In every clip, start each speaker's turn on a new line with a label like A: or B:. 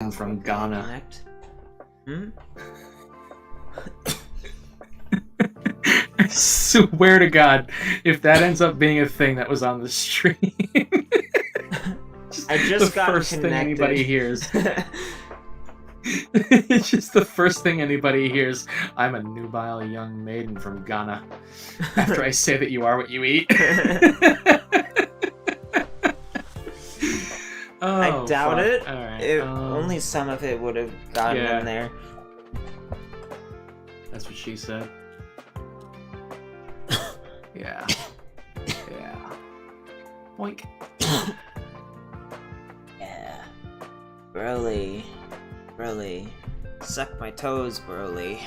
A: I'm from Ghana.
B: Connect. Hmm?
A: I swear to God, if that ends up being a thing that was on the stream,
B: I just
A: the
B: got
A: first
B: connected.
A: thing anybody hears. It's just the first thing anybody hears. I'm a nubile young maiden from Ghana. After I say that you are what you eat. Oh,
B: I doubt
A: fuck.
B: it.
A: All right.
B: Only some of it would have gotten
A: yeah.
B: in there.
A: That's what she said. Yeah. Yeah. Boink.
B: Yeah. Broly. Broly. Suck my toes, Broly.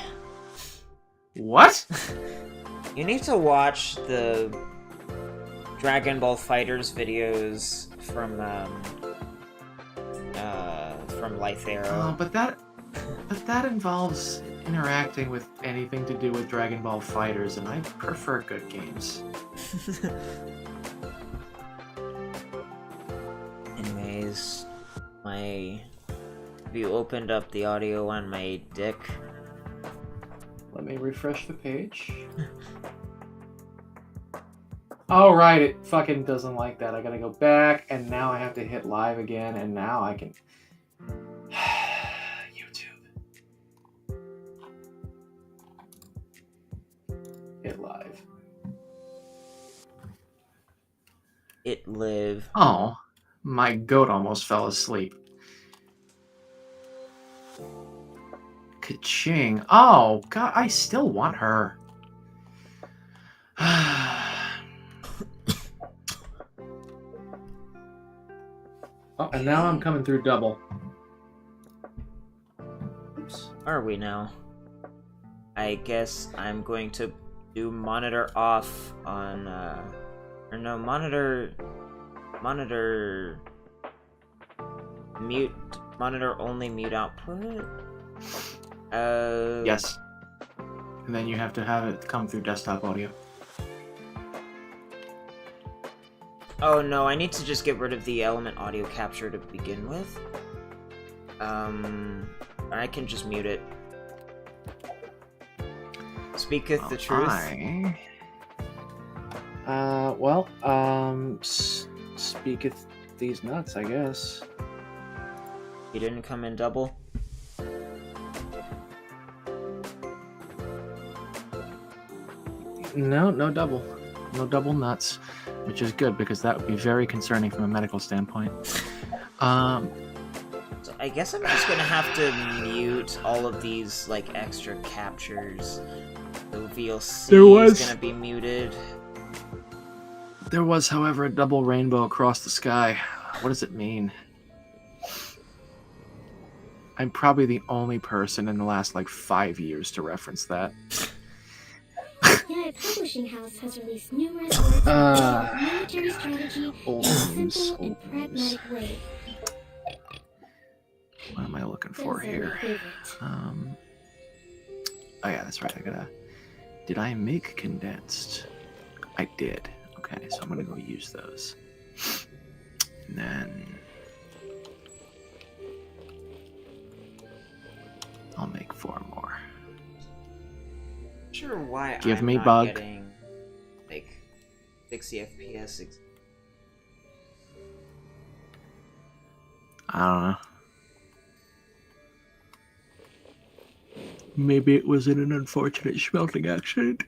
A: What?
B: You need to watch the Dragon Ball FighterZ videos from Life Arrow.
A: But that involves interacting with anything to do with Dragon Ball FighterZ, and I prefer good games.
B: Anyways, have you opened up the audio on my dick?
A: Let me refresh the page. Oh, right, it fucking doesn't like that. I gotta go back, and now I have to hit live again, and now I can... YouTube. Hit live.
B: It live.
A: Oh, my goat almost fell asleep. Ka-ching. Oh, God, I still want her. Oh, and now I'm coming through double. Oops.
B: Are we now? I guess I'm going to do monitor off on, or no, monitor mute, monitor only mute output?
A: Yes. And then you have to have it come through desktop audio.
B: Oh no, I need to just get rid of the element audio capture to begin with. I can just mute it. Speaketh the truth.
A: Speaketh these nuts, I guess.
B: You didn't come in double?
A: No, no double. No double nuts, which is good because that would be very concerning from a medical standpoint.
B: So I guess I'm just gonna have to mute all of these, like, extra captures. The VLC is gonna be muted.
A: There was, however, a double rainbow across the sky. What does it mean? I'm probably the only person in the last, 5 years to reference that.
C: United Publishing House has released numerous works of military strategy in a simple and pragmatic way.
A: What am I looking for
C: Those are
A: here?
C: my favorite.
A: Oh yeah, that's right. Did I make condensed? I did. Okay, so I'm gonna go use those. And then I'll make 4 more.
B: Sure why
A: Give
B: I'm
A: me
B: not
A: bug.
B: getting, like, 60 FPS.
A: I don't know. Maybe it was in an unfortunate smelting accident.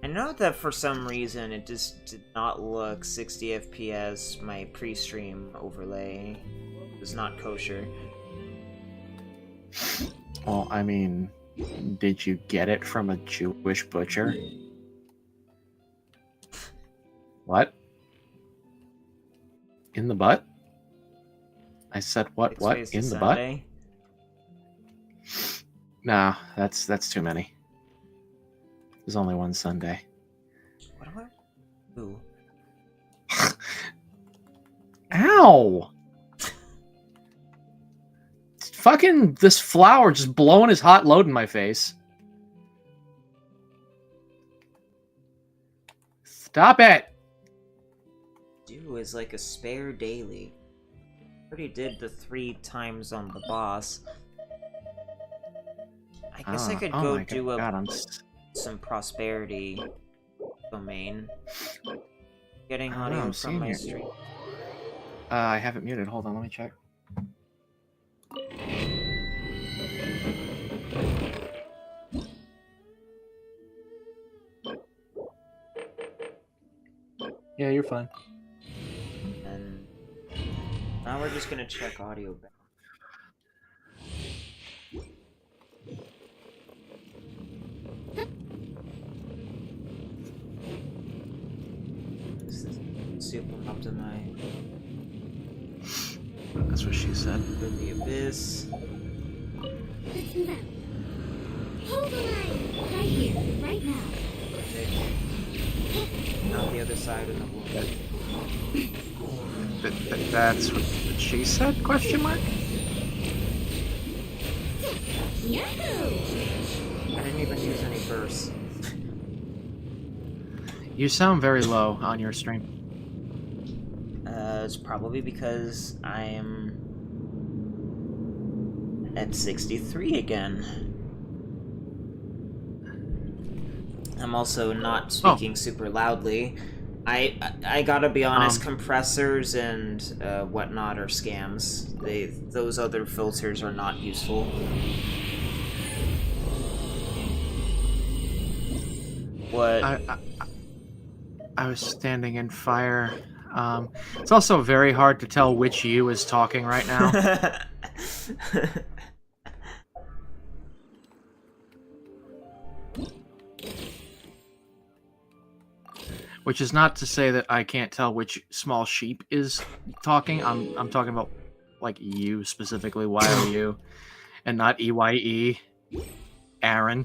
B: I know that for some reason it just did not look 60 FPS. My pre-stream overlay was not kosher.
A: Well, I mean, did you get it from a Jewish butcher? What? In the butt? I said what?
B: Six
A: What?
B: Ways
A: In
B: to
A: the butt?
B: Sunday.
A: Nah, that's too many. There's only one Sunday.
B: What do I? Ooh.
A: Ow! Fucking this flower just blowing his hot load in my face. Stop it!
B: Do do is like a spare daily. Already did the 3 times on the boss. I guess I could go do some prosperity domain. Getting audio from my stream.
A: I have it muted. Hold on, let me check. Yeah, you're fine.
B: And now we're just gonna check audio back. This is super optimized.
A: That's what she said.
B: For the abyss.
C: Let's move out. Hold the line! Right here, right now.
B: Not the other side of the wall.
A: That's what she said? Question mark?
C: Yahoo!
B: I didn't even use any bursts.
A: You sound very low on your stream.
B: It's probably because I am at 63 again. I'm also not speaking super loudly. I gotta be honest, compressors and whatnot are scams. Those other filters are not useful. What?
A: I was standing in fire. It's also very hard to tell which you is talking right now. Which is not to say that I can't tell which small sheep is talking. I'm talking about like you specifically, YOU, and not EYE, Aaron.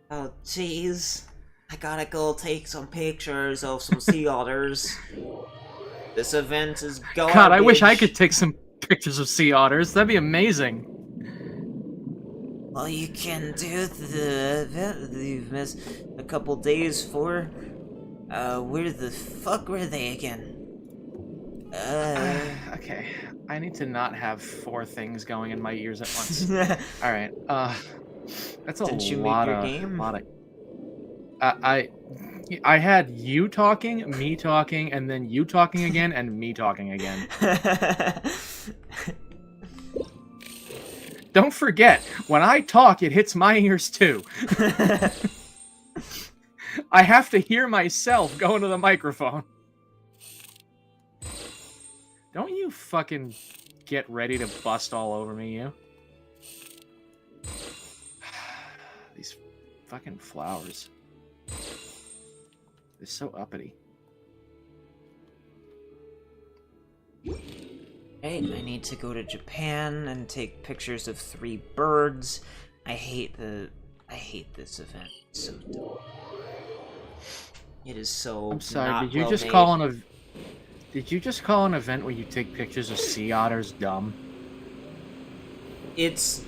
B: Oh jeez, I gotta go take some pictures of some sea otters. This event is going.
A: God, I wish I could take some pictures of sea otters. That'd be amazing.
B: Well, you can do the event that you've missed a couple days for. Where the fuck were they again?
A: Okay, I need to not have 4 things going in my ears at once. All right. That's a
B: Didn't you
A: lot
B: make your
A: of.
B: game?
A: I had you talking, me talking, and then you talking again, and me talking again. Don't forget, when I talk, it hits my ears too. I have to hear myself go into the microphone. Don't you fucking get ready to bust all over me, you. These fucking flowers. They're so uppity.
B: Hey, I need to go to Japan and take pictures of 3 birds. I hate this event. It's so dumb. It is so.
A: I'm sorry.
B: Not
A: Did you
B: well
A: just
B: made.
A: call an event where you take pictures of sea otters dumb?
B: It's.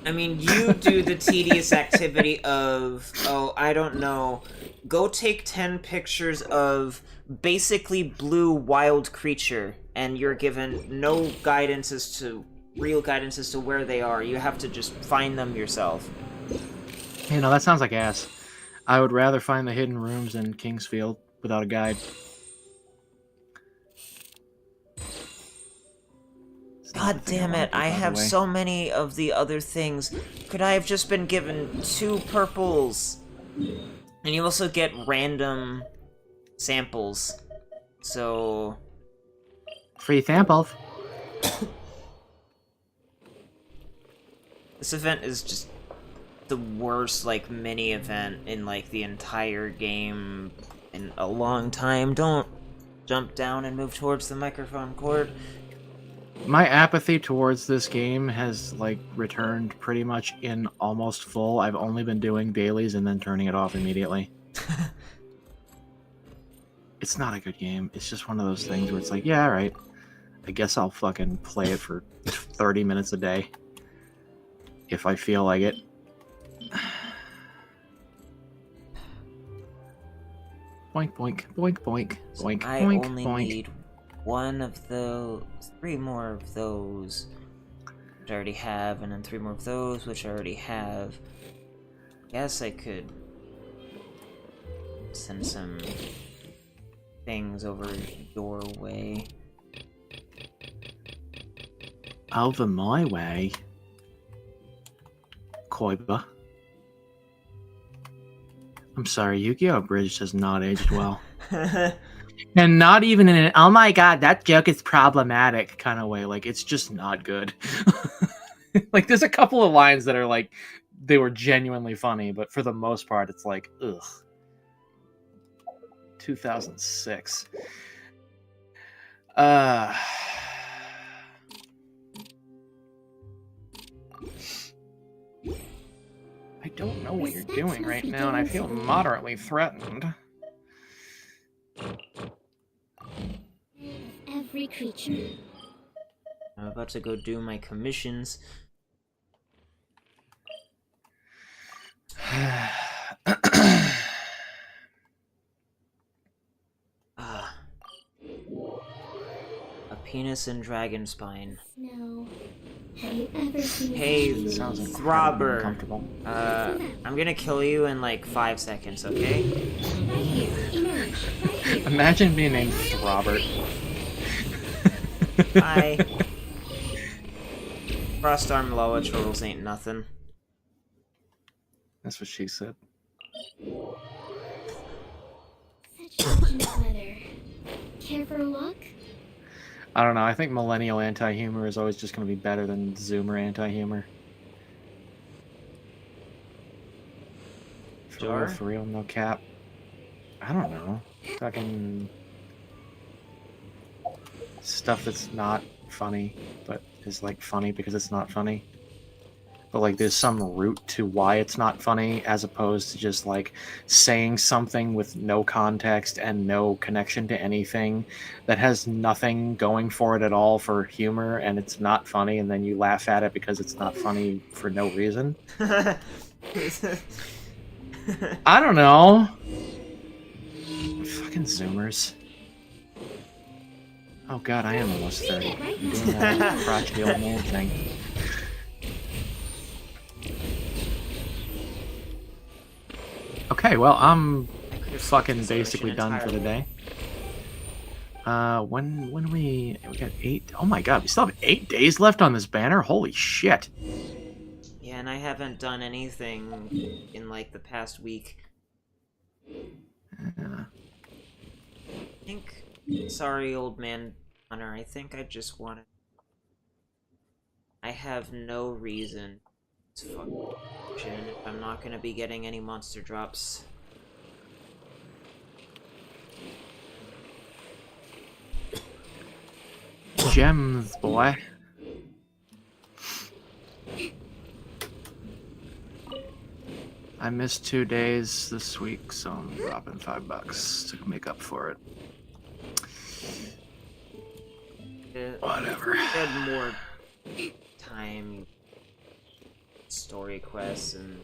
B: I mean, you do the tedious activity of, oh, I don't know, go take 10 pictures of basically blue wild creature, and you're given no guidance as to, real guidance as to where they are. You have to just find them yourself.
A: You know, that sounds like ass. I would rather find the hidden rooms in Kingsfield without a guide.
B: God damn it, I have so many of the other things. Could I have just been given 2 purples? And you also get random samples. So...
A: Free samples.
B: This event is just the worst, like, mini event in, like, the entire game in a long time. Don't jump down and move towards the microphone cord.
A: My apathy towards this game has, like, returned pretty much in almost full. I've only been doing dailies and then turning it off immediately. It's not a good game. It's just one of those things where it's like, yeah, alright. I guess I'll fucking play it for 30 minutes a day. if I feel like it. Boink, boink, boink, boink, boink,
B: I
A: boink,
B: only
A: boink.
B: need one of those, 3 more of those, which I already have, and then 3 more of those, which I already have. Guess I could send some things over your way.
A: Over my way. Koiba. I'm sorry, Yu-Gi-Oh! Bridge has not aged well. And not even in an, oh my god, that joke is problematic kind of way. Like, it's just not good. Like, there's a couple of lines that are like, they were genuinely funny, but for the most part, it's like, ugh. 2006. I don't know what you're doing right now, and I feel moderately threatened.
C: Every creature.
B: I'm about to go do my commissions. Ah. A penis and dragon spine.
C: Snow. Have you ever seen
B: Hey,
A: Sounds incredibly
B: Throbber.
A: uncomfortable.
B: I'm gonna kill you in like 5 seconds, okay?
C: right here? Emerge. Right here.
A: Imagine being named Throbert.
B: Bye. Frostarm Loa turtles ain't nothing.
A: That's what she said.
C: Such fortunate weather. Care for a walk?
A: I don't know. I think millennial anti-humor is always just going to be better than Zoomer anti-humor.
B: Sure.
A: For real, no cap. I don't know. Fucking stuff that's not funny, but is like funny because it's not funny. But like there's some root to why it's not funny, as opposed to just like saying something with no context and no connection to anything that has nothing going for it at all for humor, and it's not funny, and then you laugh at it because it's not funny for no reason. I don't know. Fucking Zoomers. Oh god, I am almost 30. I'm doing that crotchety old man thing. Okay, well, I'm fucking basically done for the day. When we got 8, oh my god, we still have 8 days left on this banner? Holy shit.
B: Yeah, and I haven't done anything in like the past week.
A: Yeah.
B: I think, sorry old man Hunter, I think I just wanted... I have no reason to fucking if I'm not gonna be getting any monster drops.
A: Gems, boy. I missed 2 days this week, so I'm dropping $5 to make up for it. Whatever.
B: I had more time, story quests and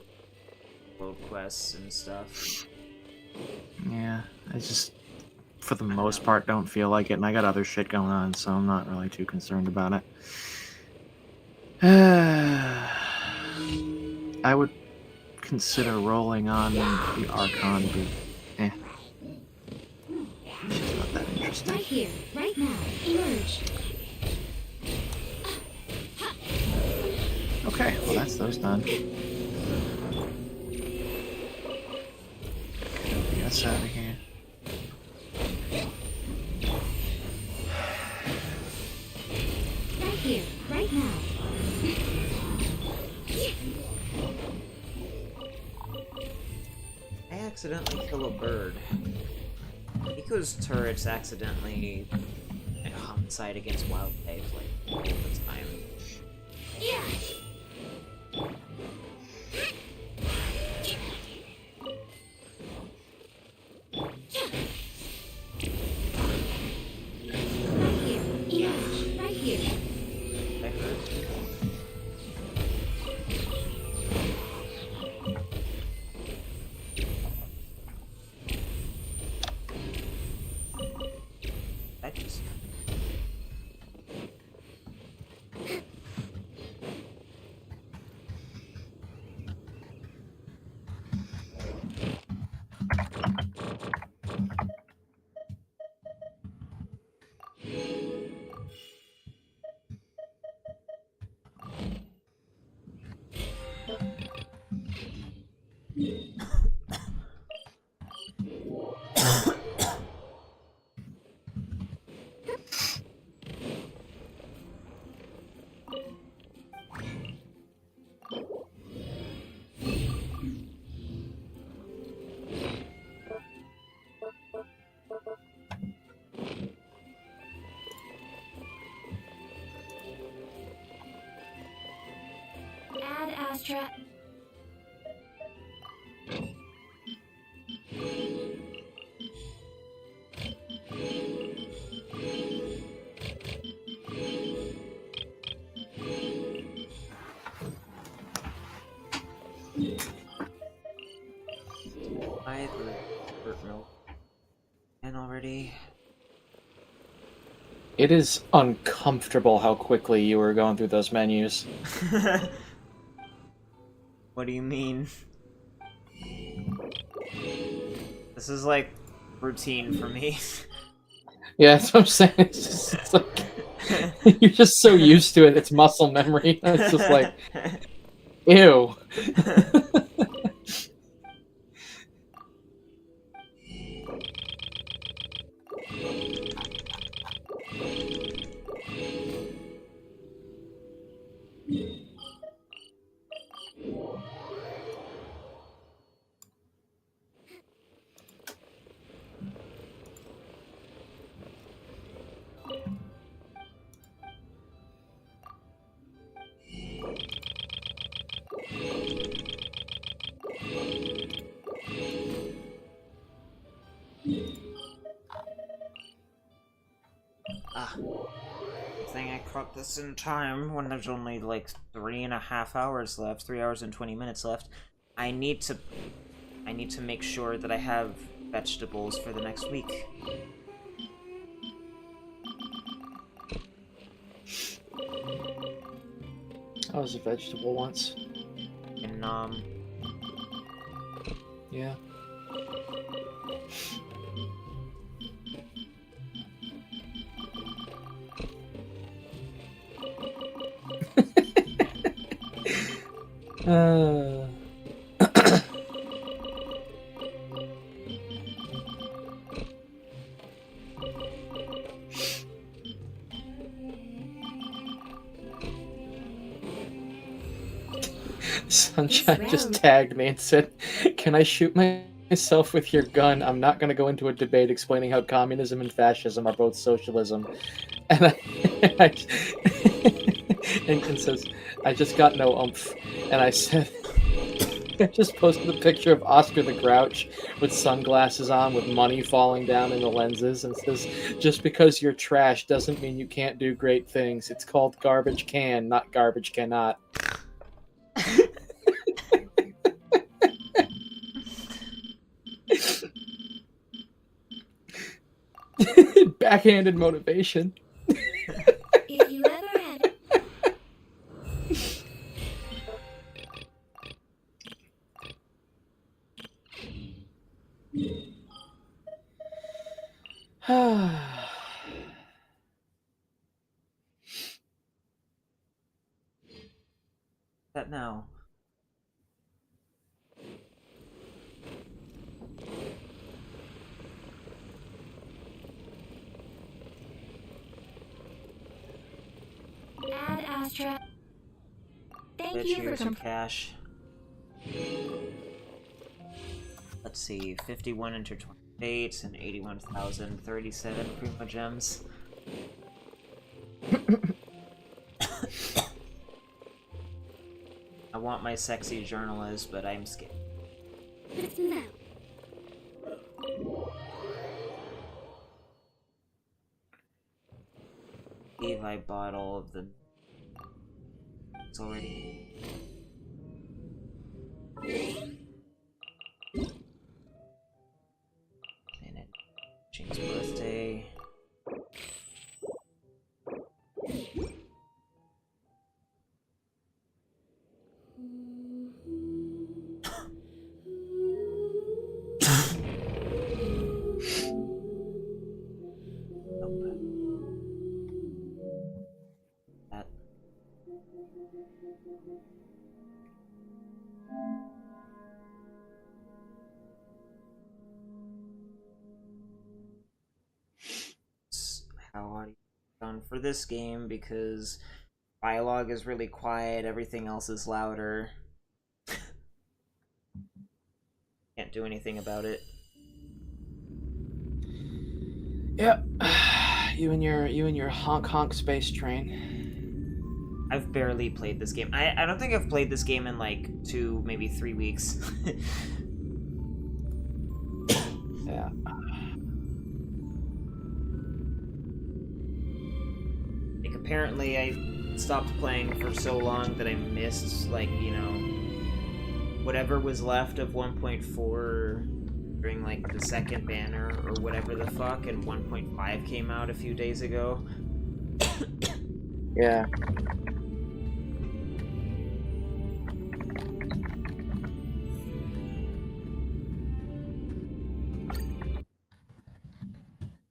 B: world quests and stuff.
A: Yeah, I just, for the most part, don't feel like it, and I got other shit going on, so I'm not really too concerned about it. I would consider rolling on the Archon, but she's not that interesting.
C: Right here. Right now. Emerge.
A: Okay, well that's those done. Get OBS out of here.
C: Right here. Right now.
B: I accidentally kill a bird. Nico's turrets accidentally homicide against wildlife like all the time.
C: Yeah. Right here. Emerge. Right here.
B: I heard.
C: Astra.
B: I the milk. And already.
A: It is uncomfortable how quickly you were going through those menus.
B: What do you mean? This is like routine for me.
A: Yeah, that's what I'm saying. It's like you're just so used to it. It's muscle memory. It's just like, ew.
B: Good thing I caught this in time when there's only like 3.5 hours left, 3 hours and 20 minutes left. I need to make sure that I have vegetables for the next week.
A: I was a vegetable once.
B: And
A: Yeah. Sunshine just tagged me and said, "Can I shoot myself with your gun? I'm not going to go into a debate explaining how communism and fascism are both socialism." And and says, "I just got no oomph." And I said, I just posted a picture of Oscar the Grouch with sunglasses on with money falling down in the lenses and says, "Just because you're trash doesn't mean you can't do great things. It's called garbage can, not garbage cannot." Backhanded motivation.
C: If you ever had
B: that now.
C: Ad Astra. Thank
B: Bet
C: you
B: you
C: for
B: some cash. Let's see, 51 intertwined fates and 81,037 Primo Gems. I want my sexy journalist, but I'm scared.
C: now.
B: I bought all of them. It's already. And it James' birthday. That. How audio done for this game because dialogue is really quiet, everything else is louder. Can't do anything about it.
A: Yep. You and your honk space train.
B: I've barely played this game. I don't think I've played this game in like 2, maybe 3 weeks.
D: Yeah.
B: Like, apparently I stopped playing for so long that I missed, like, you know, whatever was left of 1.4 during, like, the second banner or whatever the fuck, and 1.5 came out a few days ago.
D: Yeah.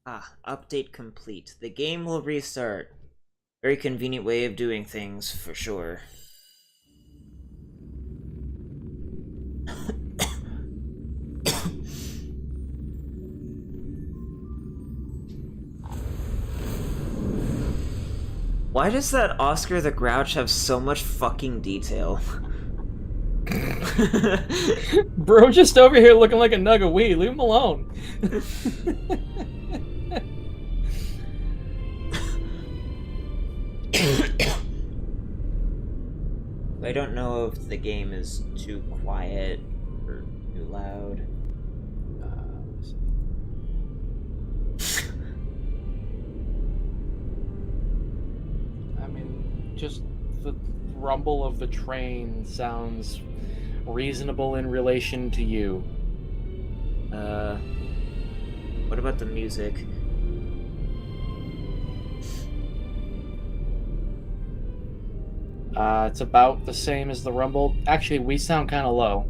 B: Ah, update complete. The game will restart. Very convenient way of doing things, for sure. Why does that Oscar the Grouch have so much fucking detail?
D: Bro, just over here looking like a nug of weed. Leave him alone.
B: I don't know if the game is too quiet or too loud.
D: I mean, just the rumble of the train sounds reasonable in relation to you.
B: What about the music?
D: It's about the same as the rumble. Actually, we sound kind of low.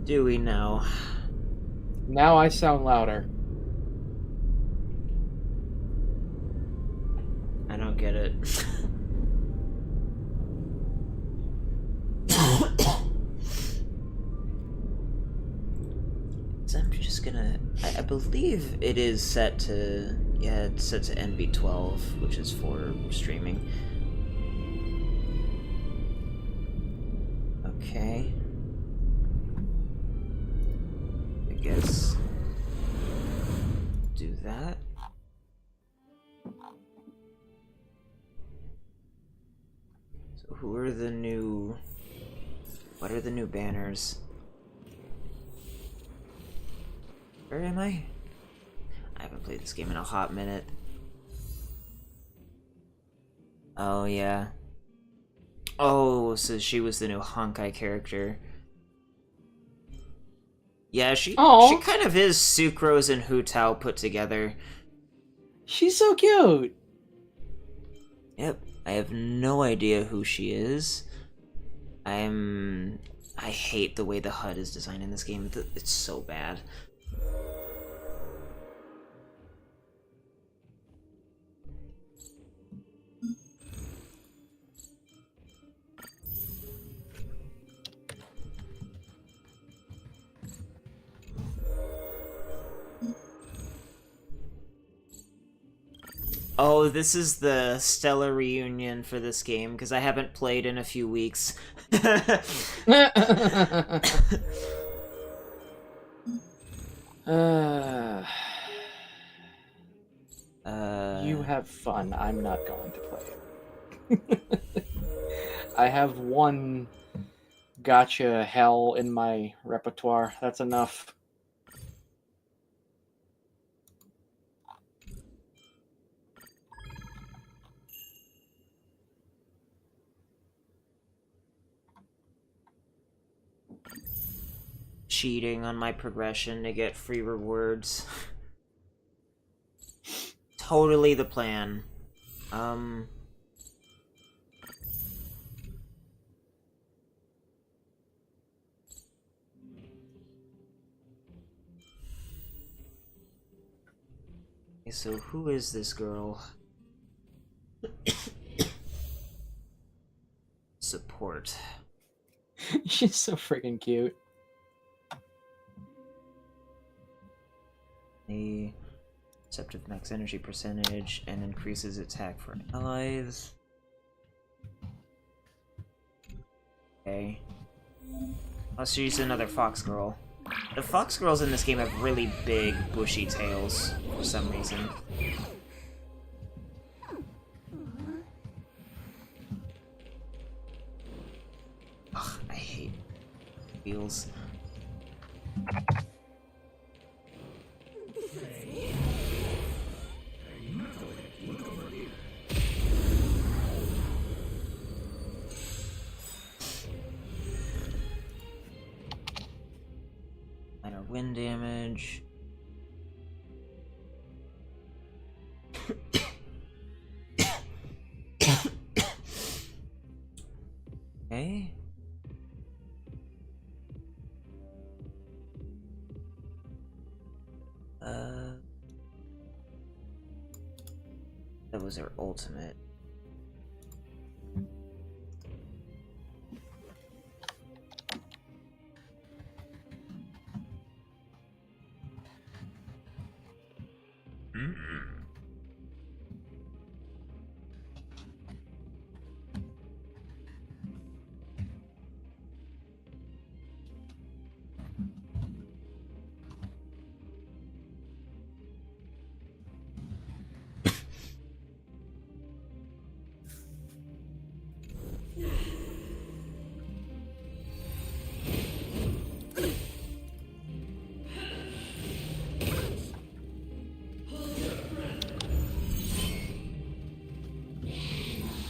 B: Do we know?
D: Now I sound louder.
B: I don't get it. So I'm just gonna... I believe it is set to... Yeah, it's set to NB12, which is for streaming. Okay. I guess... do that. So who are the new... What are the new banners? Where am I? I haven't played this game in a hot minute. Oh, yeah. Oh, so she was the new Honkai character. Yeah, she kind of is Sucrose and Hu Tao put together.
D: She's so cute.
B: Yep, I have no idea who she is. I hate the way the HUD is designed in this game. It's so bad. Oh, this is the Stella reunion for this game, because I haven't played in a few weeks.
D: You have fun. I'm not going to play it. I have one gotcha hell in my repertoire. That's enough.
B: Cheating on my progression to get free rewards. Totally the plan. Okay, so who is this girl? Support.
D: She's so freaking cute.
B: The receptive max energy percentage and increases attack for allies. Okay. Oh, she's another fox girl. The fox girls in this game have really big, bushy tails for some reason. Ugh, I hate wheels. Minor wind damage. Okay. That was her ultimate.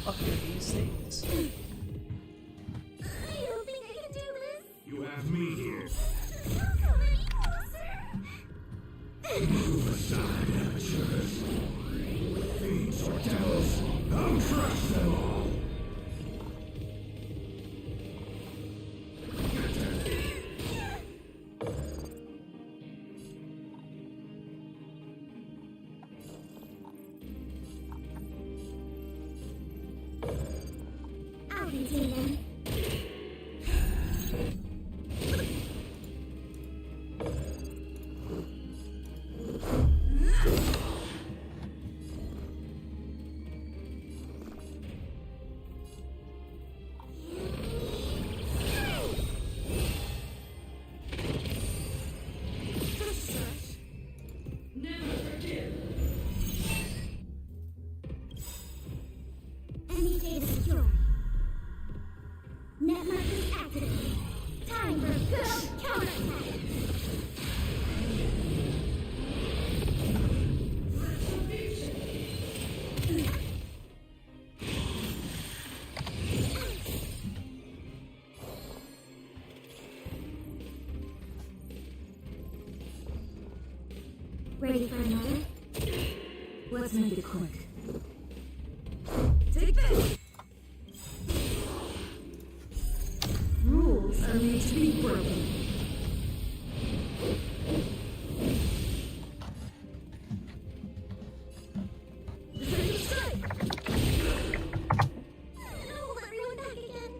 B: What are these things?
C: I don't think I can do this.
E: You have me here.
C: Don't come any closer.
E: Move aside, amateurs. Fiends or devils, I'll crush them all.
C: I'll contain them. Enemy data secure. Net markers activated. Time for good old counterattack. Ready for another?
F: Let's make it quick. Take this! Rules are made to be broken. Ready to strike!
C: Oh, everyone back again.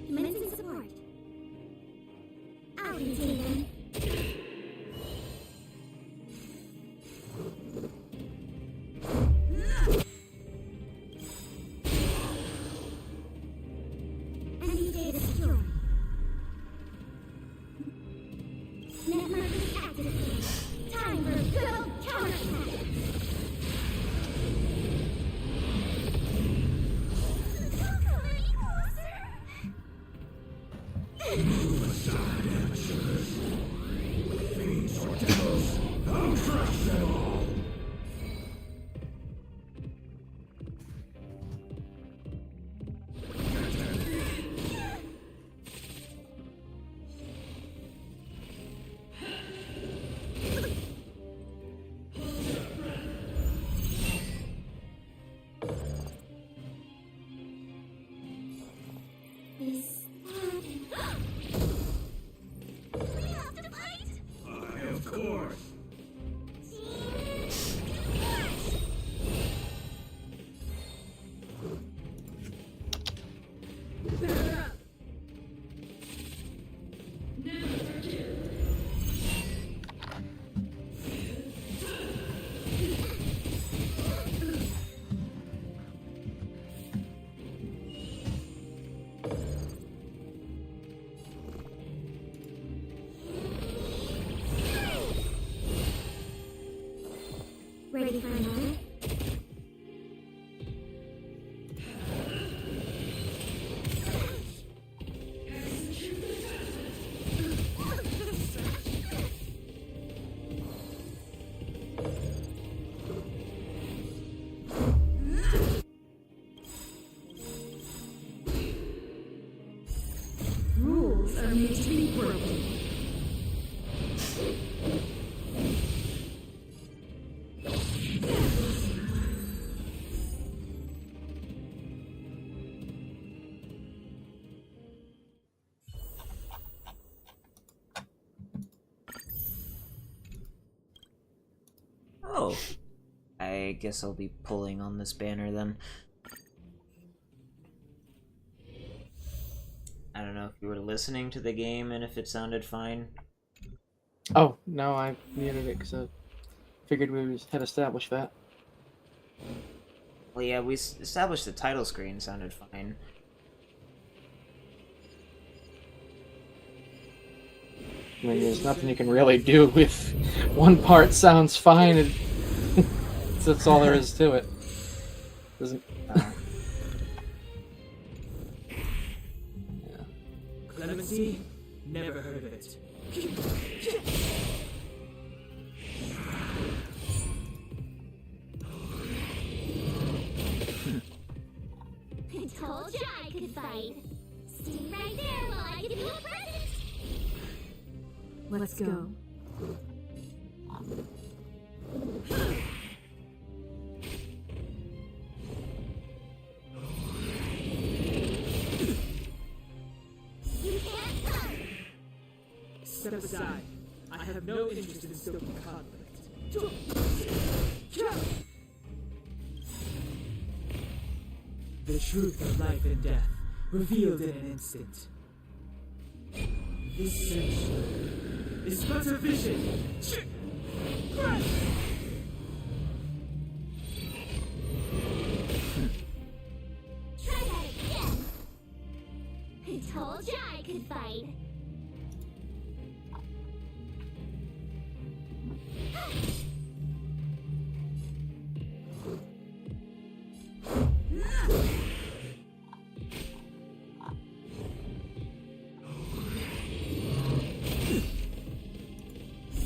C: Commencing support. I'll contain them. Enemy data secure. Net markers activated. Time for a good old counterattack. Don't come any closer.
E: Move aside, amateurs. Fiends or devils, I'll crush them all.
C: Is that... We have to fight?
E: Of course.
C: Team
F: ready for another? Rules are made to be broken.
B: Oh. I guess I'll be pulling on this banner then. I don't know if you were listening to the game and if it sounded fine.
D: Oh, no, I muted it because I figured we had established that.
B: Well, yeah, we established the title screen sounded fine.
D: I mean, there's nothing you can really do if one part sounds fine. And that's all there is to it. Doesn't.
G: Clemency? Never heard of it.
C: I told you I could fight. Stay right there while I give you a present.
F: Let's go.
C: You can't come.
G: Step aside. I have no interest in stoking conflict. The truth of life and death, revealed in an instant. This search is but a vision.
C: Try that again. I told you I could fight.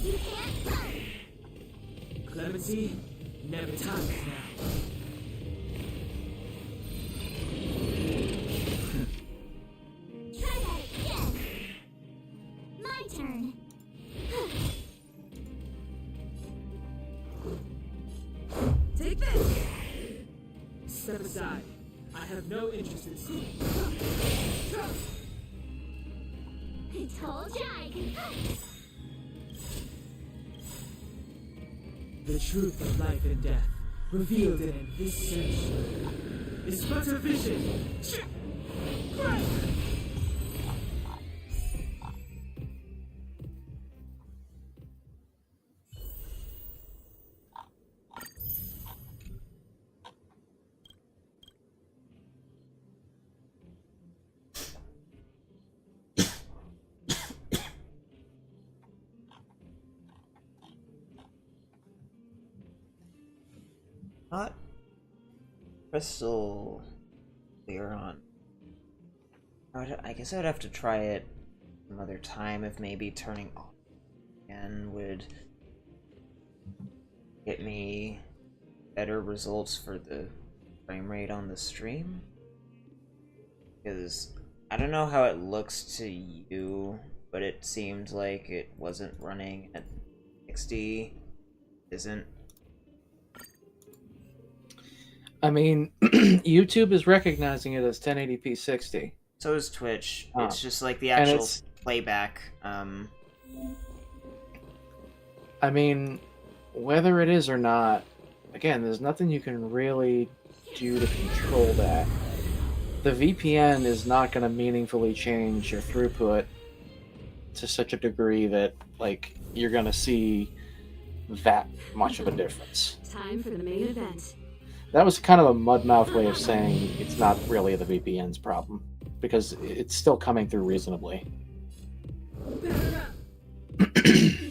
C: You can't come.
G: Clemency, never time is now.
C: Try that again. My turn.
G: Take this! Step aside. I have no interest in stoking.
C: I told you I could fight.
G: The truth of life and death, revealed in this search, is but a vision.
B: Not crystal clear on. I guess I'd have to try it another time if maybe turning off again would get me better results for the frame rate on the stream. Because I don't know how it looks to you, but it seemed like it wasn't running at 60. Isn't.
D: I mean, YouTube is recognizing it as 1080p 60.
B: So is Twitch.
D: Oh.
B: It's just like the
D: And
B: actual
D: it's-
B: playback.
D: I mean, whether it is or not, again, there's nothing you can really do to control that. The VPN is not going to meaningfully change your throughput to such a degree that, like, you're going to see that much of a difference.
F: Time for the main event.
D: That was kind of a mudmouth way of saying it's not really the VPN's problem, because it's still coming through reasonably.
G: Batter up!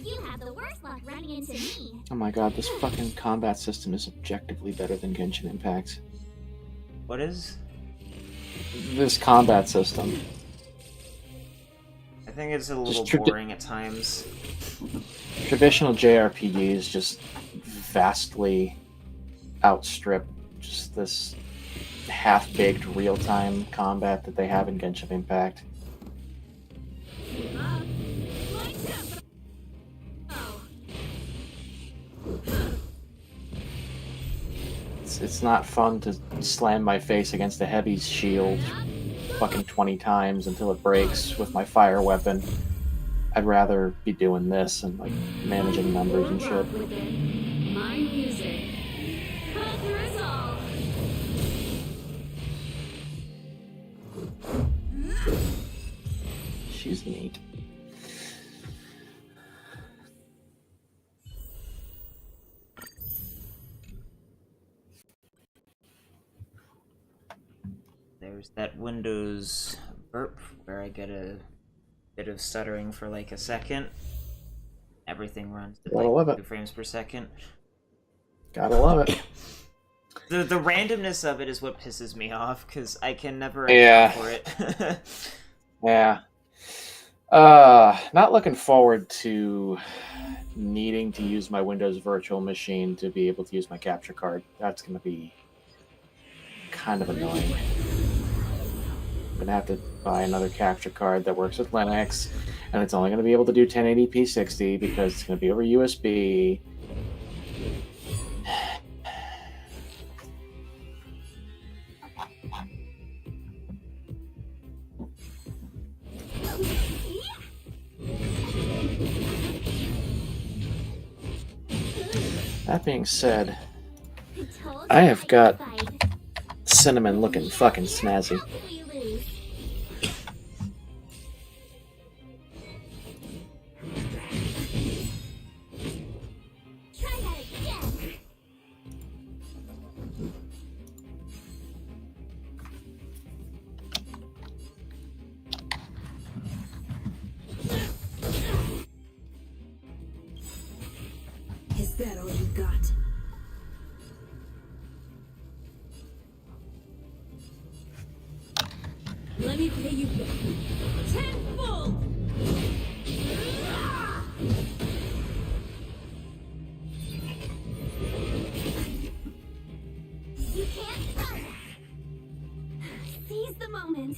C: You have the worst luck running into me.
D: Oh my god, this fucking combat system is objectively better than Genshin Impact.
B: What is?
D: This combat system.
B: I think it's a little
D: Just
B: boring at times.
D: Traditional JRPGs just vastly outstrip just this half-baked real-time combat that they have in Genshin Impact. It's not fun to slam my face against a heavy shield fucking 20 times until it breaks with my fire weapon. I'd rather be doing this and like managing numbers and shit.
F: My music. Cut through us all.
D: She's neat.
B: There's that Windows burp where I get a bit of stuttering for like a second. Everything runs at
D: Gotta love
B: like
D: it.
B: 2 frames per second.
D: Gotta love it.
B: The randomness of it is what pisses me off because I can never
D: Yeah.
B: account for it.
D: Yeah. Not looking forward to needing to use my Windows virtual machine to be able to use my capture card. That's going to be kind of annoying. I'm going to have to buy another capture card that works with Linux, and it's only going to be able to do 1080p 60 because it's going to be over USB. That being said, I have got Cinnamon looking fucking snazzy.
C: Try that again.
F: Is that all you got? Let me pay you back. Tenfold!
C: You can't. Seize the moment.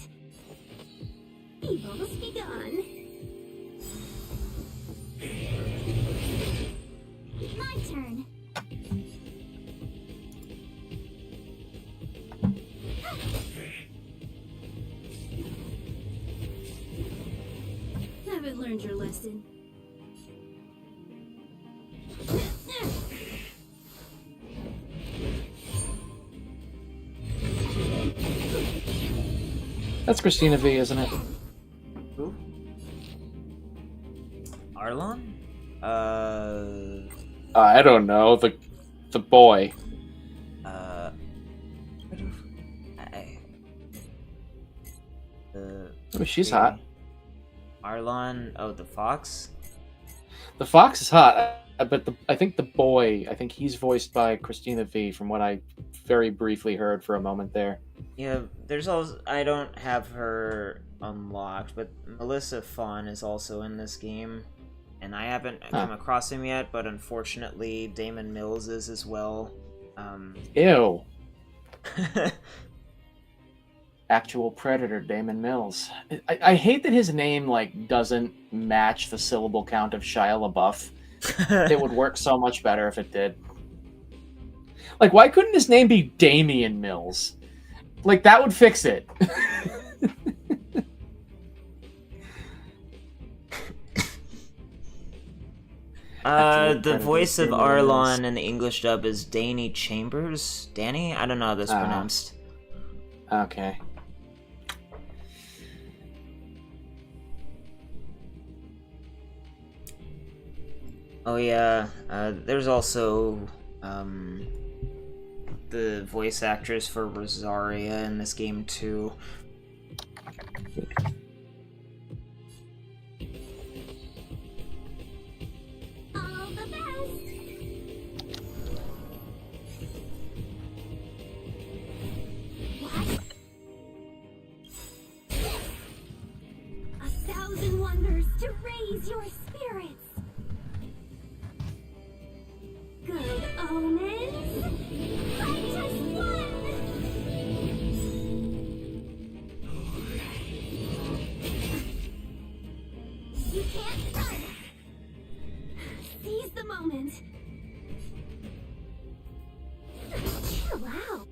C: Evil's begun. My turn.
F: Haven't learned your lesson.
D: That's Christina V, isn't it?
B: Who? Arlon?
D: I don't know. The boy. Oh, she's hot.
B: Arlon, oh, the fox?
D: The fox is hot, but I think the boy, I think he's voiced by Christina V, from what I very briefly heard for a moment there.
B: Yeah, there's also, I don't have her unlocked, but Melissa Fawn is also in this game. And I haven't come across him yet, but unfortunately Damon Mills is as well.
D: Ew. Actual Predator, Damon Mills. I hate that his name like doesn't match the syllable count of Shia LaBeouf. It would work so much better if it did. Like, why couldn't his name be Damian Mills? Like, that would fix it.
B: The voice of Arlon in the English dub is Danny Chambers. Danny? I don't know how that's pronounced.
D: Okay.
B: Oh yeah, there's also the voice actress for Rosaria in this game too.
C: your spirits. Good omens. I just won. You can't run. Seize the moment. Chill out.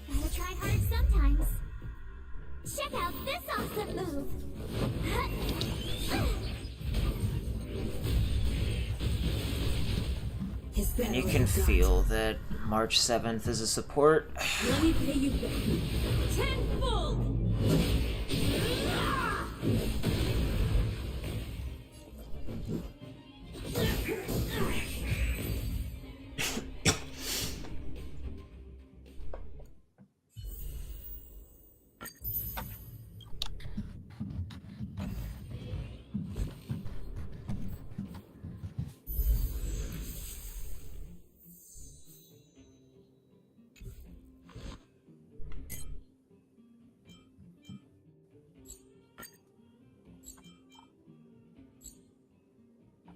C: Gotta try hard sometimes. Check out this awesome move.
B: And you can feel that March 7th is a support.
F: Let me pay you back. Tenfold!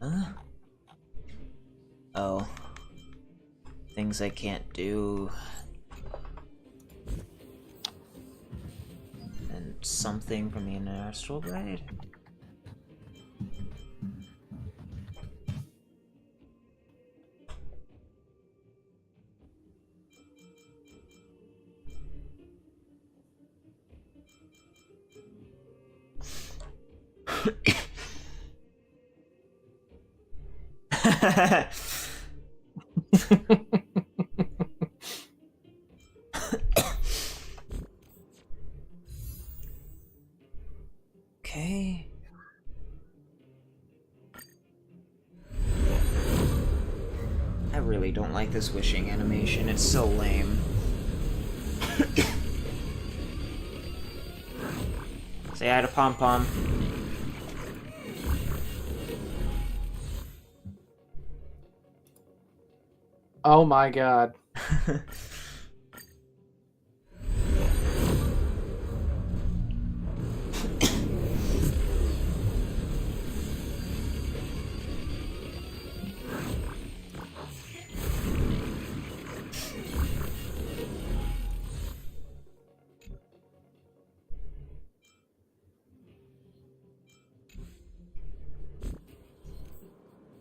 B: Huh? Oh. Things I can't do. And something from the astral blade? Okay. I really don't like this wishing animation. It's so lame. Say hi to Pom Pom.
D: Oh my god.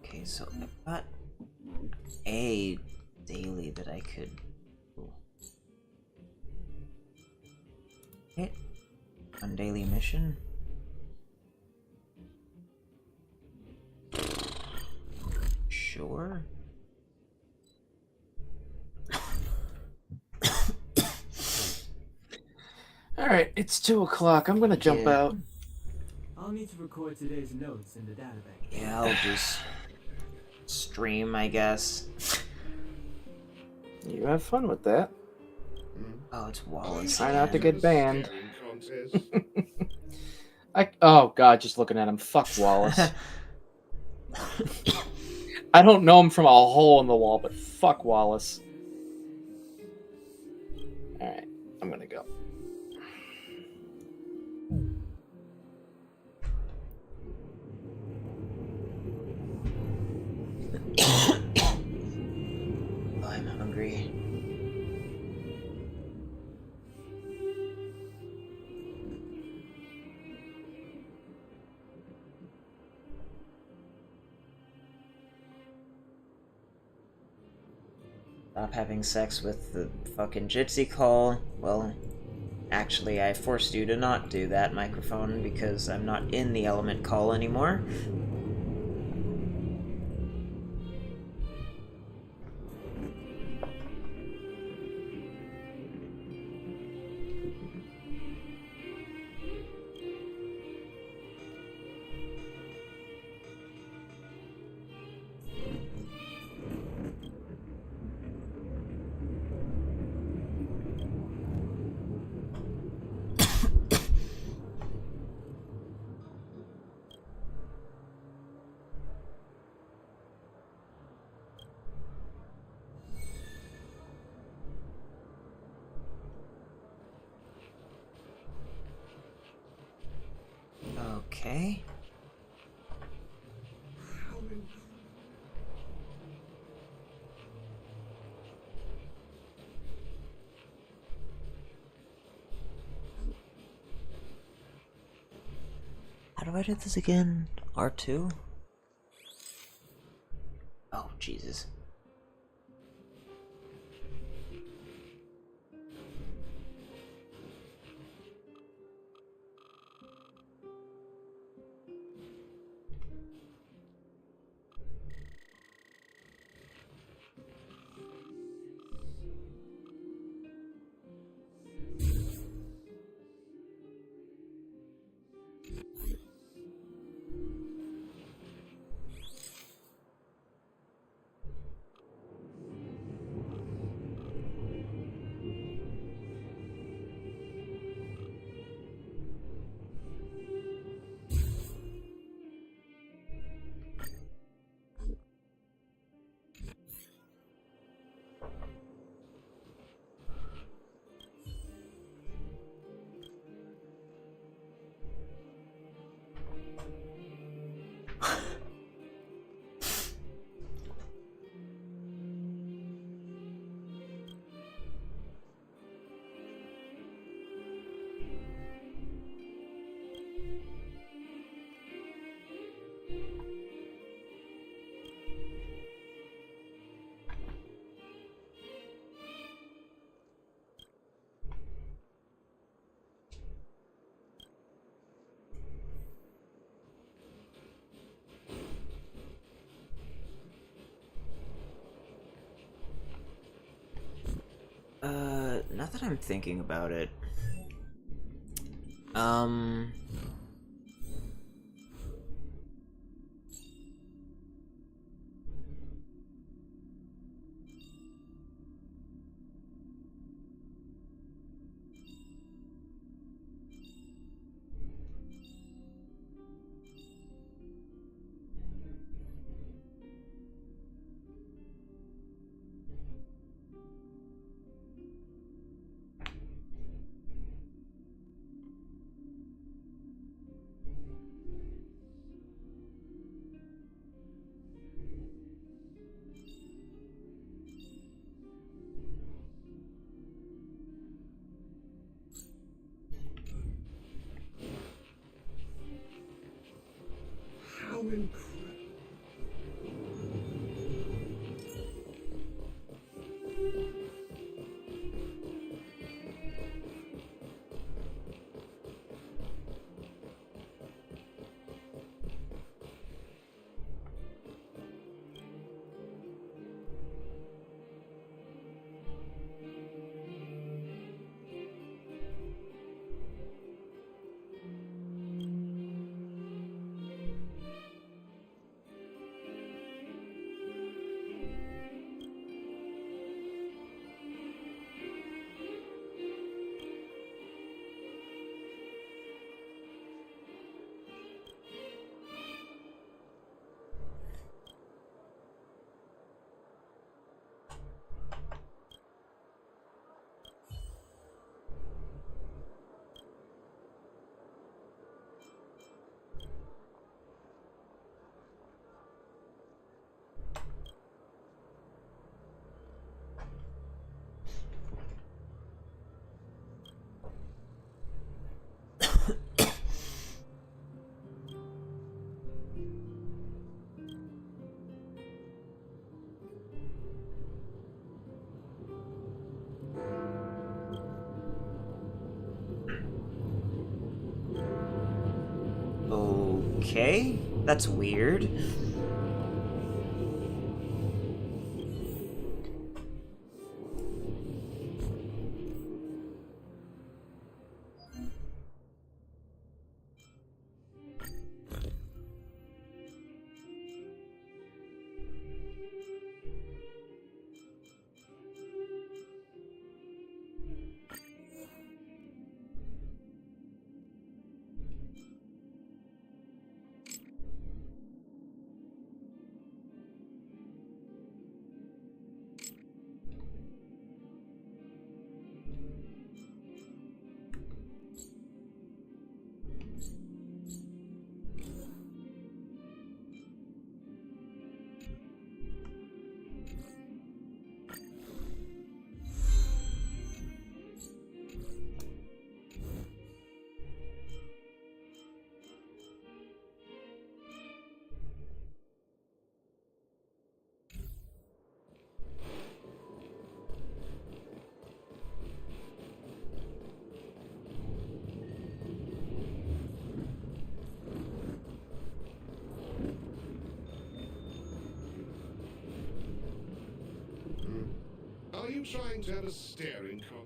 B: Okay, so I've got a daily that I could. Ooh. Okay, one daily mission. Sure.
D: Alright, it's 2 o'clock. I'm gonna jump
B: Yeah.
D: out.
G: I'll need to record today's notes in the database.
B: Yeah, I'll just stream, I guess.
D: You have fun with that.
B: Oh, it's Wallace.
D: Try not to
B: again.
D: get banned. Oh god, just looking at him. Fuck Wallace. I don't know him from a hole in the wall, but fuck Wallace. Alright, I'm gonna go.
B: I'm hungry. Stop having sex with the fucking gypsy call. Well, actually, I forced you to not do that, microphone, because I'm not in the element call anymore. Okay. How do I do this again? R2? Oh, Jesus. Now that I'm thinking about it,
E: How incredible.
B: okay. That's weird.
E: I'm trying to have a staring con.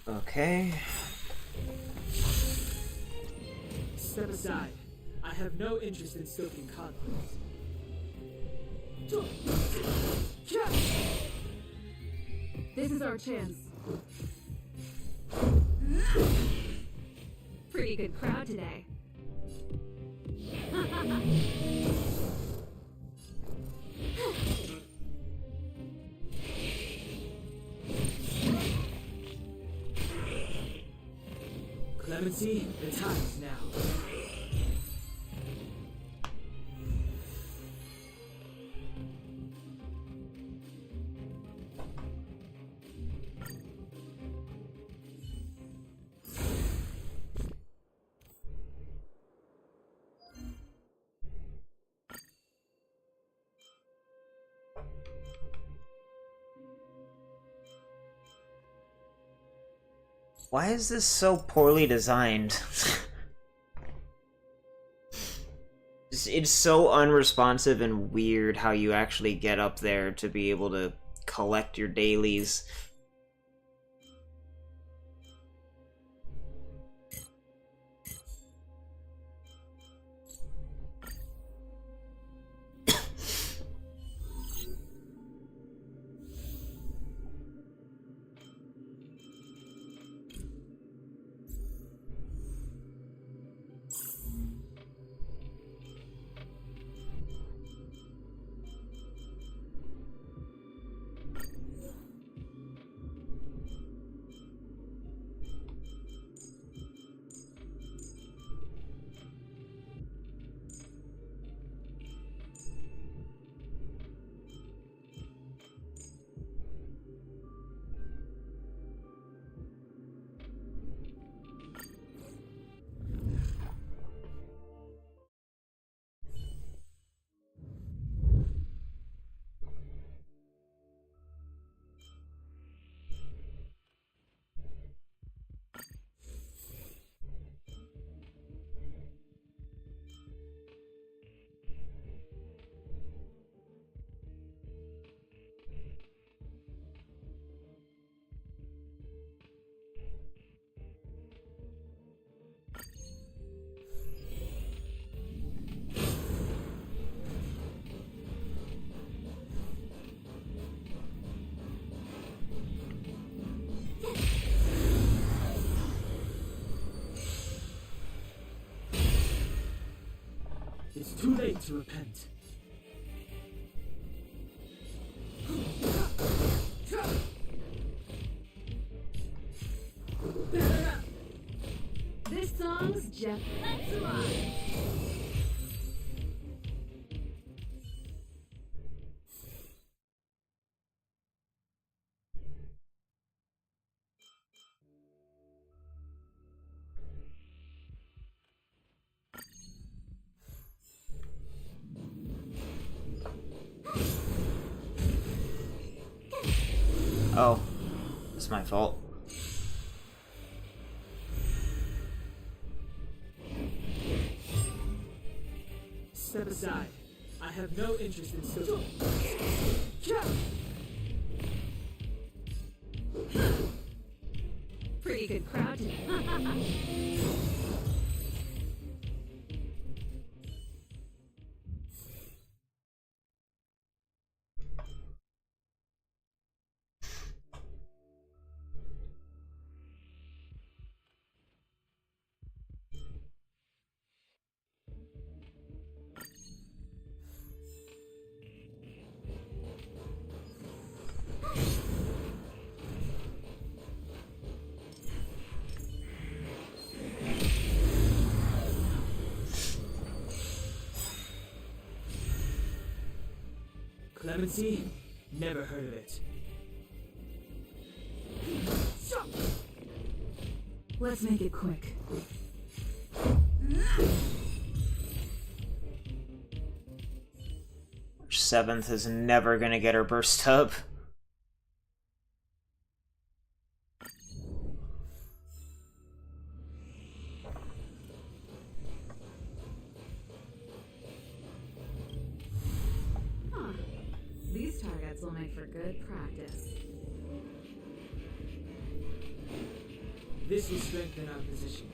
B: Okay.
G: Step aside. I have no interest in stoking conflict.
F: This is our chance. Pretty good crowd today.
G: Clemency, the time is now.
B: Why is this so poorly designed? It's so unresponsive and weird how you actually get up there to be able to collect your dailies.
G: It's too late to repent.
F: This song's Jeff. Let's rock.
B: Oh, it's my fault.
G: Step aside. I have no interest in still.
F: Pretty good crowd today.
G: Clemency? Never heard of it.
F: Let's make it quick.
B: Seventh is never gonna get her burst up.
F: Huh. These targets will make for good practice.
G: This will strengthen our position.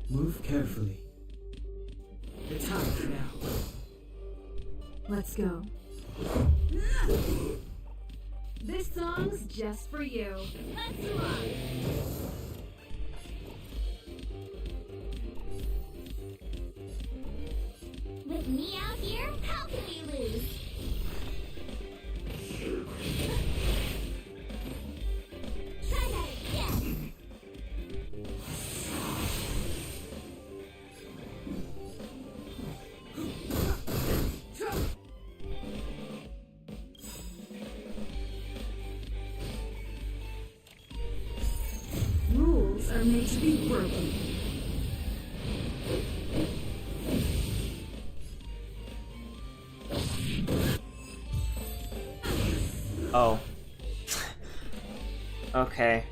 G: Move carefully. The time is now.
F: Let's go. This song's just for you. Let's rock!
C: With me out here, how can we lose? Try that again.
F: Rules are made to be broken.
B: Oh. Okay.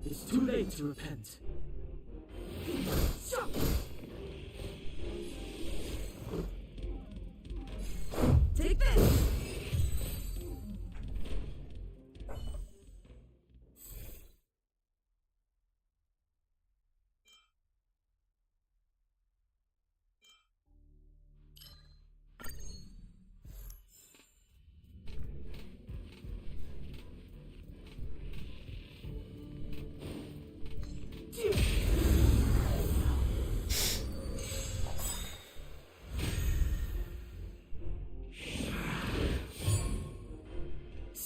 G: It's too late to repent.
F: Take this!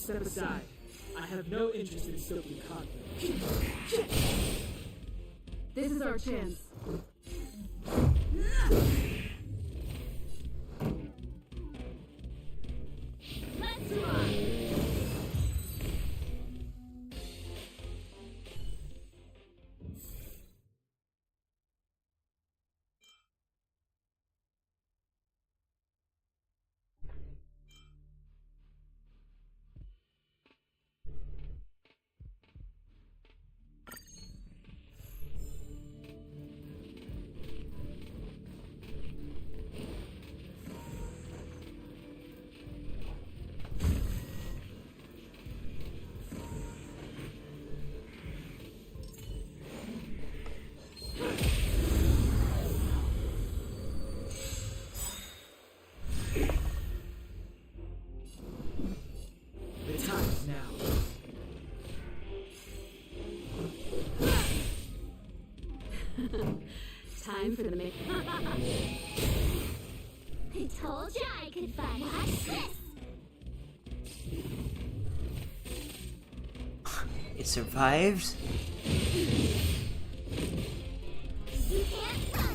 G: step aside. I have no interest in stoking conflict.
F: This is our chance. Let's rock!
G: The time is now.
F: Time for the make.
C: I told you I could find. Watch this.
B: It survived?
C: You can't run.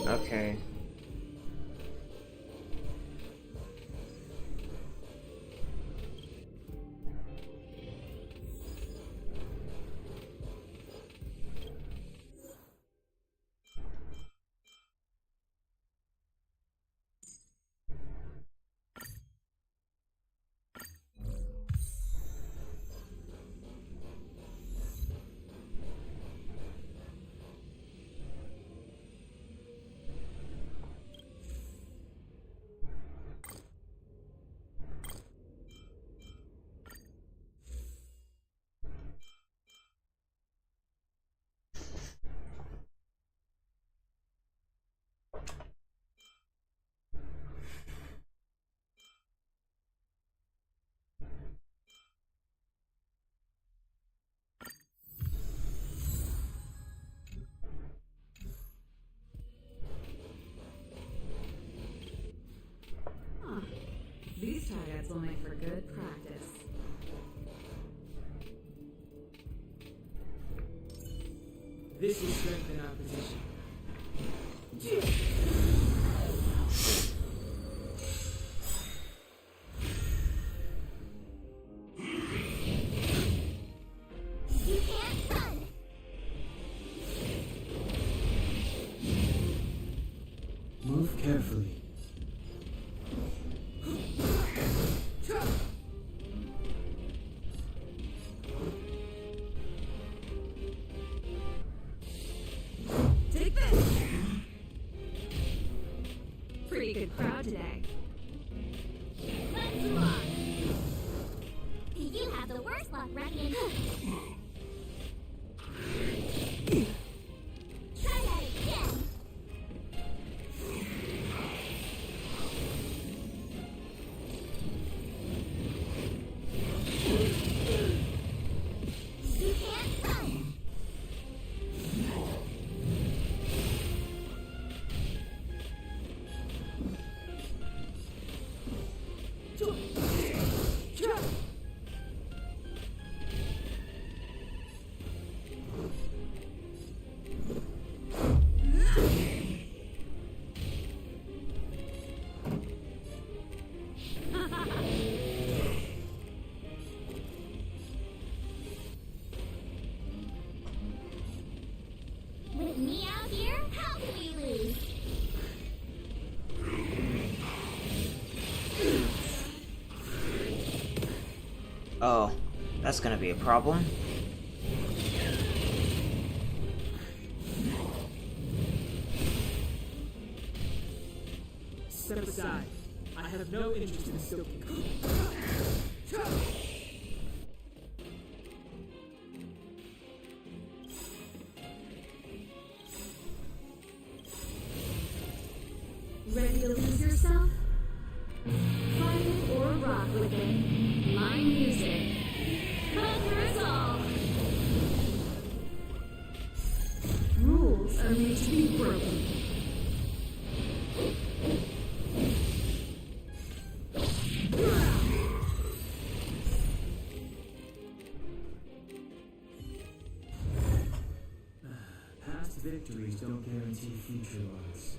B: Okay.
F: These targets will make for good practice.
G: This will strengthen our position.
C: You can't run.
G: Move carefully.
F: Take this! Pretty good crowd today.
C: Let's rock. You have the worst luck running in. Try that again.
B: That's gonna be a problem.
G: Step aside. I have no interest in stoking.
F: Ready to lose yourself? Find it or rock with it. My music. Conquer us all! Rules are made to be broken.
G: Past victories don't guarantee future ones.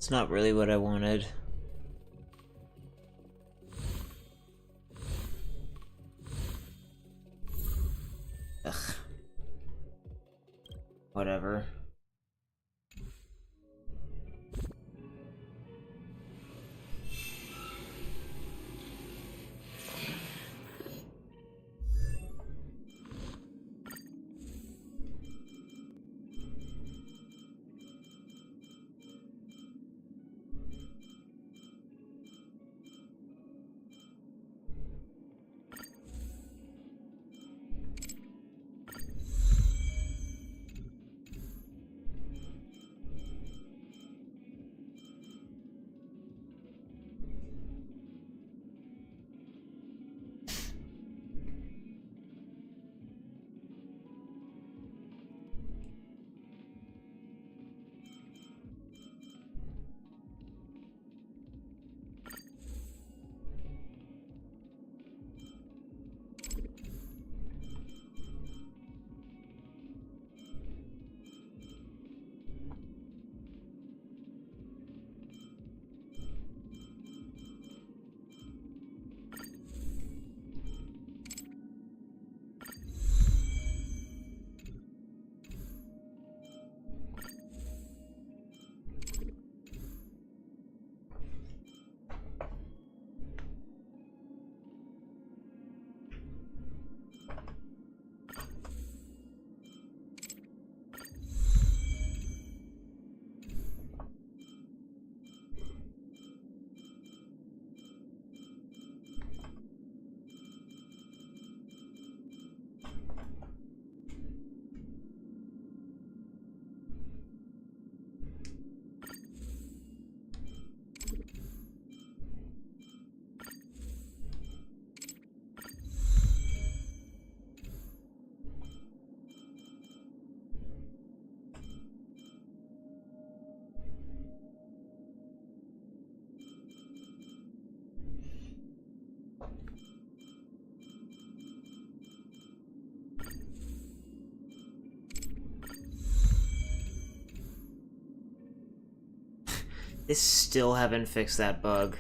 B: It's not really what I wanted. Ugh. Whatever. They still haven't fixed that bug.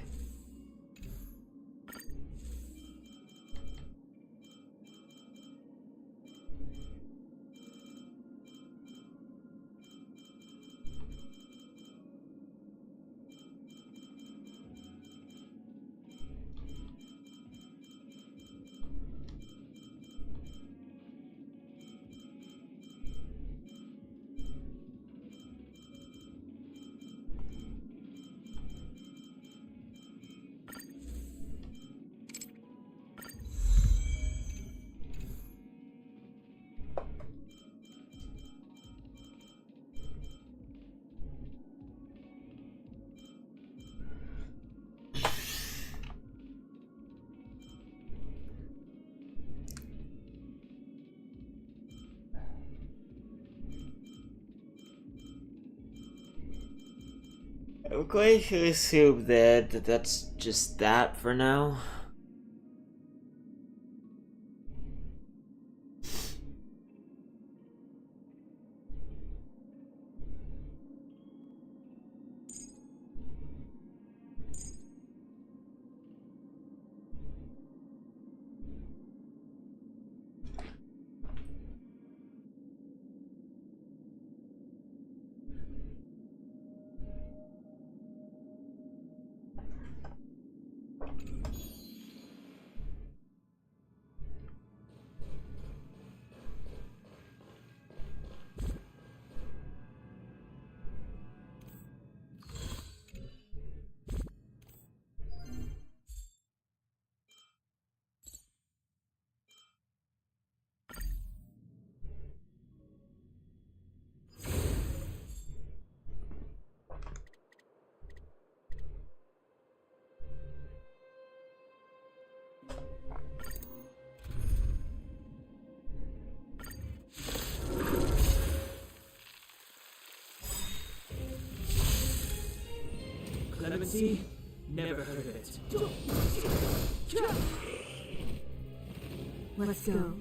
B: I'm going to assume that that's just that for now.
G: Clemency? Never heard of it.
F: Let's go.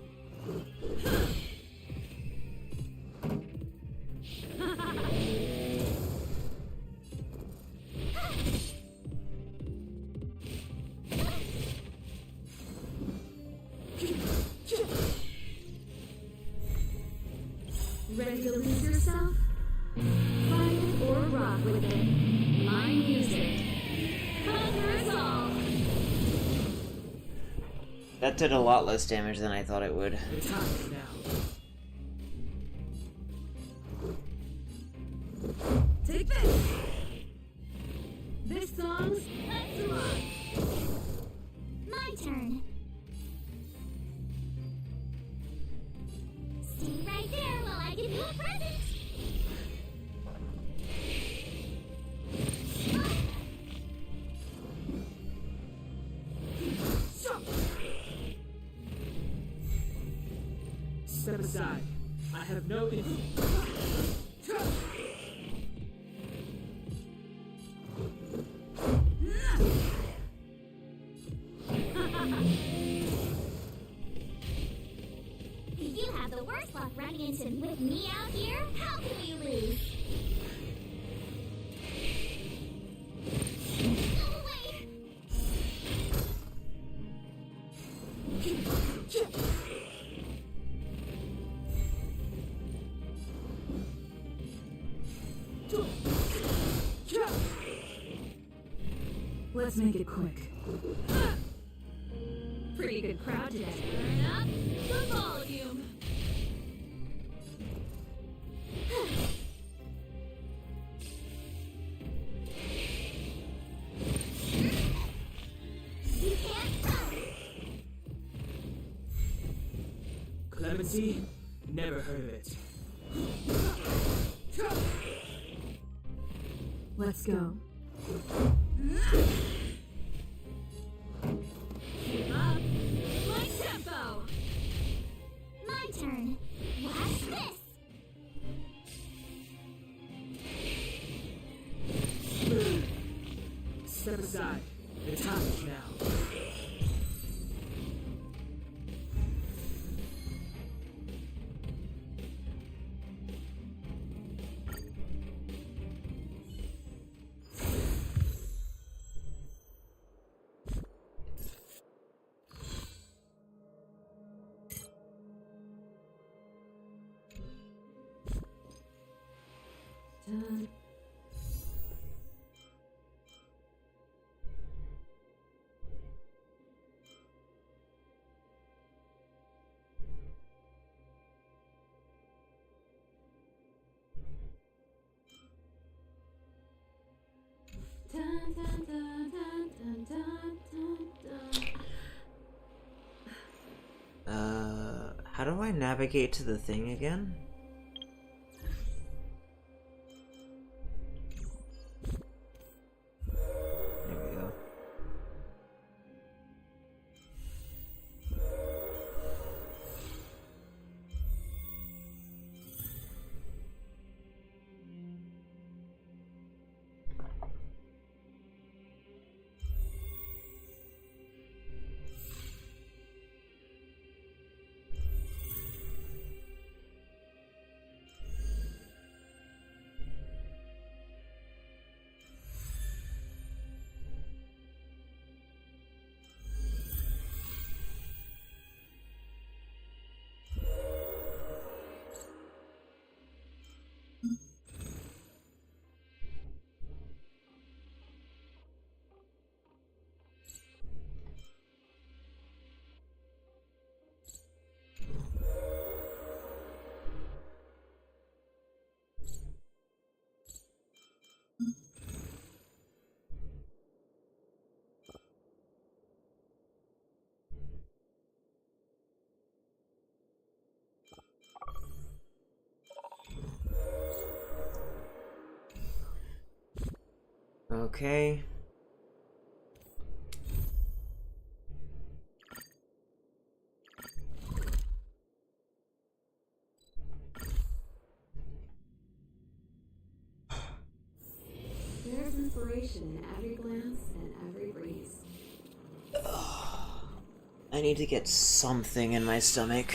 F: Ready to lose yourself? Fight or rock with it. My music. Conquer us all!
B: That did a lot less damage than I thought it would.
G: The time is now.
F: Take this! This song's excellent!
C: My turn. Stay right there while I give you a present.
G: Step aside. I have no
C: If you have the worst luck running into with me out here, how can we lose? Go away!
F: Let's make it quick. Pretty good crowd today. Turn up the volume.
C: You can't come!
G: Clemency? Never heard of it.
F: Let's go. Keep up. My tempo.
C: My turn. Watch this!
G: Step aside. The time is now.
F: Dun. Dun, dun, dun, dun, dun, dun, dun, dun.
B: How do I navigate to the thing again? There we go. Okay.
F: There's inspiration in every glance and every breeze.
B: I need to get something in my stomach.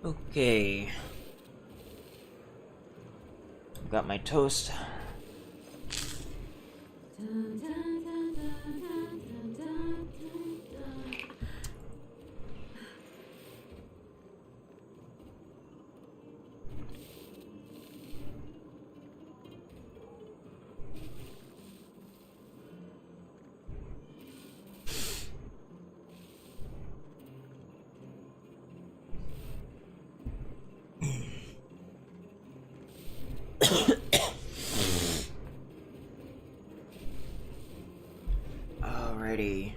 B: Okay. Got my toast. Alrighty.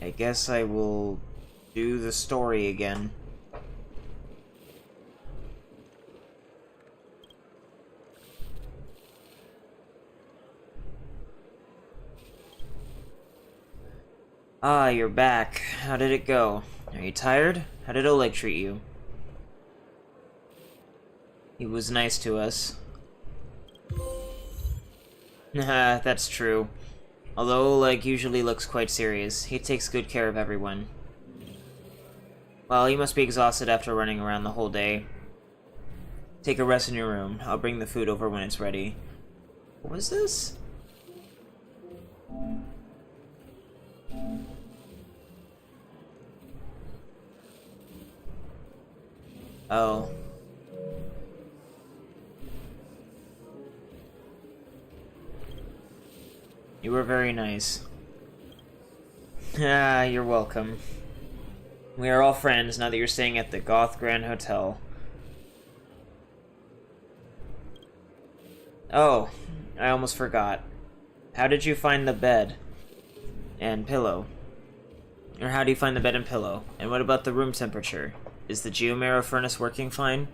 B: I guess I will do the story again. Ah, you're back. How did it go? Are you tired? How did Oleg treat you? He was nice to us. Haha, that's true. Although Oleg usually looks quite serious, he takes good care of everyone. Well, you must be exhausted after running around the whole day. Take a rest in your room. I'll bring the food over when it's ready. What was this? Oh. You were very nice. Ah, you're welcome. We are all friends now that you're staying at the Goth Grand Hotel. Oh, I almost forgot. How did you find the bed and pillow? Or how do you find the bed and pillow? And what about the room temperature? Is the Geomero furnace working fine?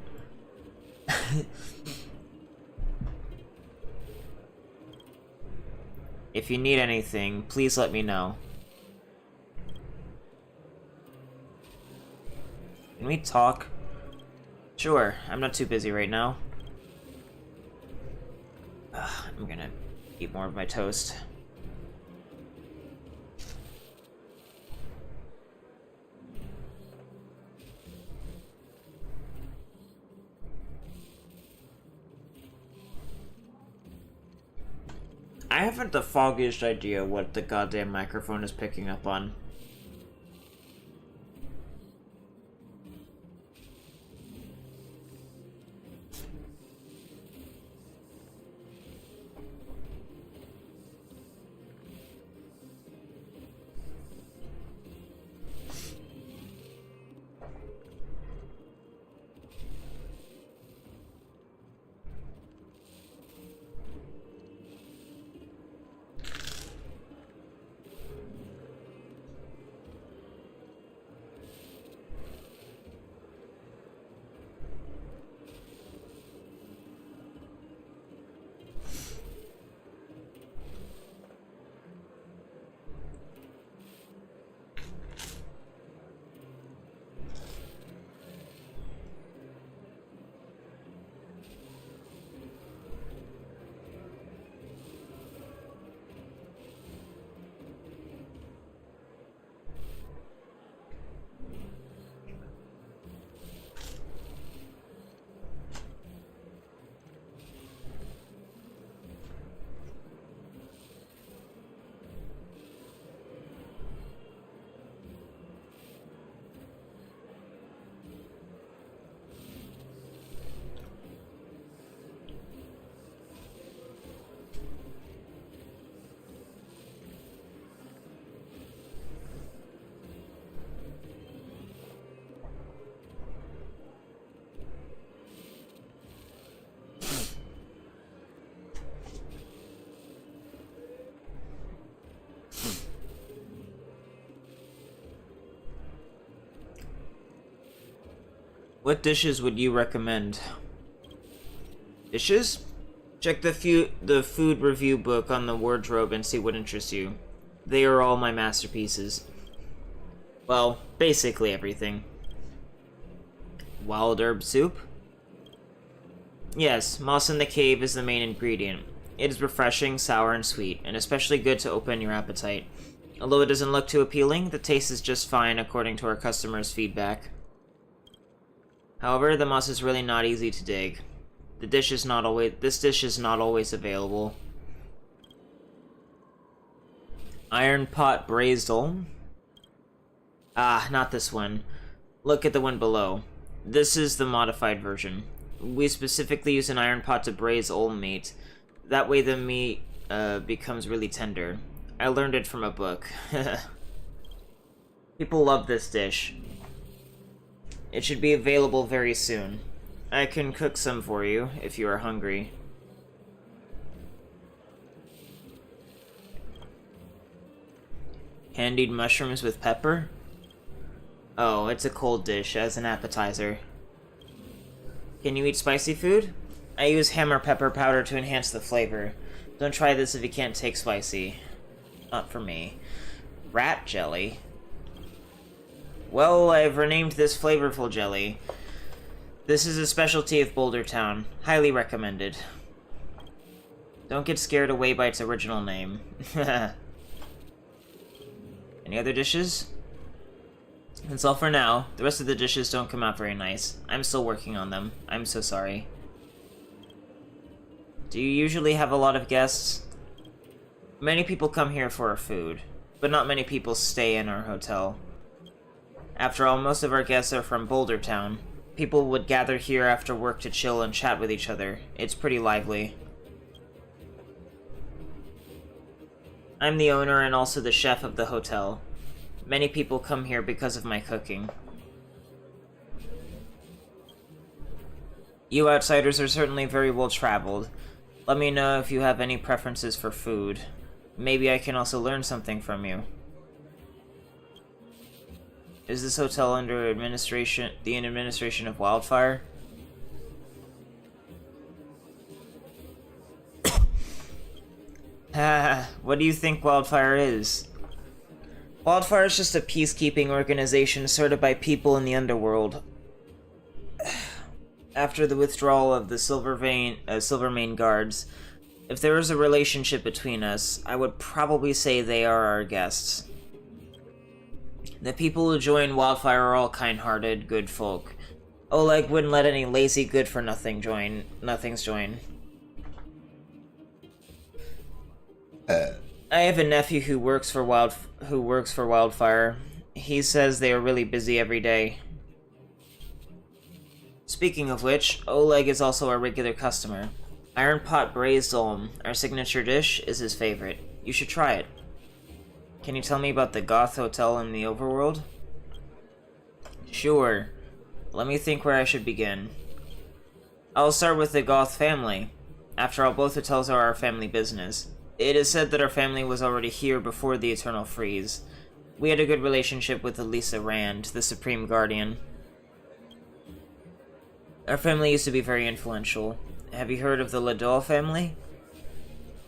B: If you need anything, please let me know. Can we talk? Sure, I'm not too busy right now. I'm gonna eat more of my toast. I haven't the foggiest idea what the goddamn microphone is picking up on. What dishes would you recommend? Dishes? Check the food review book on the wardrobe and see what interests you. They are all my masterpieces. Well, basically everything. Wild herb soup? Yes, moss in the cave is the main ingredient. It is refreshing, sour, and sweet, and especially good to open your appetite. Although it doesn't look too appealing, the taste is just fine according to our customers' feedback. However, the moss is really not easy to dig. This dish is not always available. Iron pot braised olm? Ah, not this one. Look at the one below. This is the modified version. We specifically use an iron pot to braise olm meat. That way the meat becomes really tender. I learned it from a book. People love this dish. It should be available very soon. I can cook some for you if you are hungry. Candied mushrooms with pepper? Oh, it's a cold dish as an appetizer. Can you eat spicy food? I use hammer pepper powder to enhance the flavor. Don't try this if you can't take spicy. Not for me. Rat jelly? Well, I've renamed this flavorful jelly. This is a specialty of Boulder Town. Highly recommended. Don't get scared away by its original name. Any other dishes? That's all for now. The rest of the dishes don't come out very nice. I'm still working on them. I'm so sorry. Do you usually have a lot of guests? Many people come here for our food, but not many people stay in our hotel. After all, most of our guests are from Boulder Town. People would gather here after work to chill and chat with each other. It's pretty lively. I'm the owner and also the chef of the hotel. Many people come here because of my cooking. You outsiders are certainly very well traveled. Let me know if you have any preferences for food. Maybe I can also learn something from you. Is this hotel under the administration of Wildfire? What do you think Wildfire is? Wildfire is just a peacekeeping organization started by people in the underworld. After the withdrawal of the Silvermane guards, if there is a relationship between us, I would probably say they are our guests. The people who join Wildfire are all kind-hearted, good folk. Oleg wouldn't let any lazy good-for-nothings join. I have a nephew who works for Wildfire. He says they are really busy every day. Speaking of which, Oleg is also a regular customer. Iron Pot Braised Olm, our signature dish, is his favorite. You should try it. Can you tell me about the Goth Hotel in the Overworld? Sure. Let me think where I should begin. I'll start with the Goth family. After all, both hotels are our family business. It is said that our family was already here before the Eternal Freeze. We had a good relationship with Elisa Rand, the Supreme Guardian. Our family used to be very influential. Have you heard of the Landau family?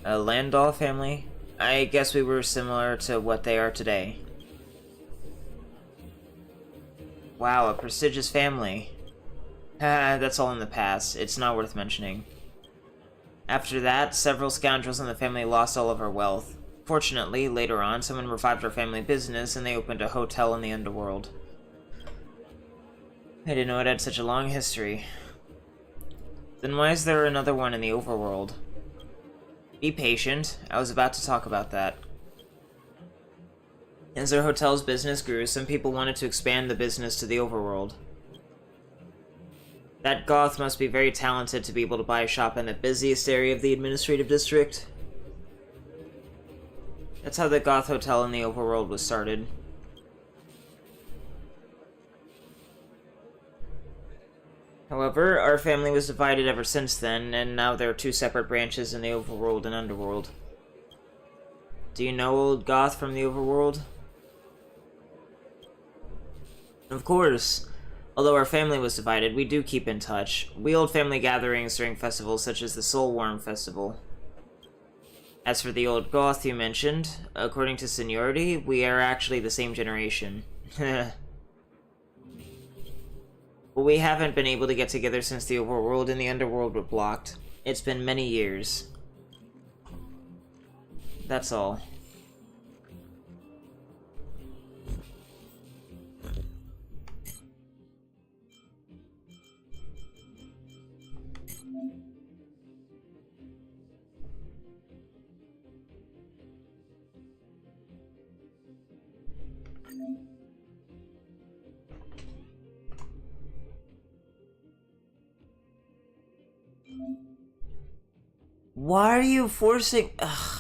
B: Landau family? I guess we were similar to what they are today. Wow, a prestigious family. That's all in the past. It's not worth mentioning. After that, several scoundrels in the family lost all of our wealth. Fortunately, later on, someone revived our family business and they opened a hotel in the underworld. I didn't know it had such a long history. Then why is there another one in the overworld? Be patient, I was about to talk about that. As our hotel's business grew, some people wanted to expand the business to the overworld. That goth must be very talented to be able to buy a shop in the busiest area of the administrative district. That's how the Goth Hotel in the overworld was started. However, our family was divided ever since then, and now there are two separate branches in the overworld and underworld. Do you know Old Goth from the overworld? Of course. Although our family was divided, we do keep in touch. We hold family gatherings during festivals such as the Soulworm Festival. As for the Old Goth you mentioned, according to seniority, we are actually the same generation. But we haven't been able to get together since the overworld and the underworld were blocked. It's been many years. That's all. Why are you forcing... Ugh.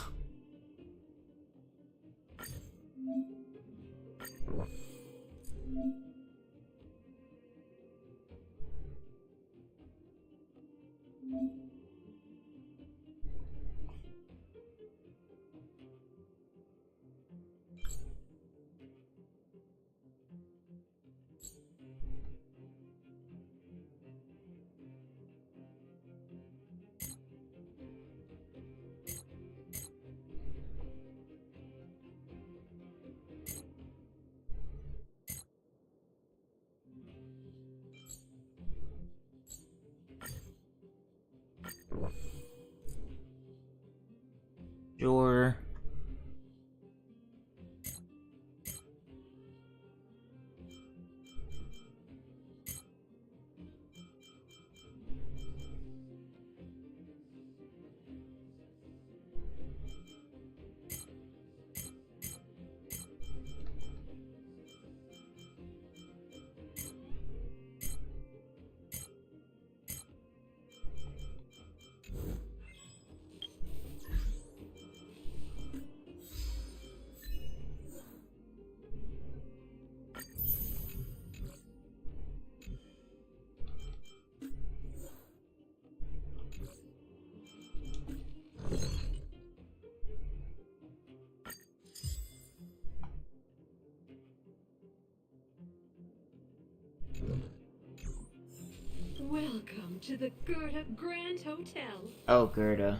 B: Sure.
F: Welcome to the Gerda Grand Hotel.
B: Oh, Gerda.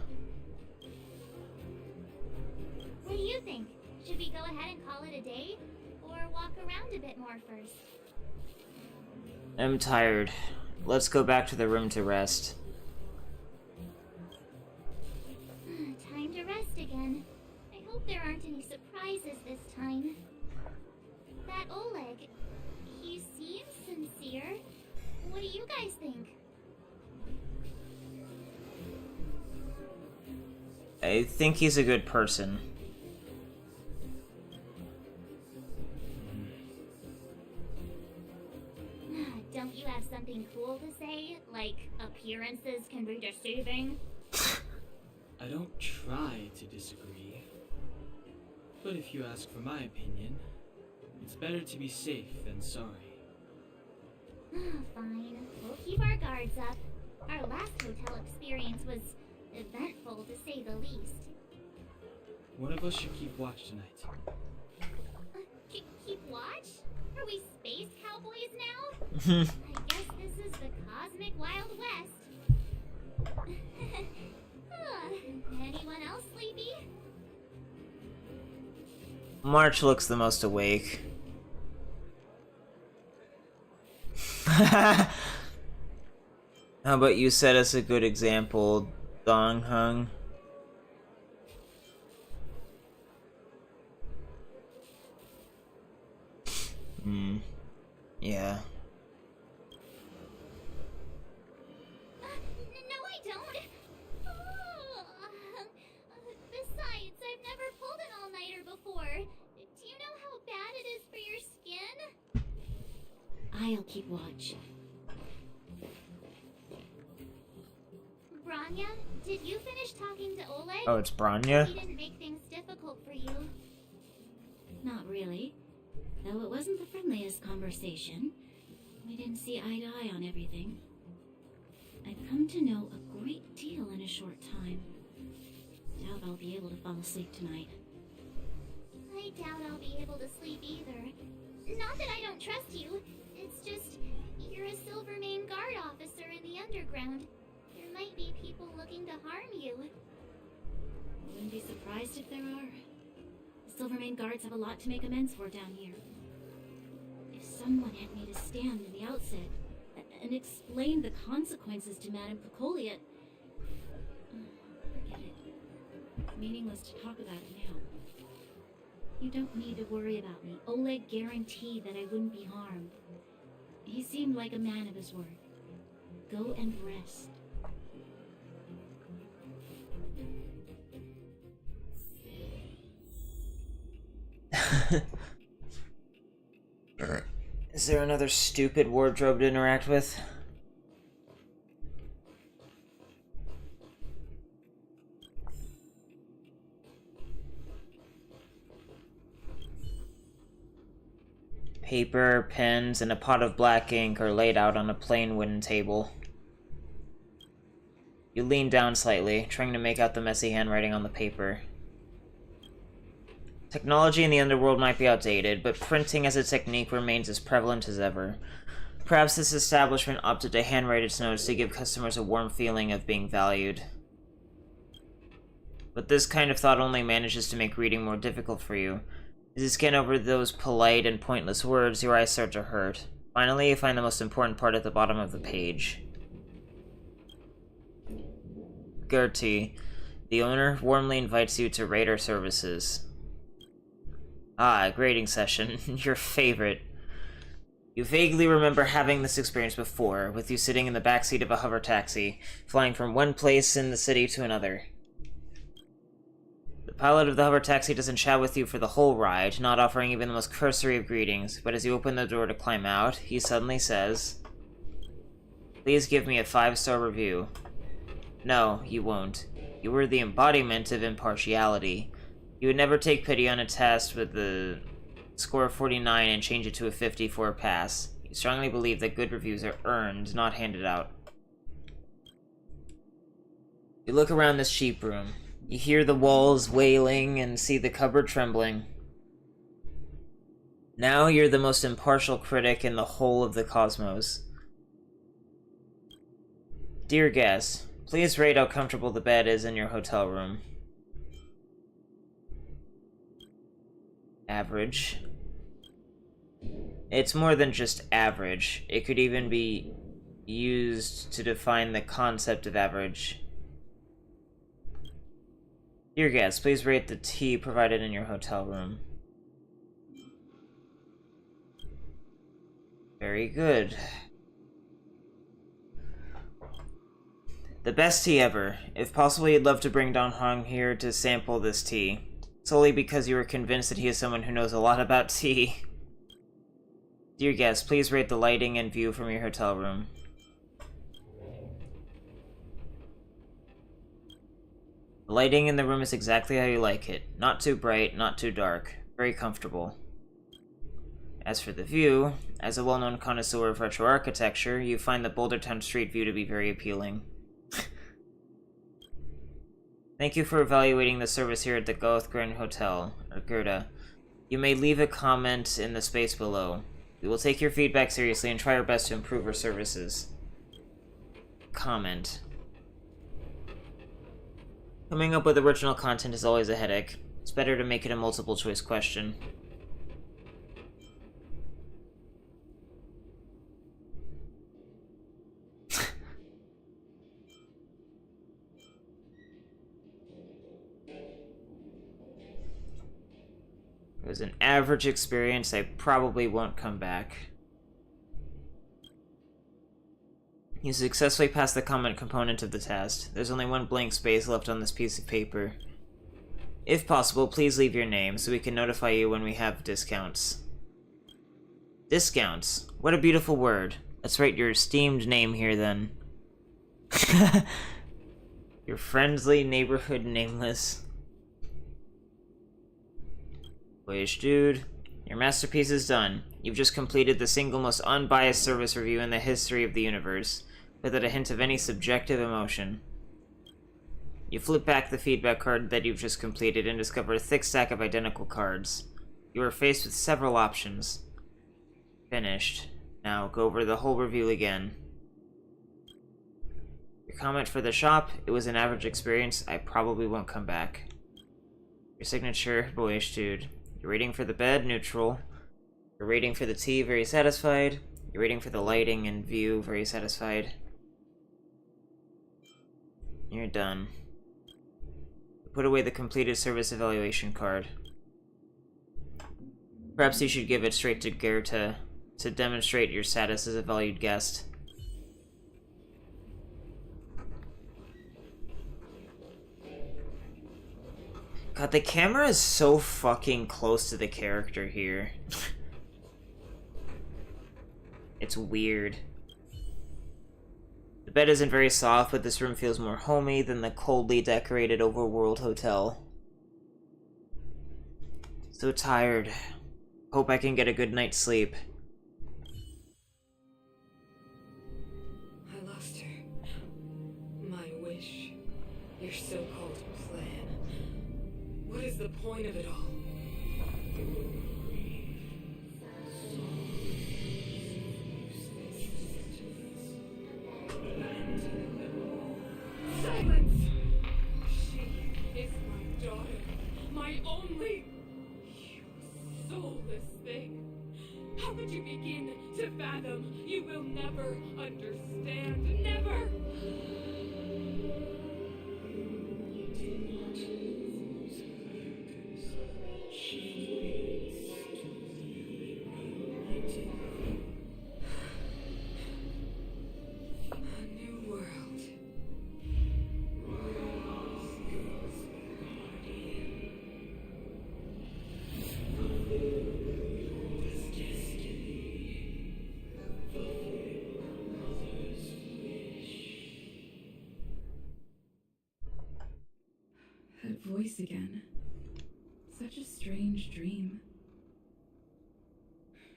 C: What do you think? Should we go ahead and call it a day? Or walk around a bit more first?
B: I'm tired. Let's go back to the room to rest.
C: Time to rest again. I hope there aren't any surprises this time. That Oleg, he seems sincere. What do you guys think?
B: I think he's a good person.
C: Don't you have something cool to say? Like, appearances can be deceiving?
G: I don't try to disagree. But if you ask for my opinion, it's better to be safe than sorry.
C: Fine. We'll keep our guards up. Our last hotel experience was eventful, to say the least.
G: One of us should keep watch tonight.
C: Keep watch? Are we space cowboys now? I guess this is the cosmic Wild West. Anyone else sleepy?
B: March looks the most awake. How about you set us a good example, Dong Hung? Yeah.
C: No, I don't. Besides, I've never pulled an all-nighter before. Do you know how bad it is for your skin?
F: I'll keep watch.
C: Branya, did you finish talking to Oleg?
B: Oh, it's Branya?
C: He didn't make things difficult for you.
F: Not really. Though it wasn't the friendliest conversation. We didn't see eye to eye on everything. I've come to know a great deal in a short time. Doubt I'll be able to fall asleep tonight.
C: I doubt I'll be able to sleep either. Not that I don't trust you. It's just, you're a Silvermane Guard officer in the underground. There might be people looking to harm you.
F: I wouldn't be surprised if there are. The Silvermane Guards have a lot to make amends for down here. If someone had made a stand in the outset and explained the consequences to Madame Picoliet... Forget it. Meaningless to talk about it now. You don't need to worry about me. Oleg guaranteed that I wouldn't be harmed. He seemed like a man of his word. Go and rest.
B: Is there another stupid wardrobe to interact with? Paper, pens, and a pot of black ink are laid out on a plain wooden table. You lean down slightly, trying to make out the messy handwriting on the paper. Technology in the underworld might be outdated, but printing as a technique remains as prevalent as ever. Perhaps this establishment opted to handwrite its notes to give customers a warm feeling of being valued. But this kind of thought only manages to make reading more difficult for you. As you scan over those polite and pointless words, your eyes start to hurt. Finally, you find the most important part at the bottom of the page. Gertie, the owner, warmly invites you to rate our services. Ah, grading session. Your favorite. You vaguely remember having this experience before, with you sitting in the backseat of a hover taxi, flying from one place in the city to another. The pilot of the hover taxi doesn't chat with you for the whole ride, not offering even the most cursory of greetings, but as you open the door to climb out, he suddenly says, "Please give me a 5-star review." No, you won't. You were the embodiment of impartiality. You would never take pity on a test with a score of 49 and change it to a 50 for a pass. You strongly believe that good reviews are earned, not handed out. You look around this cheap room. You hear the walls wailing and see the cupboard trembling. Now you're the most impartial critic in the whole of the cosmos. Dear guest, please rate how comfortable the bed is in your hotel room. Average. It's more than just average. It could even be used to define the concept of average. Dear guest, please rate the tea provided in your hotel room. Very good. The best tea ever. If possible, you'd love to bring Don Hong here to sample this tea. Solely because you were convinced that he is someone who knows a lot about tea. Dear guest, please rate the lighting and view from your hotel room. The lighting in the room is exactly how you like it. Not too bright, not too dark. Very comfortable. As for the view, as a well-known connoisseur of retro architecture, you find the Bouldertown Street view to be very appealing. Thank you for evaluating the service here at the Goth Grand Hotel, or Gerda. You may leave a comment in the space below. We will take your feedback seriously and try our best to improve our services. Comment. Coming up with original content is always a headache. It's better to make it a multiple choice question. It was an average experience. I probably won't come back. You successfully passed the comment component of the test. There's only one blank space left on this piece of paper. If possible, please leave your name so we can notify you when we have discounts. Discounts? What a beautiful word. Let's write your esteemed name here then. Your friendly neighborhood nameless. Boyish dude, your masterpiece is done. You've just completed the single most unbiased service review in the history of the universe, without a hint of any subjective emotion. You flip back the feedback card that you've just completed and discover a thick stack of identical cards. You are faced with several options. Finished. Now go over the whole review again. Your comment for the shop, it was an average experience. I probably won't come back. Your signature, boyish dude. Your rating for the bed, neutral. Your rating for the tea, very satisfied. Your rating for the lighting and view, very satisfied. You're done. Put away the completed service evaluation card. Perhaps you should give it straight to Gerda to demonstrate your status as a valued guest. God, the camera is so fucking close to the character here. It's weird. The bed isn't very soft, but this room feels more homey than the coldly decorated overworld hotel. So tired. Hope I can get a good night's sleep.
H: I lost her. My wish. Your so-called plan. What is the point of it all? Silence! She is my daughter. My only... You soulless thing. How could you begin to fathom? You will never understand. Never! A new world. That voice again. Such a strange dream.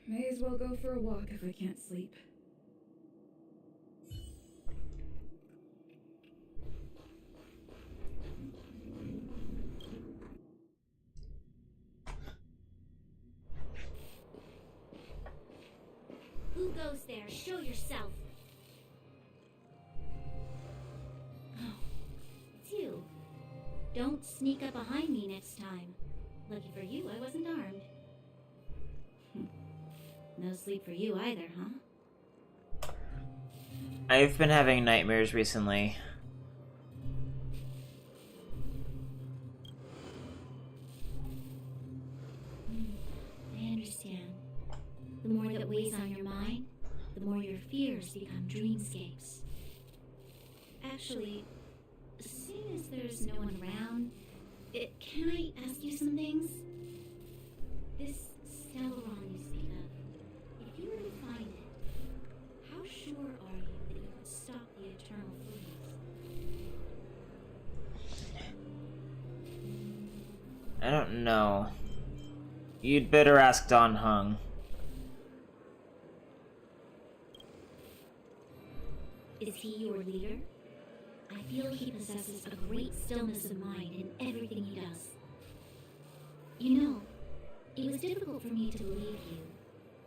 H: May as well go for a walk if I can't sleep.
C: Who goes there? Show yourself.
F: Don't sneak up behind me next time. Lucky for you, I wasn't armed. No sleep for you either, huh?
B: I've been having nightmares recently.
F: I understand. The more that weighs on your mind, the more your fears become dreamscapes. Actually, seeing as there's no one around, can I ask you some things? This Stellaron you speak of, if you were to find it, how sure are you that you could stop the eternal flames?
B: I don't know. You'd better ask Dan Heng.
F: Is he your leader? I feel he possesses a great stillness of mind in everything he does. You know, it was difficult for me to believe you.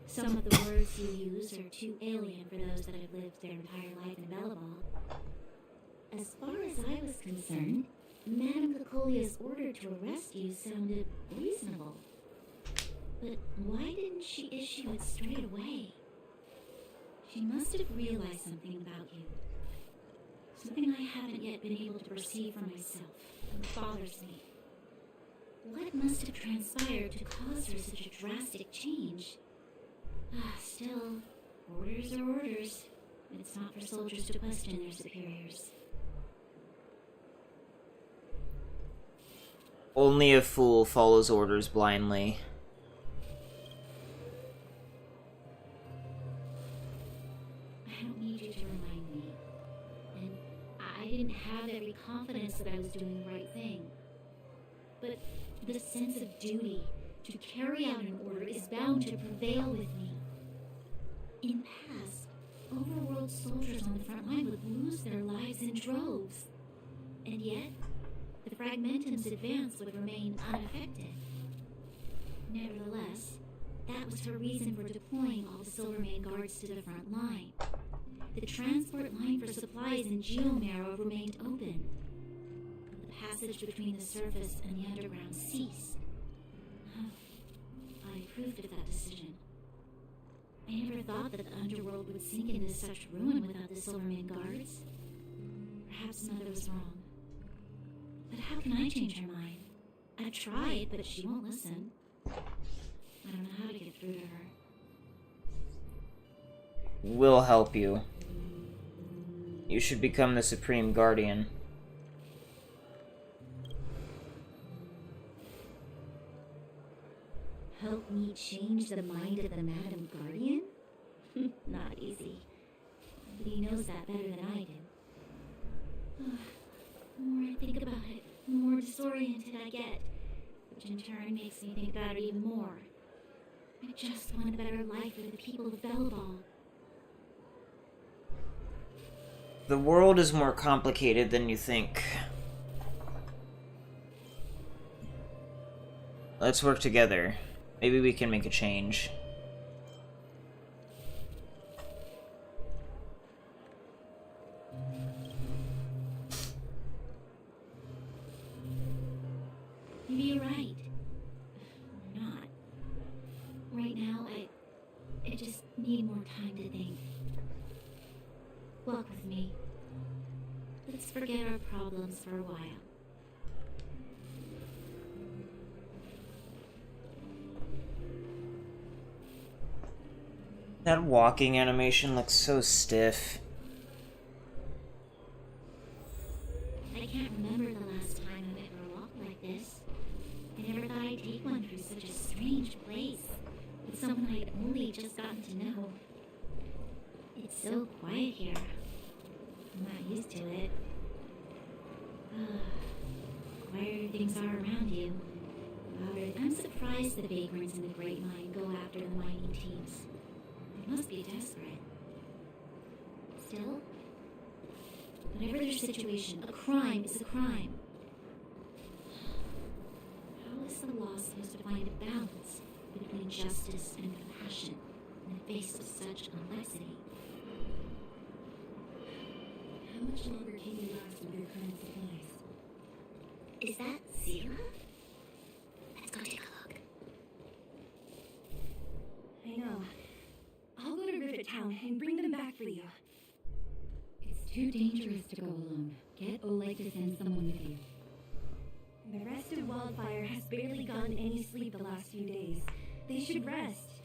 F: Some of the words you use are too alien for those that have lived their entire life in Bellabal. As far as I was concerned, Madame Cocolia's order to arrest you sounded reasonable. But why didn't she issue it straight away? She must have realized something about you. Something I haven't yet been able to perceive for myself, and bothers me. What must have transpired to cause her such a drastic change? Still, orders are orders. It's not for soldiers to question their superiors.
B: Only a fool follows orders blindly.
F: I don't need you to remind me. And I didn't have every confidence that I was doing the right thing. But the sense of duty to carry out an order is bound to prevail with me. In past, overworld soldiers on the front line would lose their lives in droves. And yet, the Fragmentum's advance would remain unaffected. Nevertheless, that was her reason for deploying all the Silvermane guards to the front line. The transport line for supplies in Geomarrow remained open. The passage between the surface and the underground ceased. I approved of that decision. I never thought that the underworld would sink into such ruin without the Silvermane guards. Perhaps Mother was wrong. But how can I change her mind? I've tried, but she won't listen. I don't know how to get through to her.
B: We'll help you. You should become the Supreme Guardian.
F: Help me change the mind of the Madam Guardian? Not easy. But he knows that better than I do. The more I think about it, the more disoriented I get, which in turn makes me think about it even more. I just want a better life for the people of Bellabal.
B: The world is more complicated than you think. Let's work together. Maybe we can make a change.
F: Maybe you're right. Or not. Right now, I just need more time to think. Walk with me. Let's forget our problems for a while.
B: That walking animation looks so stiff.
F: I can't remember the last time I've ever walked like this. I never thought I'd take one through such a strange place, with someone I'd only just gotten to know. It's so quiet here. I'm not used to it. Quieter things are around you. Louder. I'm surprised the vagrants in the Great Mine go after the mining teams. They must be desperate. Still, whatever their situation, a crime is a crime. How is the law supposed to find a balance between justice and compassion in the face of such complexity?
H: How much longer can you last with your current supplies?
F: Is that Too dangerous to go alone. Get Oleg to send someone with you.
I: The rest of Wildfire has barely gotten any sleep the last few days. They should rest.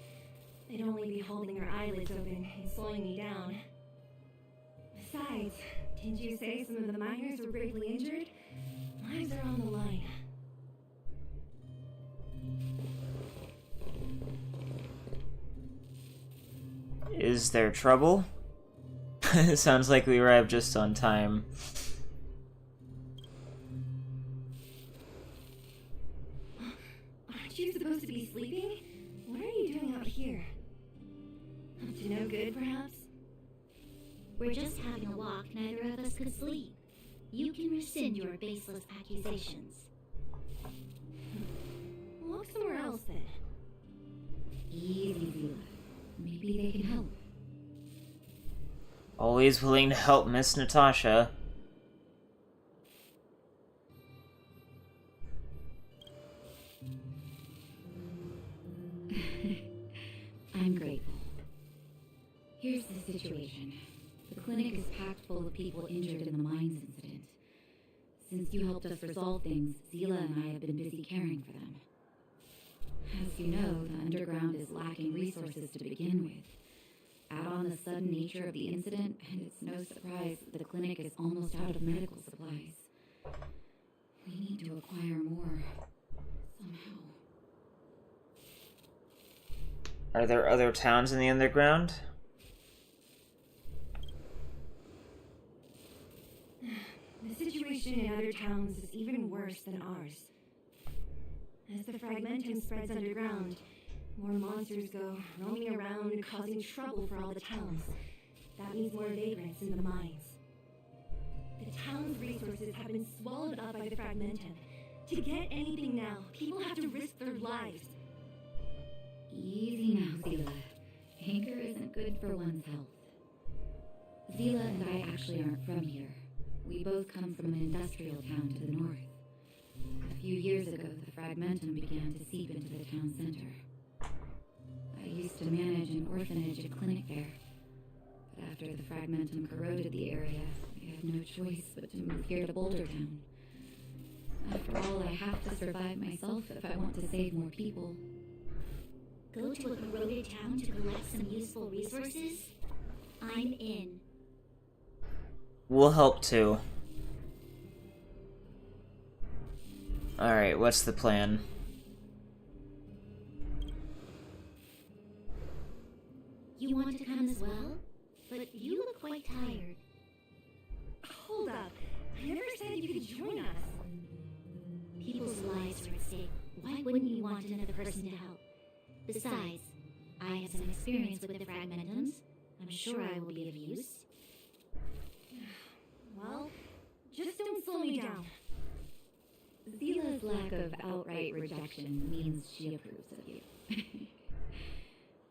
I: They'd only be holding their eyelids open and slowing me down. Besides, didn't you say some of the miners were gravely injured? Lives are on the line.
B: Is there trouble? Sounds like we arrived just on time.
I: Aren't you supposed to be sleeping? What are you doing out here? Up to no good, perhaps?
F: We're just having a walk. Neither of us could sleep. You can rescind your baseless accusations.
I: Walk somewhere else, then.
F: Easy, Zila. Maybe they can help.
B: Always willing to help Miss Natasha.
F: I'm grateful. Here's the situation. The clinic is packed full of people injured in the mines incident. Since you helped us resolve things, Zila and I have been busy caring for them. As you know, the underground is lacking resources to begin with. Add on the sudden nature of the incident, and it's no surprise that the clinic is almost out of medical supplies. We need to acquire more, somehow.
B: Are there other towns in the underground?
I: The situation in other towns is even worse than ours. As the Fragmentum spreads underground, more monsters go roaming around, causing trouble for all the towns. That means more vagrants in the mines. The town's resources have been swallowed up by the Fragmentum. To get anything now, people have to risk their lives.
F: Easy now, Zila. Anger isn't good for one's health. Zila and I actually aren't from here. We both come from an industrial town to the north. A few years ago, the Fragmentum began to seep into the town center. I used to manage an orphanage and clinic there. But after the Fragmentum corroded the area, I had no choice but to move here to Boulder Town. After all, I have to survive myself if I want to save more people.
C: Go to a corroded town to collect some useful resources? I'm in.
B: We'll help too. Alright, what's the plan?
C: You want to come as well? But you look quite tired.
I: Hold up. I never said you could join us.
C: People's lives are at stake. Why wouldn't you want another person to help? Besides, I have some experience with the Fragmentums. I'm sure I will be of use.
I: Well, just don't slow me down.
F: Zila's lack of outright rejection means she approves of you.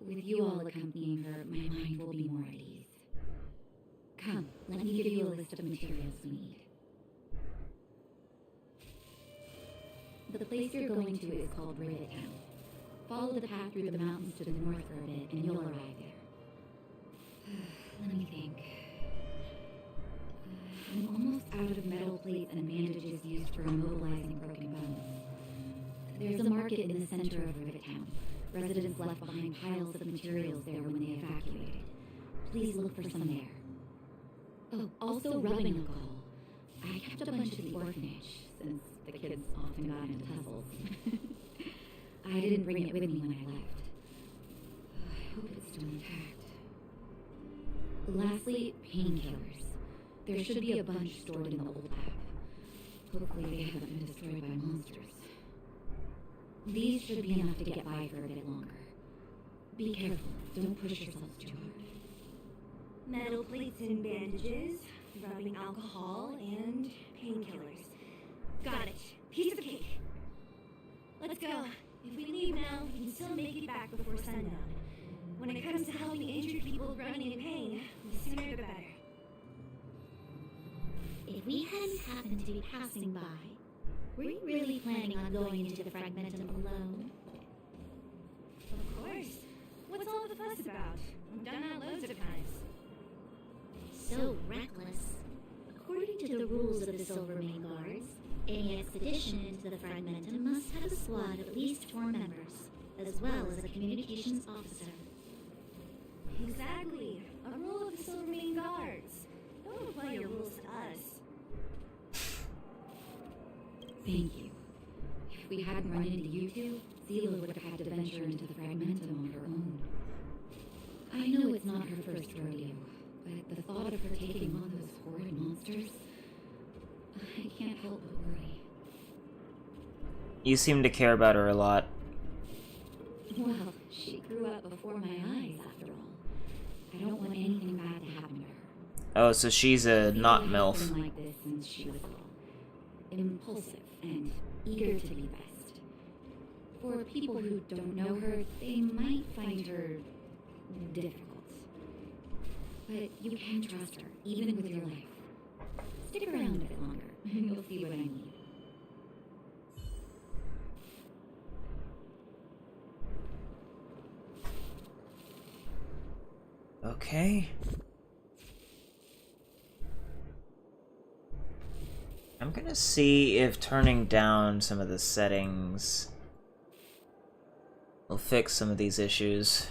F: With you all accompanying her, my mind will be more at ease. Come, let me give you a list of materials we need. The place you're going to is called Rivet Town. Follow the path through the mountains to the north for a bit, and you'll arrive there. Let me think. I'm almost out of metal plates and bandages used for immobilizing broken bones. There's a market in the center of Rivet Town. Residents left behind piles of materials there when they evacuated. Please look for some there. Oh, also rubbing alcohol. I kept a bunch at the orphanage, since the kids often got into tussles. I didn't bring it with me when I left. I hope it's still intact. Lastly, painkillers. There should be a bunch stored in the old lab. Hopefully they haven't been destroyed by monsters. These should be enough to get by for a bit longer. Be careful, don't push yourselves too hard.
I: Metal plates and bandages, rubbing alcohol, and painkillers. Got it. Piece of cake. Let's go. If we leave now, we can still make it back before sundown. When it comes to helping injured people running in pain, the sooner the better.
C: If we hadn't happened to be passing by, were you really planning on going into the Fragmentum alone?
I: Of course. What's all the fuss about? I've done that loads of times.
F: so reckless. According to the rules of the Silvermane Guards, any expedition into the Fragmentum must have a squad of at least 4 members, as well as a communications officer.
I: Exactly. A rule of the Silvermane Guards. Don't apply your rules to us.
F: Thank you. If we hadn't run into you two, Zila would have had to venture into the Fragmentum on her own. I know it's not her first rodeo, but the thought of her taking on those horrid monsters, I can't help but worry.
B: You seem to care about her a lot.
F: Well, she grew up before my eyes, after all. I don't want anything bad to happen to her.
B: Oh, so she's a not
F: Zila has
B: MILF.
F: been like this since she was little. Impulsive and eager to be best. For people who don't know her, they might find her difficult. But you can trust her, even with your life. Stick around a bit longer, and you'll see what I mean.
B: Okay. I'm gonna see if turning down some of the settings will fix some of these issues.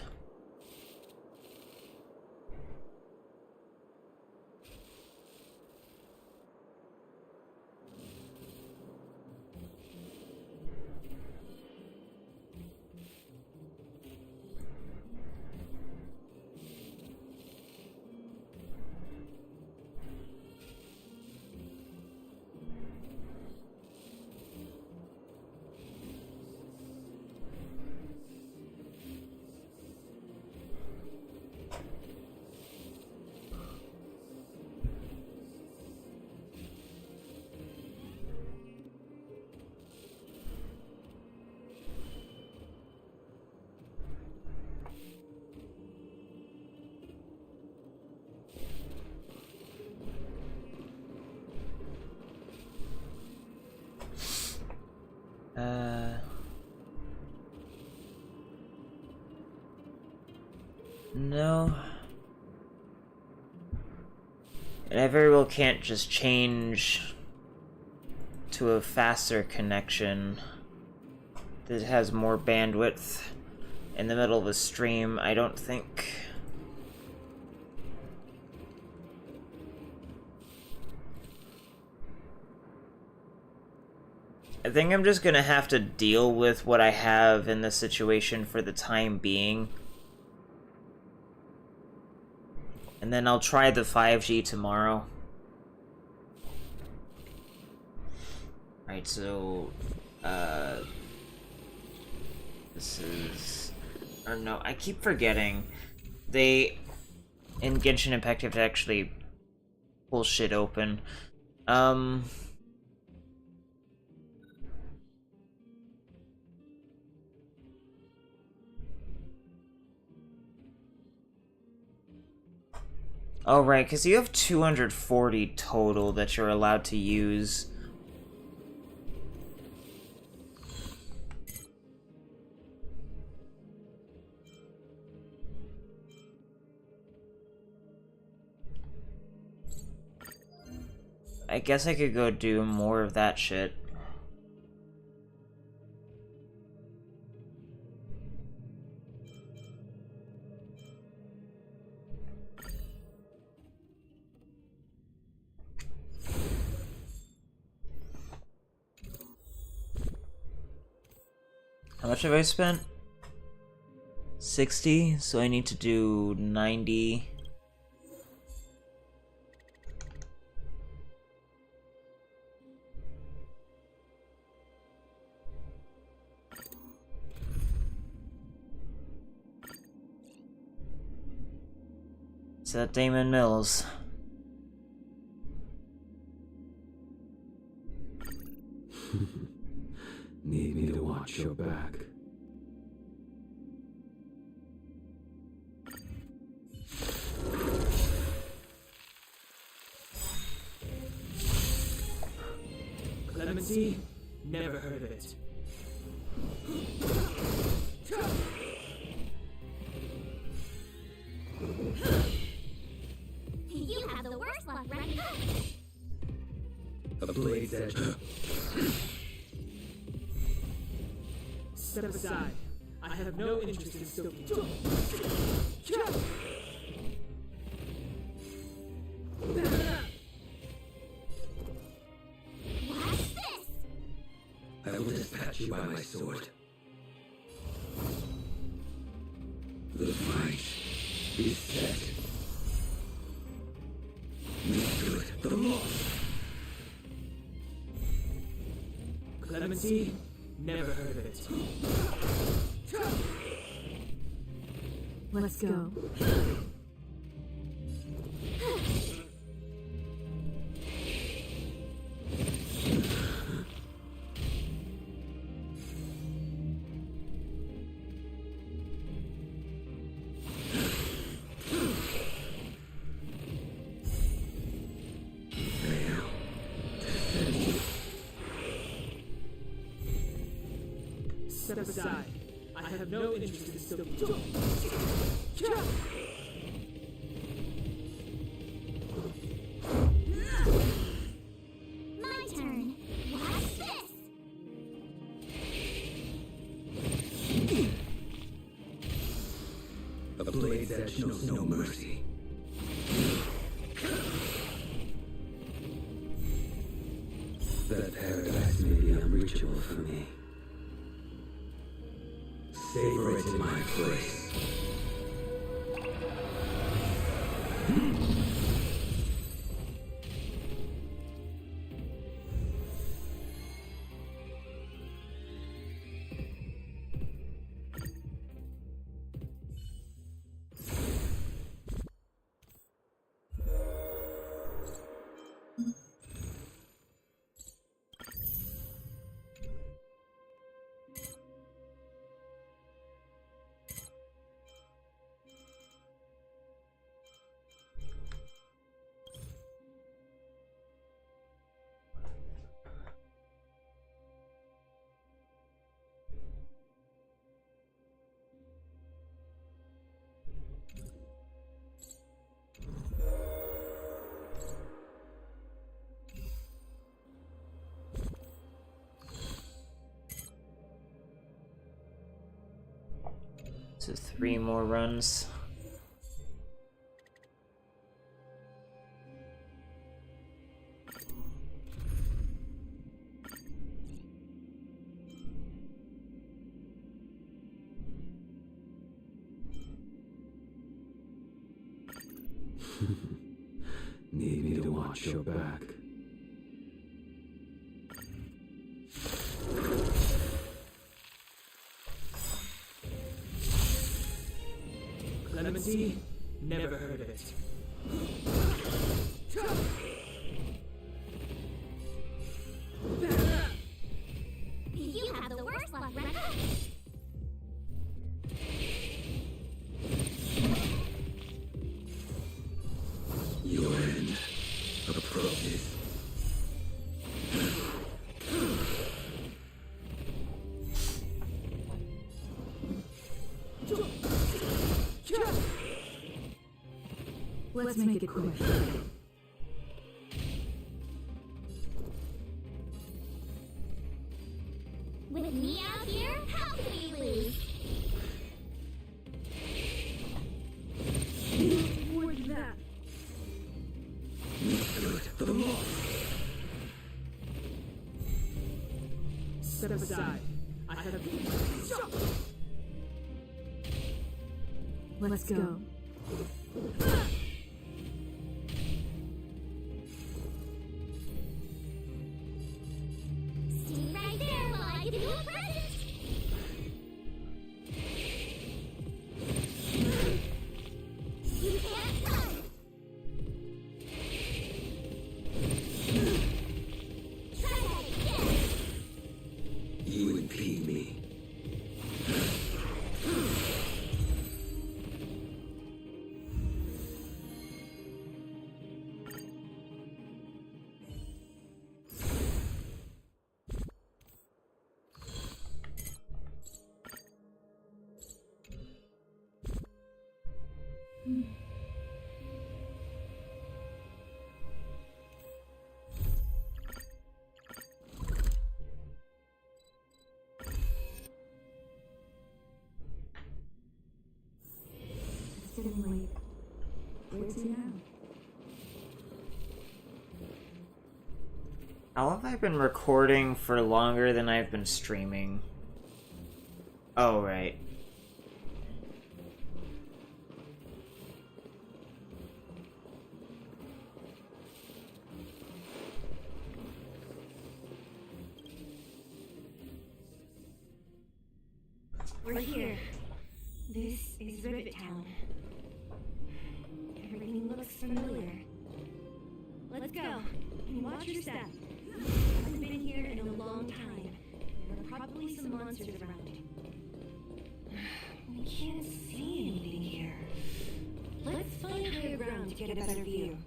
B: No. And I very well can't just change to a faster connection that has more bandwidth in the middle of a stream, I don't think. I think I'm just gonna have to deal with what I have in this situation for the time being. And then I'll try the 5G tomorrow. Right, so this is, or no, I keep forgetting. They in Genshin Impact you have to actually pull shit open. Oh, right, because you have 240 total that you're allowed to use. I guess I could go do more of that shit. How much have I spent? 60, so I need to do 90. Is that Damon Mills?
E: Need me to watch your back.
G: Clemency? Never heard of it.
C: You have the
E: A blade's edge.
G: Step aside. I have no interest in stoking.
C: Watch this!
E: I will dispatch you by my sword. The fight is set. The good, the lost.
G: Clemency? Never heard of it.
I: Let's go.
G: Step aside. I have no interest in stoking.
C: My turn. Watch this!
E: A blade's edge knows no mercy. That paradise may be unreachable for me. Savor it in my place.
B: So 3 more runs.
E: Need me to watch your back.
G: Clemency? Never heard of it.
C: You have the worst luck, Rekka!
E: Your end approaches.
I: Let's make it quick.
C: With me out here, how can we lose?
I: More than that.
E: The good, the lost.
G: Step aside. I have
I: Let's go.
C: Stay right there while I give you a present! You can't run! Try that again!
E: You impede me.
I: sitting late. Where's he now?
B: How have I been recording for longer than I've been streaming? Oh, right.
I: We're here. This is Rivet Town. Everything looks familiar. Let's go. And watch your step. I haven't been here in a long time. There are probably some monsters around. We can't see anything here. Let's find higher ground to get a better view.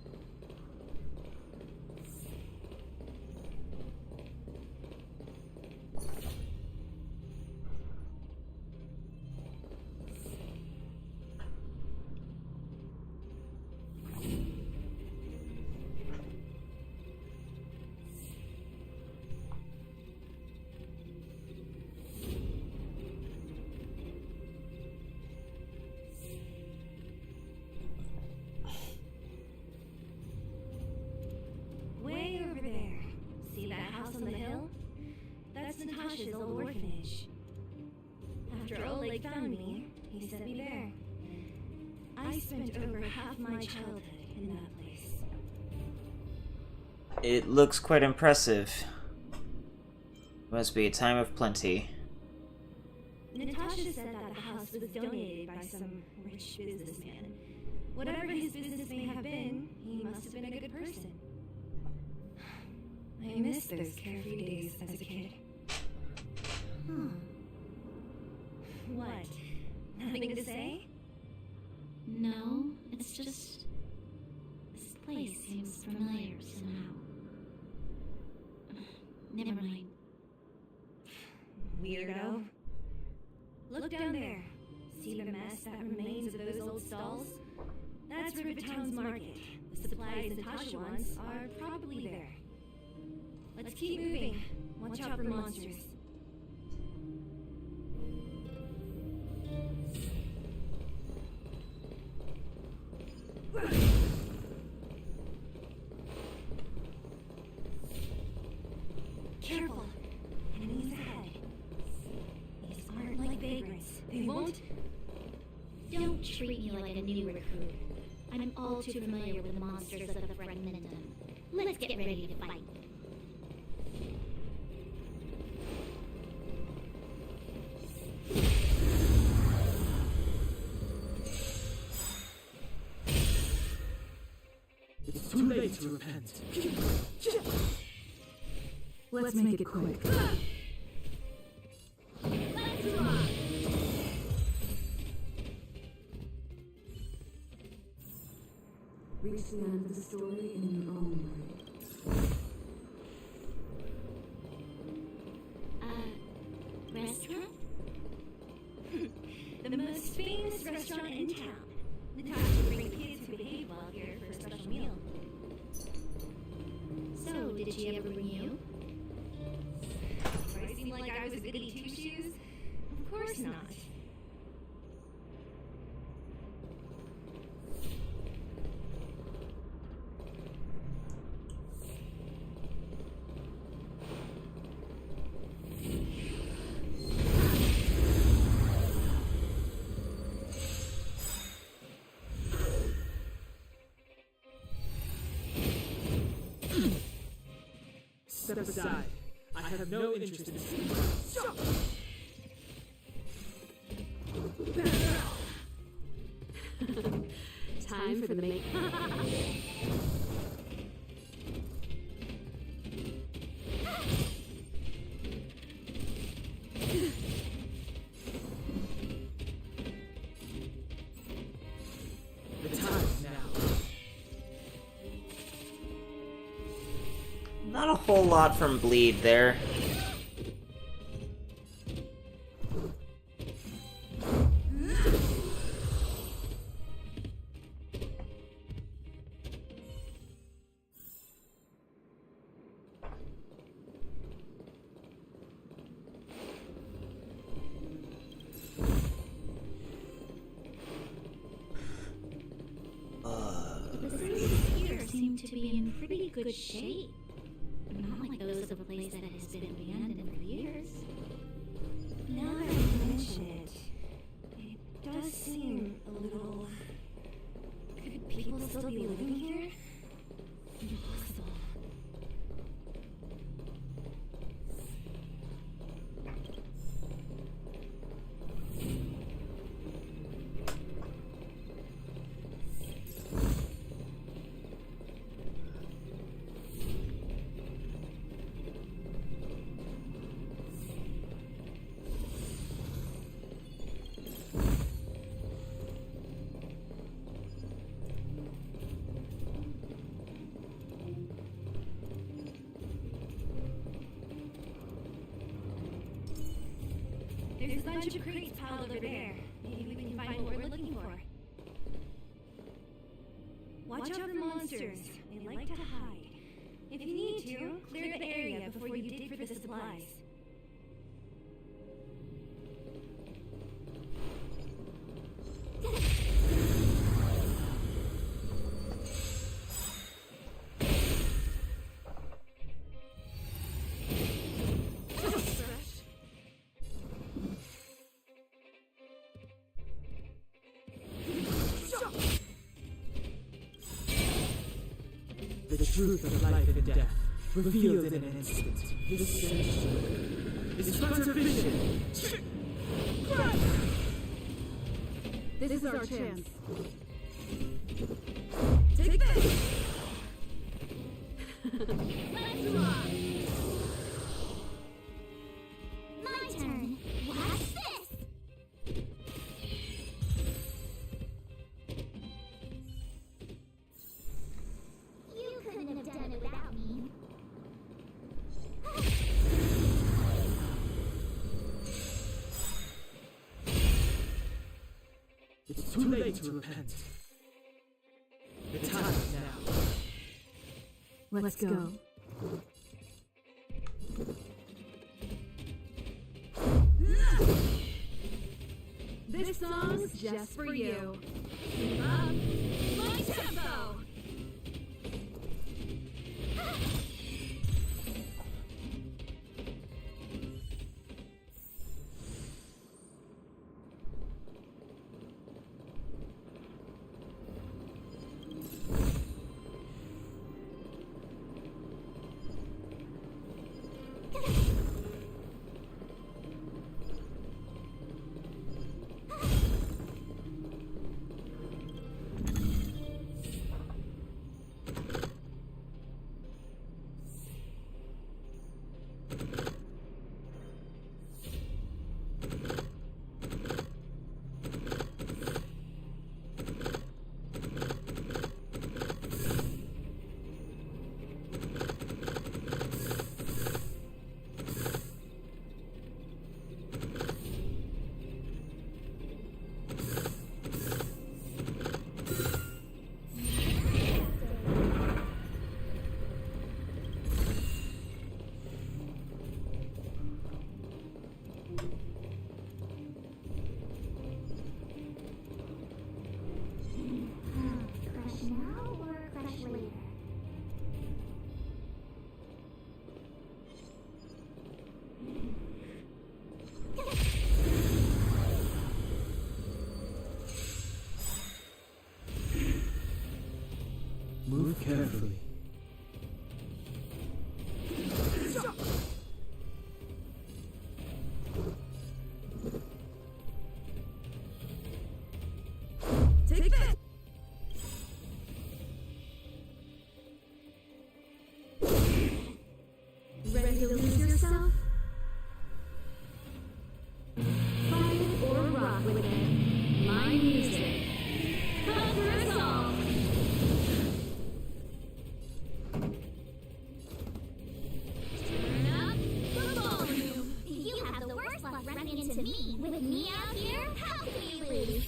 I: Way over there. See that house on the hill? That's Natasha's old orphanage. After Oleg found me, he sent me there. I spent over half my childhood in that place.
B: It looks quite impressive. Must be a time of plenty.
I: Natasha said that the house was donated by some rich businessman. Whatever his business may have been, he must have been a good person. I miss those carefree days as a kid. What? Nothing to say?
F: No, it's just... This place seems familiar somehow. Never mind.
I: Weirdo. Look down there. See the mess that remains of those old stalls? That's Rivet Town's market. The supplies Natasha wants are probably there. Let's keep moving. Watch out for monsters. Careful. Enemies ahead. These aren't like vagrants. They won't...
F: Don't treat me like a new recruit. I'm all too familiar with the monsters of the Fragmentum. Let's get ready to fight.
J: It's too late to repent.
K: Let's make it quick. Reach the end of the story in your own way.
F: Restaurant?
I: The most famous restaurant in town. Natasha brings kids who behave well here for a special meal.
F: So, did she ever bring you?
I: Do I seem like I was a goody two-shoes? Of course not.
J: Step aside. I have no interest in
K: Time for the make.
J: the time now.
B: Not a whole lot from Bleed there.
F: pretty good shape. Not like those of a place that has been abandoned for years.
I: Now that you mention it, it does seem a little... Could people still be living here? Impossible. There's a bunch of crates piled over there. Maybe we can find what we're looking for. Watch out for monsters. They like to hide. If you need to, clear the area before you dig for the supplies.
J: The truth of life and death, revealed in an instant. This century is but a vision.
K: This is our chance. Take this!
C: Let's rock! My turn. Watch this! You couldn't have done it without me.
J: It's too late to repent. The time is now.
K: Let's go. This song's just for you. Keep up my tempo!
C: Crush now or crush later?
J: Move carefully.
K: Take this! Ready to lose yourself? Fight or rock with it. My music. Conquer us all! Turn up the volume!
C: You have the worst luck running into me. With me out here, how can you lose?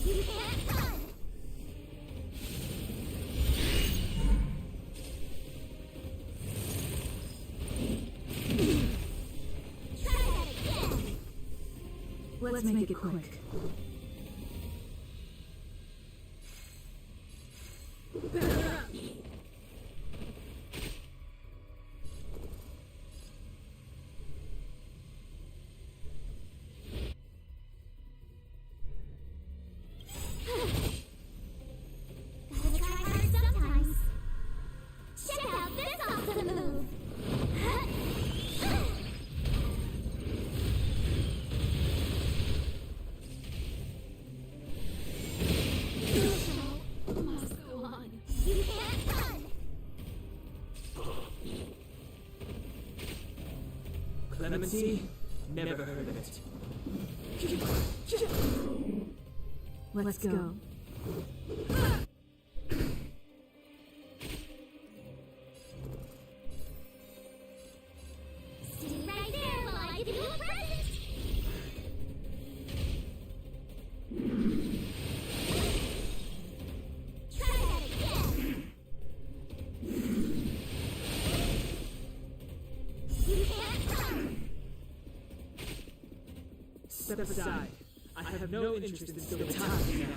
C: You can't run!
I: Let's make it quick.
C: Gotta try hard sometimes. Check out this awesome move! The show must go on. You can't run!
J: Clemency? Never heard of it.
I: Let's go.
C: Stay right there while I give you a present! Try that again! You can't run!
J: Step aside. I have no interest in spilling time now.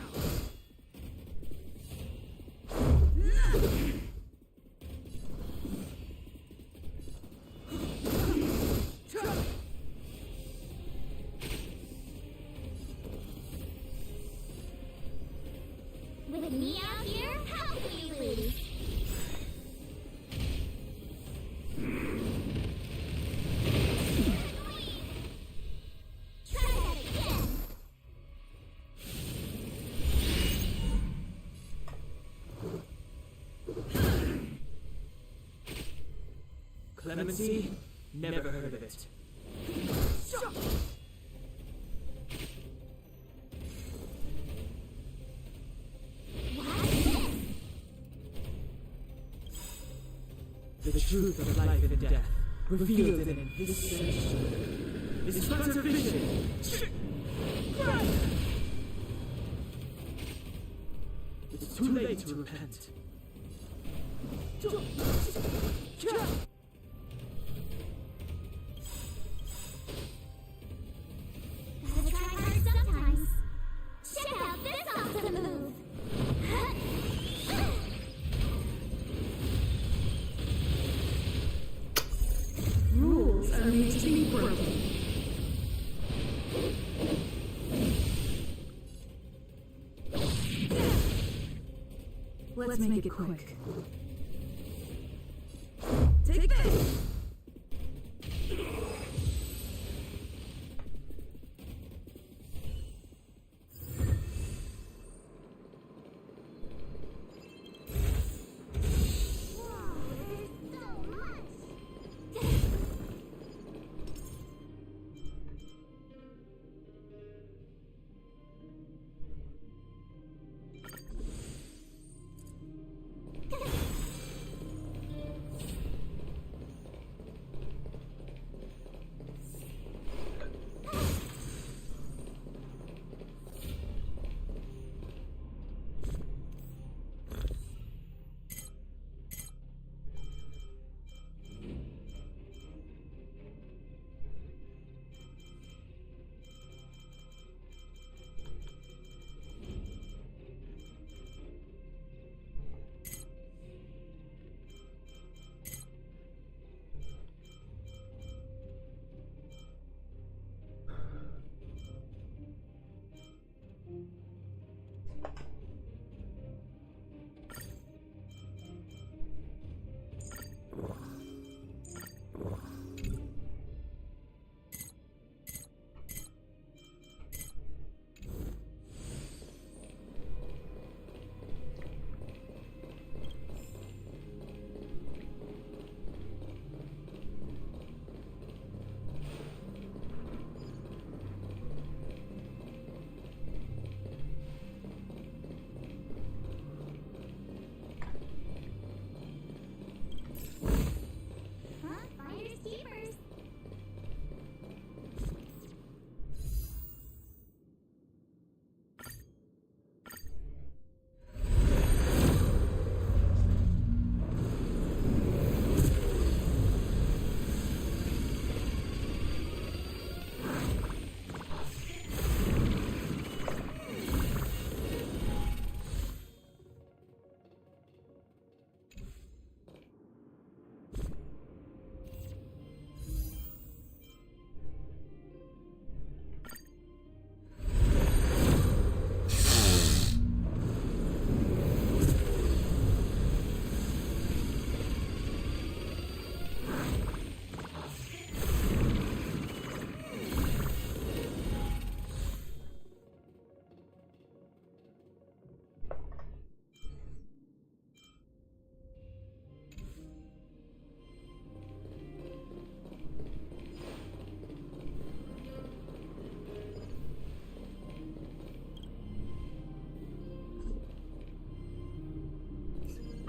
C: With me out here, how can you lose? Try that again!
J: Clemency? Never heard of it. The truth of life and death, revealed in an instant. It's but a vision. It's too late to repent.
C: Gotta try hard sometimes. Check out this awesome move!
I: Rules are made to be broken. Let's make it quick. Take this!
C: Whoa, there's so much!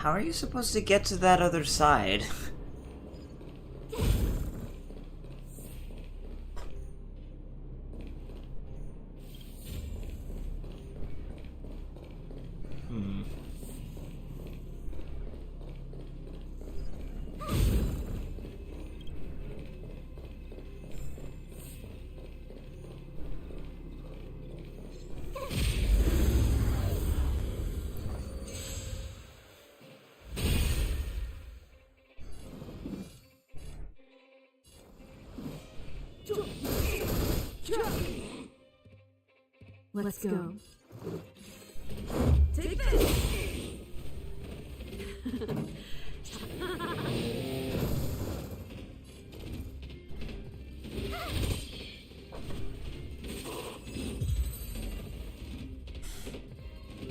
B: How are you supposed to get to that other side?
K: Let's go. Take this!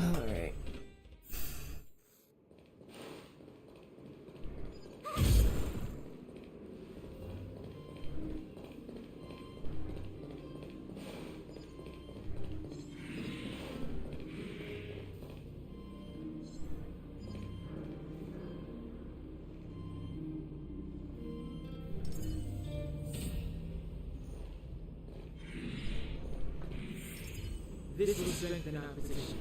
B: Alright.
J: This will strengthen our position.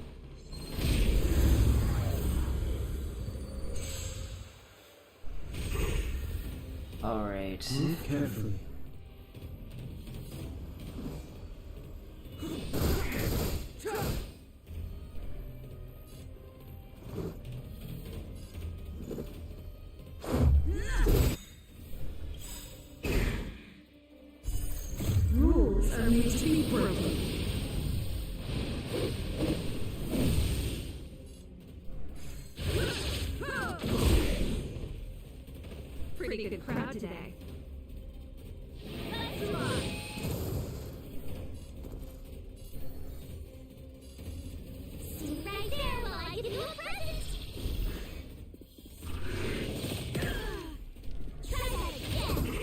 B: Alright.
J: Move carefully.
K: Rules are made to be broken. Pretty good crowd today.
C: Stay right there while I give you a present. Try that again.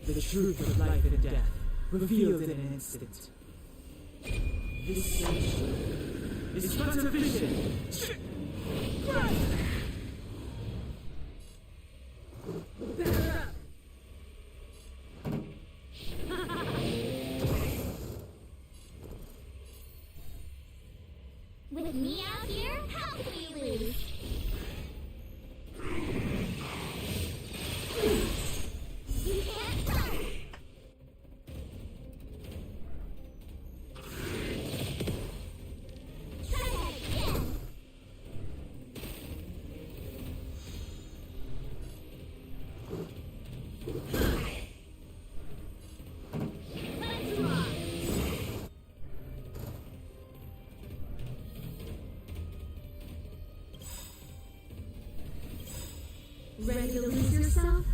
J: The truth of life and death, revealed in an instant. This sensation is but a vision.
C: With me out here, how can we lose? You can't touch. Try that again. Let's rock.
K: Ready to lose yourself?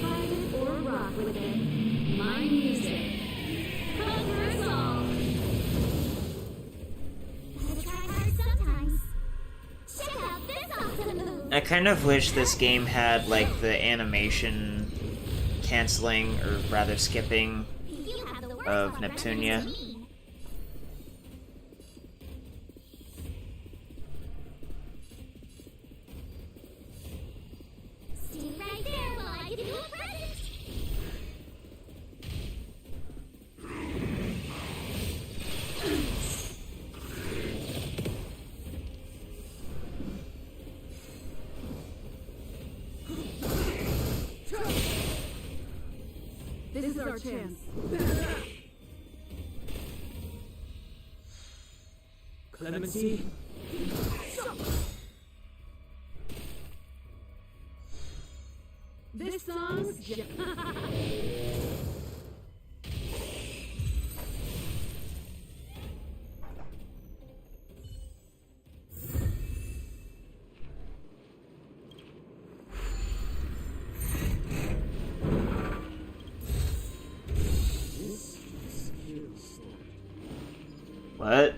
K: Fight it or rock with it. My music. Conquer us all.
C: Gotta try hard sometimes. Check out this awesome move.
B: I kind of wish this game had, like, the animation canceling, or rather skipping,
C: You have the worst
B: of
C: one rather than
B: Neptunia.
C: me. Stay right there while I give you a present.
K: This is our chance.
J: Clemency,
K: This song's
B: What?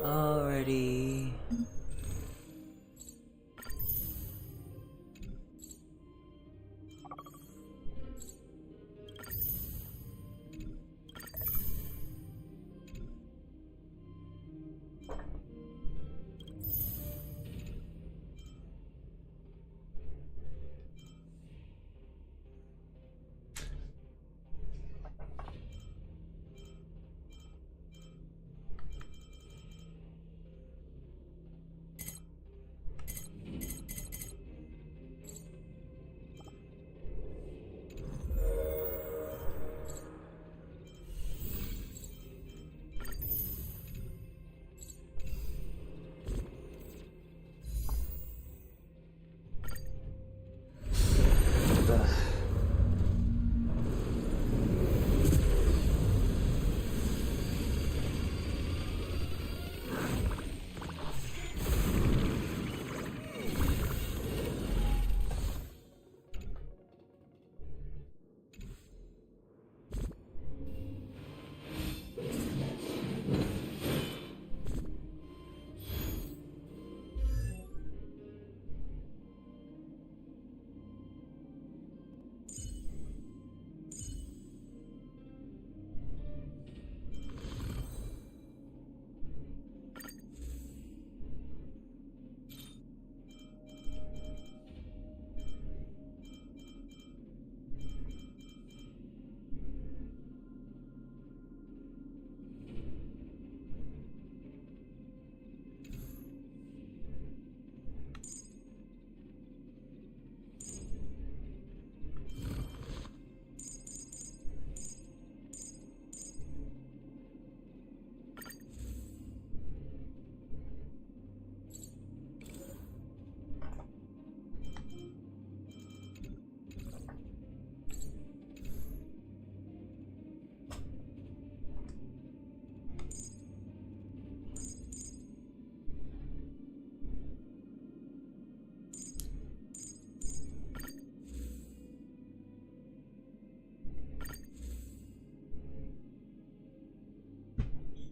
B: Alrighty.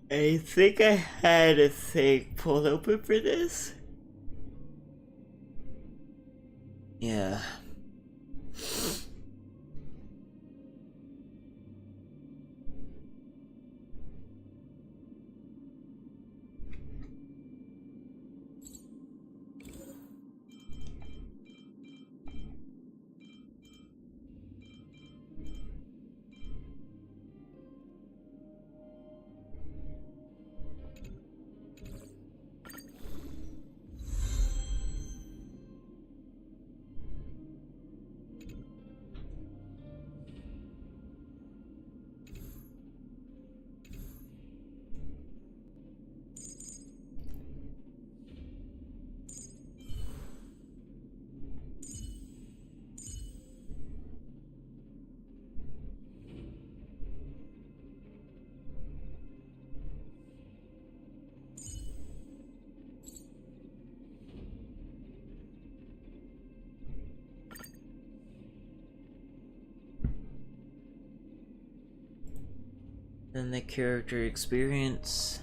B: I think I had a thing pulled open for this. Yeah. And the character experience.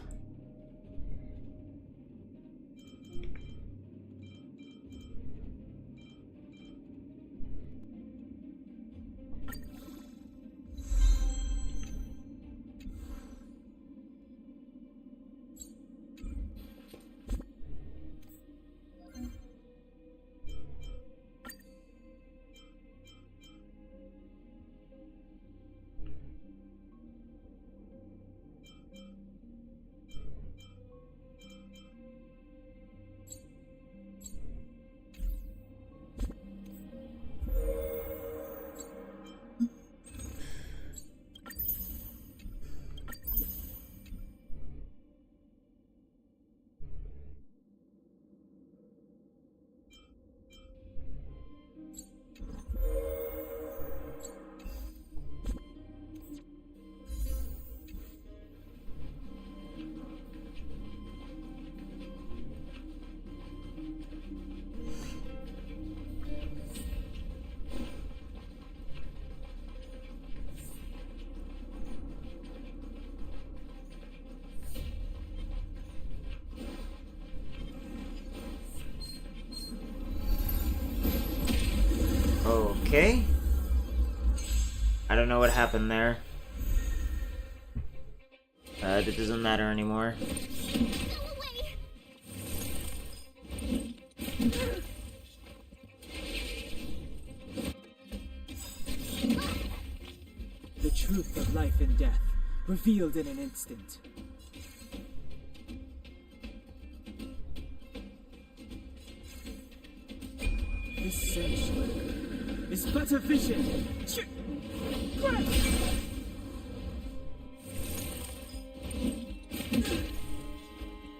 B: Okay. I don't know what happened there. It doesn't matter anymore.
J: The truth of life and death, revealed in an instant. This sanctuary is but a vision.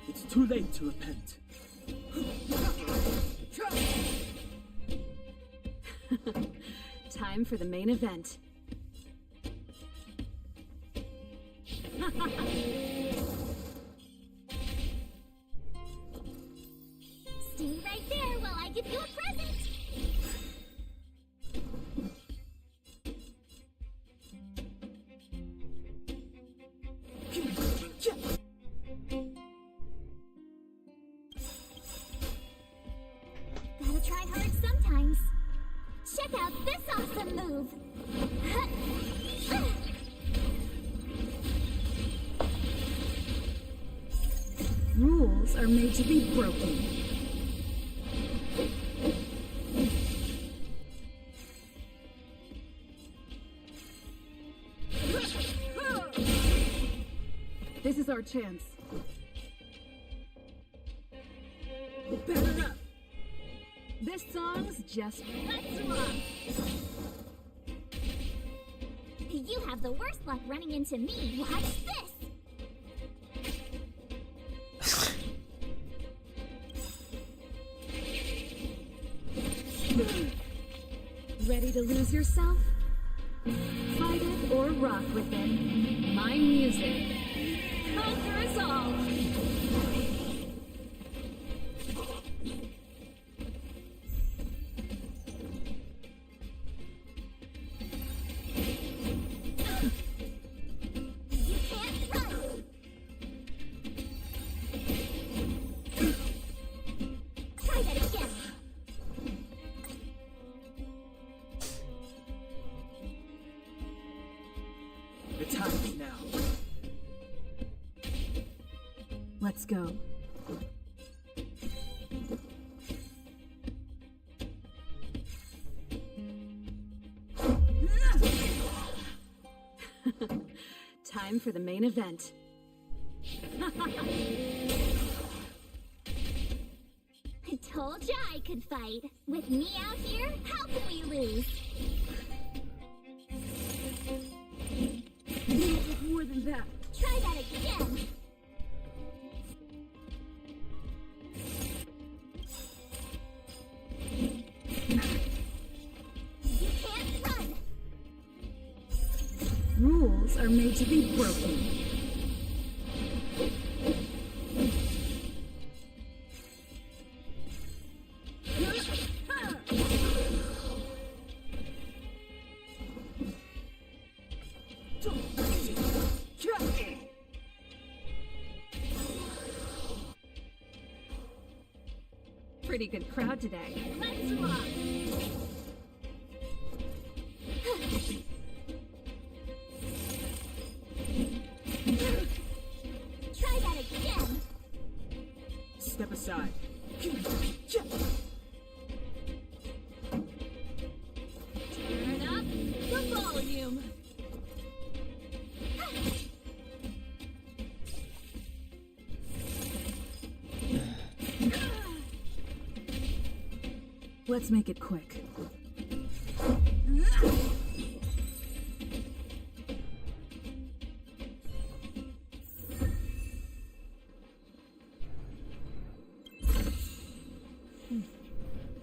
J: It's too late to repent.
K: Time for the main event.
C: Stay right there while I give you a present. Gotta try hard sometimes. Check out this awesome move.
K: Rules are made to be broken. This is our chance. Better up. This song's just let's rock.
C: You have the worst luck running into me. Watch this.
K: Ready to lose yourself? Fight it or rock with it. My music. Conquer us all!
C: You can't run. Try that again.
J: The time is now.
K: Let's go. Time for the main event.
C: I told ya I could fight. With me out here, how can we lose?
K: More than that.
C: Try that again. You can't run.
K: Rules are made to be broken. Pretty good crowd today.
C: Let's rock. Try that again.
J: Step aside.
K: Turn up the volume. Let's make it quick.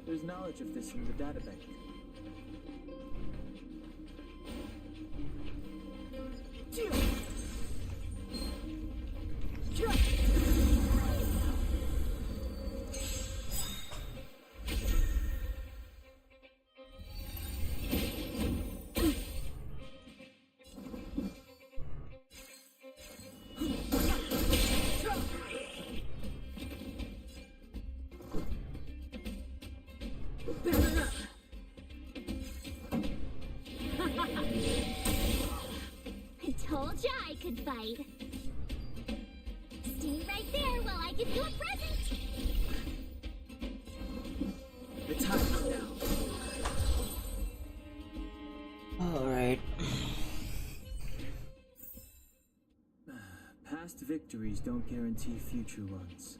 J: There's knowledge of this in the databank.
C: could fight. Stay right there while I give you a present!
J: The time is now.
B: Alright.
J: Past victories don't guarantee future ones.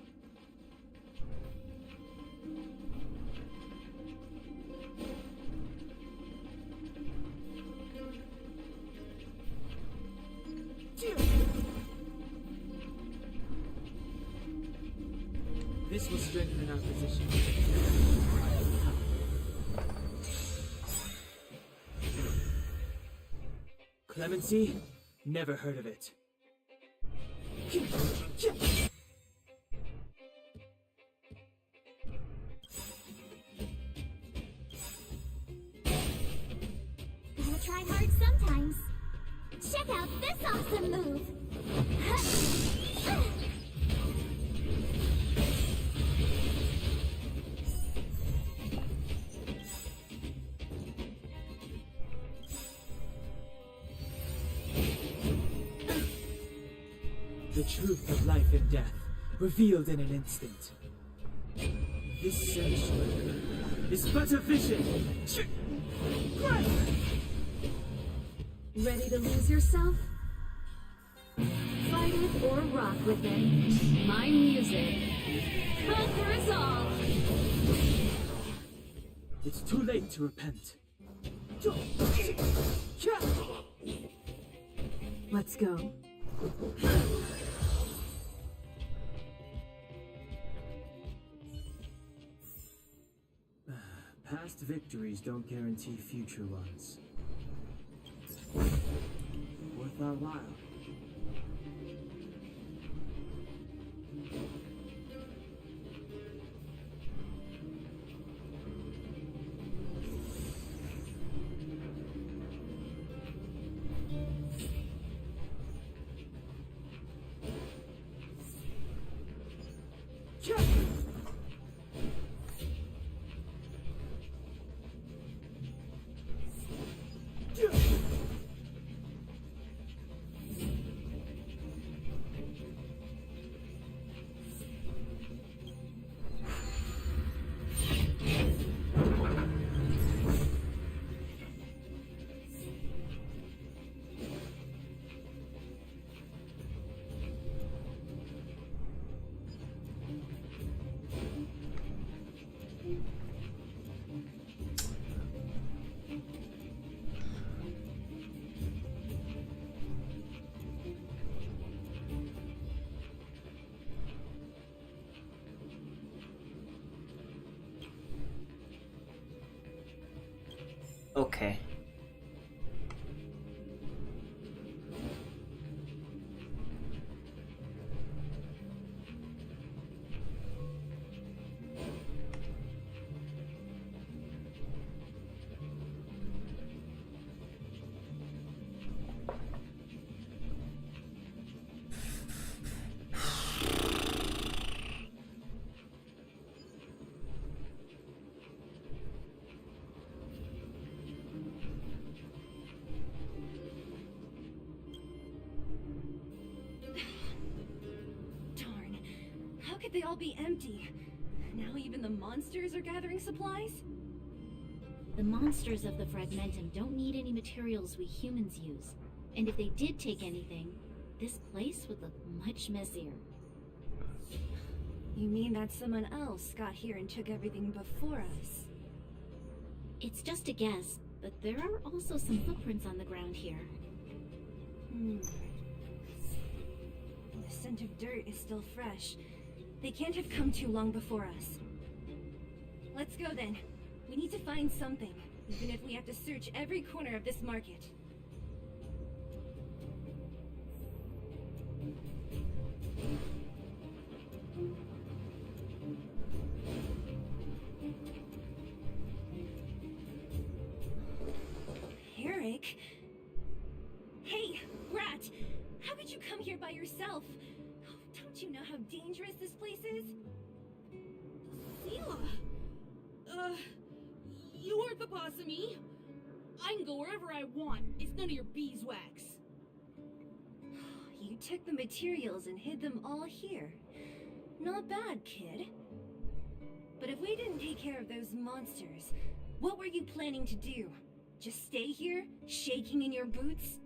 J: This will strengthen our position. Clemency? Never heard of it.
C: Gotta try hard sometimes. Check out this awesome move!
J: The truth of life and death, revealed in an instant. This sanctuary is but a vision!
K: Ready to lose yourself? Fight it or rock with it. My music. Conquer us all!
J: It's too late to repent.
K: Let's go.
J: Past victories don't guarantee future ones. Worth our while.
B: Okay.
I: Darn. How could they all be empty? Now even the monsters are gathering supplies?
F: The monsters of the Fragmentum don't need any materials we humans use. And if they did take anything, this place would look much messier.
I: You mean that someone else got here and took everything before us?
F: It's just a guess, but there are also some footprints on the ground here.
I: The scent of dirt is still fresh. They can't have come too long before us. Let's go then. We need to find something, even if we have to search every corner of this market. Eric? Hey, Rat! How could you come here by yourself? Oh, don't you know how dangerous this place is?
H: Seela! You aren't the boss of me. I can go wherever I want. It's none of your beeswax.
I: took the materials and hid them all here. Not bad, kid. But if we didn't take care of those monsters, what were you planning to do? Just stay here, shaking in your boots?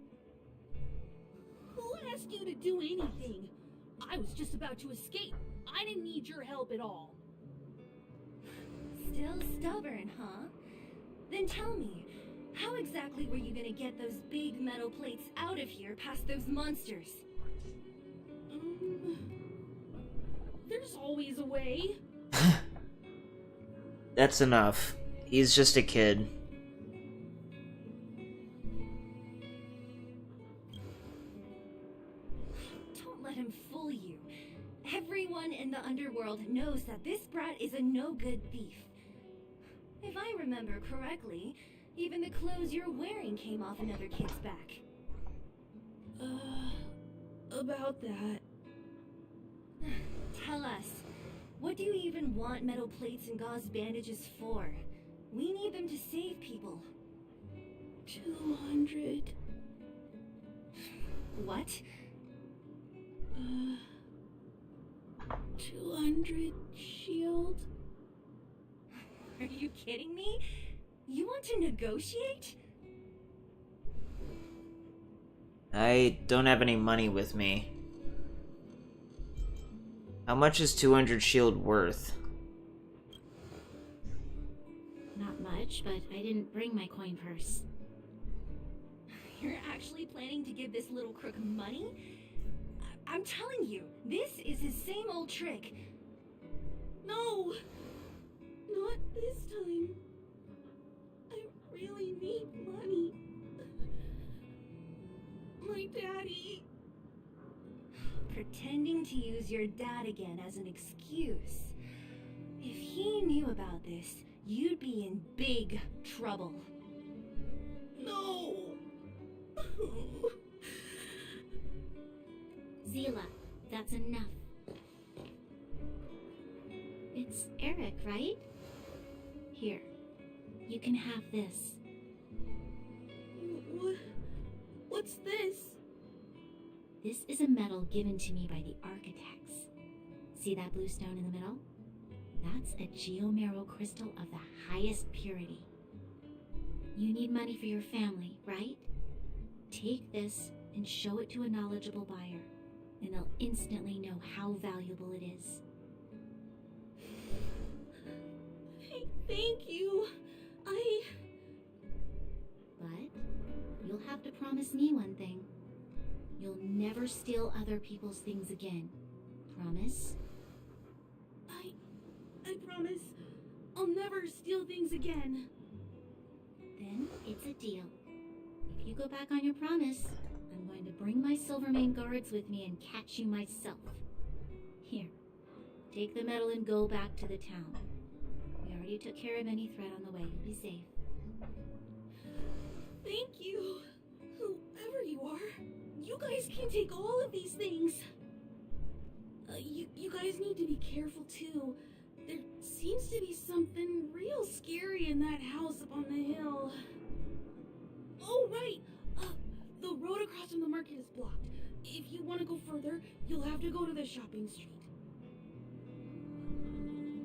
K: Who asked you to do anything? I was just about to escape. I didn't need your help at all.
I: Still stubborn, huh? Then tell me, how exactly were you gonna get those big metal plates out of here past those monsters?
K: There's always a way.
B: That's enough. He's just a kid.
I: Don't let him fool you. Everyone in the underworld knows that this brat is a no-good thief. If I remember correctly, even the clothes you're wearing came off another kid's back.
K: About that.
I: Tell us, what do you even want metal plates and gauze bandages for? We need them to save people.
K: 200.
I: What?
K: 200 shield?
I: Are you kidding me? You want to negotiate?
B: I don't have any money with me. How much is 200 shield worth?
F: Not much, but I didn't bring my coin purse.
I: You're actually planning to give this little crook money? I'm telling you, this is his same old trick.
K: No! Not this time. I really need money. My daddy.
I: Pretending to use your dad again as an excuse. If he knew about this, you'd be in big trouble.
K: No!
F: Zila, that's enough. It's Eric, right? Here, you can have this.
K: What's this?
F: This is a medal given to me by the architects. See that blue stone in the middle? That's a geomerald crystal of the highest purity. You need money for your family, right? Take this and show it to a knowledgeable buyer, and they'll instantly know how valuable it is.
K: Thank you.
F: But you'll have to promise me one thing. You'll never steal other people's things again. Promise?
K: I promise. I'll never steal things again.
F: Then it's a deal. If you go back on your promise, I'm going to bring my Silvermane guards with me and catch you myself. Here, take the medal and go back to the town. We already took care of any threat on the way. You'll be safe.
K: Thank you. Whoever you are, you guys can take all of these things. You guys need to be careful too. There seems to be something real scary in that house up on the hill. Oh, right. The road across from the market is blocked. If you want to go further, you'll have to go to the shopping street.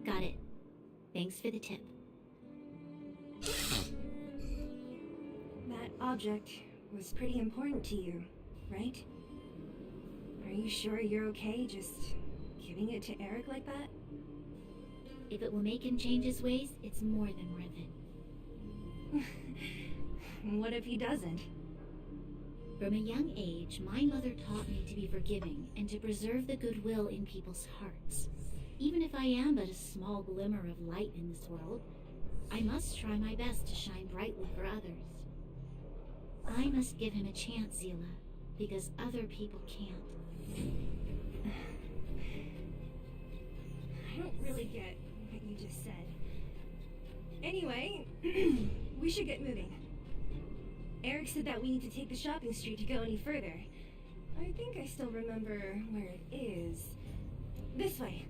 F: Got it. Thanks for the tip.
I: That object was pretty important to you, right? Are you sure you're okay just giving it to Eric like that?
F: If it will make him change his ways, it's more than worth it.
I: What if he doesn't?
F: From a young age, my mother taught me to be forgiving and to preserve the goodwill in people's hearts. Even if I am but a small glimmer of light in this world, I must try my best to shine brightly for others. I must give him a chance, Zila, because other people can't.
I: I don't really get what you just said. Anyway, we should get moving. Eric said that we need to take the shopping street to go any further. I think I still remember where it is. This way.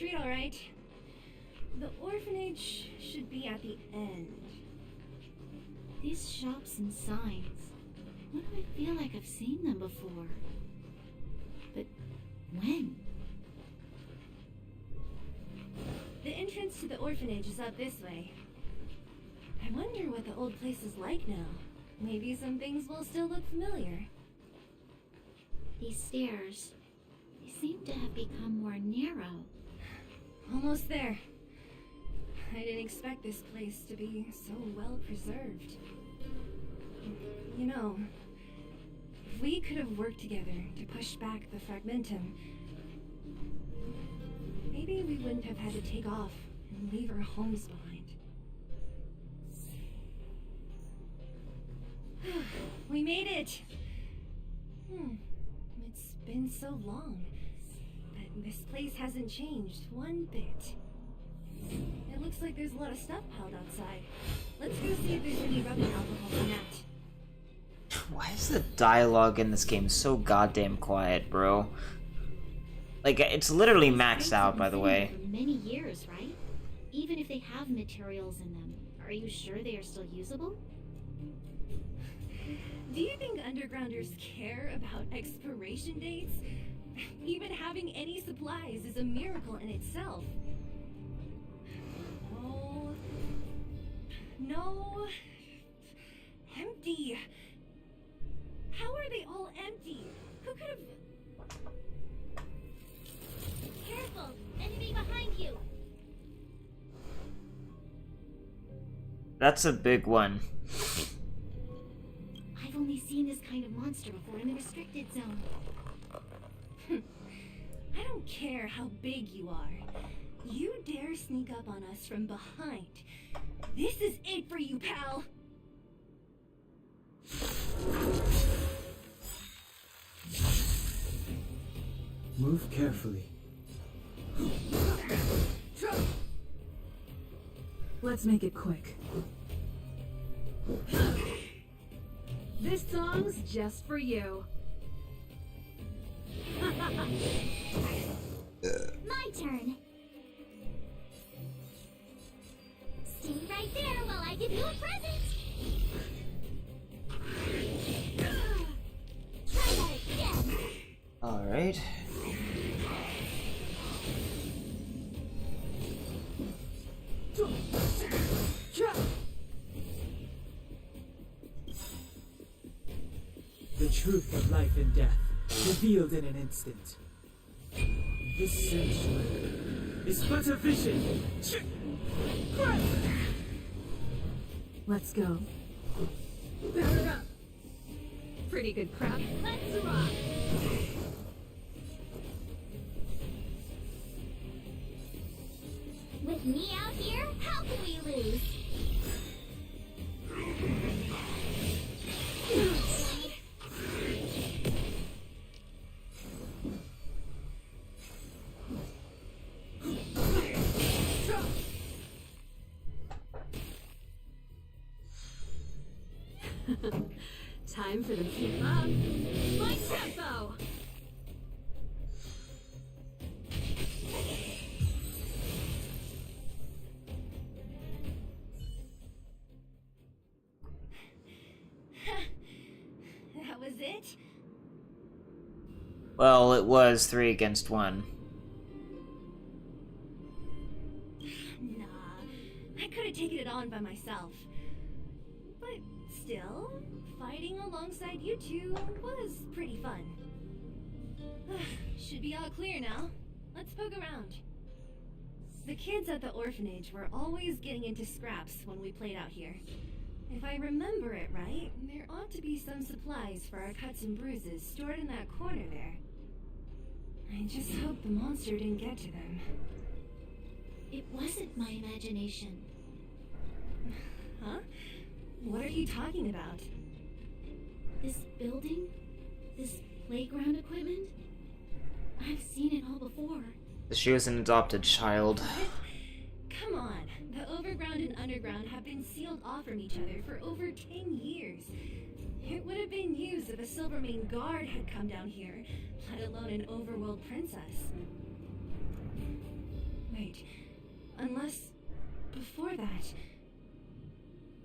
I: street, all right. The orphanage should be at the end.
F: These shops and signs. Why do I feel like I've seen them before? But when?
I: The entrance to the orphanage is up this way. I wonder what the old place is like now. Maybe some things will still look familiar.
F: These stairs, they seem to have become more narrow.
I: Almost there. I didn't expect this place to be so well preserved. You know, if we could have worked together to push back the Fragmentum, maybe we wouldn't have had to take off and leave our homes behind. We made it! It's been so long, but this place hasn't changed one bit. It looks like there's a lot of stuff piled outside. Let's go see if there's any rubbing alcohol in that.
B: Why is the dialogue in this game so goddamn quiet, bro? Like, it's literally maxed out, by the way.
F: For many years, right? Even if they have materials in them, are you sure they are still usable?
I: Do you think undergrounders care about expiration dates? Even having any supplies is a miracle in itself. Oh, no. Empty. How are they all empty? Who could have...
C: Careful! Enemy behind you!
B: That's a big one.
F: I've only seen this kind of monster before in the restricted zone.
I: I don't care how big you are. You dare sneak up on us from behind. This is it for you, pal!
J: Move carefully.
K: Let's make it quick. This song's just for you.
C: My turn! Stay right there while I give you a present! Try that again!
B: Alright.
J: The truth of life and death, revealed in an instant. This sanctuary is but a vision.
K: Let's go. Pretty good crap.
C: Let's rock! With me out here, how can we lose?
K: Time for the keep up. My tempo!
I: That was it?
B: Well, it was 3 against 1.
I: Nah, I could have taken it on by myself. But still, fighting alongside you two was pretty fun. Should be all clear now. Let's poke around. The kids at the orphanage were always getting into scraps when we played out here. If I remember it right, there ought to be some supplies for our cuts and bruises stored in that corner there. I just hope the monster didn't get to them.
F: It wasn't my imagination.
I: Huh? What are you talking about?
F: This building? This playground equipment? I've seen it all before.
B: She was an adopted child.
I: Come on, the overground and underground have been sealed off from each other for over 10 years. It would have been used if a Silvermane guard had come down here, let alone an overworld princess. Wait, unless before that.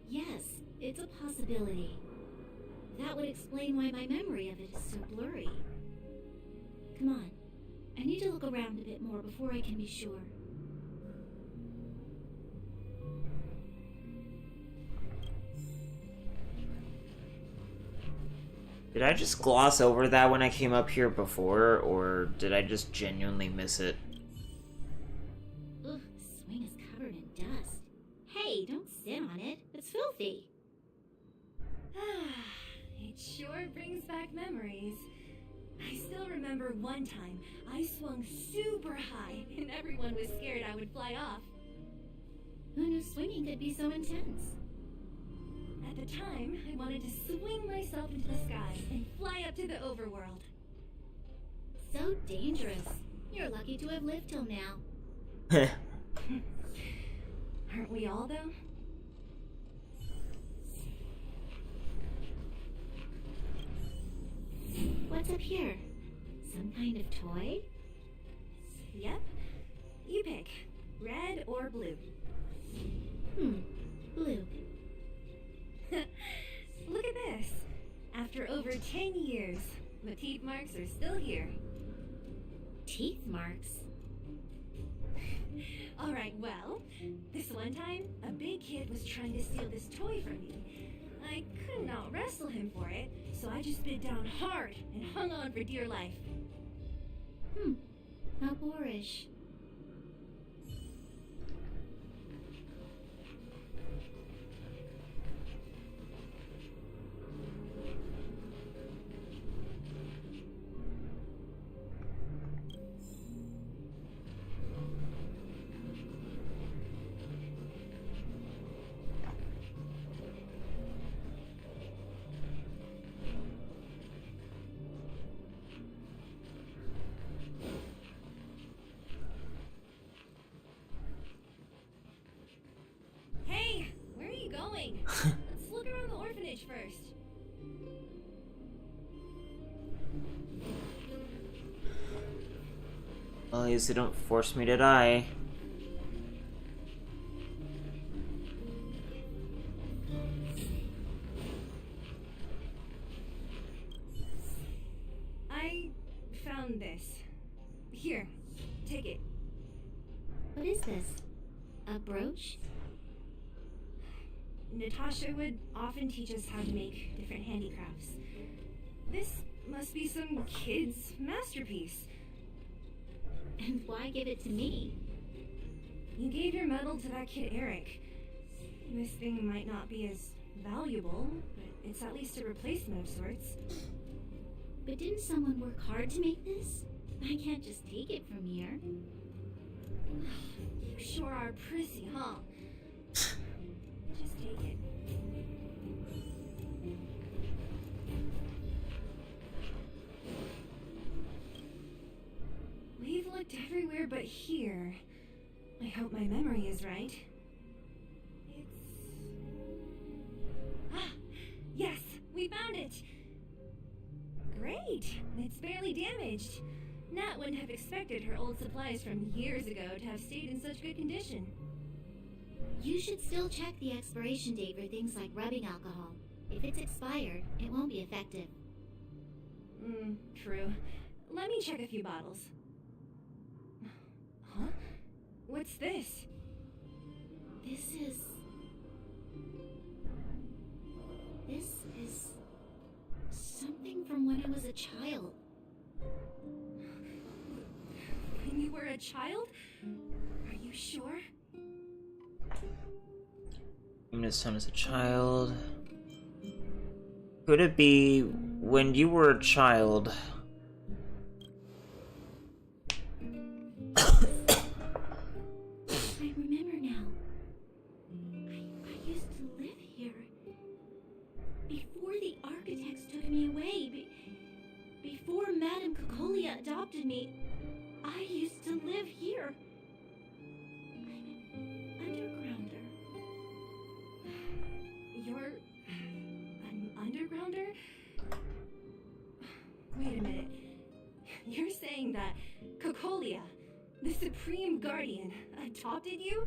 F: Yes, it's a possibility. That would explain why my memory of it is so blurry. Come on. I need to look around a bit more before I can be sure.
B: Did I just gloss over that when I came up here before, or did I just genuinely miss it?
F: Ugh, the swing is covered in dust. Hey, don't sit on it. It's filthy.
I: It sure brings back memories. I still remember one time I swung super high and everyone was scared I would fly off.
F: Who knew swinging could be so intense?
I: At the time, I wanted to swing myself into the sky and fly up to the overworld.
F: So dangerous. You're lucky to have lived till now.
I: Aren't we all, though?
F: What's up here? Some kind of toy?
I: Yep. You pick. Red or blue.
F: Blue.
I: Look at this. After over 10 years, the teeth marks are still here.
F: Teeth marks?
I: Alright, well, this one time, a big kid was trying to steal this toy from me. I couldn't out-wrestle him for it, so I just bit down hard and hung on for dear life.
F: How boorish.
I: Hey, where are you going? Let's look around the orphanage first.
B: Well, at least they don't force me to die.
I: I found this. Here, take it.
F: What is this? A brooch?
I: Natasha would often teach us how to make different handicrafts. This must be some kid's masterpiece.
F: And why give it to me?
I: You gave your medal to that kid Eric. This thing might not be as valuable, but it's at least a replacement of sorts.
F: But didn't someone work hard to make this? I can't just take it from here.
I: You sure are prissy, huh? Just take it. We've looked everywhere but here. I hope my memory is right. Yes, we found it! Great! It's barely damaged. Nat wouldn't have expected her old supplies from years ago to have stayed in such good condition.
F: You should still check the expiration date for things like rubbing alcohol. If it's expired, it won't be effective.
I: True. Let me check a few bottles. Huh? What's this?
F: This is something from when I was a child.
I: When you were a child? Are you sure?
B: This time as a child. Could it be when you were a child?
F: I remember now. I used to live here. Before the architects took me away, before Madame Cocolia adopted me, I used to live here. I'm an undergrounder.
I: You're an undergrounder? Wait a minute. You're saying that Cocolia, the Supreme Guardian, adopted you,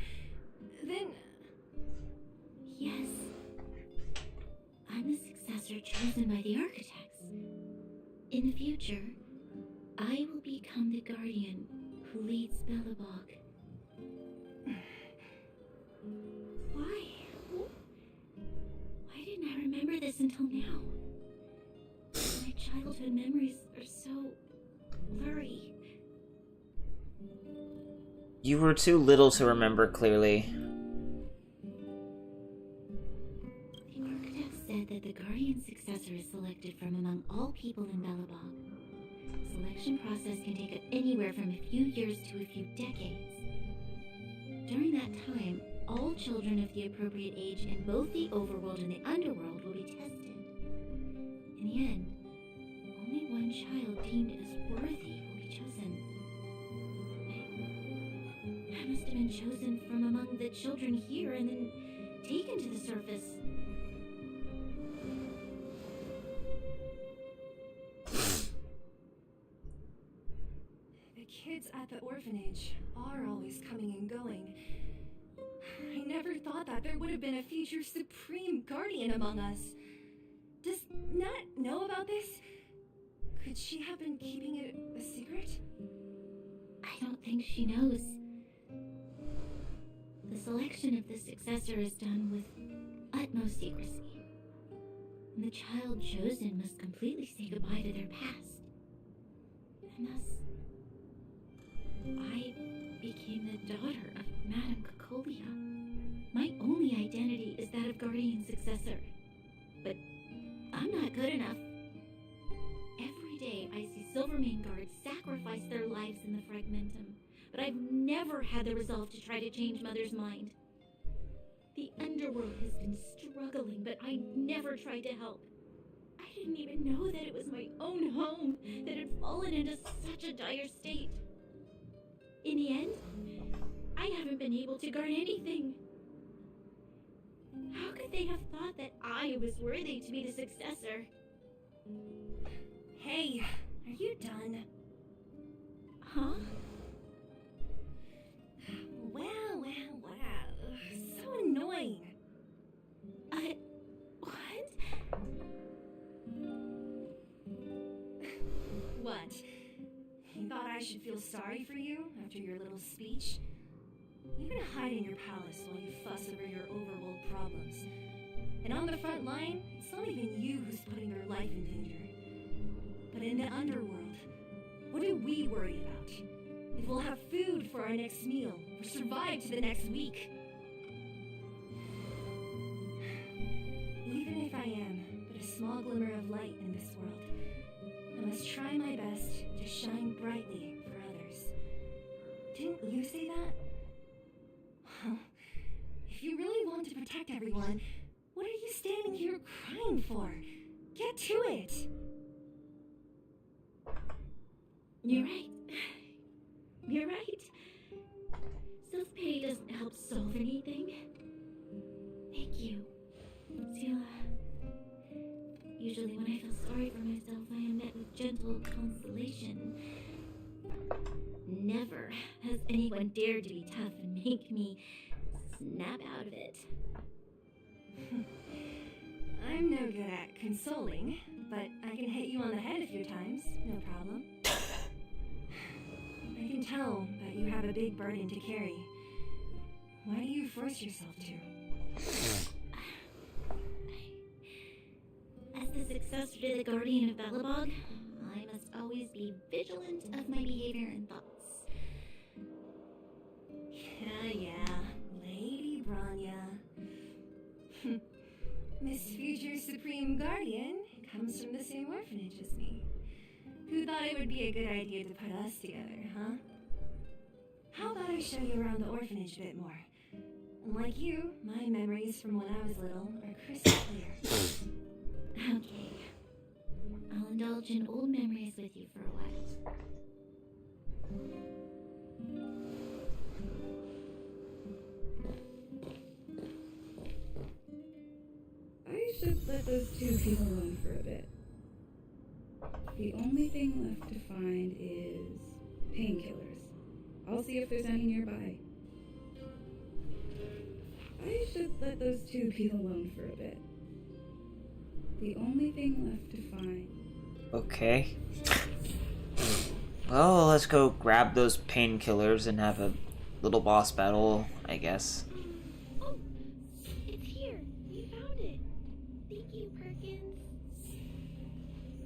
I: then...
F: Yes. I'm the successor chosen by the architects. In the future, I will become the guardian who leads Belobog. Why? Why didn't I remember this until now? My childhood memories are so blurry.
B: You were too little to remember clearly.
F: The architect said that the guardian successor is selected from among all people in Belobog. The selection process can take anywhere from a few years to a few decades. During that time, all children of the appropriate age in both the overworld and the underworld will be tested. In the end, only one child deemed as worthy will be chosen. I must have been chosen from among the children here and then taken to the surface.
I: The kids at the orphanage are always coming and going. I never thought that there would have been a future Supreme Guardian among us. Does Nat know about this? Could she have been keeping it a secret?
F: I don't think she knows. The selection of the successor is done with utmost secrecy. And the child chosen must completely say goodbye to their past. And thus, I became the daughter of Madame Cocolia. My only identity is that of guardian successor. But I'm not good enough. Every day I see Silvermane guards sacrifice their lives in the Fragmentum, but I've never had the resolve to try to change Mother's mind. The underworld has been struggling, but I never tried to help. I didn't even know that it was my own home that had fallen into such a dire state. In the end, I haven't been able to guard anything. How could they have thought that I was worthy to be the successor?
I: Hey, are you done?
F: Huh?
I: Wow. So annoying.
F: What?
I: What? You thought I should feel sorry for you after your little speech? You're gonna hide in your palace while you fuss over your overworld problems. And on the front line, it's not even you who's putting your life in danger. But in the underworld, what do we worry about? If we'll have food for our next meal, or survive to the next week. Even if I am but a small glimmer of light in this world, I must try my best to shine brightly for others. Didn't you say that? Well, if you really want to protect everyone, what are you standing here crying for? Get to it!
F: You're right. You're right. Self-pity doesn't help solve anything. Thank you, Zila. Usually when I feel sorry for myself, I am met with gentle consolation. Never has anyone dared to be tough and make me snap out of it.
I: I'm no good at consoling, but I can hit you on the head a few times, no problem. I can tell that you have a big burden to carry. Why do you force yourself to?
F: As the successor to the Guardian of Belobog, I must always be vigilant of my behavior and thoughts.
I: Yeah, Lady Bronya. Miss Future Supreme Guardian comes from the same orphanage as me. Who thought it would be a good idea to put us together, huh? How about I show you around the orphanage a bit more? Unlike you, my memories from when I was little are crystal clear.
F: Okay. I'll indulge in old memories with you for a while.
K: I should let those two people alone for a bit. The only thing left to find is painkillers. I'll see if there's any nearby. I should let those two be alone for a bit. The only thing left to find.
B: Okay. Well, let's go grab those painkillers and have a little boss battle, I guess.
C: Oh, it's here. We found it. Thank you, Perkins.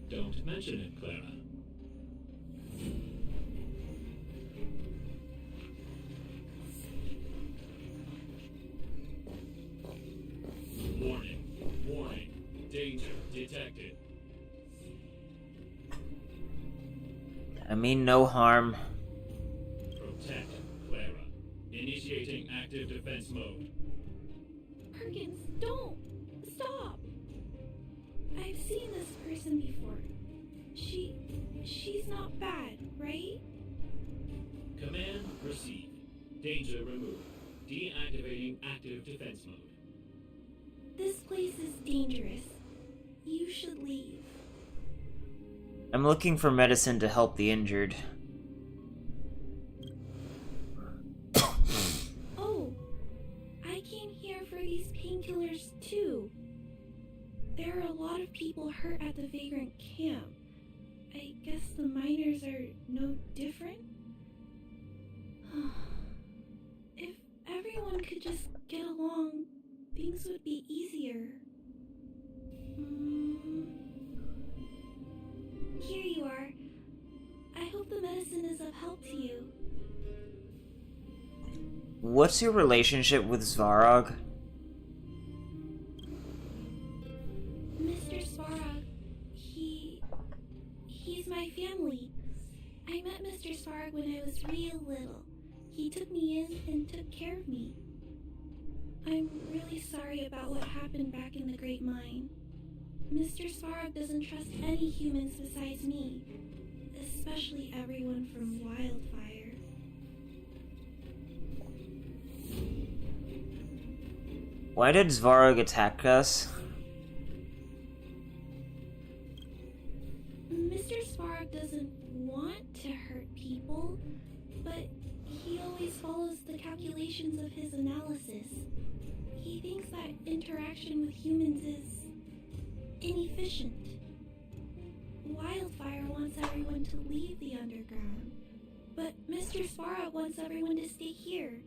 E: Don't mention it, Clara. Warning. Warning. Danger detected.
B: I mean no harm.
E: Protect Clara. Initiating active defense mode.
K: Perkins, don't! Stop! I've seen this person before. She's not bad, right?
E: Command received. Danger removed. Deactivating active defense mode.
K: This place is dangerous. You should leave.
B: I'm looking for medicine to help the injured.
K: Oh, I came here for these painkillers too. There are a lot of people hurt at the Vagrant camp. I guess the miners are no different? If everyone could just get along, things would be easier. Here you are. I hope the medicine is of help to you.
B: What's your relationship with Svarog?
K: Mr. Svarog, he's my family. I met Mr. Svarog when I was real little. He took me in and took care of me. I'm really sorry about what happened back in the Great Mine. Mr. Svarog doesn't trust any humans besides me, especially everyone from Wildfire.
B: Why did Svarog attack us?
K: Mr. Svarog doesn't want to hurt people, but he always follows the calculations of his analysis. He thinks that interaction with humans is inefficient. Wildfire wants everyone to leave the underground, but Mr. Svarog wants everyone to stay here.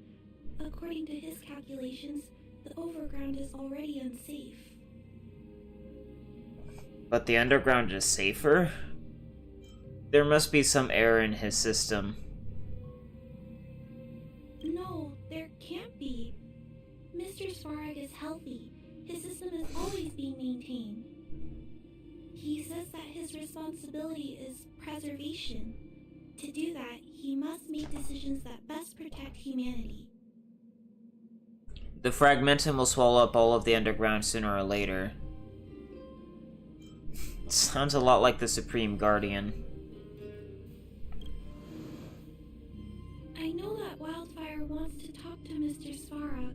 K: According to his calculations, the overground is already unsafe.
B: But the underground is safer? There must be some error in his system.
K: No, there can't be. Mr. Svarog is healthy. His system is always being maintained. He says that his responsibility is preservation. To do that, he must make decisions that best protect humanity.
B: The Fragmentum will swallow up all of the underground sooner or later. Sounds a lot like the Supreme Guardian.
K: I know that Wildfire wants to talk to Mr. Svarog,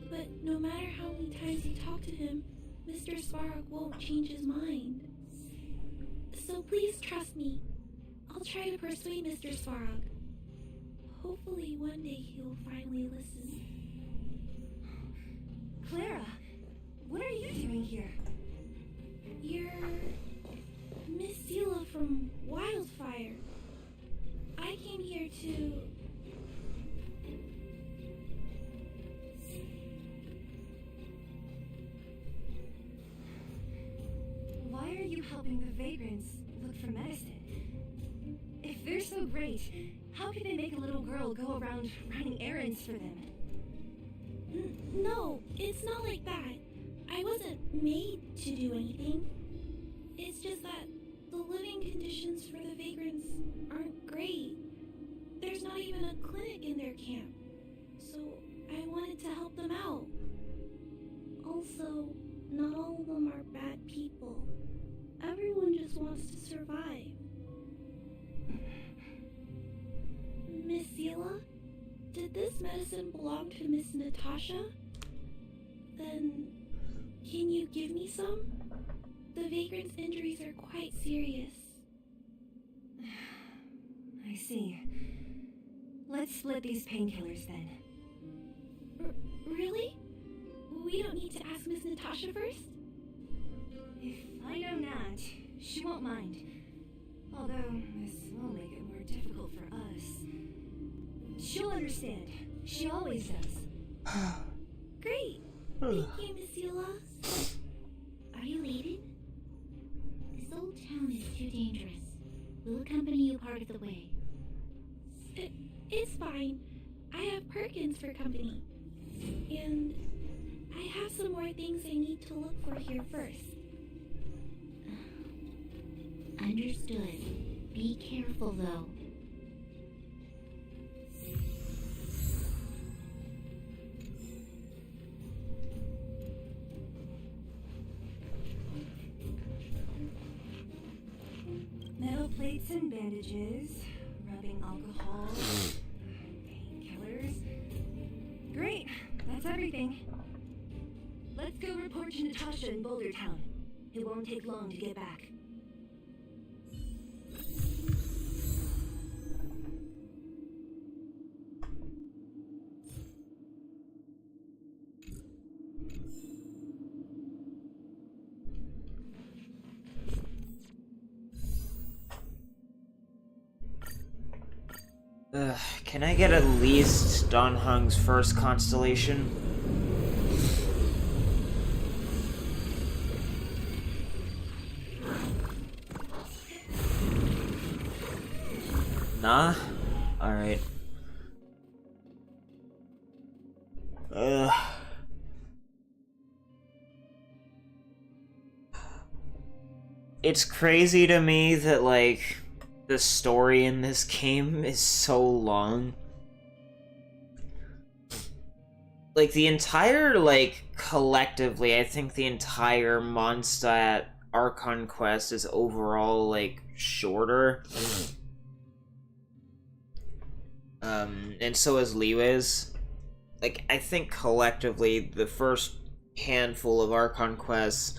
K: but no matter how many times you talk to him, Mr. Svarog won't change his mind. So please trust me. I'll try to persuade Mr. Svarog. Hopefully one day he'll finally listen.
I: Clara, what are you doing here?
K: You're Miss Seela from Wildfire. I came here to...
I: Why are you helping the vagrants look for medicine? If they're so great, how can they make a little girl go around running errands for them?
K: No, it's not like that. I wasn't made to do anything. It's just that the living conditions for the vagrants aren't great. There's not even a clinic in their camp. So I wanted to help them out. Also, not all of them are bad people. Everyone just wants to survive. Miss Seela? Did this medicine belong to Miss Natasha? Then, can you give me some? The vagrant's injuries are quite serious.
I: I see. Let's split these painkillers then.
K: Really? We don't need to ask Miss Natasha first?
I: If I know Nat, she won't mind. Although, this will make it more difficult for us. She'll understand. She always does.
K: Great. Thank you, Miss Eula.
F: Are you leaving? This old town is too dangerous. We'll accompany you part of the way.
K: It's fine. I have Perkins for company. And I have some more things I need to look for here first.
F: Understood. Be careful, though.
I: Metal plates and bandages, rubbing alcohol, painkillers. Great, that's everything. Let's go report to Natasha in Boulder Town. It won't take long to get back.
B: Can I get at least Don Hung's first constellation? Nah? Alright. It's crazy to me that, like, the story in this game is so long. Like, the entire, like, collectively, I think the entire Mondstadt Archon quest is overall, like, shorter. And so is Liyue's. Like, I think collectively, the first handful of Archon quests,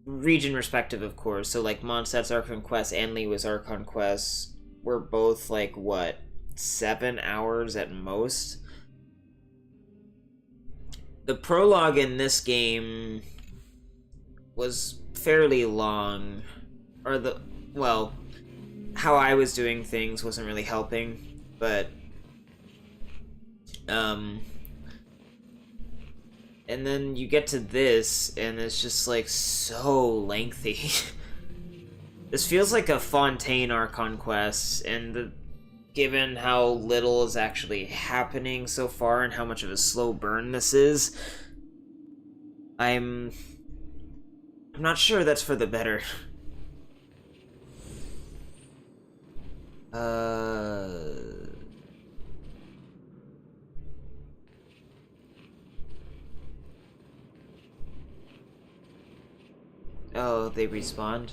B: region respective, of course, so, like, Mondstadt's Archon quest and Liyue's Archon quest were both, like, what, 7 hours at most? The prologue in this game was fairly long, or well, how I was doing things wasn't really helping, but, and then you get to this, and it's just, like, so lengthy. This feels like a Fontaine Archon quest, and given how little is actually happening so far and how much of a slow burn this is, I'm not sure that's for the better. Oh, they respawned?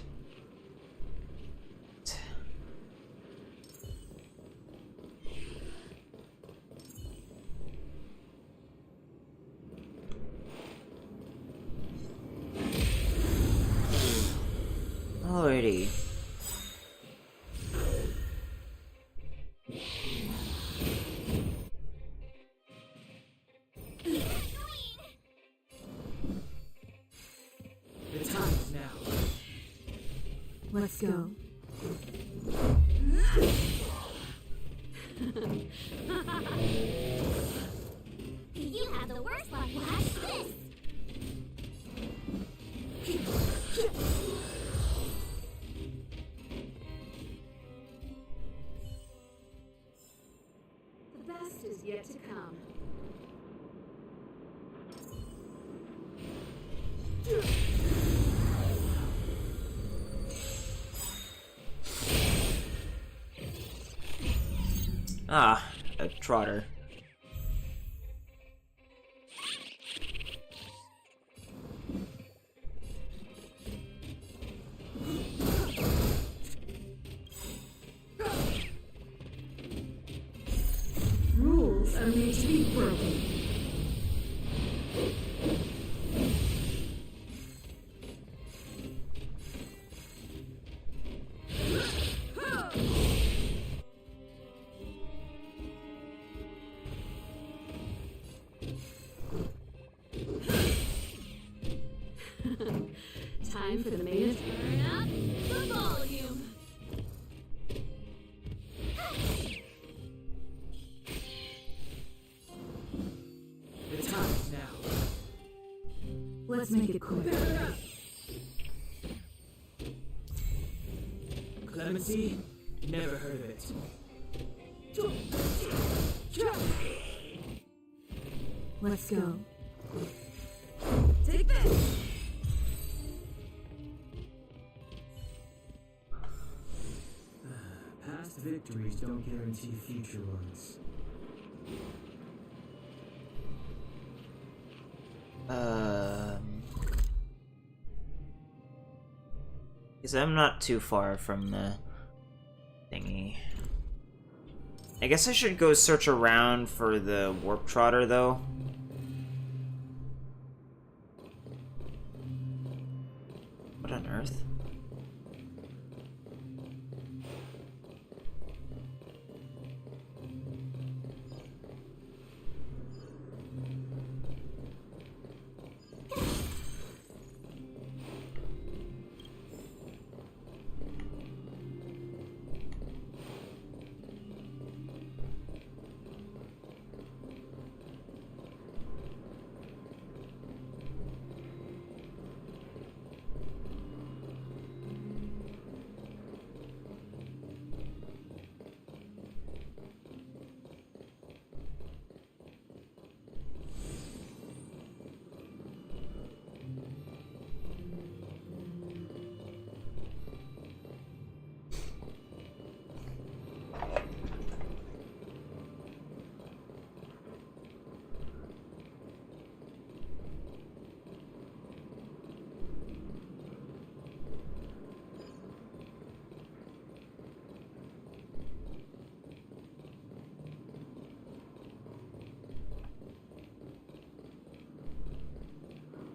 B: Alrighty.
J: The time is now.
I: Let's go.
C: You have the worst luck. Watch this.
I: The best is yet to come.
B: Ah, a trotter.
I: Rules are made to be broken. Time for the main event.
K: Turn up the volume.
J: The time is now.
I: Let's make it quick.
J: Clemency? Never heard of it.
I: Let's go. Take this!
J: Past victories don't guarantee future ones.
B: Because I'm not too far from the thingy. I guess I should go search around for the Warp Trotter, though. What on earth?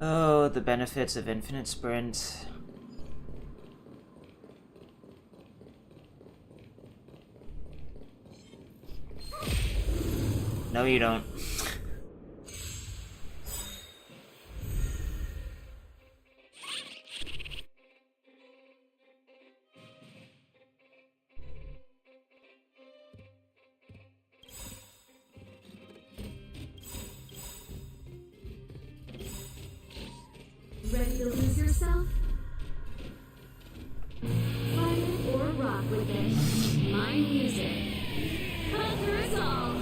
B: Oh, the benefits of infinite sprint. No, you don't.
I: Ready to lose yourself? Fight it or rock with it. My music. Conquer us all.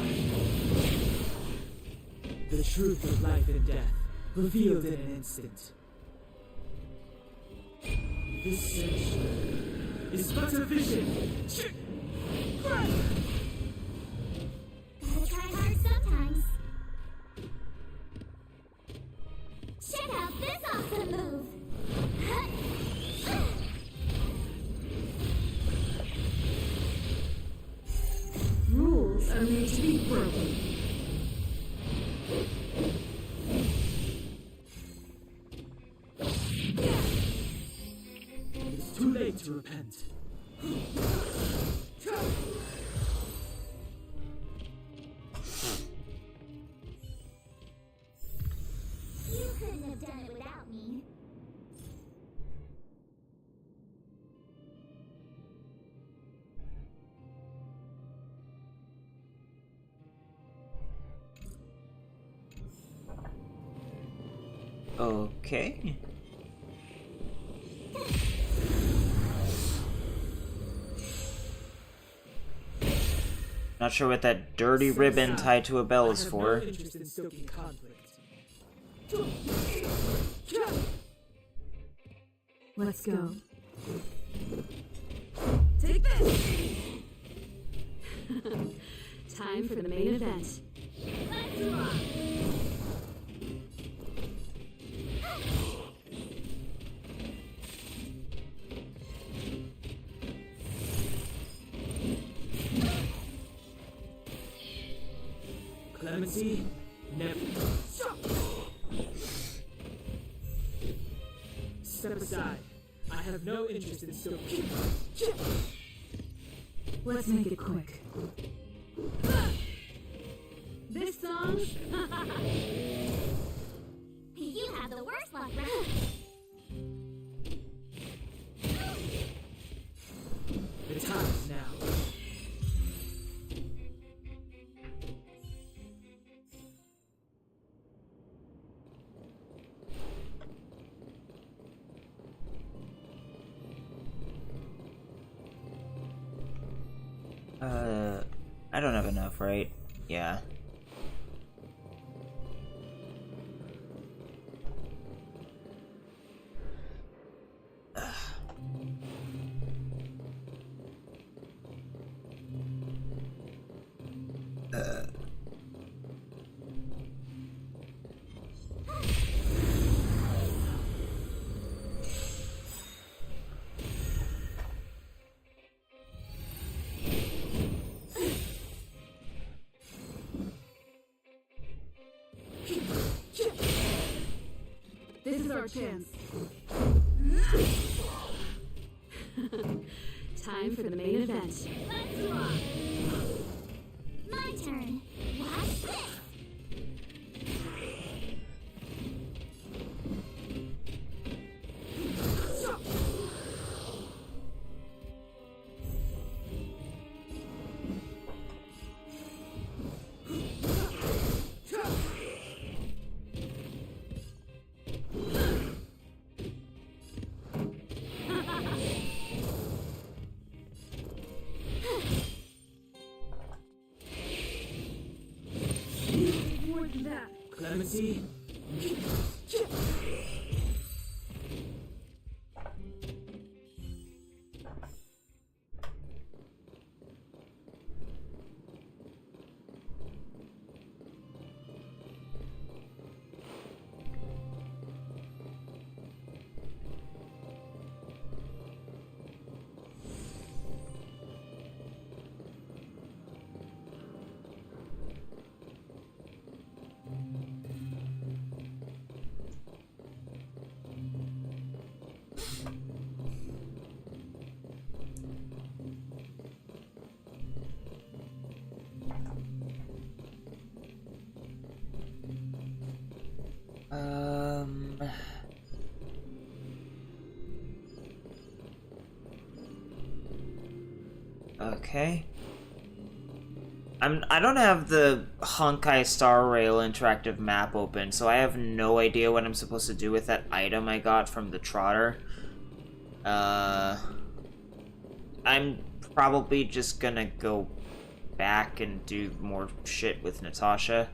J: The truth of life and death, revealed in an instant. This sanctuary is but a vision.
C: Gotta try hard sometimes. Check out this awesome move!
I: Rules are made to be broken.
J: It's too late to repent.
C: You couldn't have done it without me.
B: Okay. Not sure what that dirty ribbon tied to a bell is for.
J: No interest in stoking conflict.
I: Let's go. Take this! Time for the main event.
K: Let's rock.
J: Clemency? Never. Step aside. I have no interest in stoking.
I: Let's make it quick. This song?
C: You have the worst luck, right?
B: I don't have enough, right? Yeah.
K: This is our chance. Time for the main event.
C: Let's rock. My turn. Watch this.
K: More than that.
J: Clemency?
B: Okay. I don't have the Honkai Star Rail interactive map open, so I have no idea what I'm supposed to do with that item I got from the Trotter. I'm probably just gonna go back and do more shit with Natasha.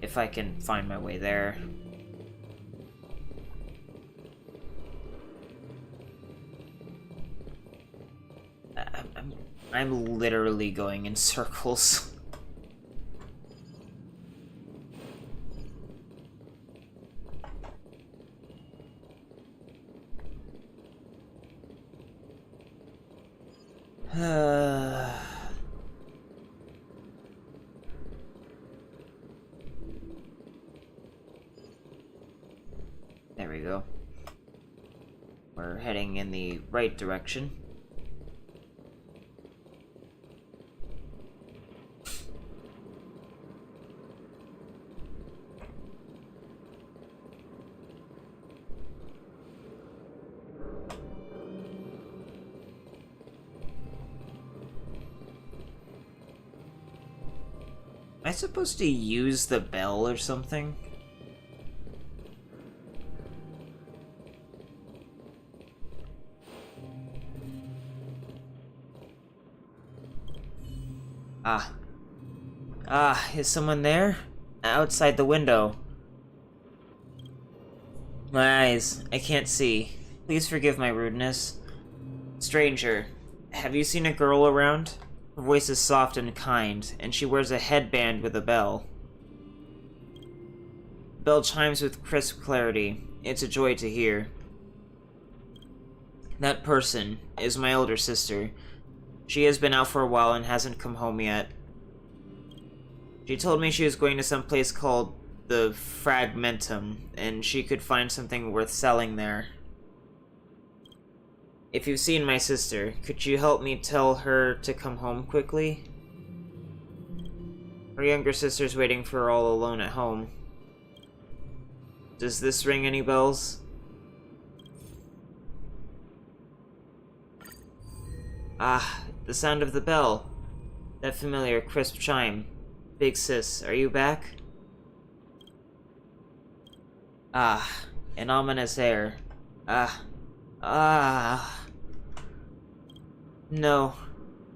B: If I can find my way there. I'm literally going in circles. There we go. We're heading in the right direction. Am I supposed to use the bell or something? Is someone there? Outside the window. My eyes, I can't see. Please forgive my rudeness. Stranger, have you seen a girl around? Her voice is soft and kind, and she wears a headband with a bell. The bell chimes with crisp clarity. It's a joy to hear. That person is my elder sister. She has been out for a while and hasn't come home yet. She told me she was going to some place called the Fragmentum, and she could find something worth selling there. If you've seen my sister, could you help me tell her to come home quickly? Her younger sister's waiting for her all alone at home. Does this ring any bells? Ah, the sound of the bell. That familiar, crisp chime. Big sis, are you back? Ah, an ominous air. No.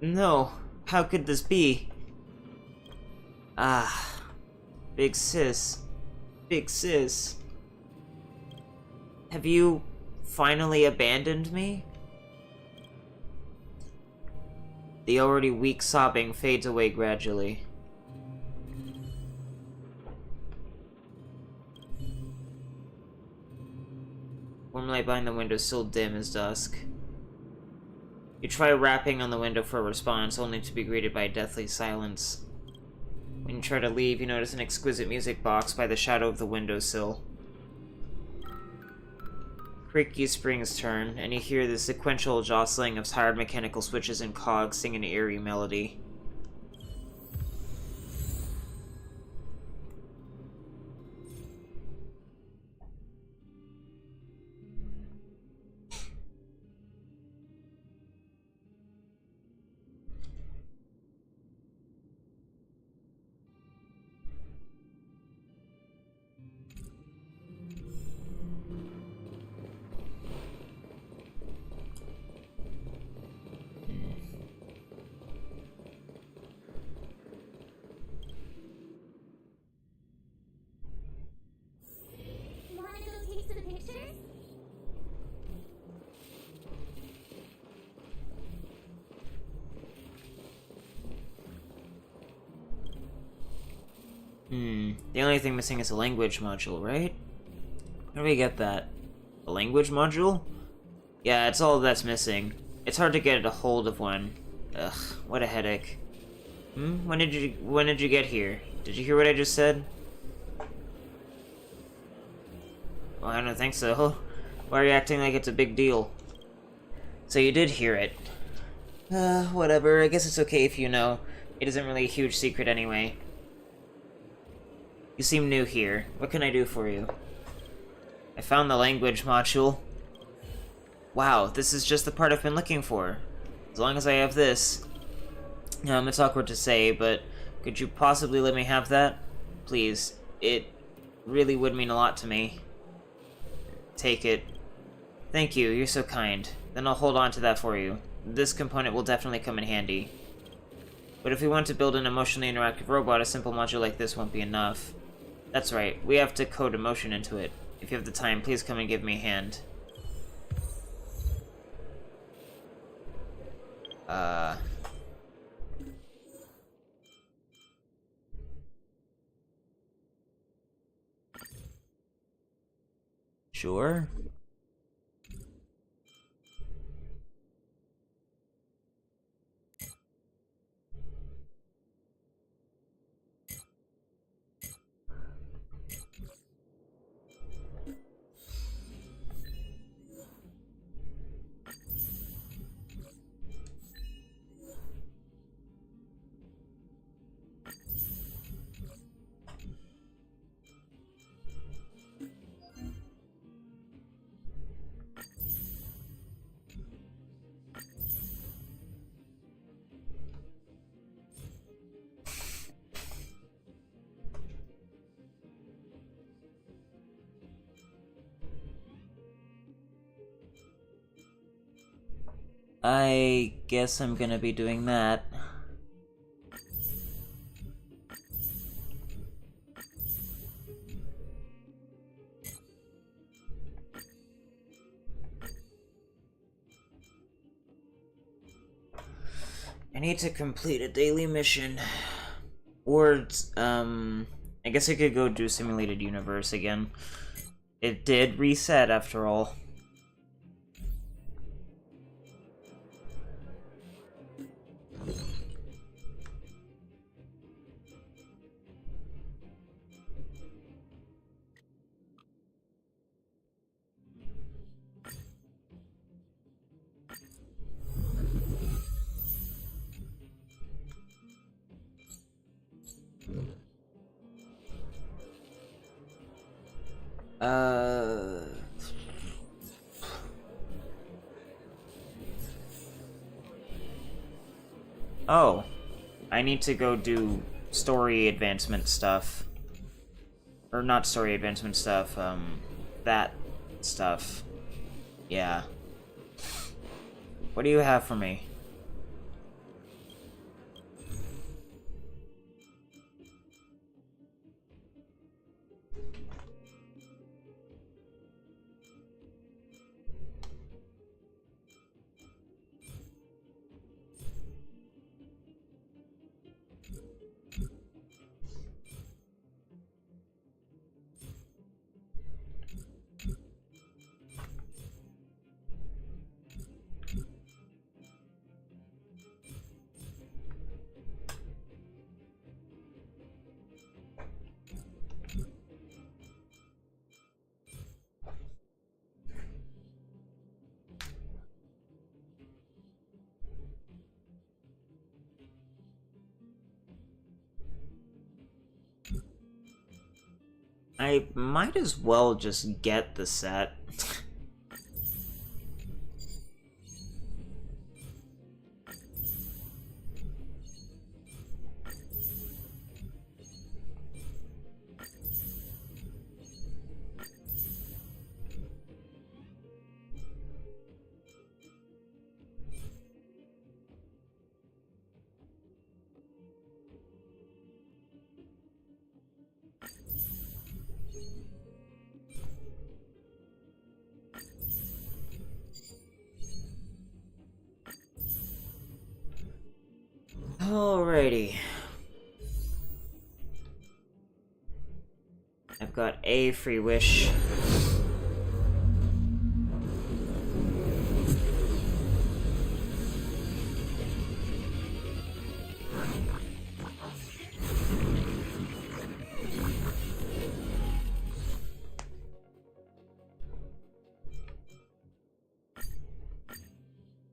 B: No. How could this be? Ah. Big sis. Big sis. Have you finally abandoned me? The already weak sobbing fades away gradually. Warm light behind the window still dim as dusk. You try rapping on the window for a response, only to be greeted by deathly silence. When you try to leave, you notice an exquisite music box by the shadow of the windowsill. Creaky springs turn, and you hear the sequential jostling of tired mechanical switches and cogs sing an eerie melody.
C: Wanna go take some pictures?
B: The only thing missing is a language module, right? How do we get that? A language module? Yeah, it's all that's missing. It's hard to get a hold of one. Ugh, what a headache. When did you get here? Did you hear what I just said? Well, I don't think so. Why are you acting like it's a big deal? So you did hear it. Whatever. I guess it's okay if you know. It isn't really a huge secret anyway. You seem new here. What can I do for you? I found the language module. Wow, this is just the part I've been looking for. As long as I have this. It's awkward to say, but could you possibly let me have that? Please. It really would mean a lot to me. Take it. Thank you, you're so kind. Then I'll hold on to that for you. This component will definitely come in handy. But if we want to build an emotionally interactive robot, a simple module like this won't be enough. That's right, we have to code emotion into it. If you have the time, please come and give me a hand. Sure. I guess I'm gonna be doing that. I need to complete a daily mission. Or, I guess I could go do Simulated Universe again. It did reset after all. Oh. I need to go do story advancement stuff. Or not story advancement stuff, that stuff. Yeah. What do you have for me? I might as well just get the set. Alrighty. I've got a free wish.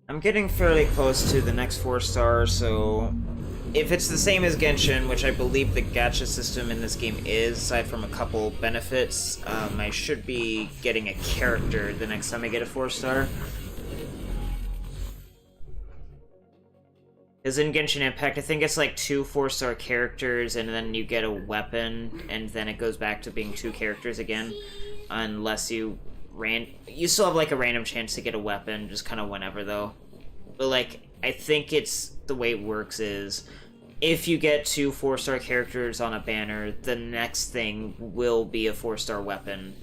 B: I'm getting fairly close to the next 4-star, so if it's the same as Genshin, which I believe the gacha system in this game is, aside from a couple benefits, I should be getting a character the next time I get a 4-star. Because in Genshin Impact, I think it's like 2 4-star characters, and then you get a weapon, and then it goes back to being 2 characters again, unless you you still have like a random chance to get a weapon, just kind of whenever though. But like, I think it's the way it works is, if you get 2 4-star characters on a banner, the next thing will be a 4-star weapon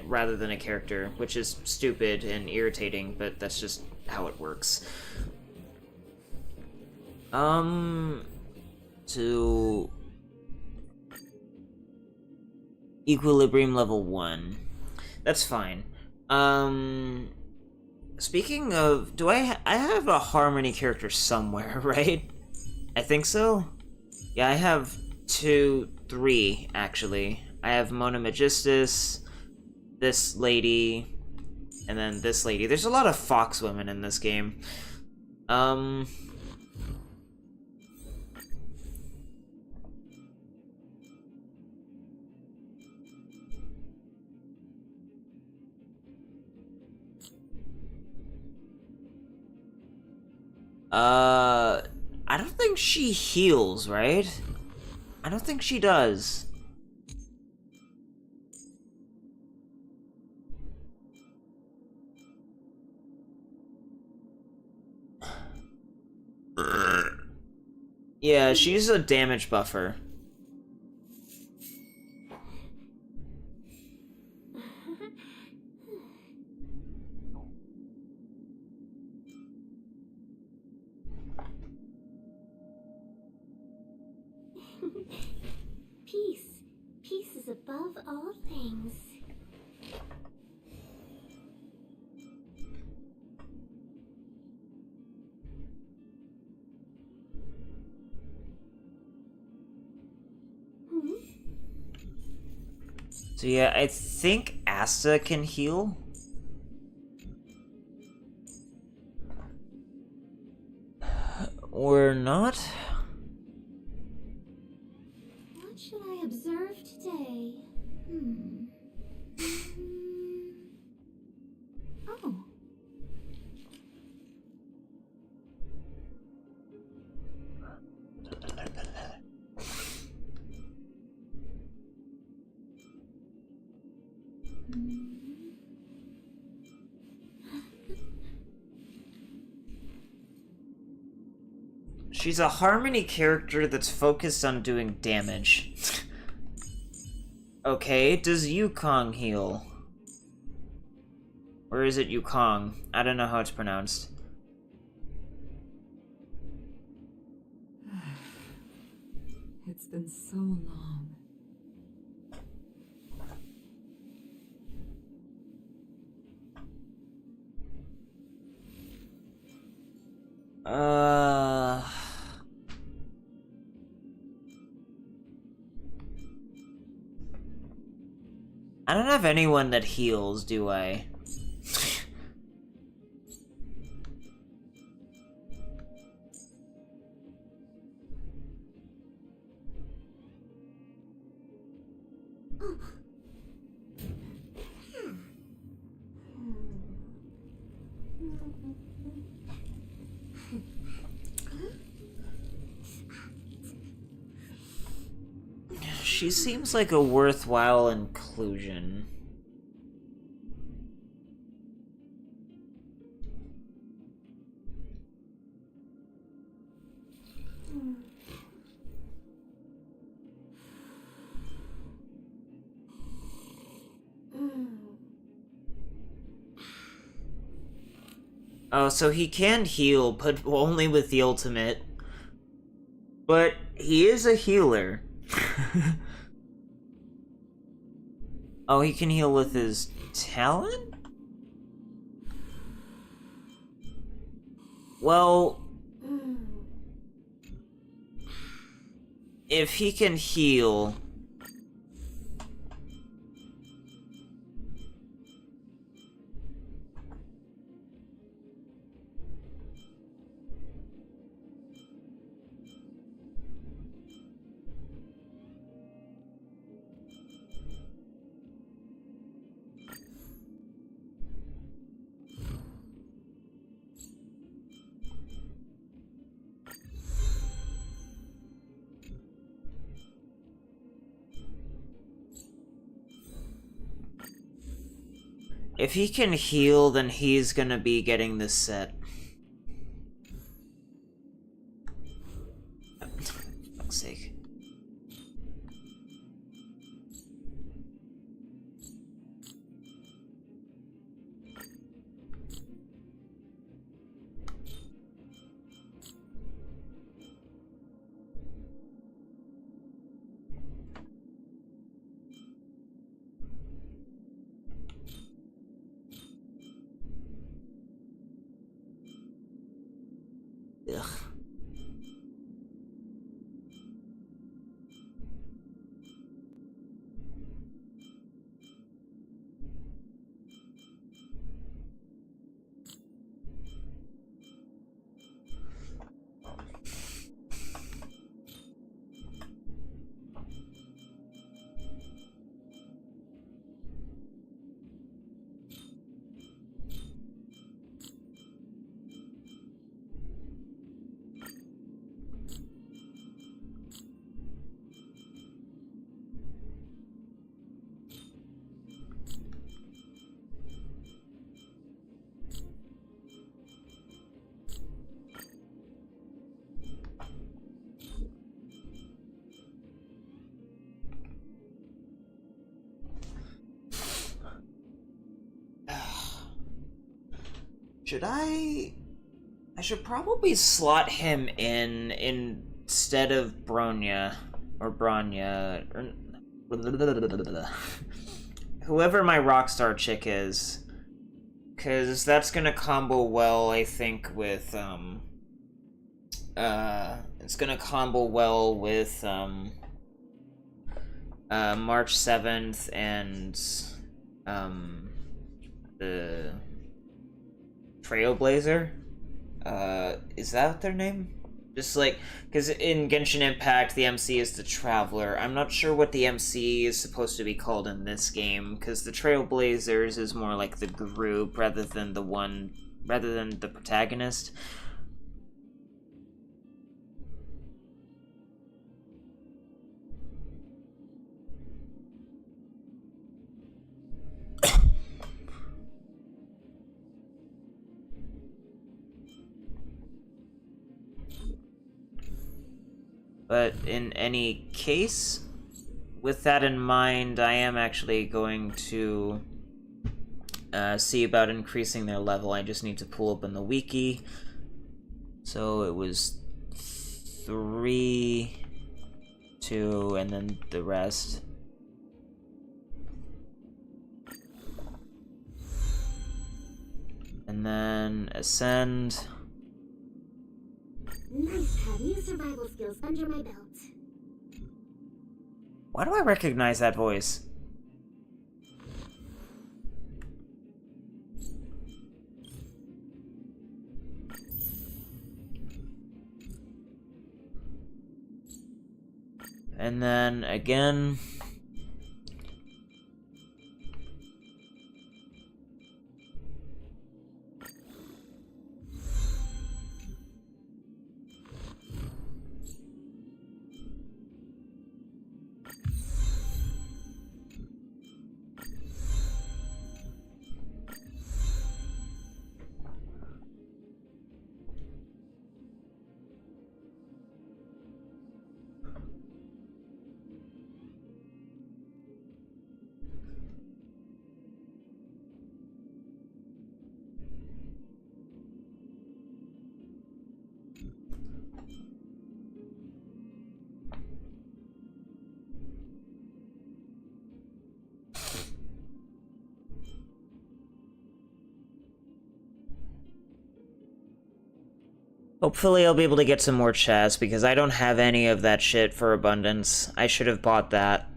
B: rather than a character, which is stupid and irritating, but that's just how it works. To Equilibrium level 1. That's fine. Speaking of, I have a Harmony character somewhere, right? I think so? Yeah, I have 3, actually. I have Mona Magistus, this lady, and then this lady. There's a lot of fox women in this game. I don't think she heals, right? I don't think she does. Yeah, she's a damage buffer.
C: Peace is above all things.
B: So yeah, I think Asta can heal. Or not?
C: What should I observe today? Oh.
B: She's a Harmony character that's focused on doing damage. Okay, does Yukong heal? Or is it Yukong? I don't know how it's pronounced.
L: It's been so long.
B: I don't have anyone that heals, do I? She seems like a worthwhile inclusion. Oh, so he can heal, but only with the ultimate. But he is a healer. Oh, he can heal with his talent? Well, if he can heal... If he can heal, then he's gonna be getting this set. For fuck's sake. Ugh. Should I should probably slot him in instead of Bronya or Bronya or whoever my Rockstar chick is, because that's gonna combo well, I think, with it's gonna combo well with March 7th and the Trailblazer? Is that their name? Just like, because in Genshin Impact, the MC is the Traveler. I'm not sure what the MC is supposed to be called in this game, because the Trailblazers is more like the group rather than the protagonist. But in any case, with that in mind, I am actually going to see about increasing their level. I just need to pull open the wiki. So it was 3, 2, and then the rest. And then ascend.
C: Nice to have new survival skills under my belt.
B: Why do I recognize that voice? And then again. Hopefully I'll be able to get some more chests, because I don't have any of that shit for abundance. I should have bought that.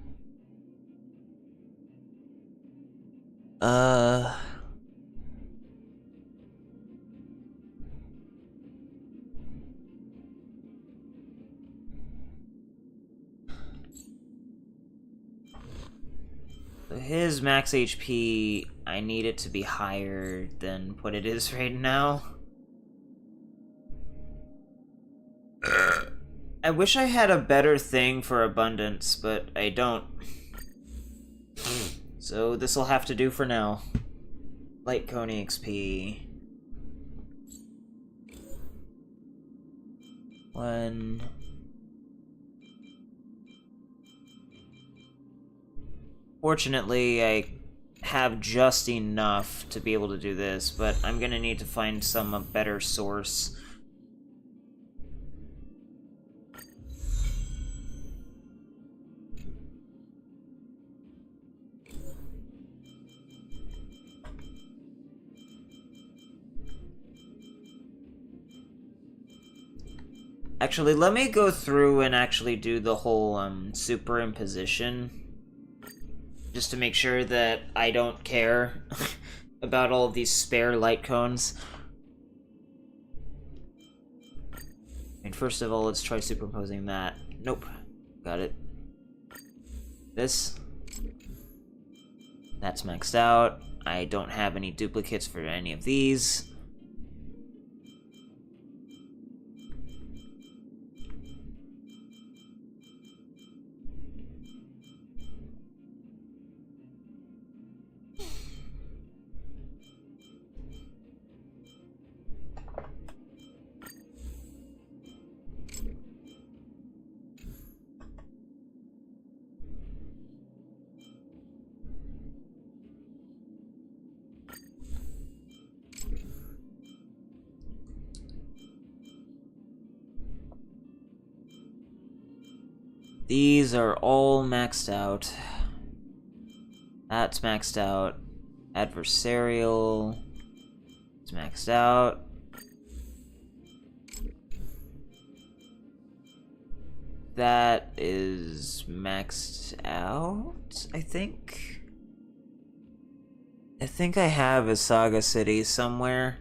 B: His max HP, I need it to be higher than what it is right now. I wish I had a better thing for abundance, but I don't. So this'll have to do for now. Light cone XP. 1. Fortunately, I have just enough to be able to do this, but I'm gonna need to find some better source. Actually, let me go through and actually do the whole superimposition. Just to make sure that I don't care about all of these spare light cones. And first of all, let's try superimposing that. Nope. Got it. This. That's maxed out. I don't have any duplicates for any of these. These are all maxed out. That's maxed out. Adversarial. It's maxed out. That is maxed out, I think. I think I have a Saga City somewhere.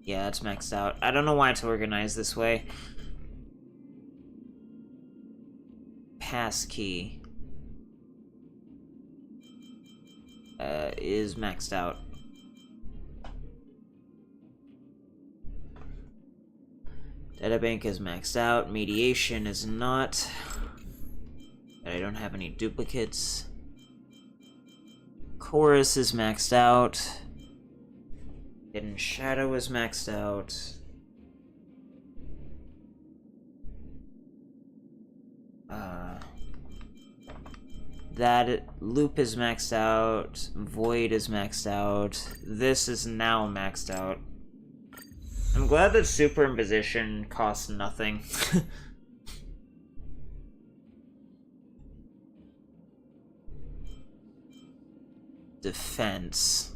B: Yeah, it's maxed out. I don't know why it's organized this way. Passkey is maxed out. Databank is maxed out. Mediation is not. I don't have any duplicates. Chorus is maxed out. Hidden Shadow is maxed out. That loop is maxed out. Void is maxed out. This is now maxed out. I'm glad that superimposition costs nothing. Defense.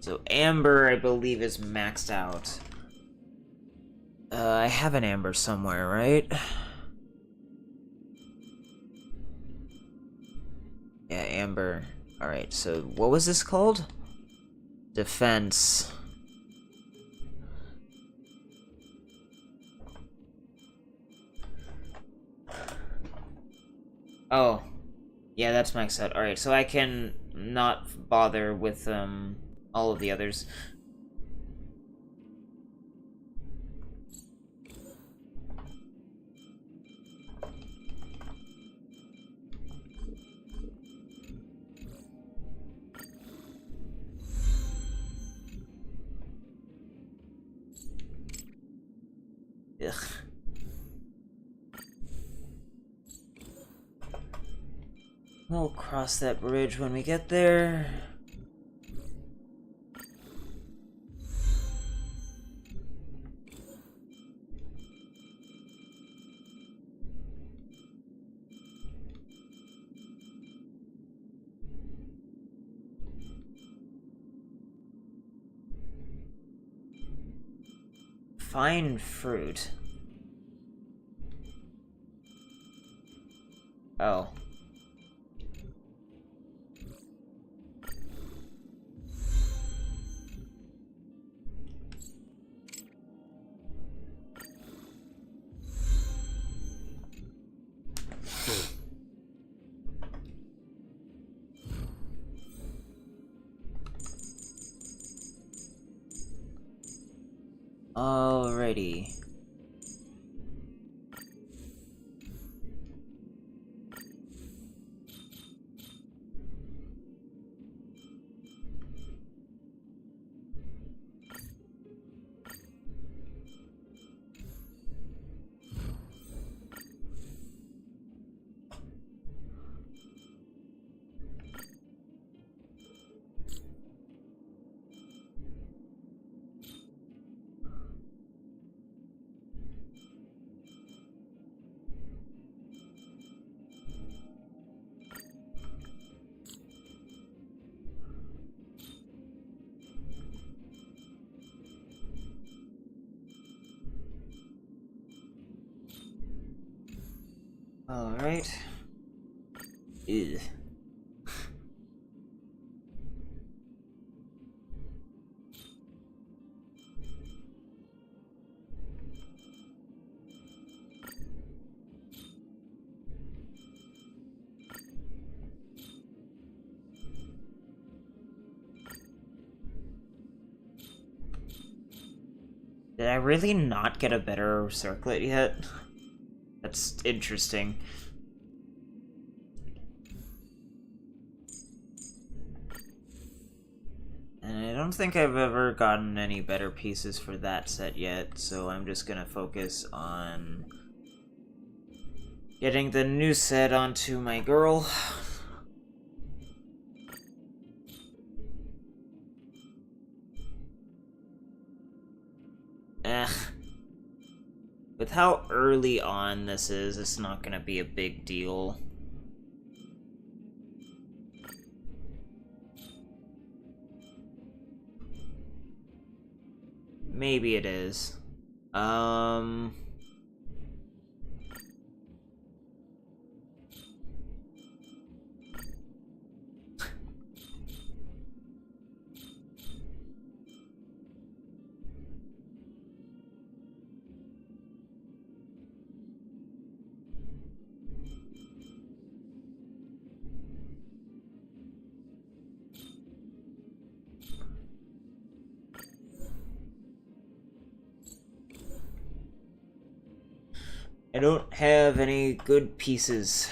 B: So Amber, I believe, is maxed out. I have an Amber somewhere, right? Yeah, Amber. Alright, so what was this called? Defense. Oh. Yeah, that's maxed out. Alright, so I can not bother with all of the others. Ugh. We'll cross that bridge when we get there. Fine fruit. Oh. Alrighty. Alright. Ew. Did I really not get a better circlet yet? That's interesting. And I don't think I've ever gotten any better pieces for that set yet, so I'm just gonna focus on getting the new set onto my girl. With how early on this is, it's not gonna be a big deal. Maybe it is. I don't have any good pieces.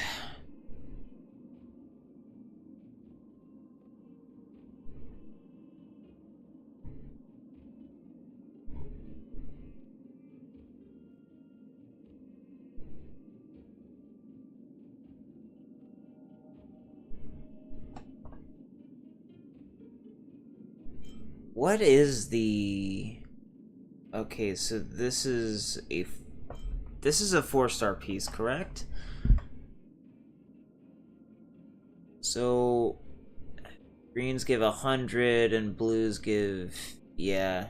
B: What is the... Okay, so this is a 4-star piece, correct? So greens give 100 and blues give... yeah.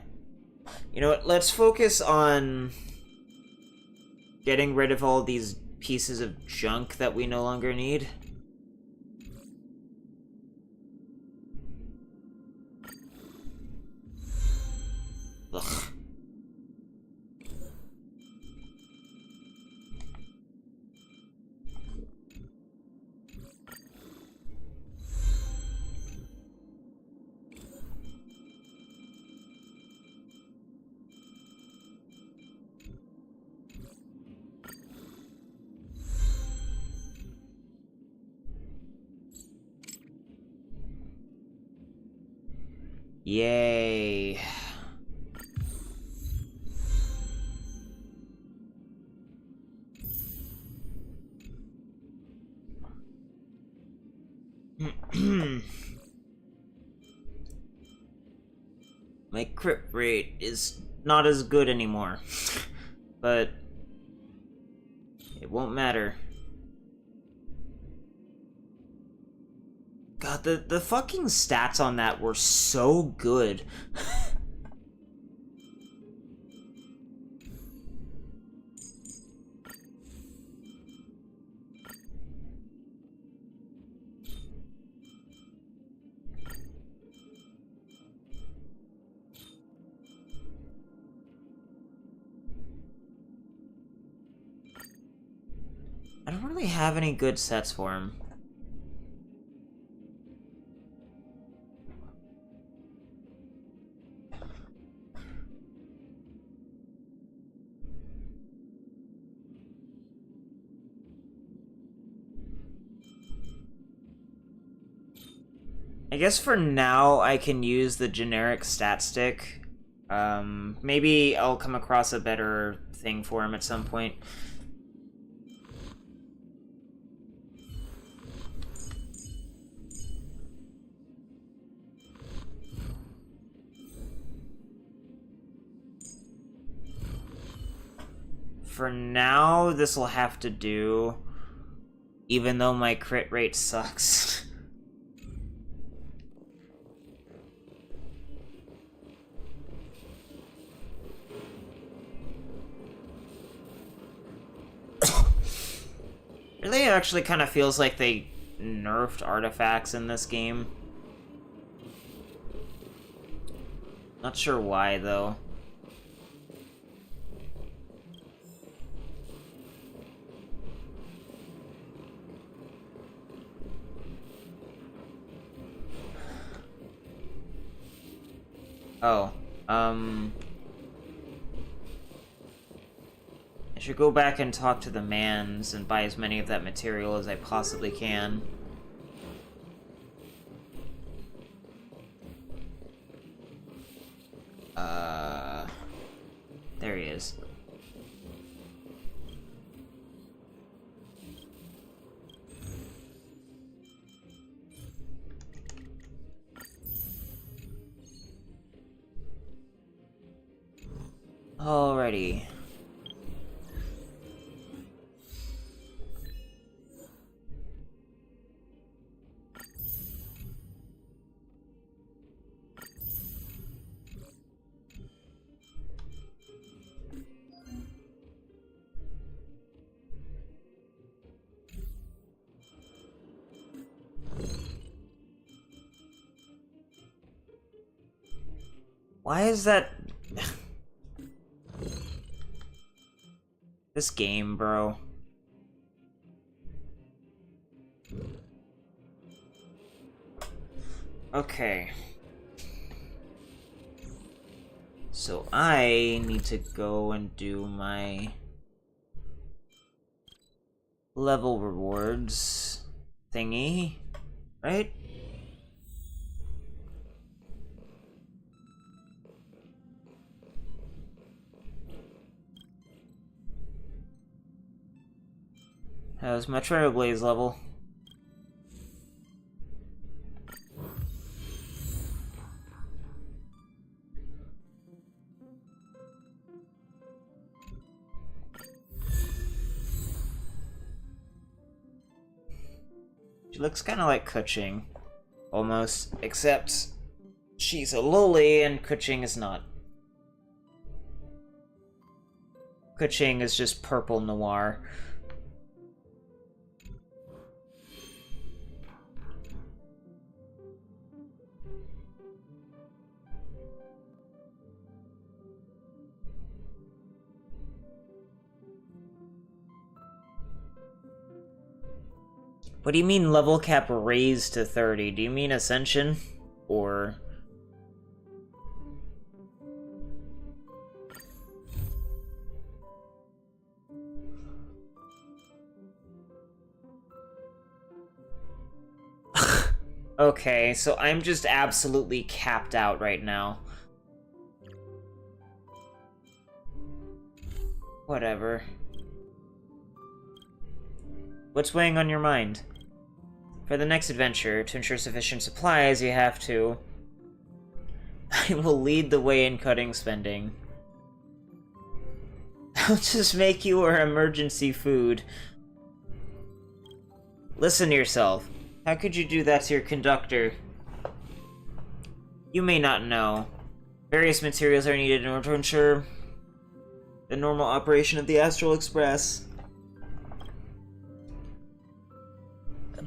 B: You know what, let's focus on getting rid of all these pieces of junk that we no longer need. Ugh. Yay. My crit rate is not as good anymore, but it won't matter. God, the fucking stats on that were so good. I don't really have any good sets for him. I guess for now I can use the generic stat stick. Maybe I'll come across a better thing for him at some point. For now, this will have to do, even though my crit rate sucks. Really actually kind of feels like they nerfed artifacts in this game. Not sure why, though. Oh, I should go back and talk to the mans and buy as many of that material as I possibly can. There he is. Alrighty. Why is that... This game, bro. Okay. So I need to go and do my level rewards thingy, right? How's my Trailblaze level? She looks kind of like Kuching, almost, except she's a loli and Kuching is not. Kuching is just purple noir. What do you mean level cap raised to 30? Do you mean Ascension? Or... Okay, so I'm just absolutely capped out right now. Whatever. What's weighing on your mind? For the next adventure, to ensure sufficient supplies, you have to... I will lead the way in cutting spending. I'll just make you our emergency food. Listen to yourself. How could you do that to your conductor? You may not know. Various materials are needed in order to ensure the normal operation of the Astral Express.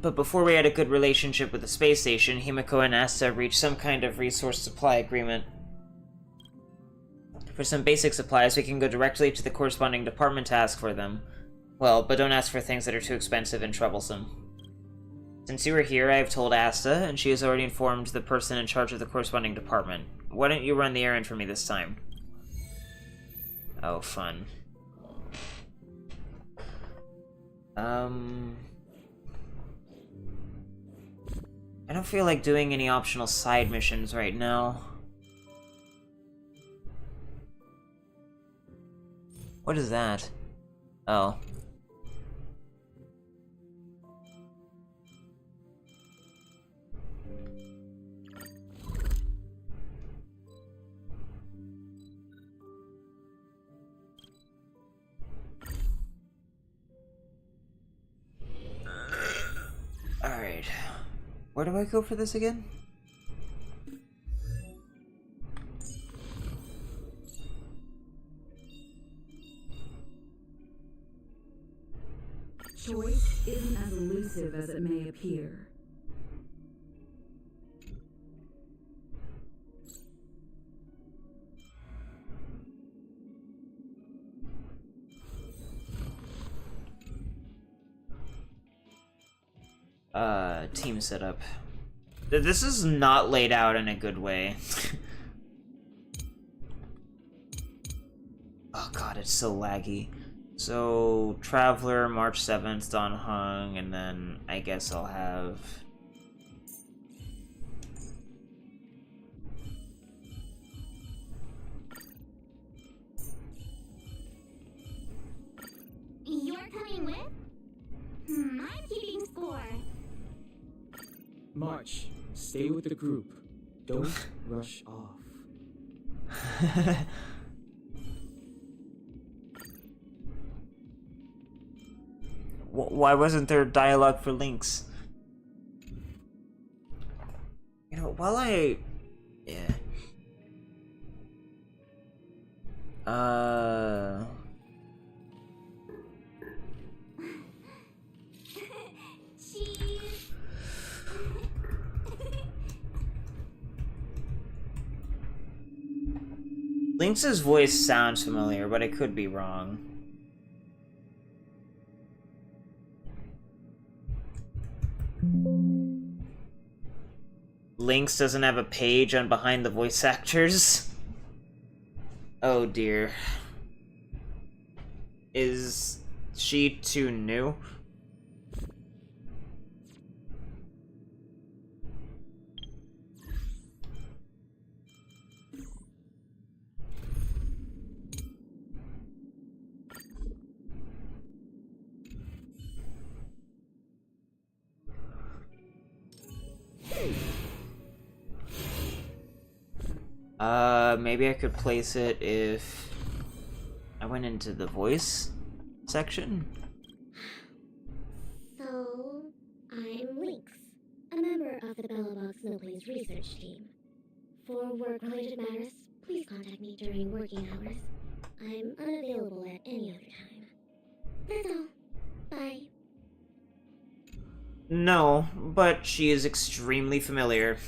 B: But before we had a good relationship with the space station, Himiko and Asta reached some kind of resource supply agreement. For some basic supplies, we can go directly to the corresponding department to ask for them. Well, but don't ask for things that are too expensive and troublesome. Since you were here, I have told Asta, and she has already informed the person in charge of the corresponding department. Why don't you run the errand for me this time? Oh, fun. I don't feel like doing any optional side missions right now. What is that? Oh. Alright. Where do I go for this again?
L: Choice isn't as elusive as it may appear.
B: Team setup. This is not laid out in a good way. Oh god, it's so laggy. So, Traveler, March 7th, Don Hung, and then I guess I'll have...
C: You're coming with? I'm keeping score.
J: March, stay with the group. Don't rush off.
B: Why wasn't there dialogue for Lynx? You know, while I... Yeah. Lynx's voice sounds familiar, but I could be wrong. Lynx doesn't have a page on behind the voice actors. Oh dear. Is she too new? Maybe I could place it if I went into the voice section.
C: So, I'm Lynx, a member of the Bellobox No Place research team. For work-related matters, please contact me during working hours. I'm unavailable at any other time. That's all. Bye.
B: No, but she is extremely familiar.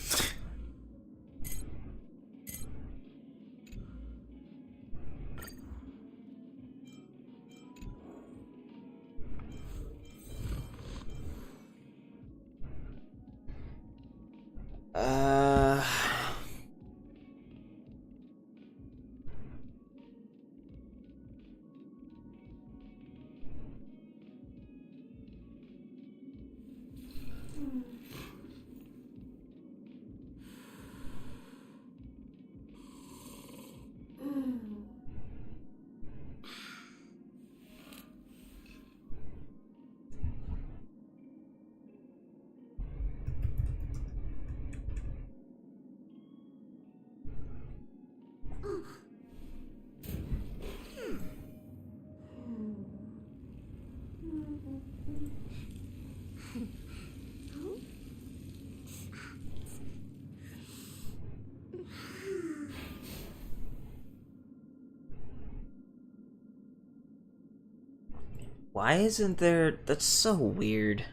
B: Why isn't there... That's so weird.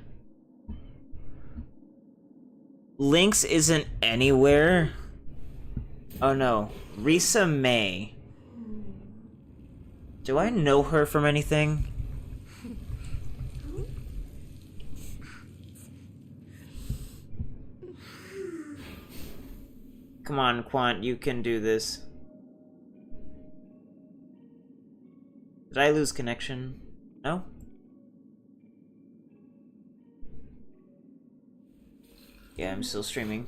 B: Lynx isn't anywhere? Oh no. Risa May. Do I know her from anything? Come on, Quant, you can do this. Did I lose connection? No? Yeah, I'm still streaming.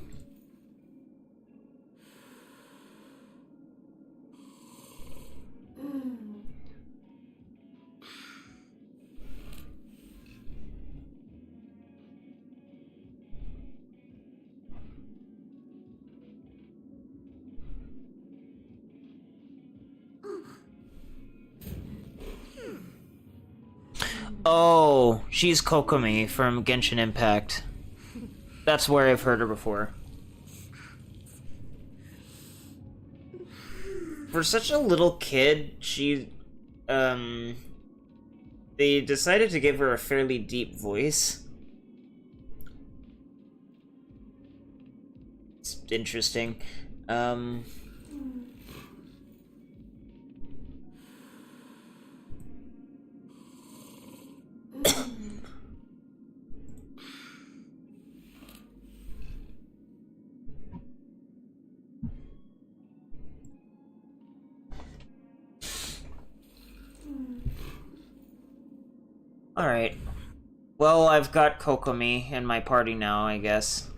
B: Oh, she's Kokomi from Genshin Impact. That's where I've heard her before. For such a little kid, she, they decided to give her a fairly deep voice. It's interesting. Alright. Well, I've got Kokomi in my party now, I guess.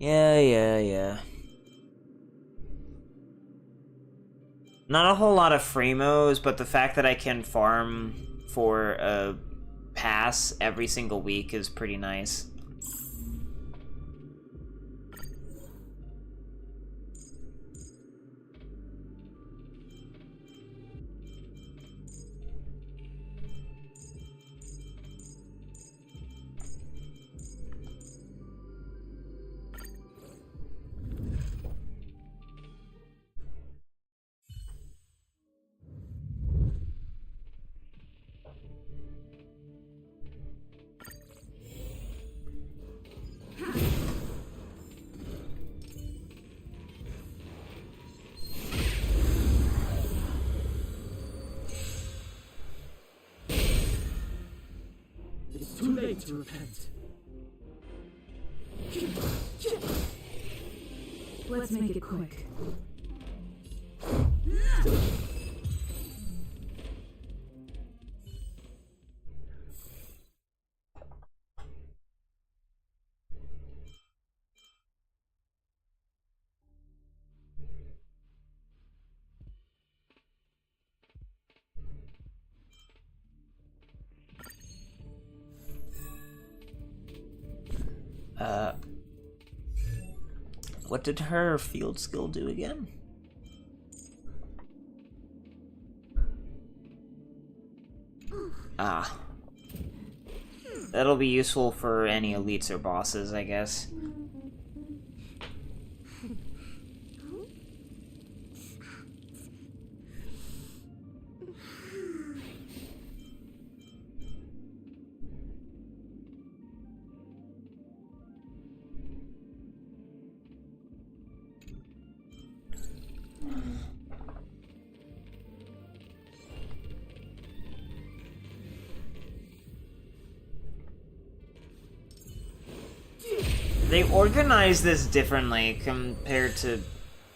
B: Yeah. Not a whole lot of Fremos, but the fact that I can farm for a pass every single week is pretty nice.
J: It's too late to repent.
L: Let's make it quick.
B: What did her field skill do again? Ah. That'll be useful for any elites or bosses, I guess. They organize this differently compared to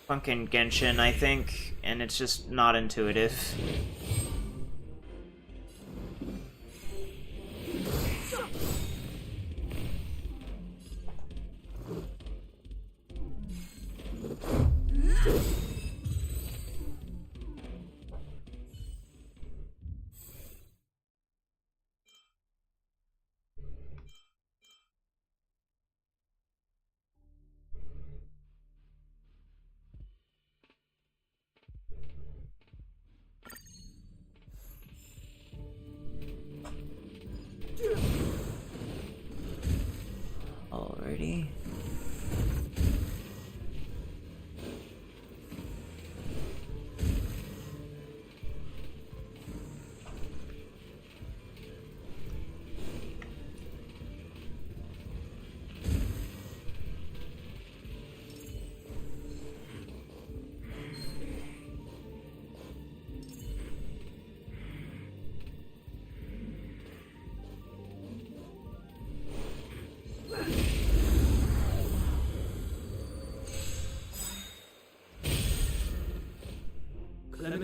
B: fucking Genshin, I think, and it's just not intuitive.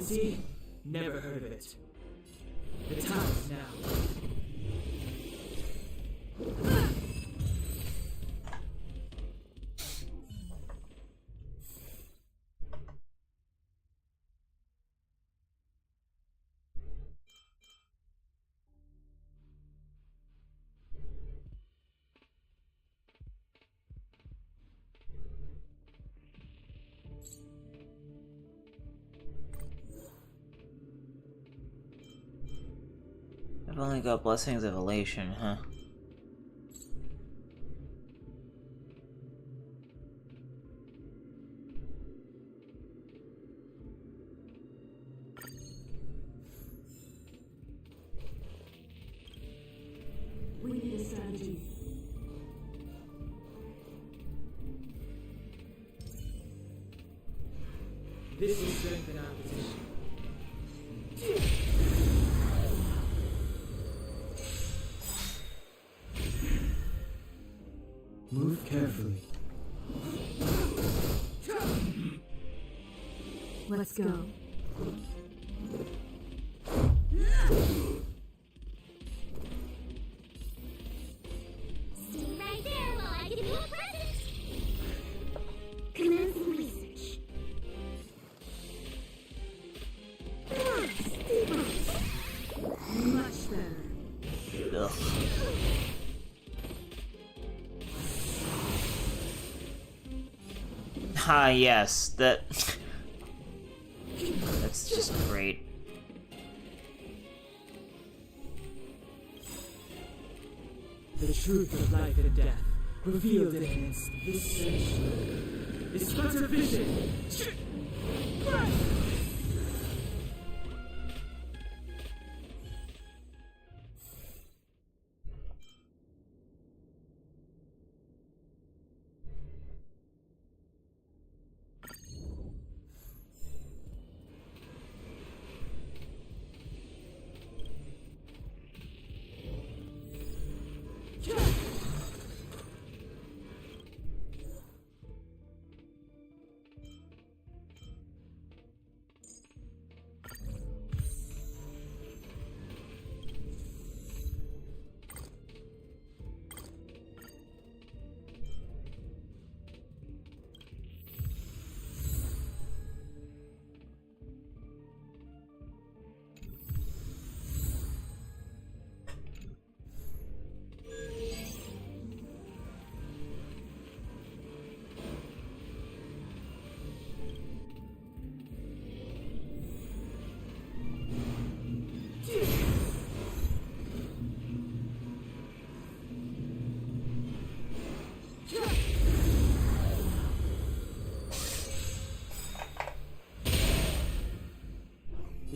J: Sovereignty? Never heard of it. The time is now.
B: I've only got Blessings of Elation, huh?
L: We need a strategy.
J: This will strengthen our position. Move carefully.
L: Let's go.
C: Stay right there while I give you a present.
I: Commencing research.
L: Much better.
B: Ugh. Ah, yes, that's just great.
J: The truth of life and death, revealed in an instant. This sanctuary is but a vision.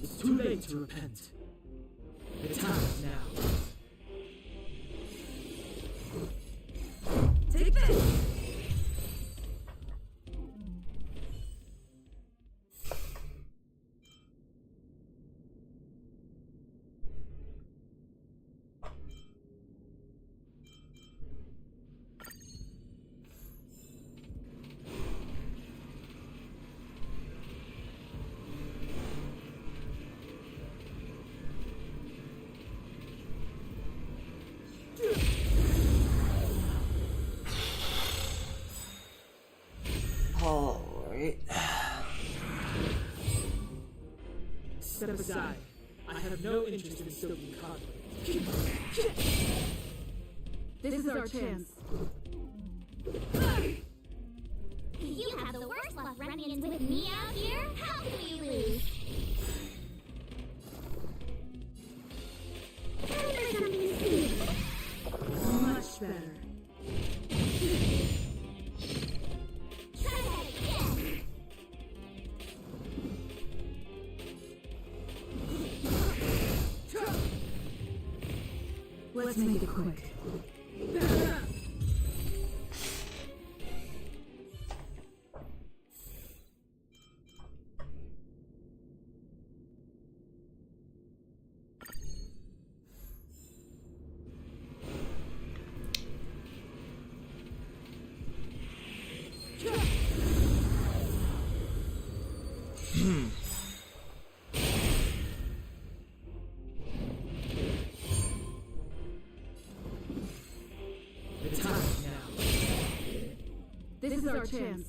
J: It's too late to repent. The time is now.
L: Take this!
B: Alright.
J: Step aside. I have no interest in stoking conflict.
I: This is our chance.
C: You have the worst luck running in with me out here. How can we lose?
I: Time for something serious.
L: Much better.
C: Try that again.
L: Let's make it quick.
K: This is our chance.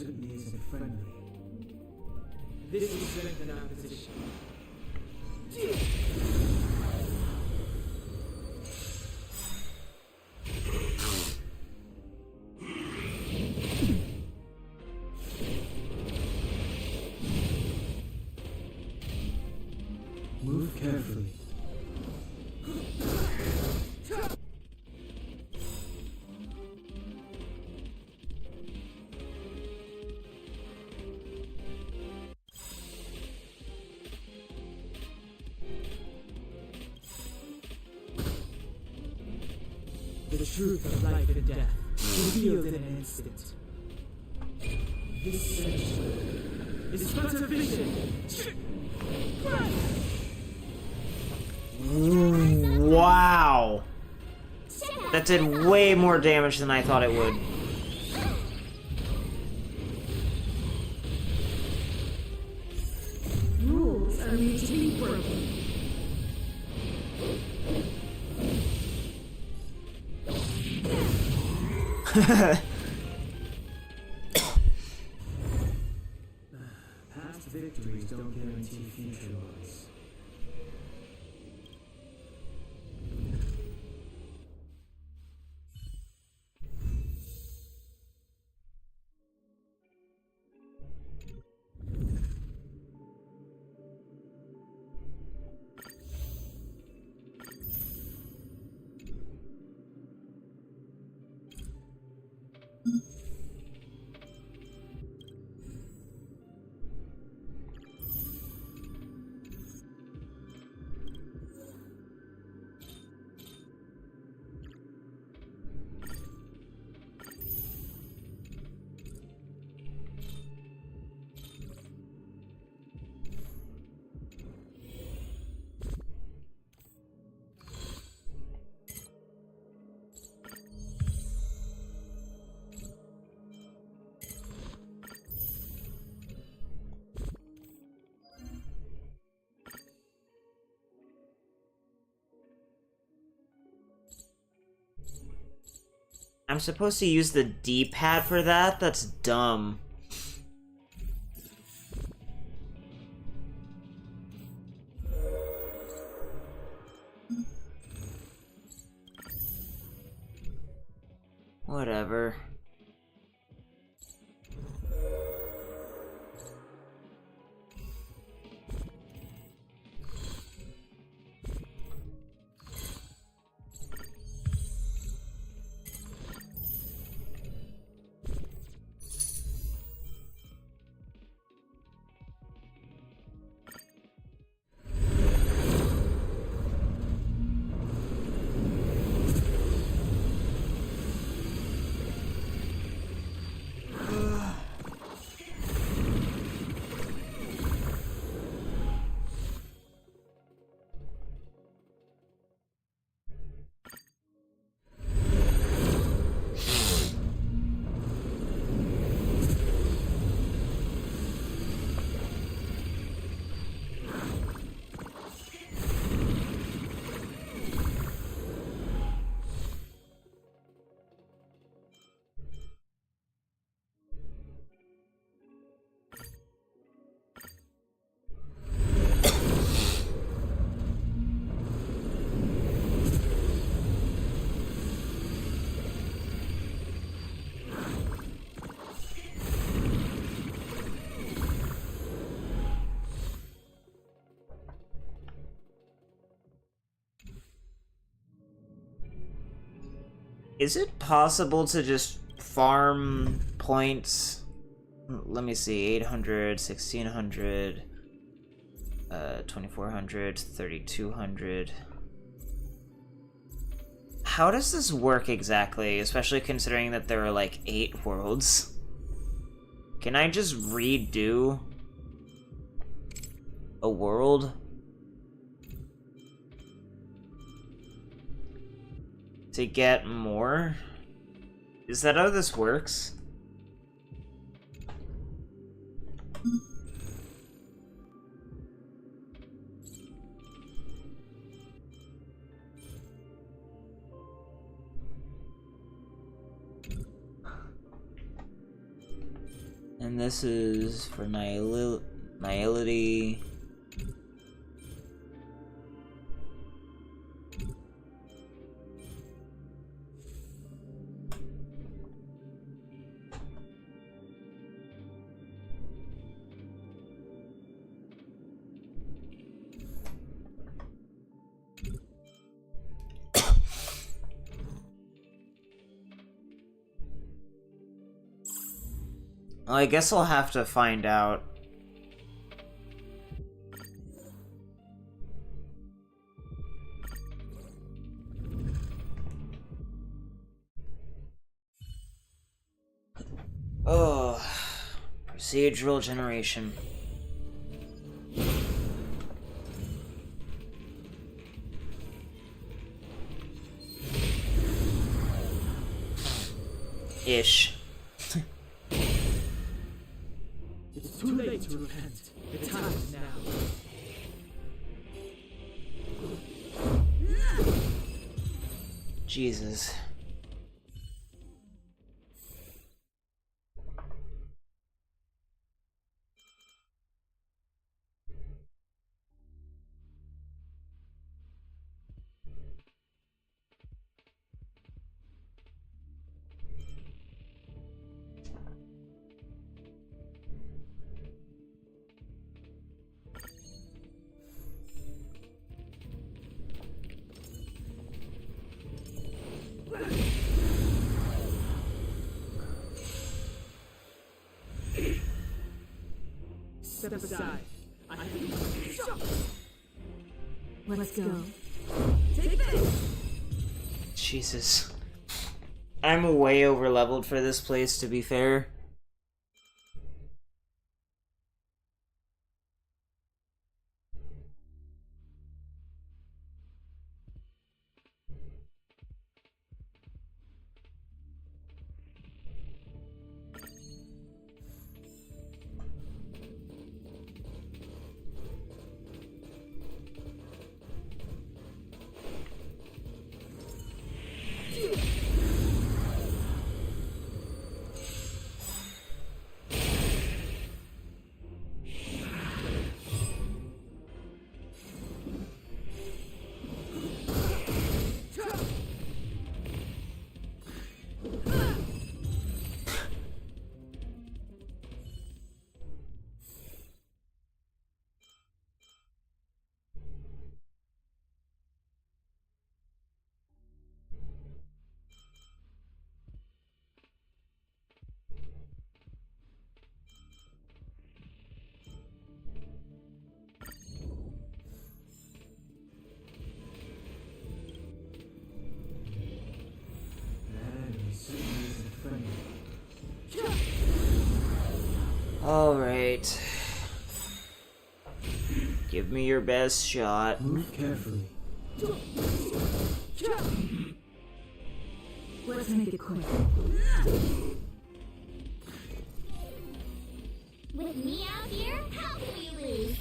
J: certainly isn't friendly. This will strengthen our position. Move carefully. The truth of life and death, revealed in an instant. This sanctuary is but a vision.
B: Wow. That did way more damage than I thought it would.
K: Rules are made to be broken.
J: Past victories don't guarantee future ones.
B: I'm supposed to use the D-pad for that? That's dumb. Whatever. Is it possible to just farm points? Let me see, 800, 1600, 2400, 3200. How does this work exactly, especially considering that there are like 8 worlds? Can I just redo a world? To get more? Is that how this works? And this is for Nihility. Well, I guess I'll have to find out. Oh, procedural generation. Ish.
J: It's too late to repent. The time is now.
B: Jesus.
J: Step aside.
I: Let's go.
K: Take this!
B: Jesus. I'm way over leveled for this place, to be fair. Alright. Give me your best shot.
J: Move carefully.
L: Let's make it quick.
C: With me out here, how can we lose?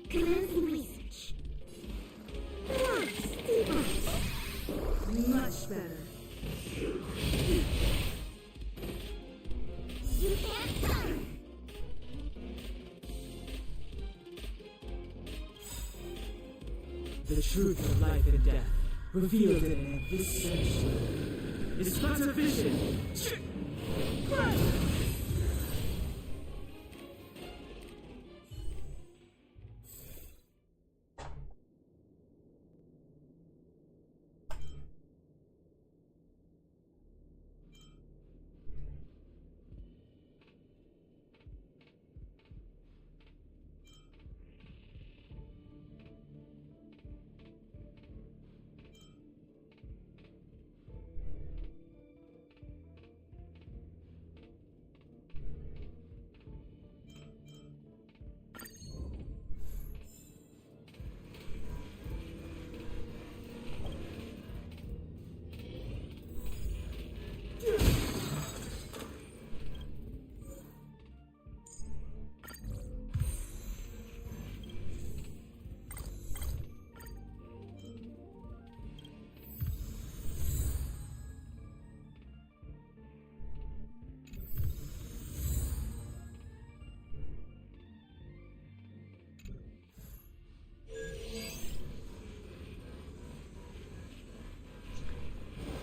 I: Commencing research.
L: Much better.
C: You can't come!
J: The truth of life and death, revealed in an abyss sanctuary, is but a vision.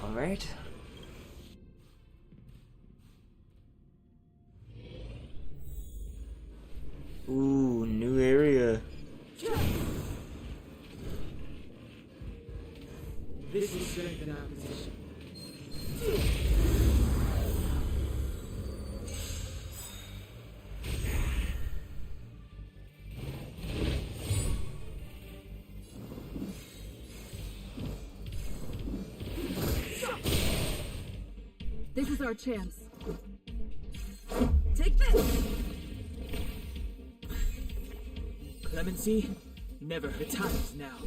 B: Alright. Ooh, new area.
J: This will strengthen our position.
L: This is our chance. Take this!
J: Clemency, never her times now.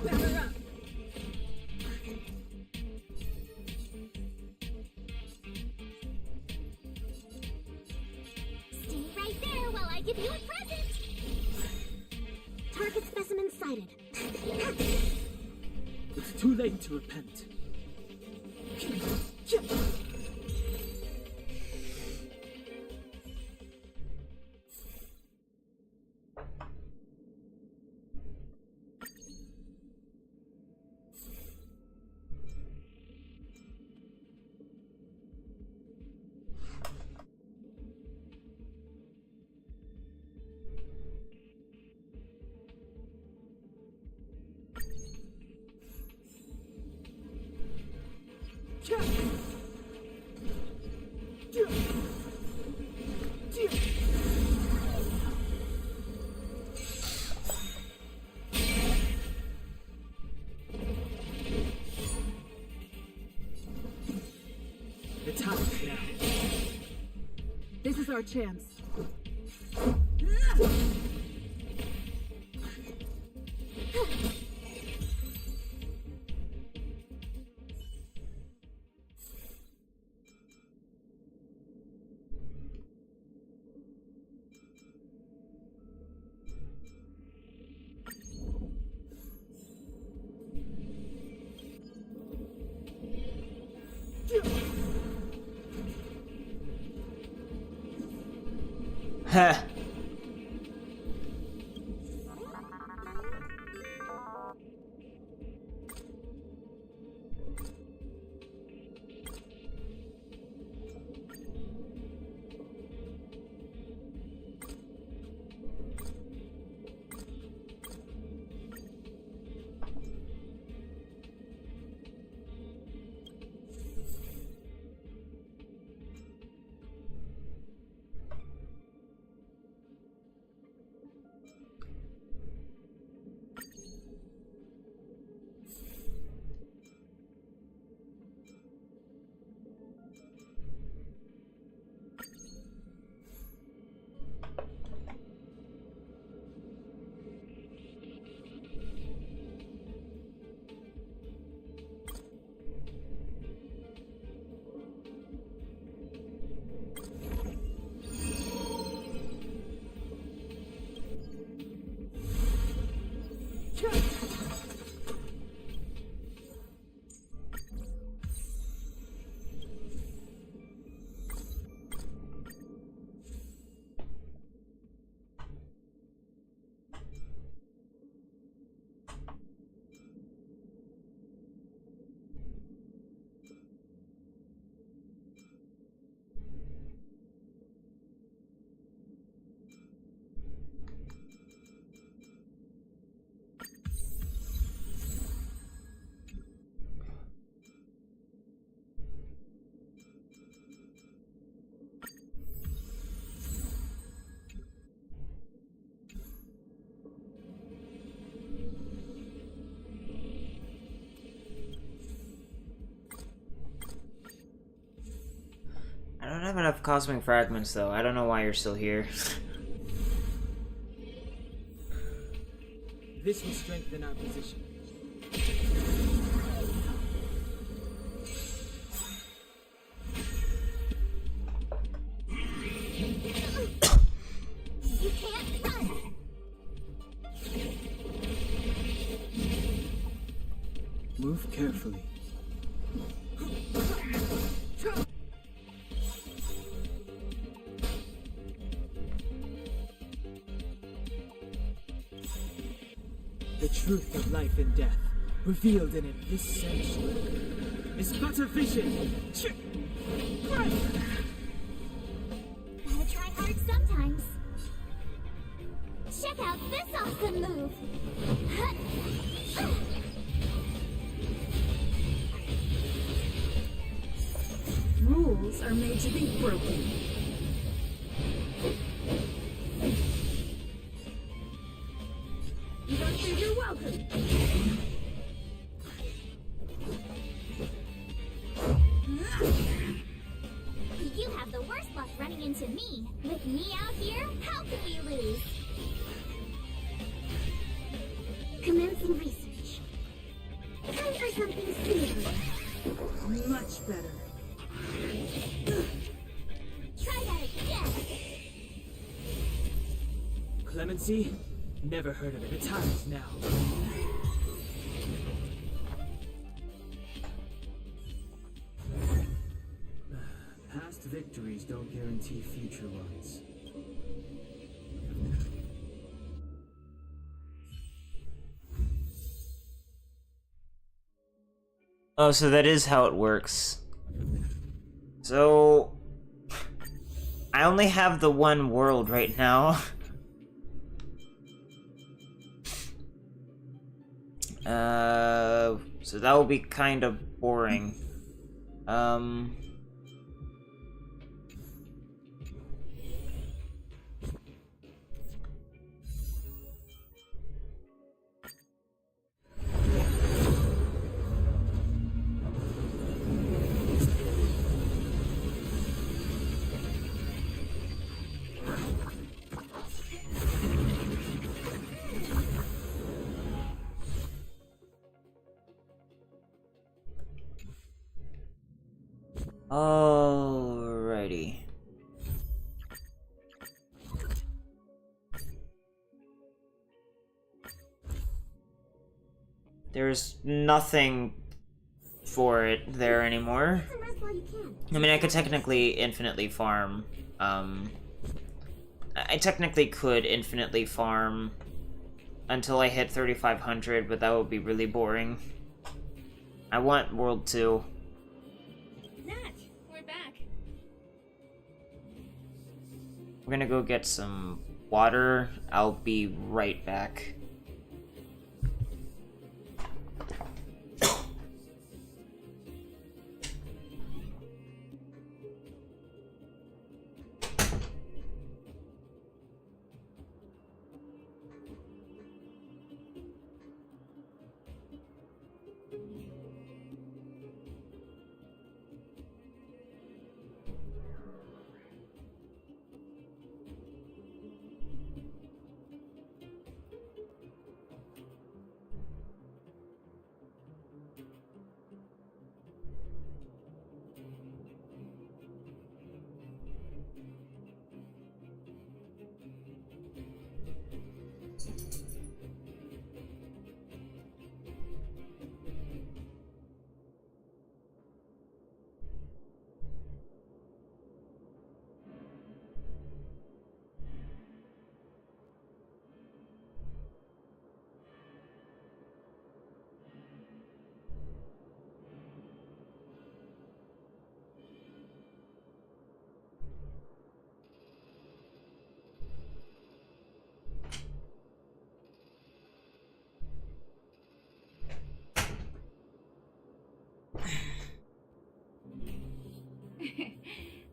L: Back her up!
C: Stay right there while I give you a present! Target specimen sighted.
J: It's too late to repent. The time is now.
L: This is our chance.
B: Heh. I don't have enough cosmic fragments, though. I don't know why you're still here.
J: This will strengthen our position.
C: You can't run!
J: Move carefully. The truth of life and death, revealed in it this sanctuary, is but a vision.
C: Gotta try hard sometimes. Check out this awesome move!
L: Rules are made to be broken. You don't think you're welcome?
C: You have the worst luck running into me. With me out here, how can we lose? Commencing research. Time for something smoother.
L: Much better.
C: Try that again.
J: Clemency? Never heard of it. The time is now. Past victories don't guarantee future ones.
B: Oh, so that is how it works. So... I only have the one world right now. So that will be kind of boring. Alrighty. There's nothing for it there anymore. I mean, I could technically infinitely farm, I technically could infinitely farm until I hit 3,500, but that would be really boring. I want World 2.
K: Nat, we're back.
B: We're gonna go get some water. I'll be right back.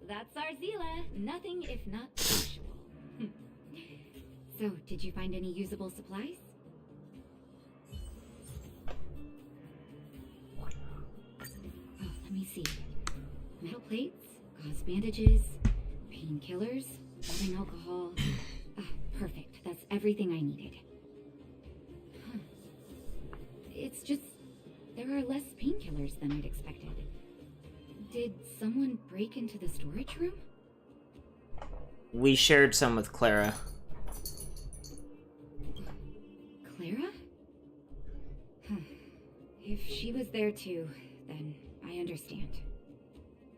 F: that's Arzila. Nothing if not sexual. So, did you find any usable supplies? Oh, let me see. Metal plates, gauze bandages, painkillers, rubbing alcohol. Ah, perfect. That's everything I needed. Huh. It's just there are less painkillers than I'd expected. Did someone break into the storage room?
B: We shared some with Clara.
F: Clara? Huh. If she was there too, then I understand.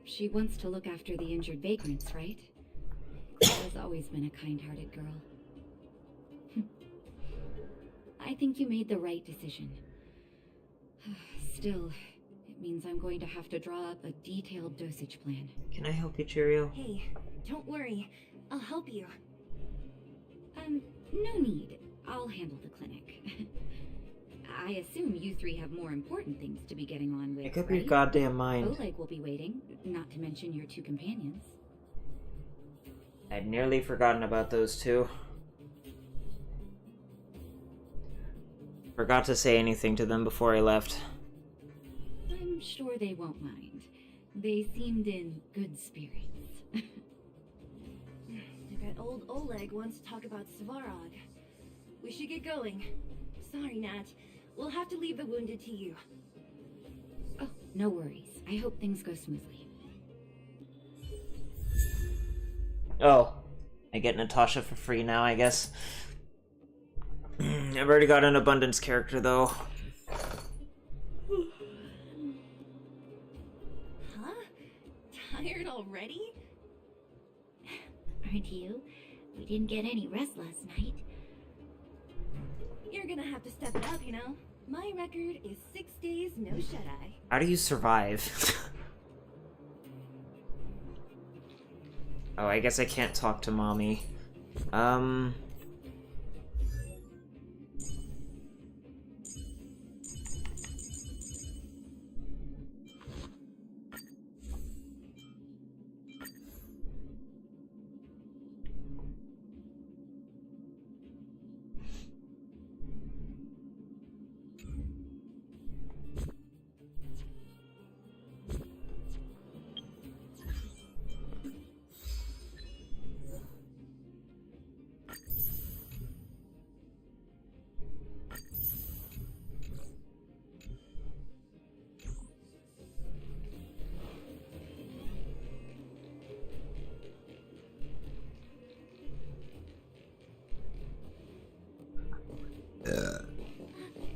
F: She wants to look after the injured vagrants, right? Clara's always been a kind-hearted girl. I think you made the right decision. Still, it means I'm going to have to draw up a detailed dosage plan.
B: Can I help you, Cheerio?
I: Hey, don't worry. I'll help you.
F: No need. I'll handle the clinic. I assume you three have more important things to be getting on with,
B: Make up
F: right?
B: your goddamn mind.
F: Oleg will be waiting, not to mention your two companions.
B: I'd nearly forgotten about those two. Forgot to say anything to them before I left.
F: I'm sure they won't mind. They seemed in good spirits.
I: I bet old Oleg wants to talk about Svarog. We should get going. Sorry, Nat. We'll have to leave the wounded to you.
F: Oh, no worries. I hope things go smoothly.
B: Oh, I get Natasha for free now, I guess. I've already got an abundance character, though.
I: Huh? Tired already?
F: Aren't you? We didn't get any rest last night.
I: You're gonna have to step it up, you know? My record is 6 days, no shut-eye.
B: How do you survive? Oh, I guess I can't talk to mommy.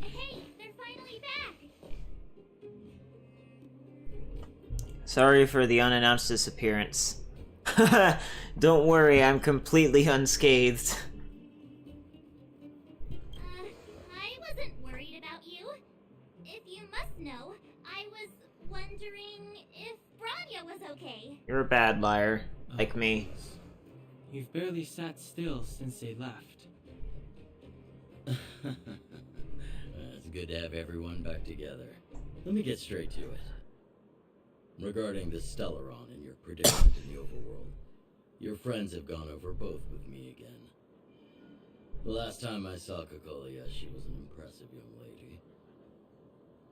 C: Hey, they're finally back!
B: Sorry for the unannounced disappearance. Don't worry, I'm completely unscathed.
C: I wasn't worried about you. If you must know, I was wondering if Branya was okay.
B: You're a bad liar, like me.
G: You've barely sat still since they left.
M: It's good to have everyone back together. Let me get straight to it. Regarding the Stellaron and your predicament in the overworld, your friends have gone over both with me again. The last time I saw Cocolia, she was an impressive young lady.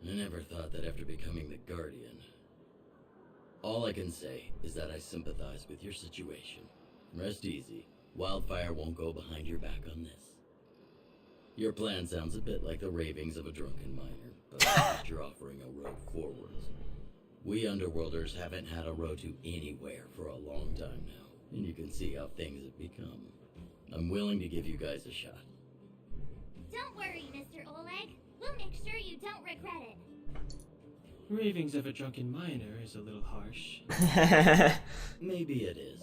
M: I never thought that after becoming the Guardian. All I can say is that I sympathize with your situation. Rest easy. Wildfire won't go behind your back on this. Your plan sounds a bit like the ravings of a drunken miner, but you're offering a road forwards. We Underworlders haven't had a road to anywhere for a long time now, and you can see how things have become. I'm willing to give you guys a shot.
C: Don't worry, Mr. Oleg. We'll make sure you don't regret it.
G: Ravings of a drunken miner is a little harsh.
M: Maybe it is,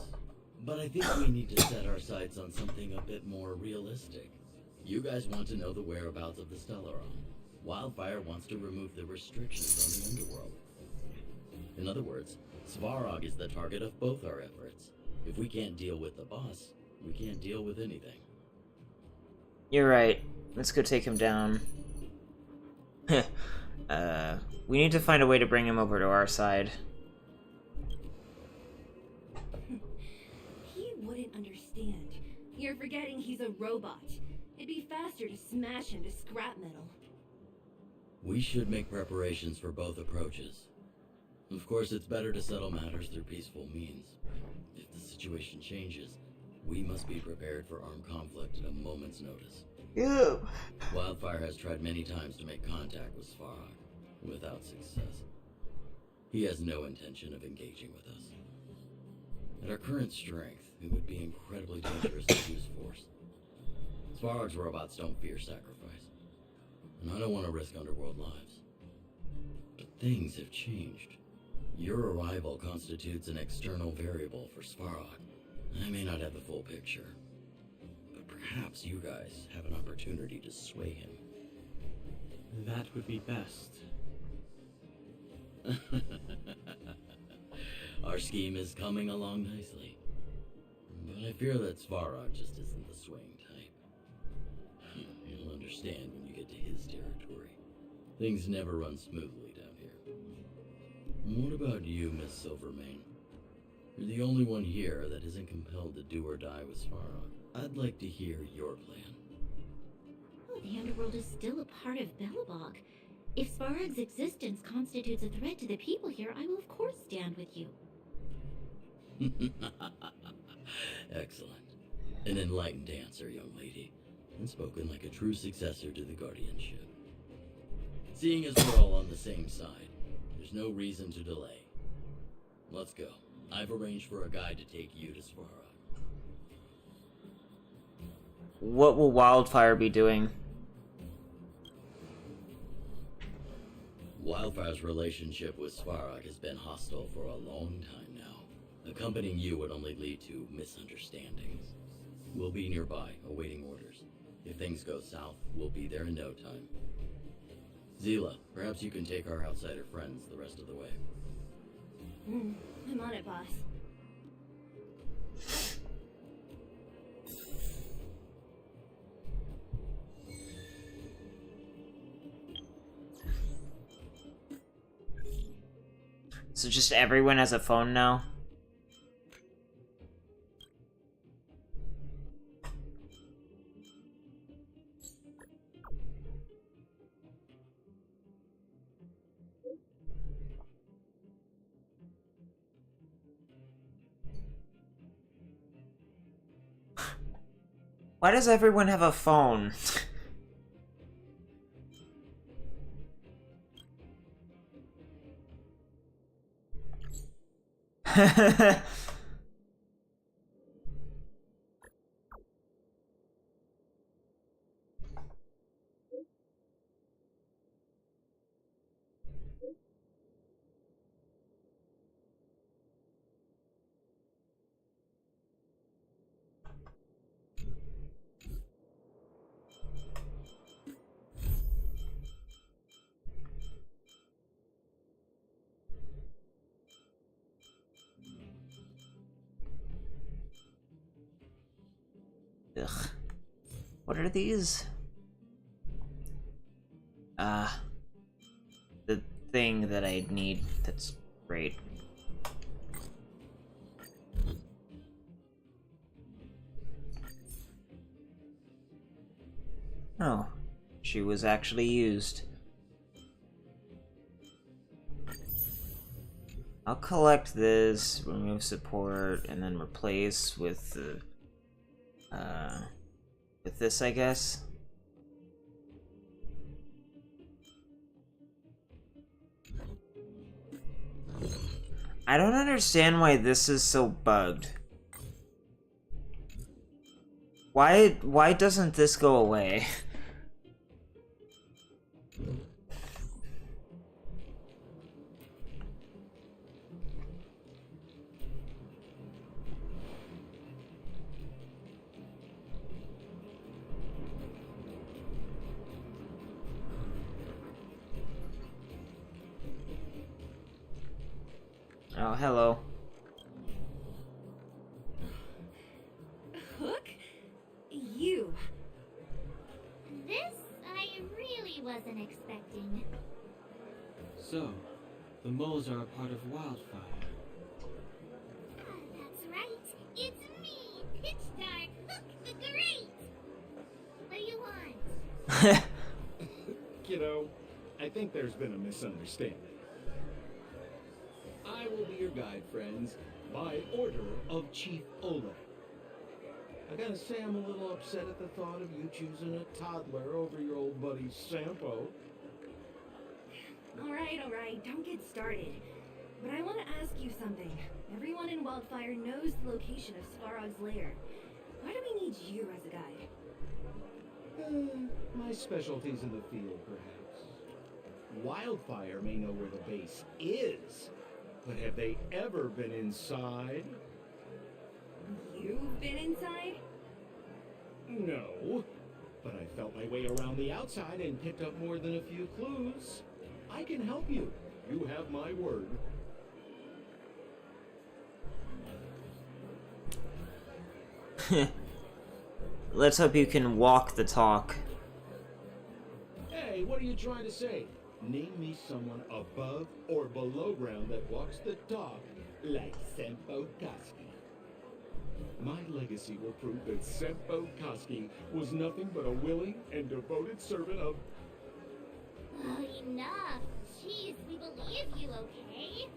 M: but I think we need to set our sights on something a bit more realistic. You guys want to know the whereabouts of the Stellaron. Wildfire wants to remove the restrictions on the Underworld. In other words, Svarog is the target of both our efforts. If we can't deal with the boss, we can't deal with anything.
B: You're right. Let's go take him down. We need to find a way to bring him over to our side.
I: can't understand. You're forgetting he's a robot. It'd be faster to smash him to scrap metal.
M: We should make preparations for both approaches. Of course, it's better to settle matters through peaceful means. If the situation changes, we must be prepared for armed conflict at a moment's notice.
B: Ew.
M: Wildfire has tried many times to make contact with Svarog, without success. He has no intention of engaging with us. At our current strength, it would be incredibly dangerous to use force. Svarog's robots don't fear sacrifice, and I don't want to risk underworld lives. But things have changed. Your arrival constitutes an external variable for Svarog. I may not have the full picture, but perhaps you guys have an opportunity to sway him.
G: That would be best.
M: Our scheme is coming along nicely, but I fear that Svarog just isn't the swaying type. You'll understand when you get to his territory. Things never run smoothly down here. What about you, Miss Silvermane? You're the only one here that isn't compelled to do or die with Svarog. I'd like to hear your plan.
F: Oh, the underworld is still a part of Belobog. If Svarog's existence constitutes a threat to the people here, I will of course stand with you.
M: Excellent. An enlightened answer, young lady, and spoken like a true successor to the guardianship. Seeing as we're all on the same side, there's no reason to delay. Let's go. I've arranged for a guide to take you to Svarog.
B: What will Wildfire be doing?
M: Wildfire's relationship with Svarog has been hostile for a long time now. Accompanying you would only lead to misunderstandings. We'll be nearby, awaiting orders. If things go south, we'll be there in no time. Zila, perhaps you can take our outsider friends the rest of the way.
I: I'm on it, boss.
B: So just everyone has a phone now? Why does everyone have a phone? Ugh. What are these? The thing that I need. That's great. Oh, she was actually used. I'll collect this, remove support, and then replace with the with this, I guess. I don't understand why this is so bugged. Why doesn't this go away? Oh, hello.
I: Hook? You.
C: This I really wasn't expecting.
G: So, the moles are a part of Wildfire.
C: That's right. It's me,
E: Kiddo, I think there's been a misunderstanding. I will be your guide, friends, by order of Chief Oleg. I gotta say I'm a little upset at the thought of you choosing a toddler over your old buddy Sampo.
I: Alright, don't get started. But I want to ask you something. Everyone in Wildfire knows the location of Svarog's lair. Why do we need you as a guide?
E: My specialty's in the field, perhaps. Wildfire may know where the base is, but have they ever been inside?
I: You've been inside?
E: No, but I felt my way around the outside and picked up more than a few clues. I can help you. You have my word.
B: Let's hope you can walk the talk.
E: Hey, what are you trying to say? Name me someone above or below ground that walks the talk like Sempo Koski. My legacy will prove that Sempo Koski was nothing but a willing and devoted servant of...
C: Oh, enough. Jeez, we believe you, okay?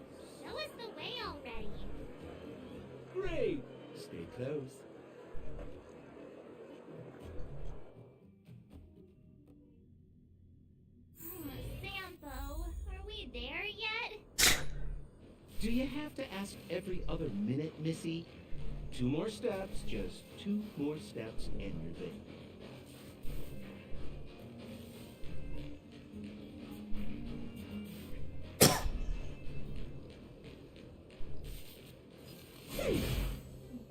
C: Show us the way already.
E: Great! Stay close.
C: Sampo, are we there yet?
E: Do you have to ask every other minute, Missy? 2 more steps, just 2 more steps, and you're there.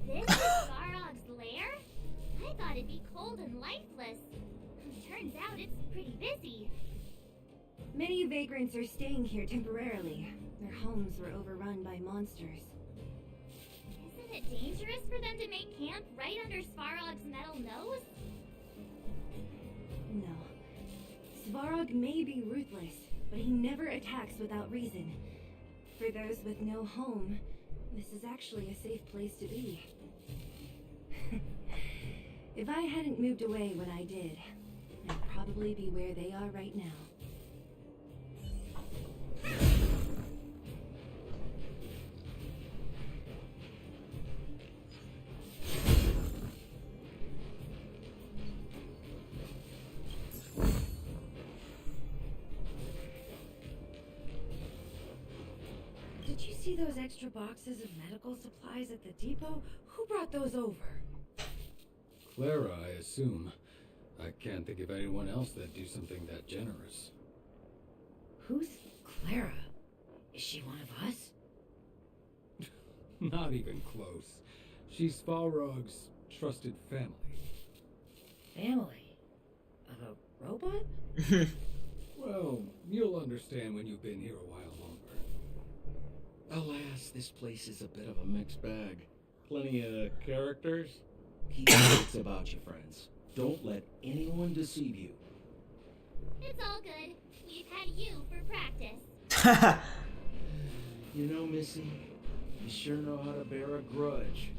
C: This is Svarog's lair? I thought it'd be cold and lifeless. Turns out it's pretty busy.
I: Many vagrants are staying here temporarily. Their homes were overrun by monsters.
C: Isn't it dangerous for them to make camp right under Svarog's metal nose?
I: No. Svarog may be ruthless, but he never attacks without reason. For those with no home, this is actually a safe place to be. If I hadn't moved away when I did, I'd probably be where they are right now.
L: Did you see those extra boxes of medical supplies at the depot? Who brought those over?
N: Clara, I assume. I can't think of anyone else that'd do something that generous.
L: Who's Clara? Is she one of us?
N: Not even close. She's Falrog's trusted family.
L: Family? Of a robot?
N: Well, you'll understand when you've been here a while longer.
E: Alas, this place is a bit of a mixed bag. Plenty of characters. Keep your wits about you, friends. Don't let anyone deceive you.
C: It's all good. We've had you for practice.
E: You know, Missy, you sure know how to bear a grudge.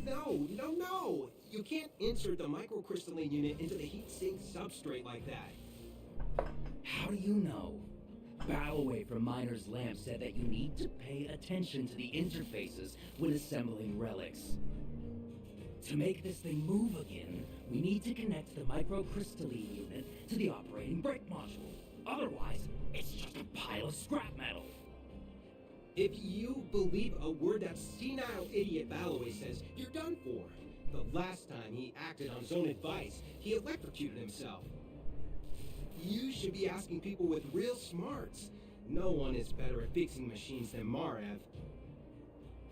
O: No! You can't insert the microcrystalline unit into the heat-sink substrate like that.
P: How do you know? Balloway from Miner's Lamp said that you need to pay attention to the interfaces when assembling relics. To make this thing move again, we need to connect the microcrystalline unit to the operating brake module. Otherwise, it's just a pile of scrap metal.
O: If you believe a word that senile idiot Balloway says, you're done for. The last time he acted on his own advice, he electrocuted himself. You should be asking people with real smarts. No one is better at fixing machines than Marev.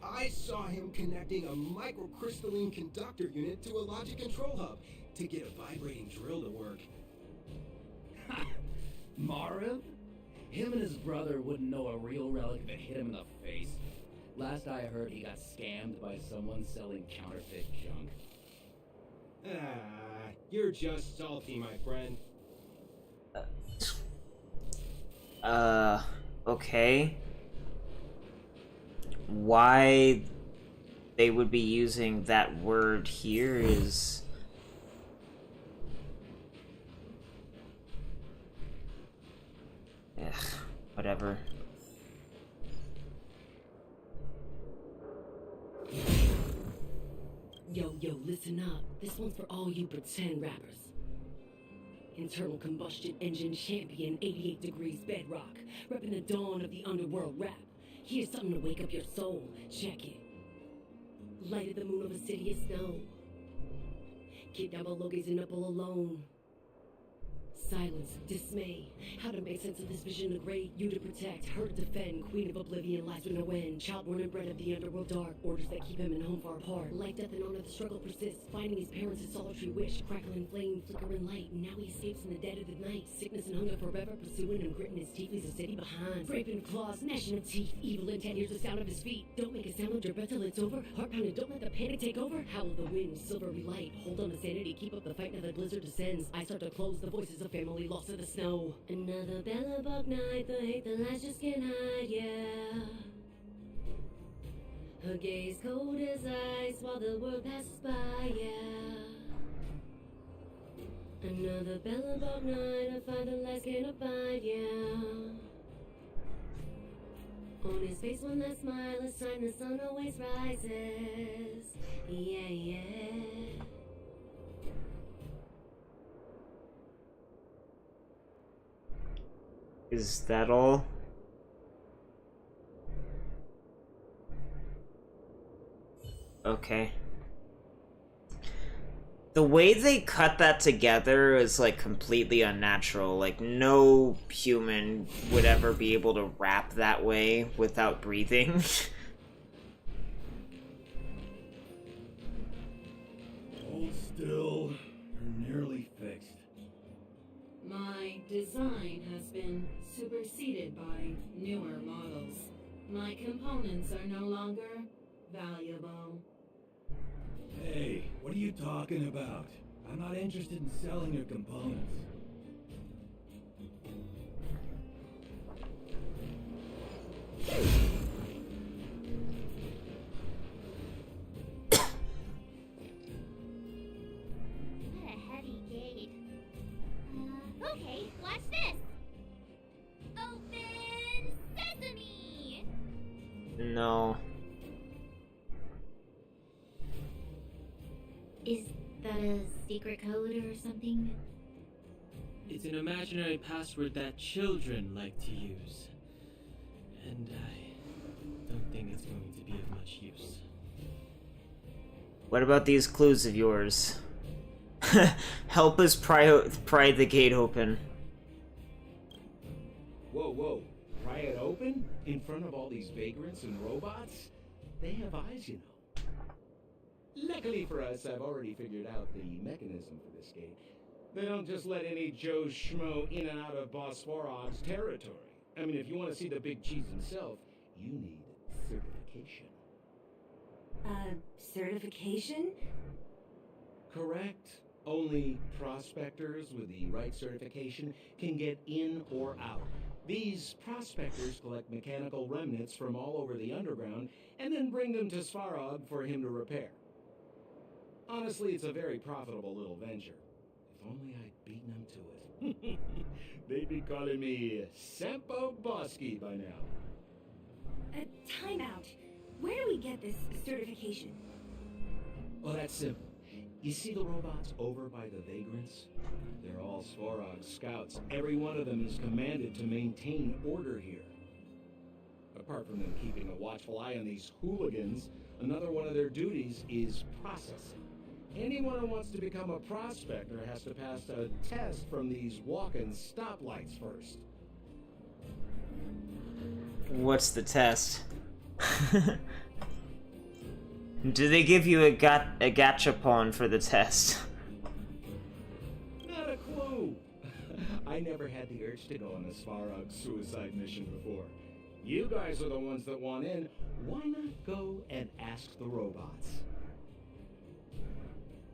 O: I saw him connecting a microcrystalline conductor unit to a logic control hub to get a vibrating drill to work.
P: Marev? Him and his brother wouldn't know a real relic if it hit him in the face. Last I heard, he got scammed by someone selling counterfeit junk.
O: You're just salty, my friend.
B: Okay. why they would be using that word here is... Ugh, whatever.
Q: Yo, listen up. This one's for all you pretend rappers. Internal combustion engine champion, 88 degrees bedrock, repping the dawn of the underworld rap. Here's something to wake up your soul. Check it. Light of the moon of a city of snow. Keep down below gazing up all alone. Silence, dismay. How to make sense of this vision of great, you to protect, her to defend. Queen of oblivion lies with no end. Child born and bred of the underworld dark. Orders that keep him and home far apart. Life, death, and honor, the struggle persists. Finding his parents, his solitary wish. Crackling flame, flickering light. Now he escapes in the dead of the night. Sickness and hunger forever pursuing him. Gritting his teeth, leaves a city behind. Scraping claws, gnashing of teeth. Evil intent, hears the sound of his feet. Don't make a sound under your breath till it's over. Heart pounding, don't let the panic take over. Howl of the wind, silvery light. Hold on to sanity, keep up the fight now the blizzard descends. I start to close the voices of family lost in the snow. Another Bellabog night, the hate, the lies just can't hide, yeah. Her gaze cold as ice while the world passes by, yeah. Another Bellabog night, I find the lies can't abide, yeah. On his face one last smile, a sign the sun always rises, yeah.
B: Is that all? Okay. The way they cut that together is like completely unnatural. Like no human would ever be able to rap that way without breathing.
R: Hold still. You're nearly fixed.
S: My design has been superseded by newer models. My components are no longer valuable.
R: Hey, what are you talking about? I'm not interested in selling your components.
C: What a heavy gate. Okay, watch this! Open sesame!
B: No.
F: Is that a secret code or something?
G: It's an imaginary password that children like to use. And I don't think it's going to be of much use.
B: What about these clues of yours? Help us pry the gate open.
E: Whoa. Pry it open? In front of all these vagrants and robots? They have eyes, you know. Luckily for us, I've already figured out the mechanism for this gate. They don't just let any Joe Schmo in and out of Bosporog's territory. I mean, if you want to see the big cheese himself, you need certification.
I: Certification?
E: Correct. Only prospectors with the right certification can get in or out. These prospectors collect mechanical remnants from all over the underground and then bring them to Svarog for him to repair. Honestly, it's a very profitable little venture. If only I'd beaten them to it. They'd be calling me Sempo Bosky by now.
I: Time out. Where do we get this certification?
E: Oh, that's simple. You see the robots over by the vagrants? They're all Svarog scouts. Every one of them is commanded to maintain order here. Apart from them keeping a watchful eye on these hooligans, another one of their duties is processing. Anyone who wants to become a prospector has to pass a test from these walk-in stoplights first.
B: What's the test? Do they give you a gachapon for the test?
E: Not a clue. I never had the urge to go on a Svarog suicide mission before. You guys are the ones that want in. Why not go and ask the robots?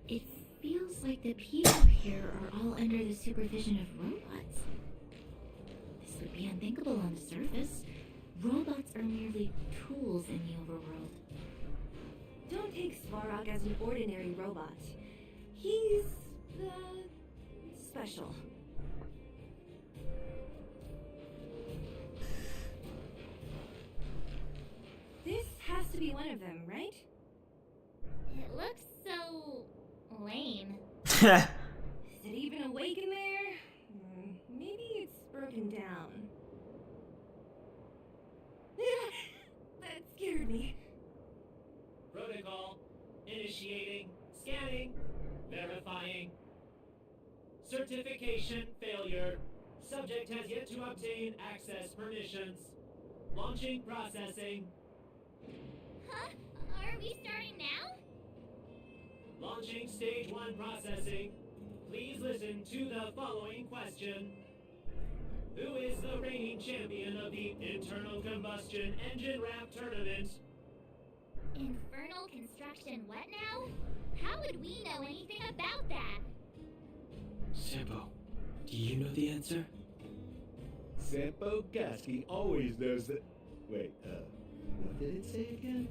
F: It feels like the people here are all under the supervision of robots. This would be unthinkable on the surface. Robots are merely tools in the overworld.
I: Don't take Svarog as an ordinary robot. He's, special. This has to be one of them, right?
C: It looks so lame.
I: Is it even awake in there? Maybe it's broken down. That scared me.
J: Protocol. Initiating. Scanning. Verifying. Certification failure. Subject has yet to obtain access permissions. Launching processing.
C: Huh? Are we starting now?
J: Launching stage 1 processing. Please listen to the following question. Who is the reigning champion of the Internal Combustion Engine Rap Tournament?
C: Infernal construction what now? How would we know anything about that?
G: Sampo, do you know the answer?
E: Sampo Koski always knows that. Wait, what did it say again?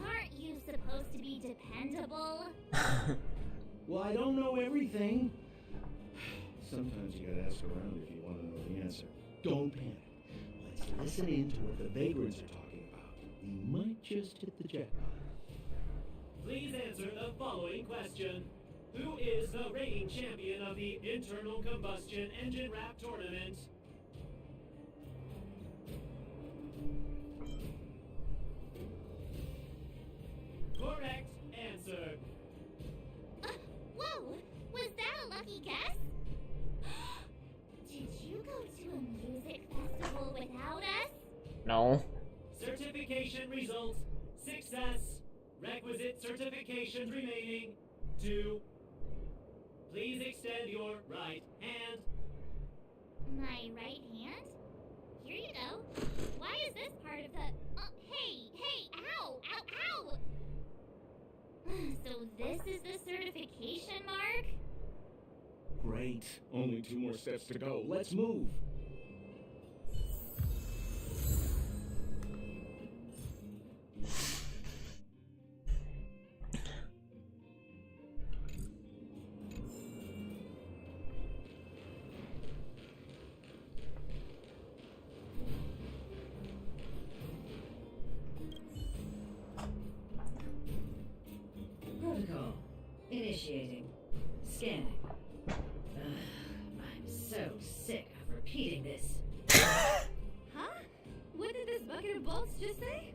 C: Aren't you supposed to be dependable?
E: Well, I don't know everything. Sometimes you gotta ask around if you want to know the answer. Don't panic. Let's listen in to what the vagrants are talking about. We might just hit the jackpot.
J: Please answer the following question. Who is the reigning champion of the Internal Combustion Engine Rap Tournament? Correct answer.
C: Whoa! Was that a lucky guess? Did you go to a music festival without us?
B: No.
J: Certification results. Success. Requisite certifications remaining. 2. Please extend your right hand.
C: My right hand? Here you go. Why is this part of the... hey! Ow! Ow! So this is the certification mark?
E: Great. Only 2 more steps to go. Let's move.
Q: Protocol. Initiating. Scanning. I'm so sick of repeating this.
I: Huh? What did this bucket of bolts just say?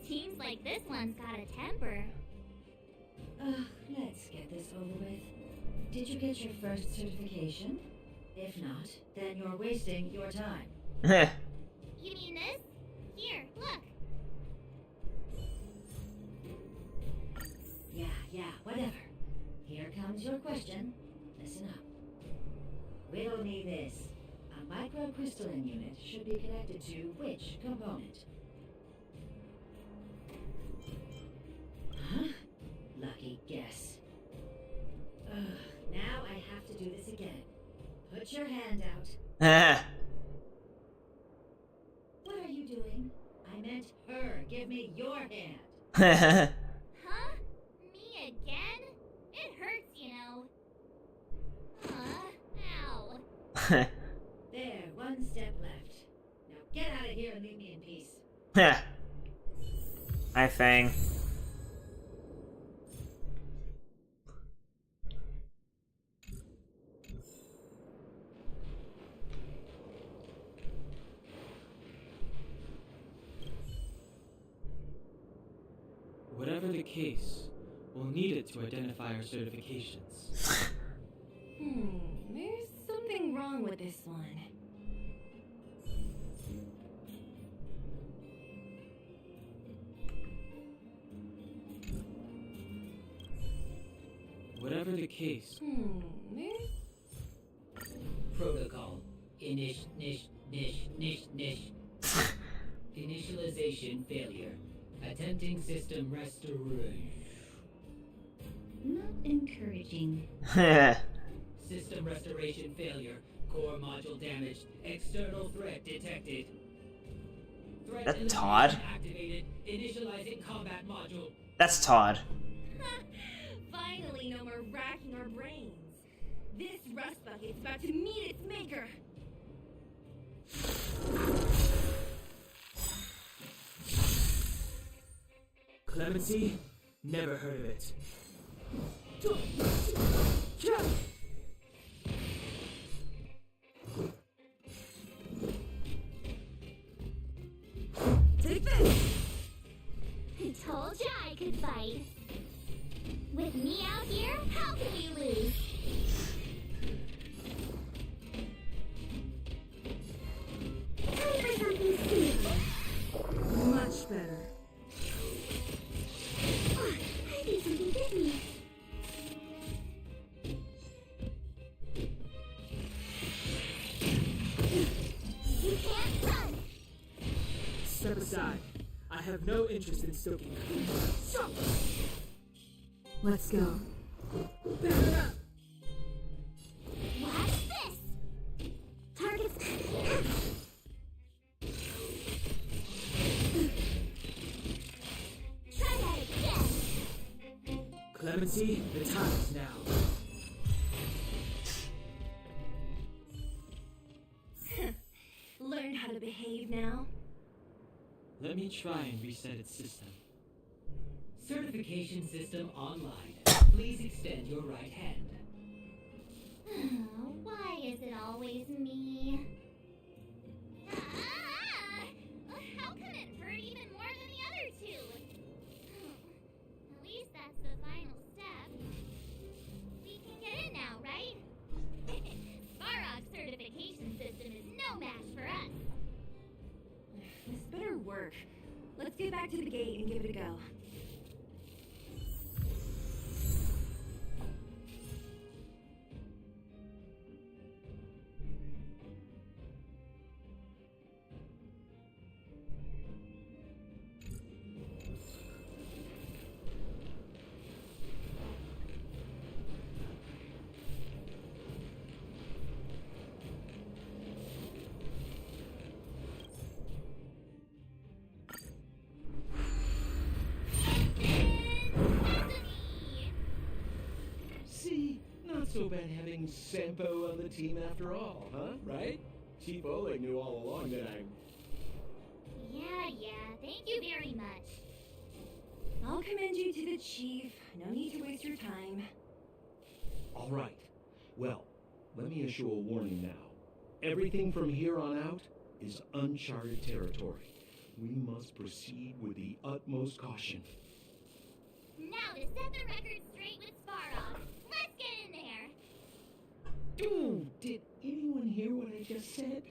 C: Seems like this one's got a temper.
Q: Let's get this over with. Did you get your first certification? If not, then you're wasting your time.
C: You mean this? Here, look.
Q: Yeah, whatever. Here comes your question. Listen up. Riddle me this. A microcrystalline unit should be connected to which component? Huh? Lucky guess. Now I have to do this again. Put your hand out. What are you doing? I meant her. Give me your hand.
C: Huh? Me again? It hurts, you know. Ow.
Q: There, one step left. Now get out of here and leave me in peace.
B: Hi, Fang.
G: Whatever the case, we'll need it to identify our certifications.
I: There's something wrong with this one.
G: Whatever the case.
P: Protocol. Initialization failure. Attempting system restoration.
F: Not encouraging.
P: System restoration failure. Core module damaged. External threat detected. Threat
B: That's
P: elimination
B: Todd.
P: activated. Initializing combat module.
B: That's Todd.
I: Finally, no more racking our brains. This rust bucket's about to meet its maker.
G: Clemency? Never heard of it.
I: Take this!
C: I told ya I could fight. With me out here, how can you lose? Time for something sweet.
K: Much better.
C: I think something bit me. You can't run.
G: Step aside. I have no interest in stoking that.
K: Let's go.
C: Watch this. Targets. Try that again.
G: Clemency, the time is now.
I: Learn how to behave now.
G: Let me try and reset its system.
P: Certification system online. Please extend your right hand.
C: Oh, why is it always me? How come it hurt even more than the other two? At least that's the final step. We can get in now, right? Svarog's certification system is no match for us.
I: This better work. Let's get back to the gate and give it a go.
E: See, not so bad having Sampo on the team after all, huh? Right? Chief Oleg knew all along that I...
C: Yeah, thank you very much.
I: I'll commend you to the chief. No need to waste your time.
E: All right. Well, let me issue a warning now. Everything from here on out is uncharted territory. We must proceed with the utmost caution.
C: Now to set the record straight with Svarog. Let's get in there.
E: Dude, did anyone hear what I just said?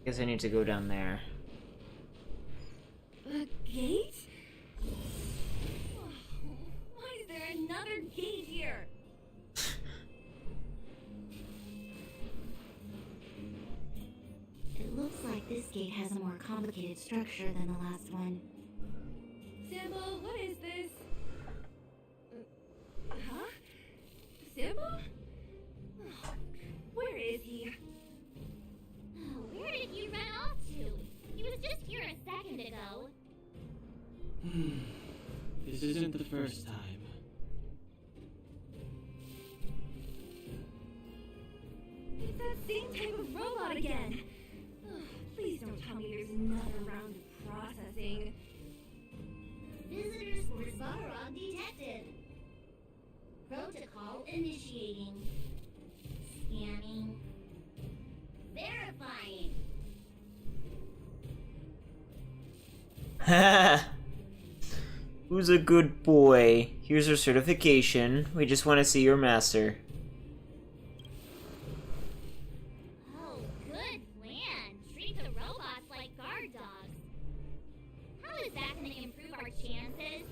B: Guess I need to go down there.
I: A gate? Why is there another gate here?
F: It looks like this gate has a more complicated structure than the last one.
I: Sybil, what is this? Huh? Sybil? Where is he?
C: Where did you run off to? He was just here a second ago.
G: This isn't the first time.
I: It's that same type of robot again. Please don't tell me there's another round of processing.
C: Visitors for Svarog detected. Protocol initiating. Scanning. Verifying.
B: Who's a good boy? Here's your certification. We just want to see your master.
C: Oh, good plan. Treat the robots like guard dogs. How is that going to improve our chances?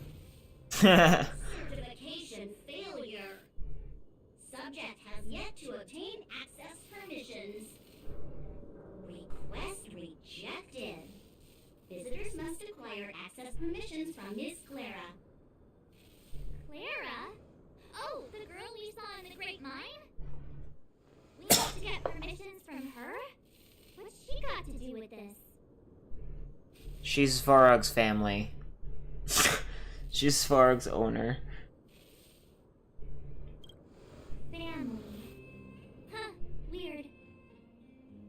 C: Certification failure. Subject has yet to obtain access permissions. Request rejected. must acquire access permissions from Miss Clara. Clara? Oh, the girl we saw in the Great Mine? We have to get permissions from her? What's she got to do with this?
B: She's Svarog's family. She's Svarog's owner.
C: Family. Huh, weird.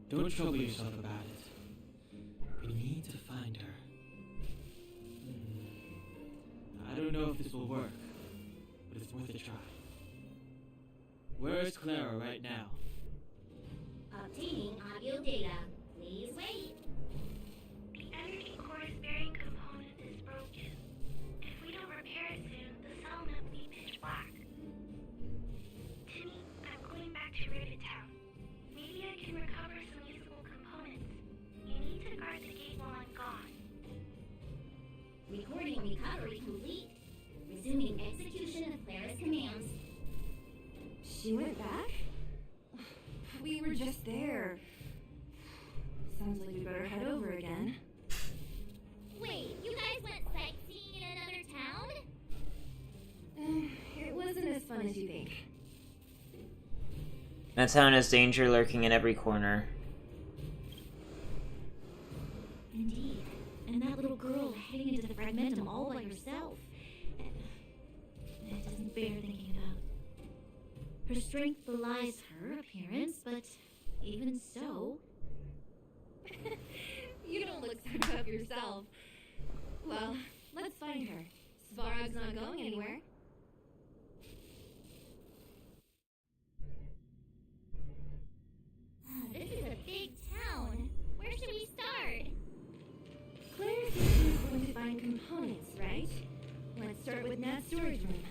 G: Don't trouble yourself about it. We need to find her. I don't know if this will work, but it's worth a try. Where is Clara right now?
C: Obtaining audio data. Please wait.
T: The energy core's bearing component is broken. If we don't repair it soon, the cell net will be pitch black. Timmy, I'm going back to Raven Town. Maybe I can recover some usable components. You need to guard the gate while I'm gone.
C: Recording recovery complete. Resuming execution of Clara's commands.
I: She went back? We were just there. Sounds like we better head over again.
C: Wait, you guys went sightseeing in another town?
I: It wasn't as fun as you think.
B: That town has danger lurking in every corner.
F: Indeed. And that little girl heading into the Fragmentum all by herself. It doesn't bear thinking about. Her strength belies her appearance, but even so...
I: You don't look so tough yourself. Well, let's find her. Svarog's not going anywhere.
C: This is a big town. Where should we start?
I: Claire said she was going to find components, right? Let's start with Nat's storage room.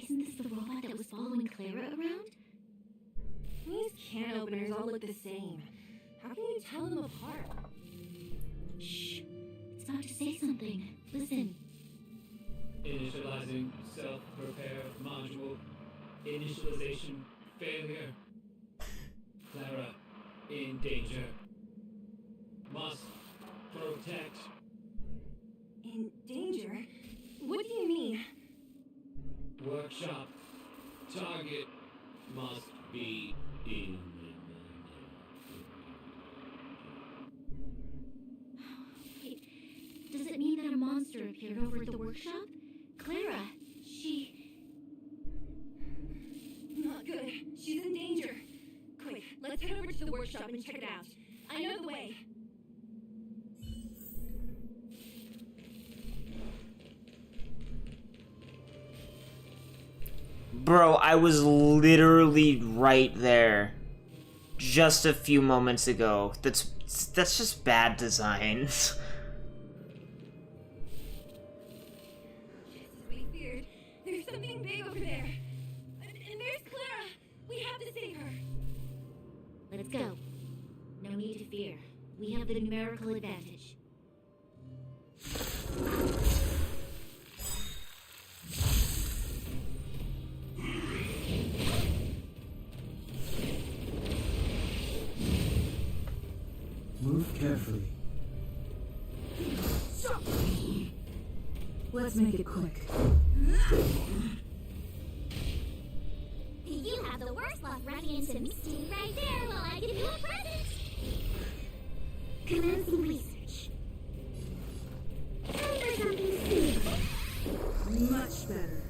F: Isn't this the robot that was following Clara around?
I: These can openers all look the same. How can you tell them apart?
F: Shh. It's about to say something. Listen.
J: Initializing self-repair module. Initialization failure. Clara in danger. Must protect.
I: In danger? What do you mean?
J: Workshop. Target must be in.
F: Wait, does it mean that a monster appeared over at the workshop? Clara, she...
I: Not good. She's in danger. Quick, let's head over to the workshop and check it out. I know the way.
B: Bro, I was literally right there just a few moments ago. That's just bad design.
I: Just as we feared. There's something big over there. And there's Clara. We have to save her.
F: Let's go. No need to fear. We have the numerical advantage.
R: Move carefully.
L: Let's make it quick.
C: You have the worst luck running into Misty right there while I give you a present. Commencing research. Time for something serious.
L: Much better.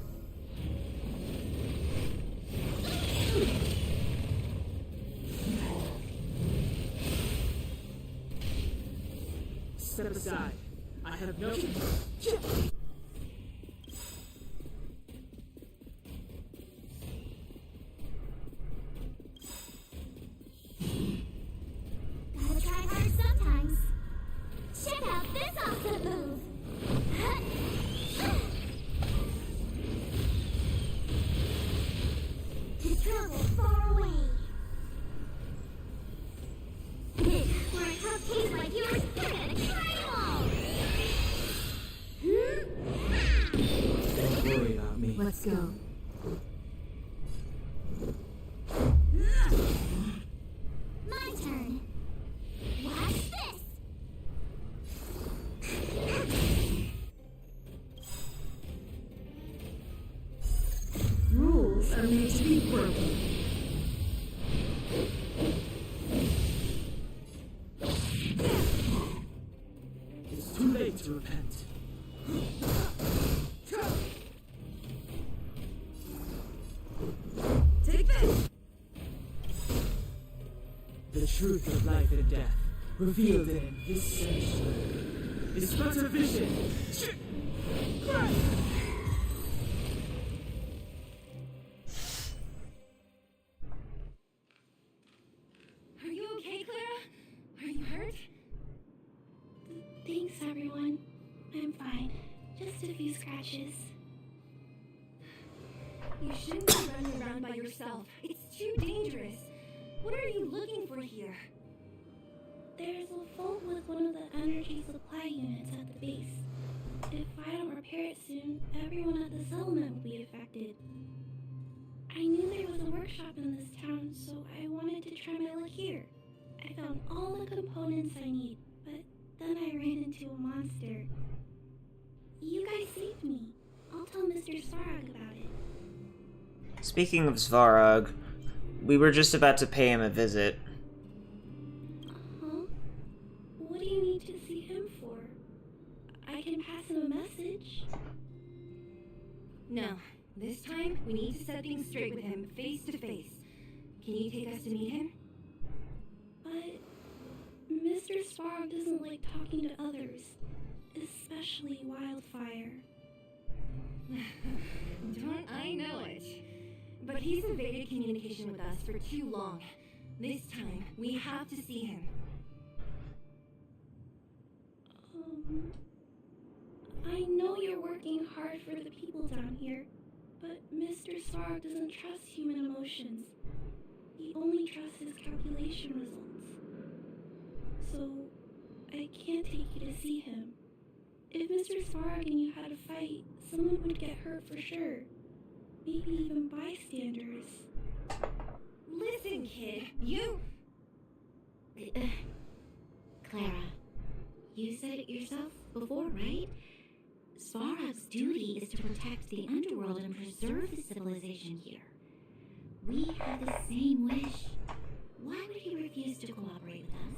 U: step aside. I have no...
C: Gotta try hard sometimes. Check out this awesome move! To travel far away. For a tough case like yours, you're gonna try them all!
U: Don't worry about me.
I: Let's go.
C: My turn. Watch this!
I: Rules are made to be broken.
U: It's too late to repent.
I: Take this!
U: The truth of life and death, revealed in this century, is but a vision.
I: Are you okay, Clara? Are you hurt?
C: Thanks, everyone. I'm fine. Just a few scratches.
I: You shouldn't be running around by yourself. It's too dangerous. What are you looking for here?
C: There's a fault with one of the energy supply units at the base. If I don't repair it soon, everyone at the settlement will be affected. I knew there was a workshop in this town, so I wanted to try my luck here. I found all the components I need, but then I ran into a monster. You guys saved me. I'll tell Mr. Svarog about it.
B: Speaking of Svarog, we were just about to pay him a visit.
C: Huh? What do you need to see him for? I can pass him a message.
I: No. This time, we need to set things straight with him, face to face. Can you take us to meet him?
C: But Mr. Svarog doesn't like talking to others, especially Wildfire.
I: Don't I know it? But he's evaded communication with us for too long. This time, we have to see him.
C: I know you're working hard for the people down here, but Mr. Svarog doesn't trust human emotions. He only trusts his calculation results. So, I can't take you to see him. If Mr. Svarog and you had a fight, someone would get hurt for sure. Maybe even bystanders.
I: Listen, kid, you...
F: Clara, you said it yourself before, right? Svarog's duty is to protect the underworld and preserve the civilization here. We have the same wish. Why would he refuse to cooperate with us?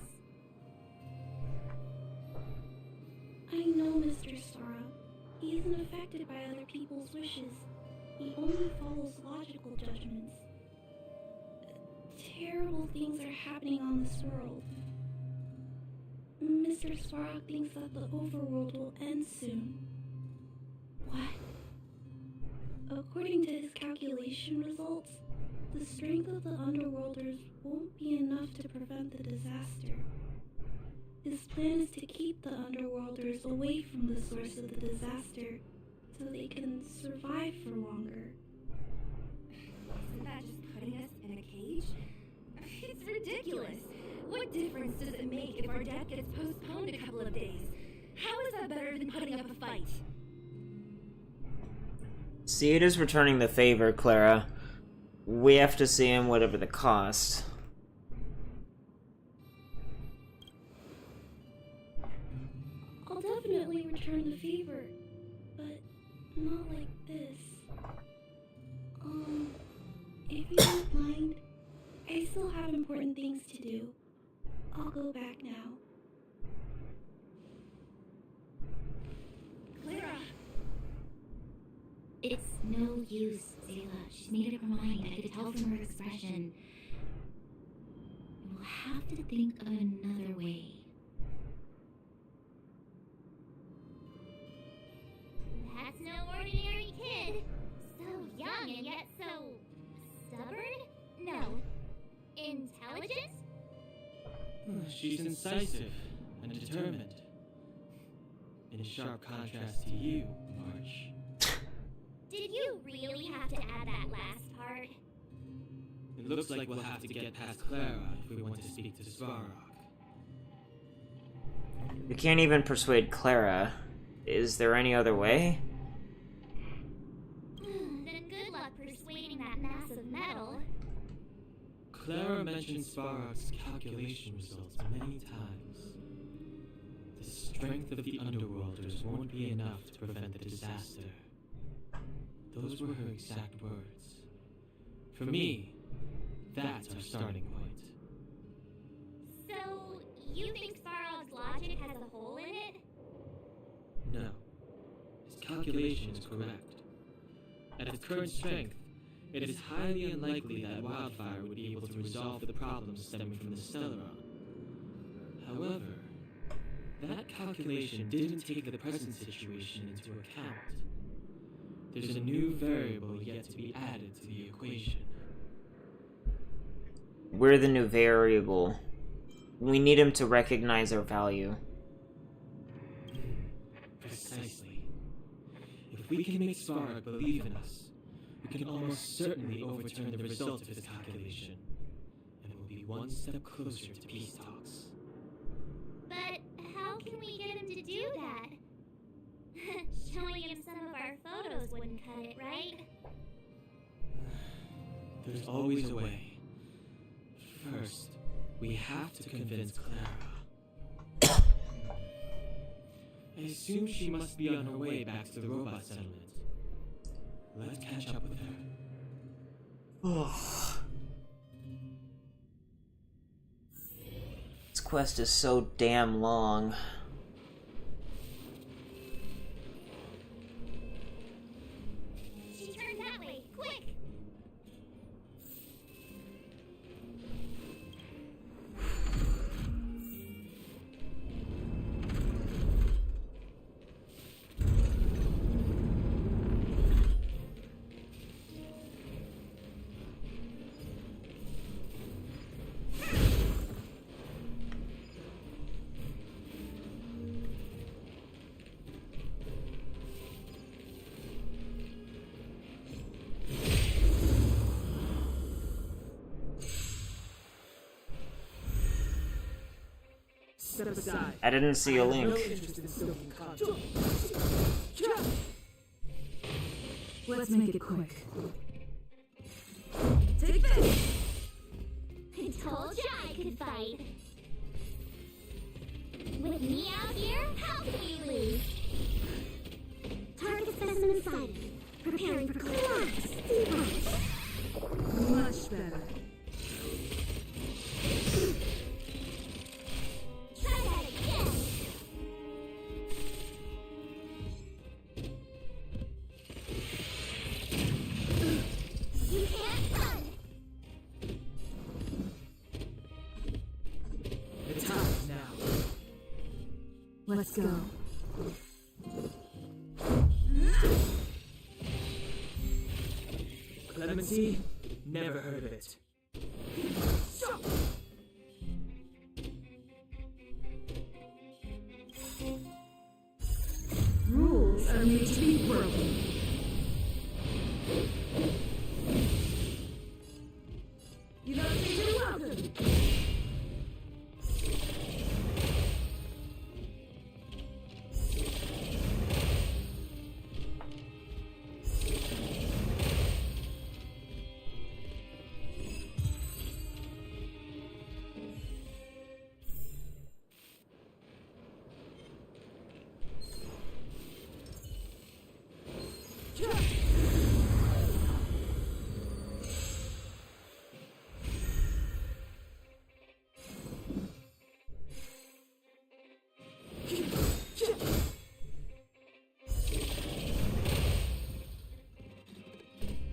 C: I know Mr. Svarog. He isn't affected by other people's wishes. He only follows logical judgments. Terrible things are happening on this world. Mr. Svarog thinks that the overworld will end soon. What? According to his calculation results, the strength of the Underworlders won't be enough to prevent the disaster. His plan is to keep the Underworlders away from the source of the disaster, so they can survive for longer.
I: Isn't that just putting us in a cage? It's ridiculous. What difference does it make if our death gets postponed a couple of days? How is that better than putting up a fight?
B: Sieda's returning the favor, Clara. We have to see him whatever the cost.
C: I'll definitely return the favor, but not like this. If you don't mind, I still have important things to do. I'll go back now.
I: Clara!
F: It's no use, Zayla. She's made up her mind. I could tell from her expression. We'll have to think of another way.
C: Intelligent?
G: She's incisive and determined. In sharp contrast to you, March.
C: Did you really have to add that last part?
G: It looks like we'll have to get past Clara if we want to speak to Svarog.
B: We can't even persuade Clara. Is there any other way?
C: Then good luck persuading that mass of metal.
G: Clara mentioned Svarog's calculation results many times. The strength of the Underworlders won't be enough to prevent the disaster. Those were her exact words. For me, that's our starting point.
C: So, you think Svarog's logic has a hole in it?
G: No. His calculation is correct. At its current strength, it is highly unlikely that Wildfire would be able to resolve the problems stemming from the Stellaron. However, that calculation didn't take the present situation into account. There's a new variable yet to be added to the equation.
B: We're the new variable. We need him to recognize our value.
G: Precisely. If we can make Svarog believe in us, we can almost certainly overturn the result of his calculation, and we'll be one step closer to peace talks.
C: But how can we get him to do that? Showing him some of our photos wouldn't cut it, right?
G: There's always a way. First, we have to convince Clara. I assume she must be on her way back to the robot settlement. Let's catch up with her.
B: This quest is so damn long.
C: She turned that way, quick!
U: Step aside.
B: I didn't see a link.
U: No interest in stoking content.
I: Let's make it quick. Take this!
C: I told ya I could fight. With me out here, how can you lose? Target specimen sighted. Preparing for collapse.
I: Much better.
C: Try that again. You can't run.
U: The time is now.
I: Let's go.
U: Clemency? Never heard of it.
I: Rules are made to be broken. You don't think you're welcome.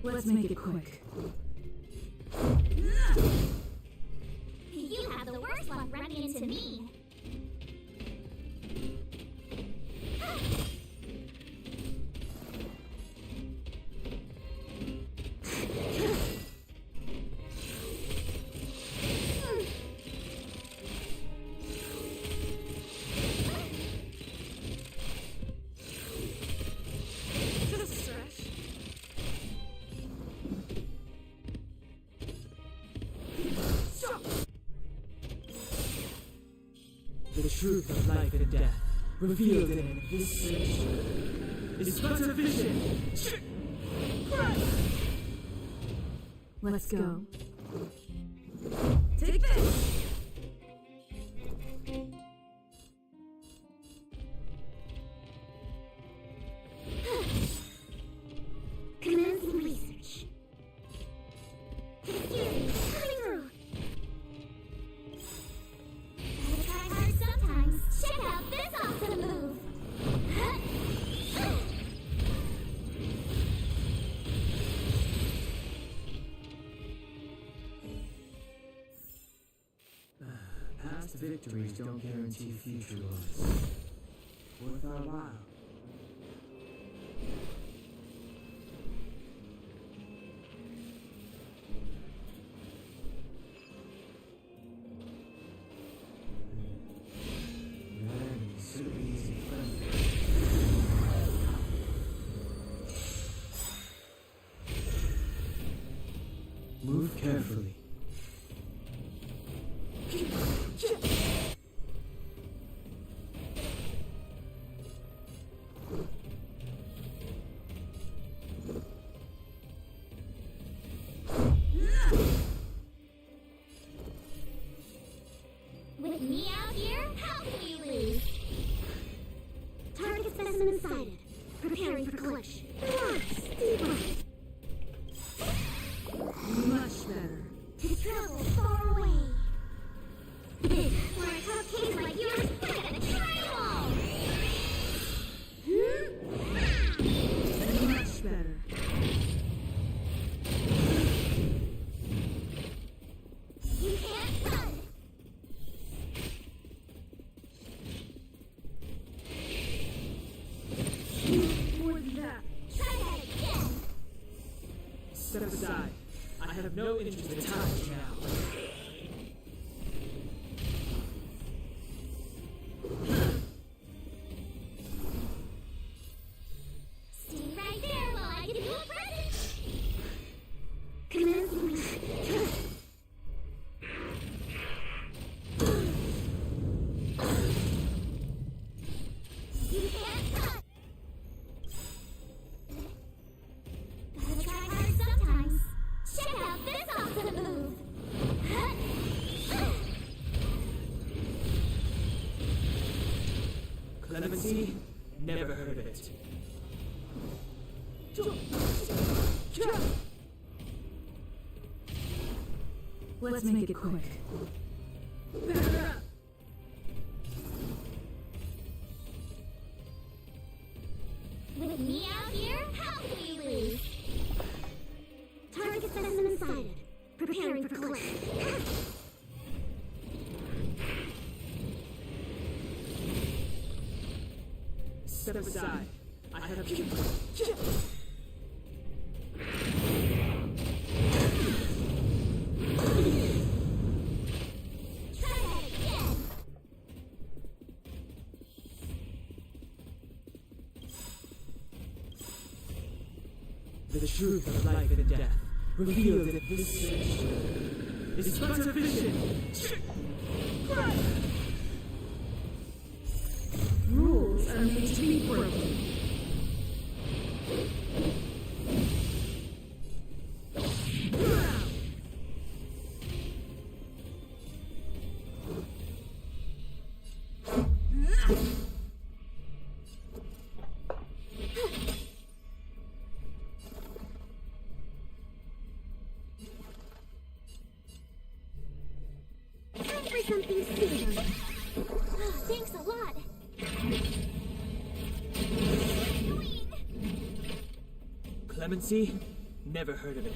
I: Let's make it quick.
C: You have the worst luck running into me.
U: The truth of life and death, revealed in this search, is but a vision.
I: Let's go. Take this! Commencing research. Excuse me, coming through.
C: Gotta try hard sometimes. Check out this awesome move.
U: Past victories don't guarantee future ones. Worth our while. Move carefully.
C: With me out here, how can you lose? Target specimen sighted. Preparing for collection.
I: Much better.
C: To travel far away. For a tough case like yours, we're gonna try them all!
I: Much better.
C: You can't run!
I: More than that.
C: Try that again!
U: Step aside. I have no interest in time now.
C: Stay right there while I give you a present!
I: Commencing research.
C: You can't run! Gotta try hard sometimes. Check out this awesome move!
U: Clemency? Never heard of it.
I: Let's make it quick.
C: With me out here, how can you lose? Target specimen sighted. Preparing for collection.
U: Step aside. I have
C: Try that again!
U: the truth of life and death, revealed in this search, is but a vision.
I: Rules are made to be broken.
C: Time for something sooner. Oh, thanks a lot.
U: Clemency? Never heard of it.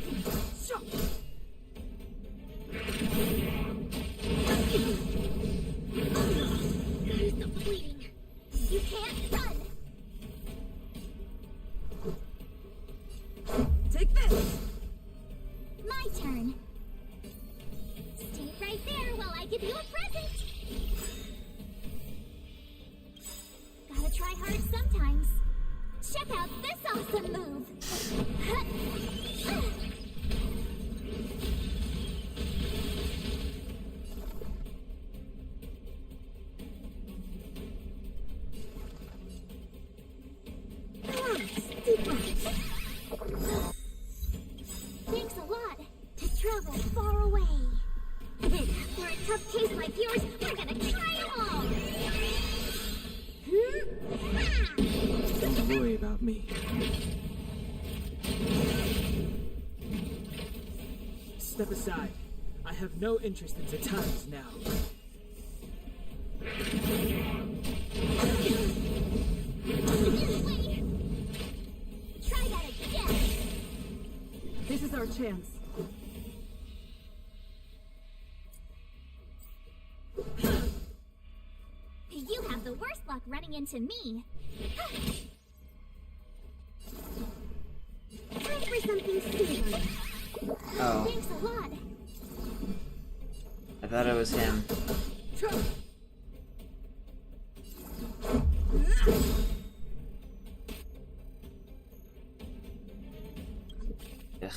C: Gotta stop bleeding. You can't run.
I: Take this!
C: My turn. Stay right there while I give you a present. Gotta try hard sometimes. Check out this awesome move.
U: aside. I have no interest in the times now.
C: Try that again!
I: This is our chance.
C: You have the worst luck running into me. Time for something savory.
B: Oh.
C: Thanks a lot.
B: I thought it was him. Ugh.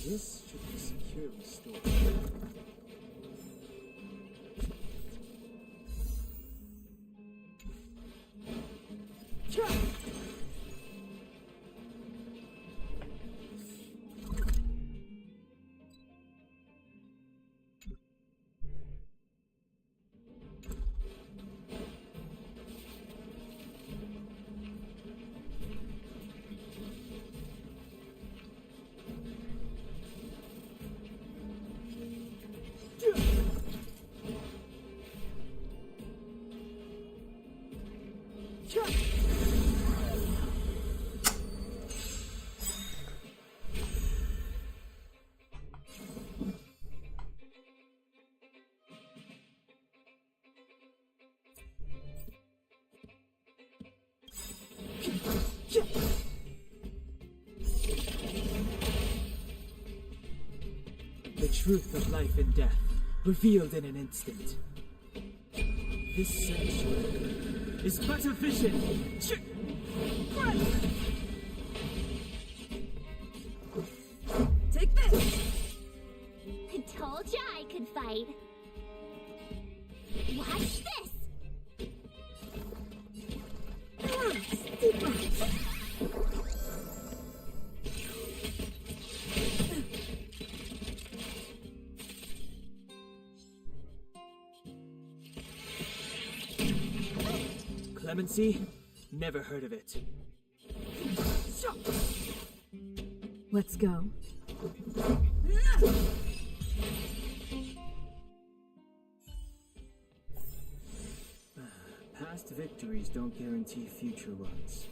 U: This should be securely stored. The truth of life and death, revealed in an instant. This sanctuary is but a vision.
C: Take this! I told ya I could fight. Watch this! Stupid.
U: Clemency? Never heard of it.
I: Let's go.
U: Past victories don't guarantee future ones.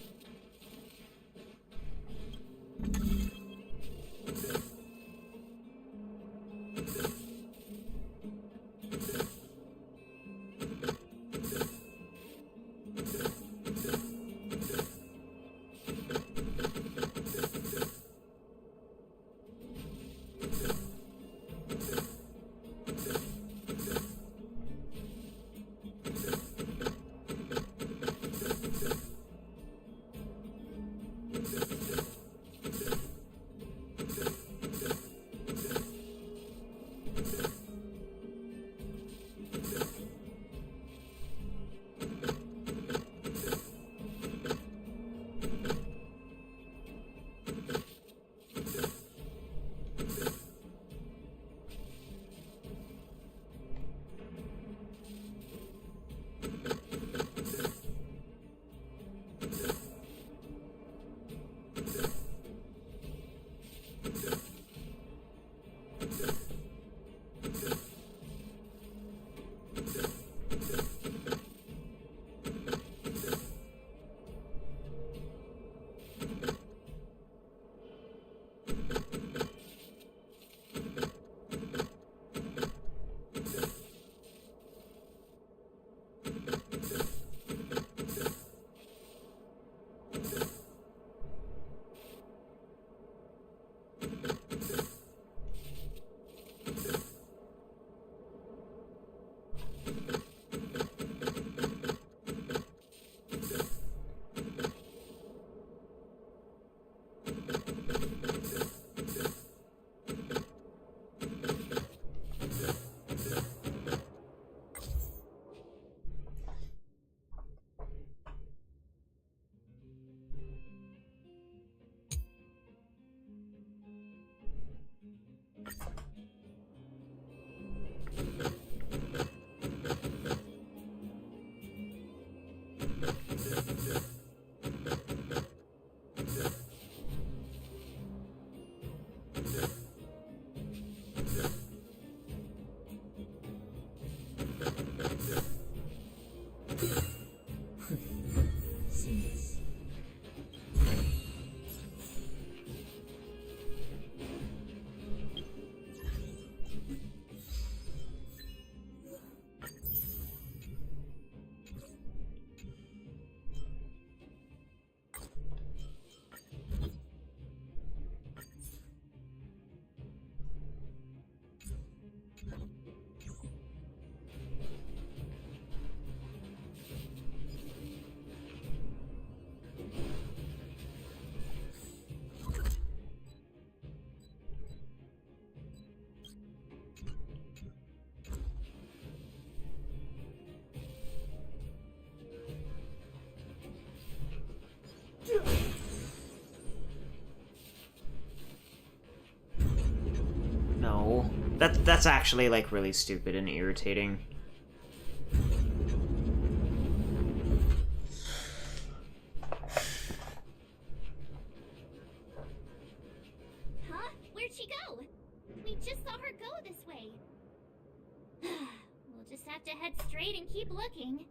B: That's actually, like, really stupid and irritating.
C: Huh? Where'd she go? We just saw her go this way. We'll just have to head straight and keep looking.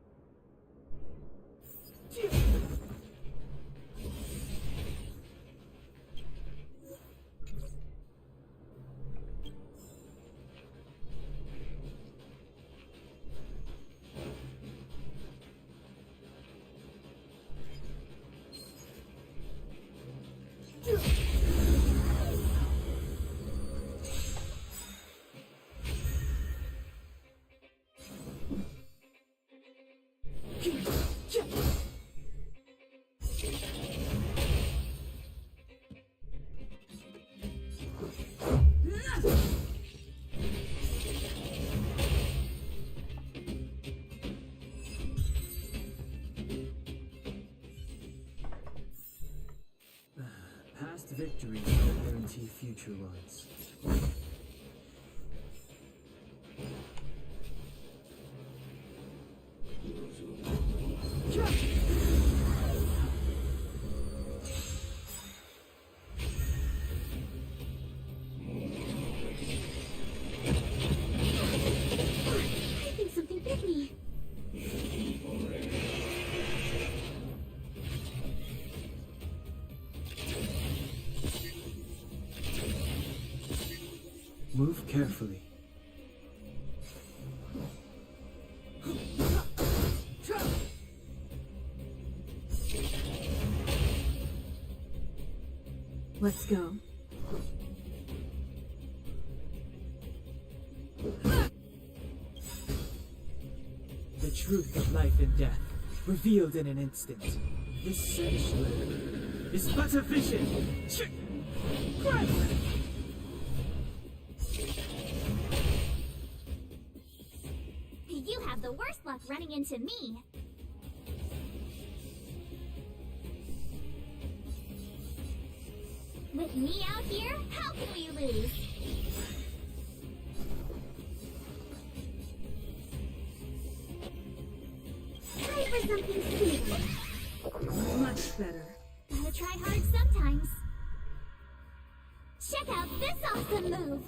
U: Past victories don't guarantee future ones.
C: I think something bit me.
U: Move carefully.
I: Let's go.
U: The truth of life and death, revealed in an instant. This sanctuary is but a vision.
C: You have the worst luck running into me. With me out here, how can we lose? Try for something sweeter.
I: Much better.
C: Gotta try hard sometimes. Check out this awesome move.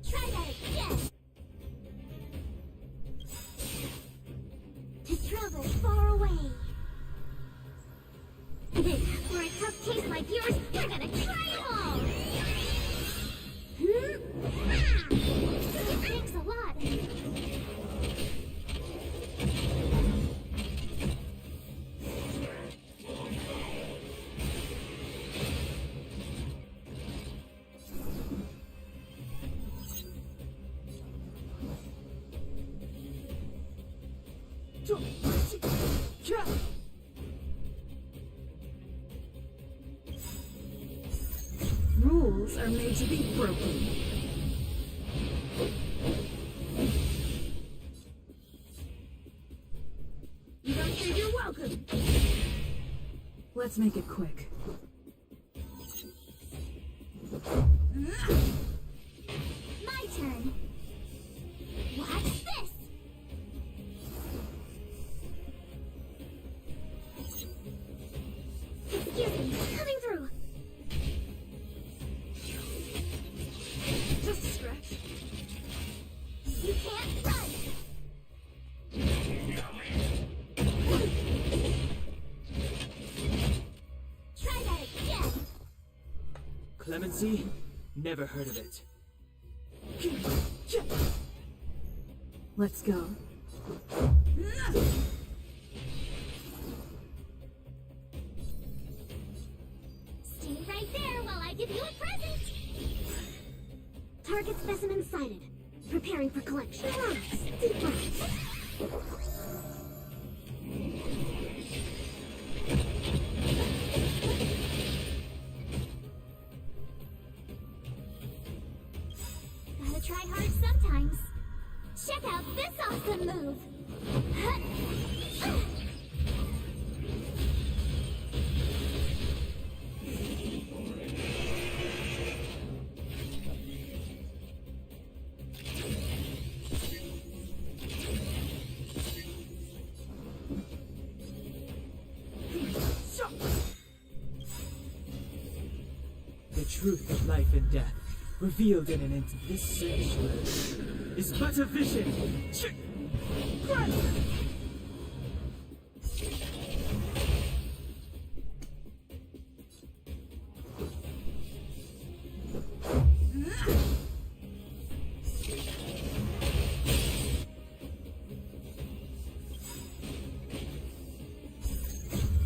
C: Try that again. To travel far away. For a tough case like yours, we're gonna try it all! Thanks a lot.
I: Rules are made to be broken.
K: You don't say you're welcome.
I: Let's make it quick.
C: My turn. Watch this! Excuse me, coming through.
K: Just a stretch.
C: You can't run! Try that again!
U: Clemency? Never heard of it.
I: Let's go.
C: Stay right there while I give you a present! Target specimen sighted. Preparing for collection. Relax. Deep breaths. times. Check out this awesome move!
U: The truth of life and death, revealed in an instant. This sanctuary is but a vision.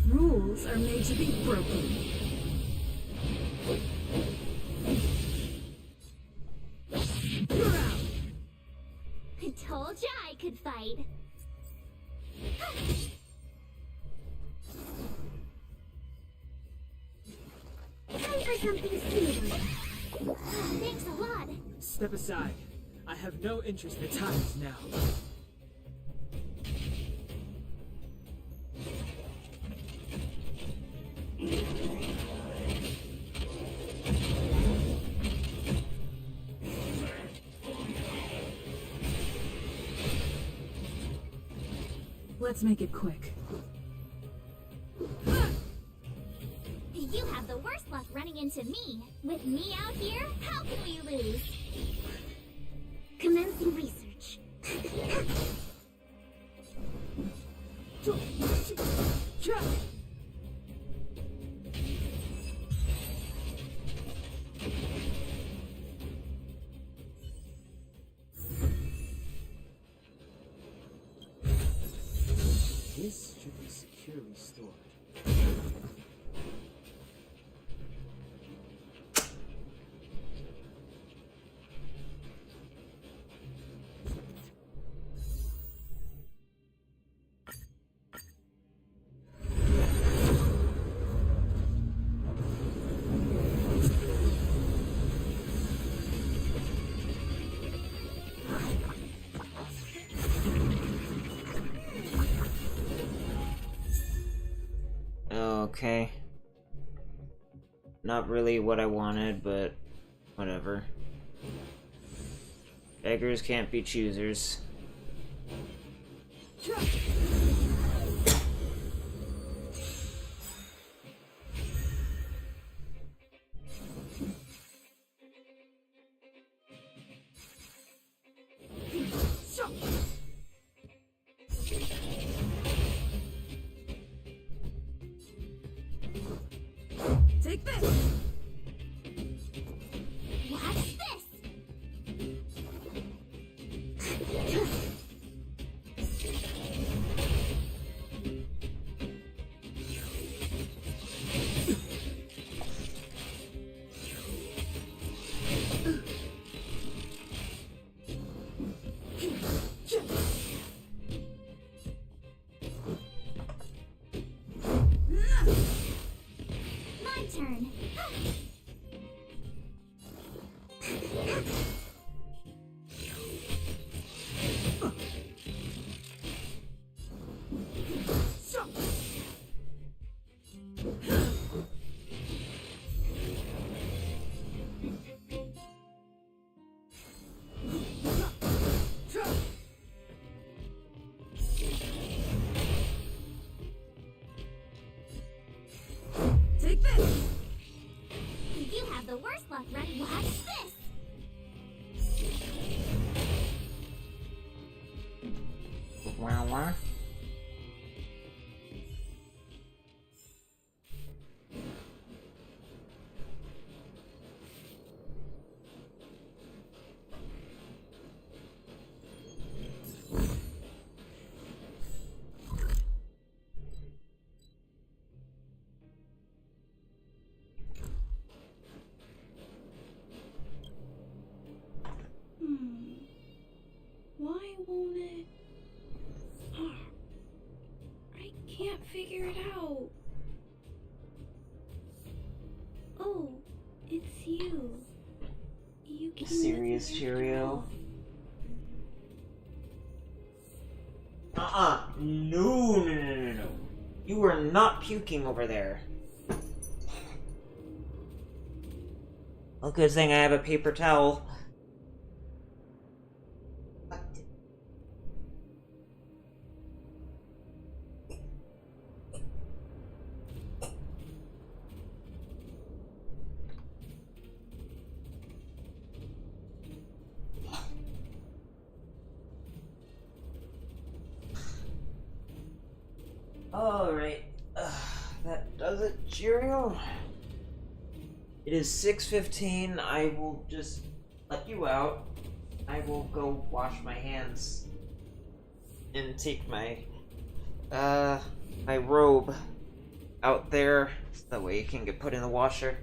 K: Rules are made to be broken.
C: I told ya I could fight. Time for something smoother. Thanks a lot.
U: Step aside. I have no interest in times now.
K: Let's make it quick.
C: You have the worst luck running into me. With me out here, how can we lose? Commencing research.
U: This should be securely stored.
B: Okay. Not really what I wanted, but whatever. Beggars can't be choosers.
K: Take this!
C: Watch this! My turn.
K: Take this!
C: You have the worst luck running. Watch this!
B: Wow.
K: Why won't it?
B: No. You are not puking over there. Well, good thing I have a paper towel. Alright. That does it, Cheerio. It is 6:15. I will just let you out. I will go wash my hands and take my my robe out there so that way it can get put in the washer.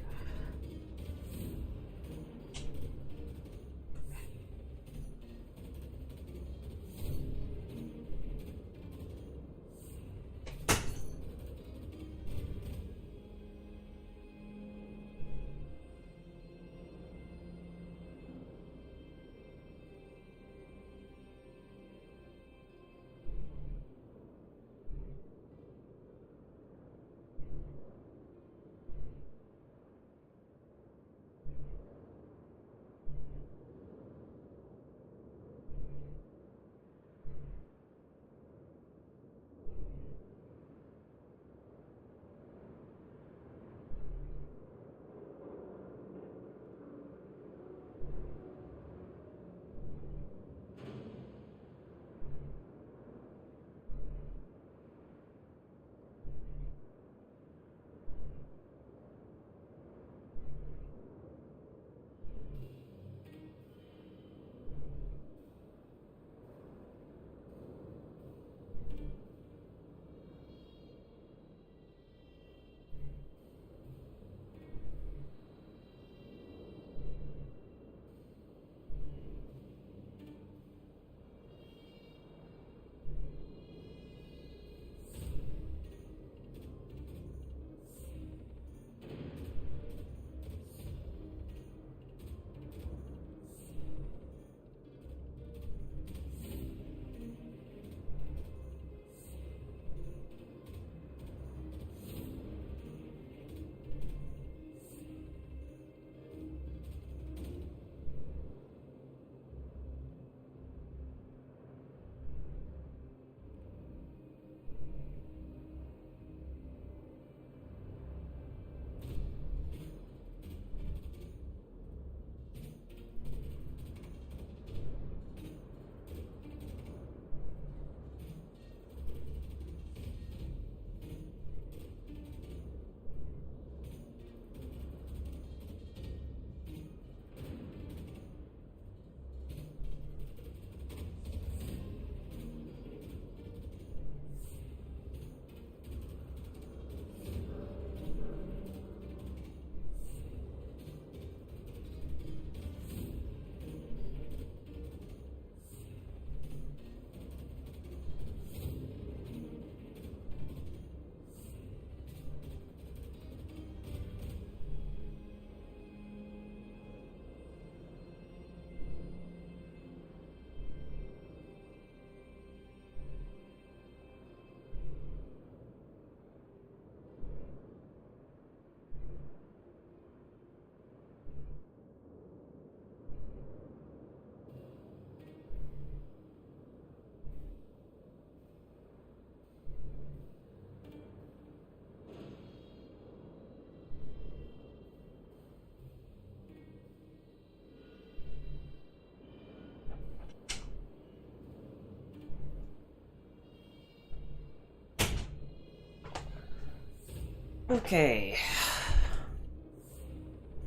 B: Okay.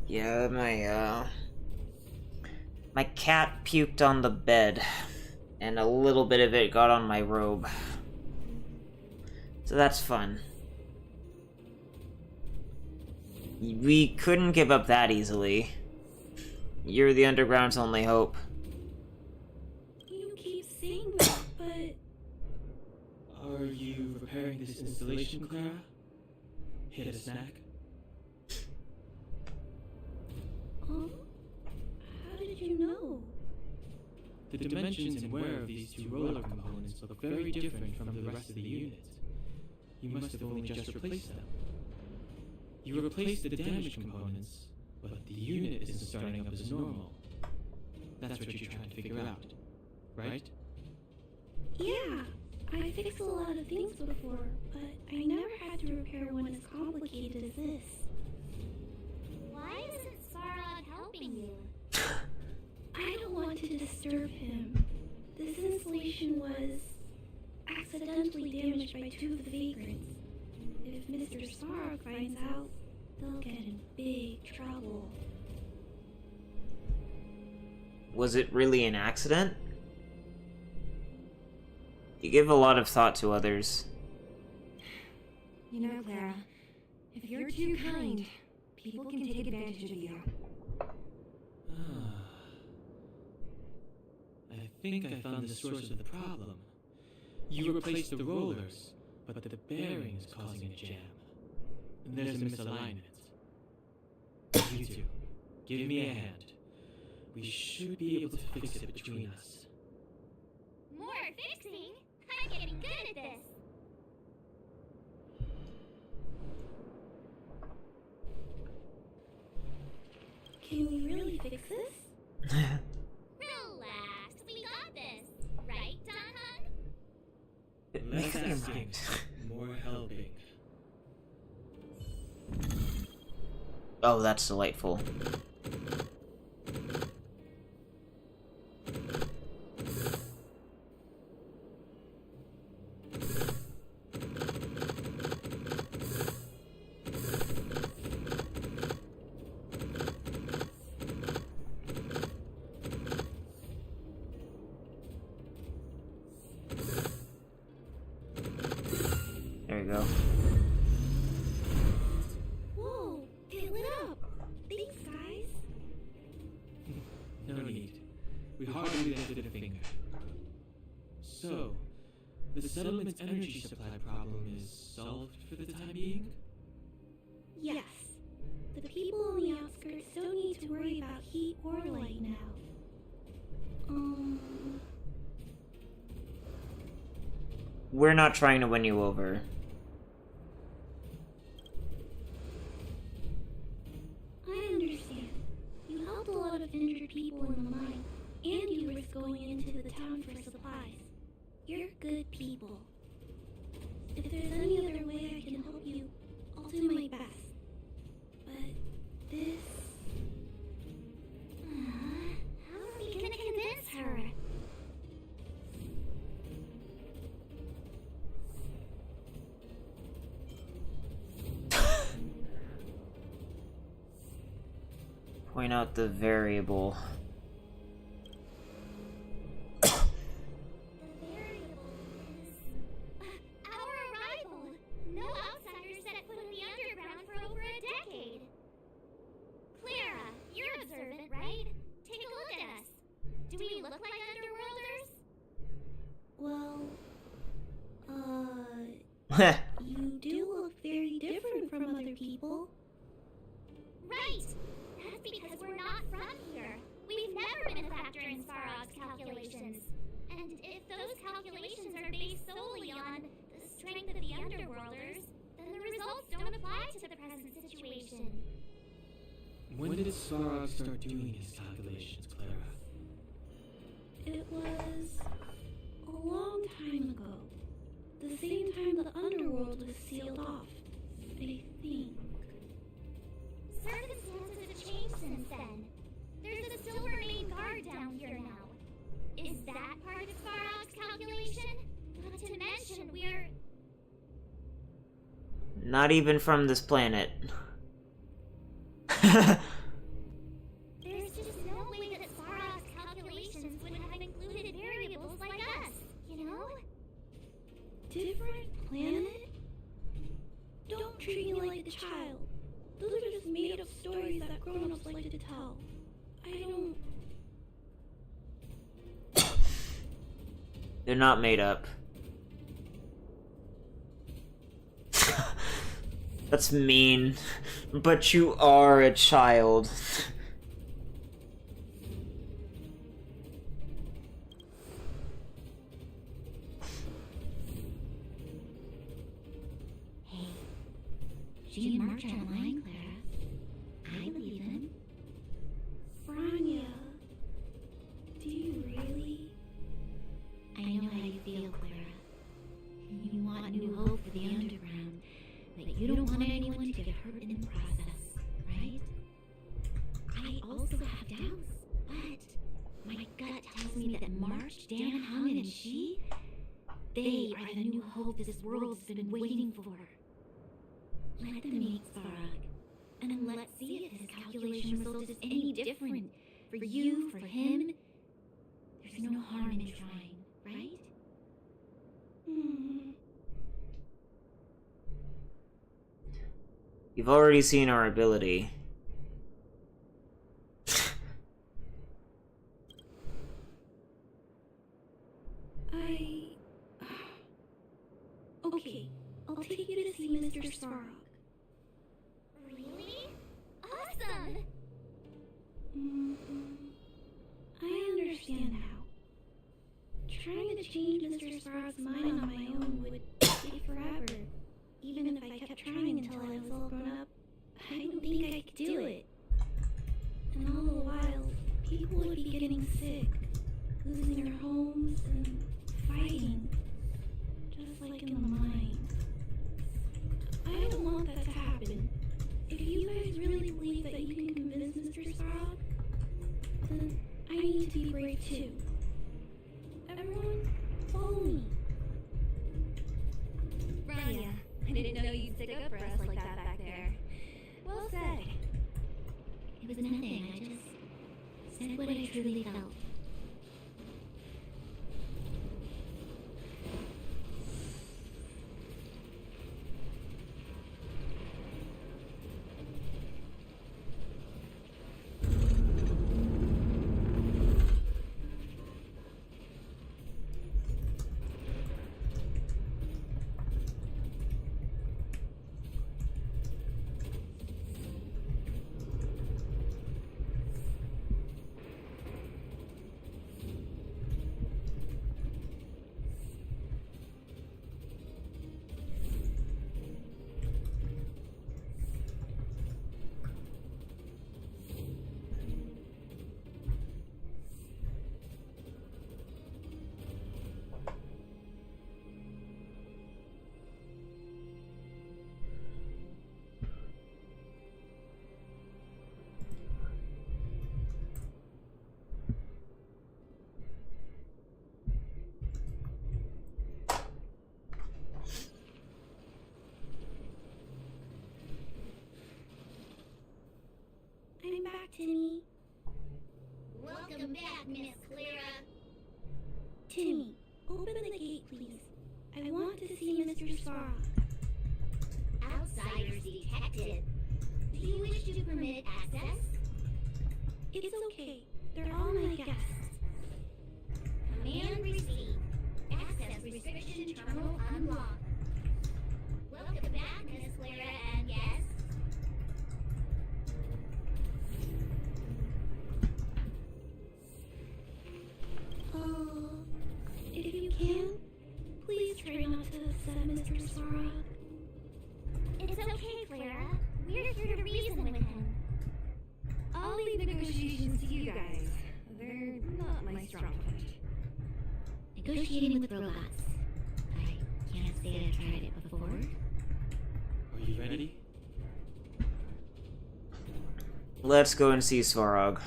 B: Yeah, my cat puked on the bed, and a little bit of it got on my robe. So that's fun. We couldn't give up that easily. You're the Underground's only hope.
F: You keep saying that, but...
G: Are you repairing this installation, Clara? Hit a snack?
F: Huh? How did you know?
G: The dimensions and wear of these two roller components look very different from the rest of the unit. You must have only just replaced them. You replaced the damaged components, but the unit isn't starting up as normal. That's what you're trying to figure out, right?
C: Yeah, I fixed a lot of things before, but I never had to repair one as complicated as this. Why isn't Svarog helping you? I don't want to disturb him. This installation was accidentally damaged by two of the vagrants. If Mr. Svarog finds out, they'll get in big trouble.
B: Was it really an accident? You give a lot of thought to others.
I: You know, Clara, if you're too kind, people can take advantage of you.
G: I think I found the source of the problem. You replaced the rollers, but the bearing is causing a jam. There's a misalignment. You two, give me a hand. We should be able to fix it between us.
C: More fixing? I'm getting good at this. Can we really fix this? Relax, we got this. Right, Danhun?
G: Let's ask it. More helping.
B: Oh, that's delightful. There we go.
C: Whoa, it lit up. Thanks, guys.
G: No need. We hardly lifted a finger. So, the settlement's energy supply problem is solved for the time being?
C: Yes. The people on the outskirts don't need to worry about heat or light now.
B: We're not trying to win you over.
C: I understand. You helped a lot of injured people in the mine, and you risked going into the town for supplies. You're good people. If there's any other way I can help you, I'll do my best. But this... how are we gonna convince her?
B: Point out the variable.
C: Our arrival! No outsiders set foot in the underground for over a decade. Clara, you're observant, right? Take a look at us. Do we look like underworlders? Well, you do look very different from other people. Right! That's because we're not from here. We've never been a factor in Svarog's calculations. And if those calculations are based solely on the strength of the Underworlders, then the results don't apply to the present situation.
G: When did Svarog start doing his calculations, Clara?
C: It was a long time ago. The same time the Underworld was sealed off, I think. Circumstances have changed since then. There's a Silvermane guard down here now. Is that part of Svarog's calculation? Not to mention, we're...
B: Not even from this planet.
C: There's just no way that Svarog's calculations would have included variables like us, you know? Different planet? Don't treat me like a child. Those are just made-up stories that grown-ups like to tell. I don't...
B: They're not made up. That's mean. But you are a child.
F: seeing March online, Clara. I believe him.
K: Franya, do you really?
F: I know how you feel, Clara. You want new hope for the underground, but you don't want anyone to get hurt in the process, right? I also have doubts, but my gut tells me that March, Dan, Hung, and she, they are the new hope this world's been waiting for. Let them meet Svarog, and let's see if his calculation result is any different for you, for him. There's no harm in trying, right?
B: You've already seen our ability.
K: Okay, I'll take you to see Mr. Svarog.
C: Really? Awesome!
K: I understand how. Trying to change Mr. Svarog's mind on my own would take forever. Even if I kept trying until I was all grown up, I don't think I could do it. And all the while, people would be getting sick, losing their homes, and fighting. Just like in the mine. I don't want that to happen. If you guys really believe that you can convince Mr. Svarog, then I need to be brave too. Everyone, follow me.
I: Franya, I didn't know you'd stick up for us like that back there. Well said.
F: It was nothing, I just said what I truly felt.
K: I'm back, Timmy.
C: Welcome back, Miss Clara.
K: Timmy, open the gate, please. I want to see Mr. Svarog.
C: Outsiders detected. Do you wish to permit access?
K: It's okay. They're all my guests.
C: Command received. Access restriction terminal unlocked. Welcome back, Miss Clara and guests.
K: If you can, please try not to upset Mr. Svarog.
C: It's okay, Clara. We're here to reason with him.
I: I'll leave negotiations to you guys. They're not my strong point.
F: Negotiating with robots. I can't say I've tried it before.
G: Are you ready?
B: Let's go and see Svarog.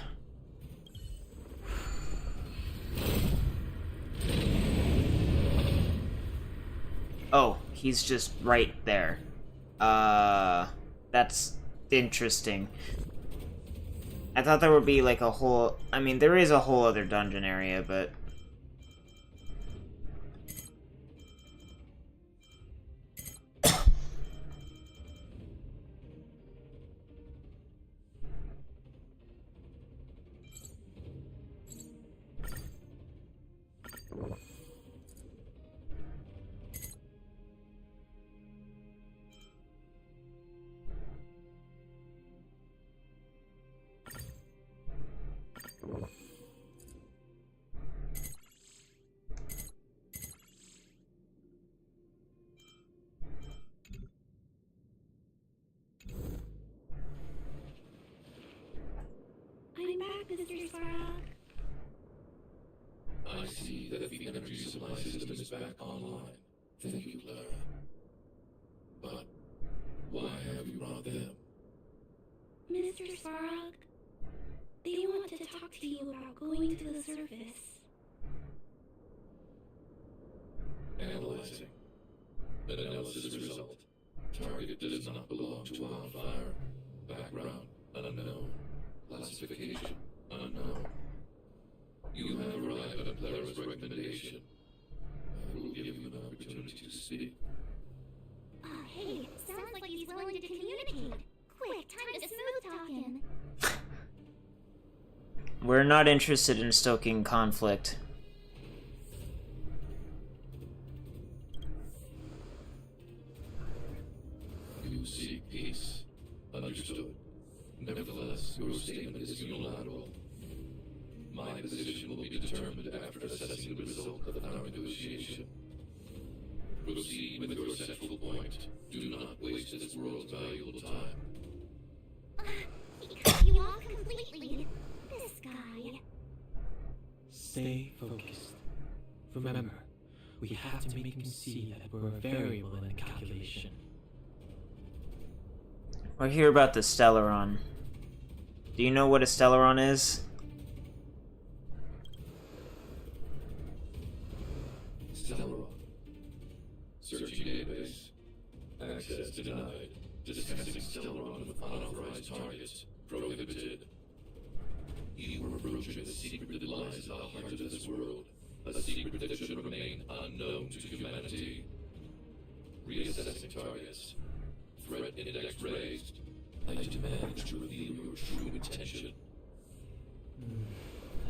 B: Oh, he's just right there. That's interesting. I thought there would be like a whole... I mean, there is a whole other dungeon area, but...
C: Mr. Sparrow.
A: I see that the energy supply system is back online. Thank you, Clara. But why have you brought them?
C: Mr. Sparrow, they want to talk to you about going to the surface.
A: Analyzing. An analysis result. Target does not belong to Wildfire. Background unknown. Classification unknown. You have arrived at Clara's recommendation. I will give you an opportunity to speak.
C: Oh, hey, sounds like he's willing to communicate. Quick, time to smooth talk him.
B: We're not interested in stoking conflict.
A: You seek peace. Understood. Nevertheless, your statement is unilateral. My position will be determined after assessing the result of our negotiation. Proceed with your central point. Do not waste this world's valuable time.
C: He cut you off completely. This guy.
G: Stay focused. Remember, we have to make him see that we're a variable in the calculation.
B: Or hear about the Stellaron. Do you know what a Stellaron is?
A: Stellaron. Searching database. Access denied. Discussing Stellaron with unauthorized targets. Prohibited. You were approaching a secret that lies at the heart of this world. A secret that should remain unknown to humanity. Reassessing targets. Threat index raised. I demand that you reveal your true intention.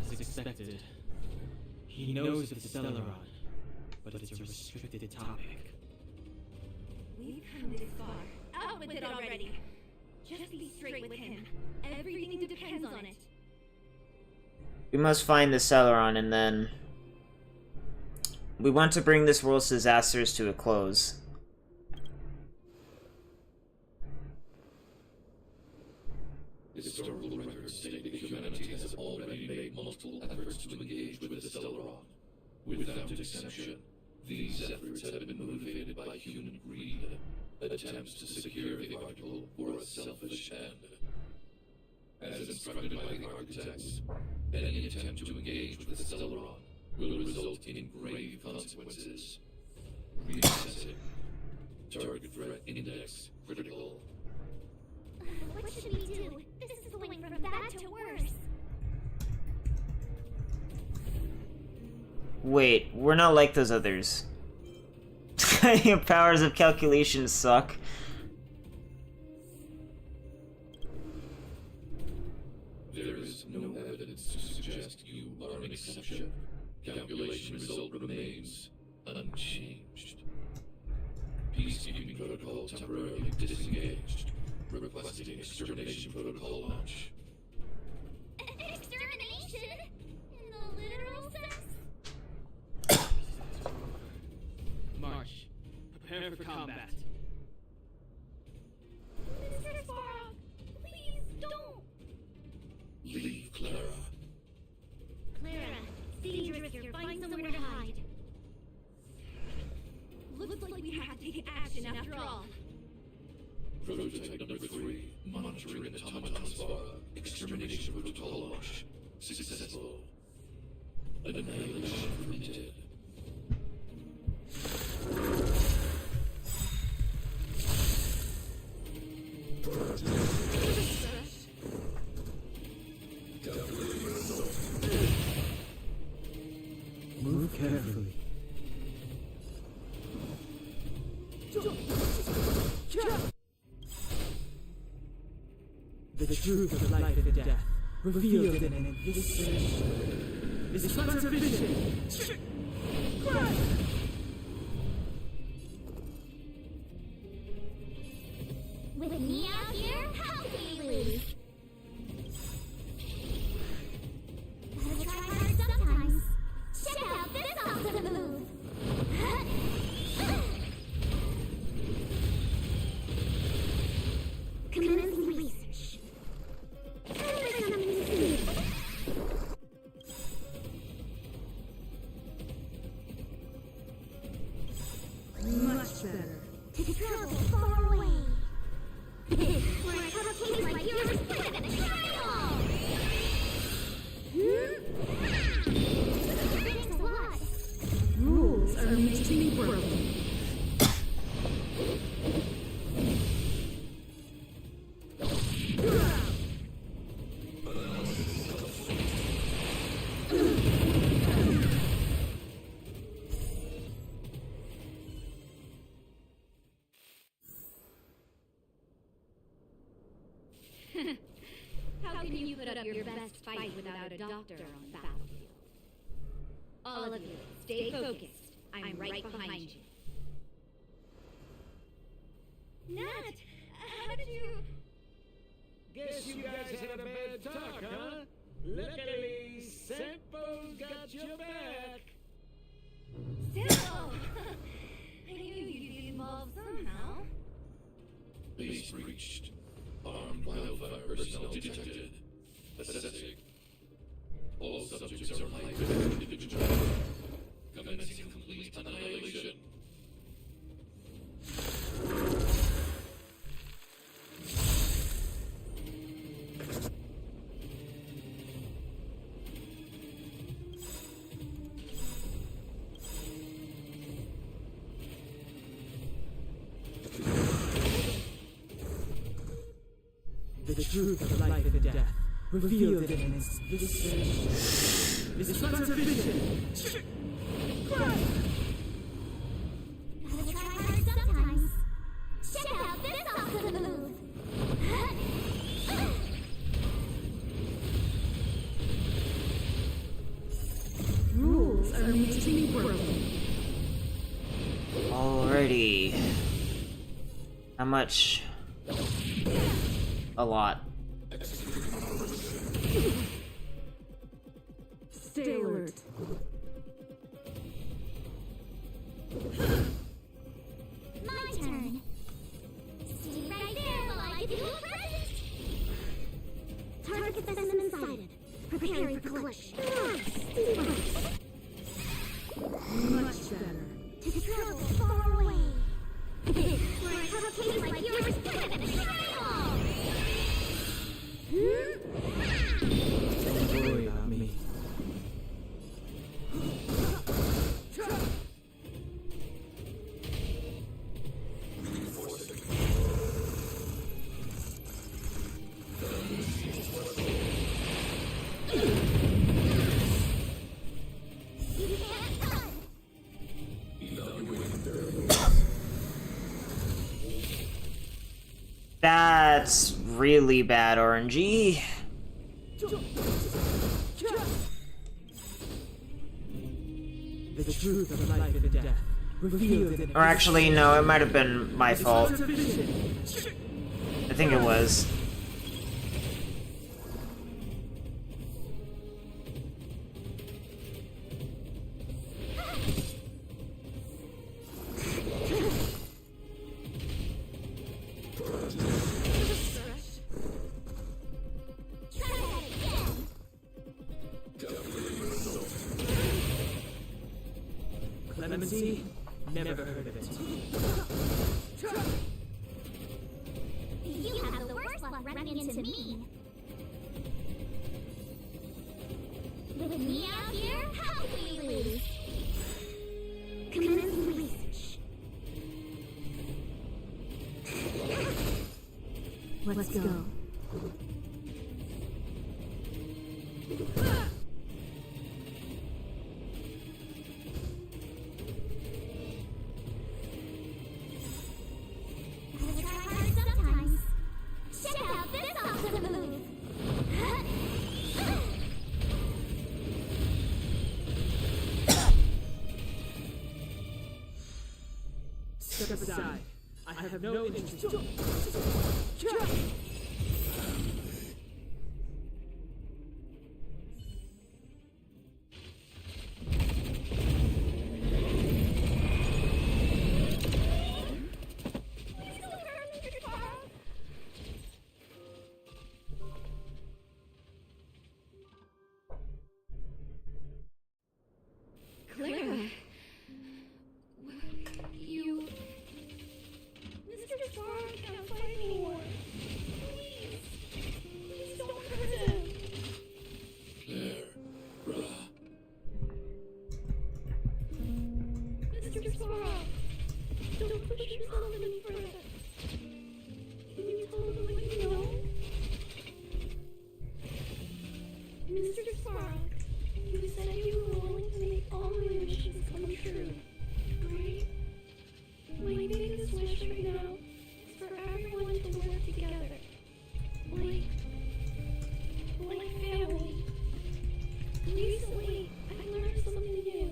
G: As expected. He knows of the Stellaron, but it's a restricted topic.
I: We've come this far. Out with it already. Just be straight with him. Everything depends on it.
B: We must find the Stellaron and then... we want to bring this world's disasters to a close.
A: Historical records state that humanity has already made multiple efforts to engage with the Stellaron. Without exception, these efforts have been motivated by human greed, attempts to secure the article for a selfish end. As instructed by the architects, any attempt to engage with the Stellaron will result in grave consequences. Reassessing. Target threat index critical.
C: What should we do? This is going from bad to worse.
B: Wait, we're not like those others. Your powers of calculation suck.
A: There is no evidence to suggest you are an exception. Calculation result remains unchanged. Peacekeeping protocol temporarily disengaged. Requesting extermination protocol launch.
C: Extermination? In the literal sense?
G: March, prepare for combat.
C: Mr. Sparrow, please don't.
A: Leave, Clara.
C: Clara, it's dangerous here. Find somewhere to hide.
I: Looks like we have to take action after all.
A: Prototype number 3, monitoring the automaton's bar. Extermination protocol launch. Successful. Annihilation permitted.
G: Move carefully. The truth of life and death, revealed in this is but a vision.
C: With me out here, how can we lose? Gotta try hard sometimes. Check out this awesome move! Commencing research. Time for something to see. to travel far away. Where a cupcake like yours is better than a trial! Thanks a lot.
K: Rules are made to be broken.
D: How can you put up your best fight without a doctor on the battlefield? All of you, stay focused. I'm right behind you.
K: Nat, how did you...
J: Guess you guys had a bad talk, huh? Luckily, Sempo's got your back.
K: Still, I knew you'd be involved somehow.
A: Base breached. Armed wildfire personnel detected. Pathetic. All subjects are hyper individual. Commencing complete annihilation.
U: The truth of life and death, revealed in an instant. This but a vision.
C: Gotta try hard sometimes. Check out this awesome move!
K: Rules are made to be broken.
B: Alrighty. How much? A lot.
K: Stay alert.
C: My turn. Stay right there while I give you a present. Target specimen sighted. Preparing for collection.
K: Much better.
C: To travel far away. Where a cupcake like yours is better than a trial!
U: Don't worry about me.
B: That's really bad, RNG.
U: The truth of life and death, revealed in
B: Or actually, no, it might have been my fault. I think it was.
U: Clemency? Never heard of it.
C: You have the worst luck running into me. With me out here, how can we lose? Commencing research.
K: Let's go.
C: Gotta try hard sometimes. Check out this awesome move!
U: Step aside. I have no interest.
K: Clara, you... Mr. Sparrow, don't push yourself any further. Can you tell them what you know? Mr. Sparrow, you said you were willing to make all my wishes come true, right? My biggest wish right now is for everyone to work together. Like family. Recently, I learned something new.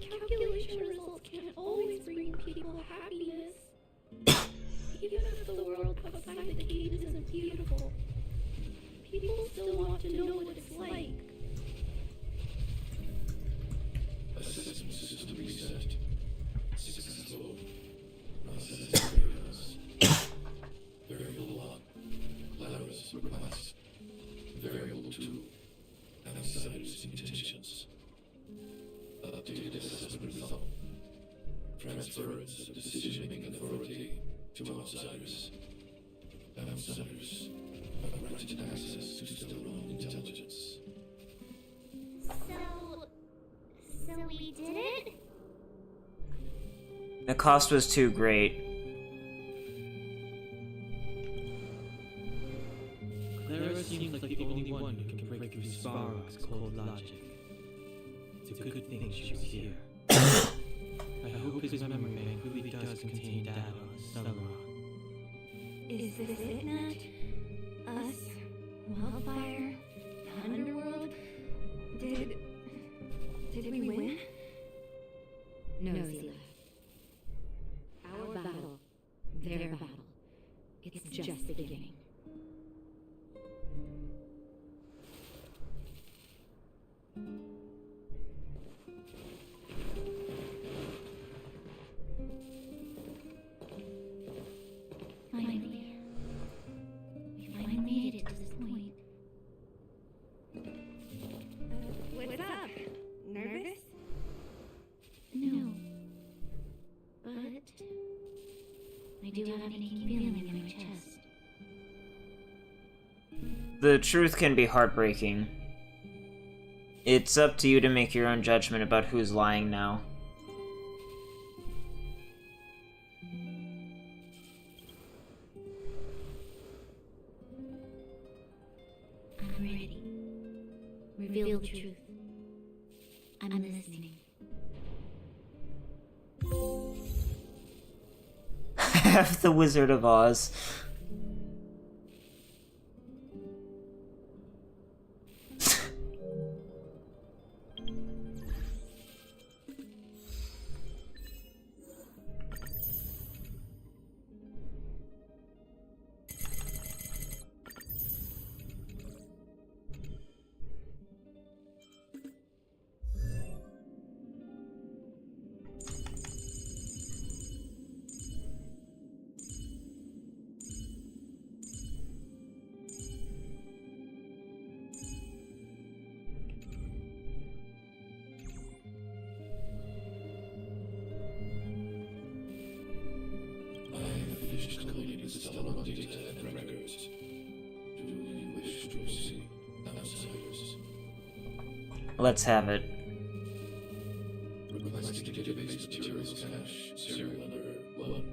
K: Calculation results can't always bring people happiness. Even if the world outside the cave isn't beautiful, people still want to know what it's like.
A: Assessment system reset. Successful. Process variables. Variable 1. Clara's request. Variable 2. Outsiders' intentions. Updated assessment result. Transference of decision-making authority to outsiders. Outsiders are granted access to Stellaron intelligence.
C: So we did it?
B: The cost was too great.
G: Clara seems like the only one who can break through Sparrow's cold logic. It's a good thing she was here. I hope his memory bank really does contain data on Stellaron.
I: Is this it, Nat? Us? Wildfire? The Underworld? Did we win?
D: No, Zila. Our battle, their battle. It's just the beginning.
F: Finally. We finally made it to this point.
I: What's up? Nervous?
F: No. But I do have an aching feeling in my chest.
B: The truth can be heartbreaking. It's up to you to make your own judgment about who's lying now.
F: I'm ready. Reveal the truth. I'm listening.
B: F the Wizard of Oz.
A: Stellaron data and records. Do you wish to see outsiders?
B: Let's have it.
A: Requesting database materials cache, serial number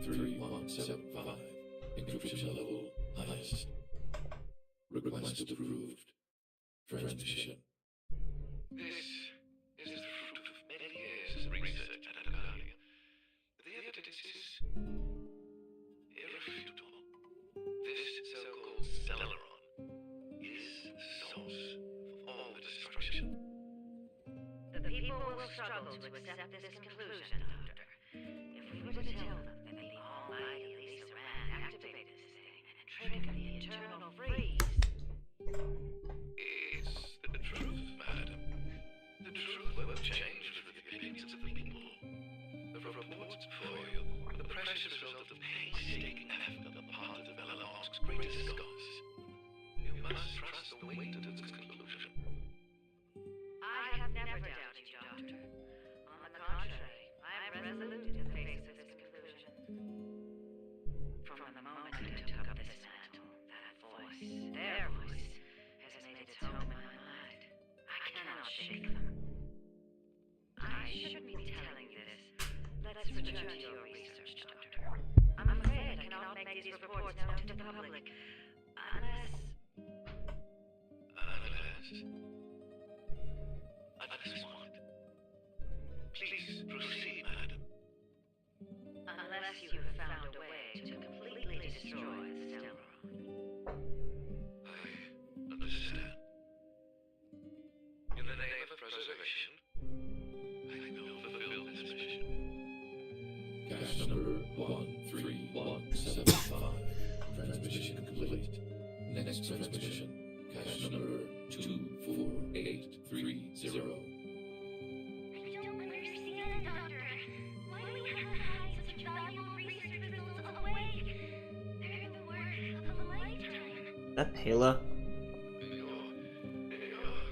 A: 13175. Encryption level highest. Request approved. Transmission.
H: This is the fruit of many years of research and learning. The evidence is irrefutable. This so-called Stellaron is the source of all the destruction.
V: The people will struggle to accept this conclusion, Doctor. If we were to tell them that the almighty Lisa Rand activated this thing and triggered the eternal freeze.
H: It's the truth, madam. The truth will change with the opinions of the people. The reports before you are the precious result of painstaking effort on the part of Ellen's greatest scholars. You must trust the weight of this conclusion.
V: I have never doubted you, Doctor. On the contrary, I am resolute in the face of this conclusion. From the moment I took up this mantle, that voice, their voice, has made its home in my mind. I cannot shake them. I shouldn't be telling you this, return to your research, Doctor. I'm afraid I cannot make these reports known to the public unless...
H: Unless what? Please proceed, madam.
V: Unless you have found a way to completely destroy the Stellar.
H: I understand. In the name of preservation, I will fulfill this mission.
A: Cache number 13175. Transmission complete. Next transmission. Cache number 24830.
C: I don't understand, Doctor. Why do we have to hide such valuable research results away? They're the work of a lifetime.
B: That Pela?
H: You're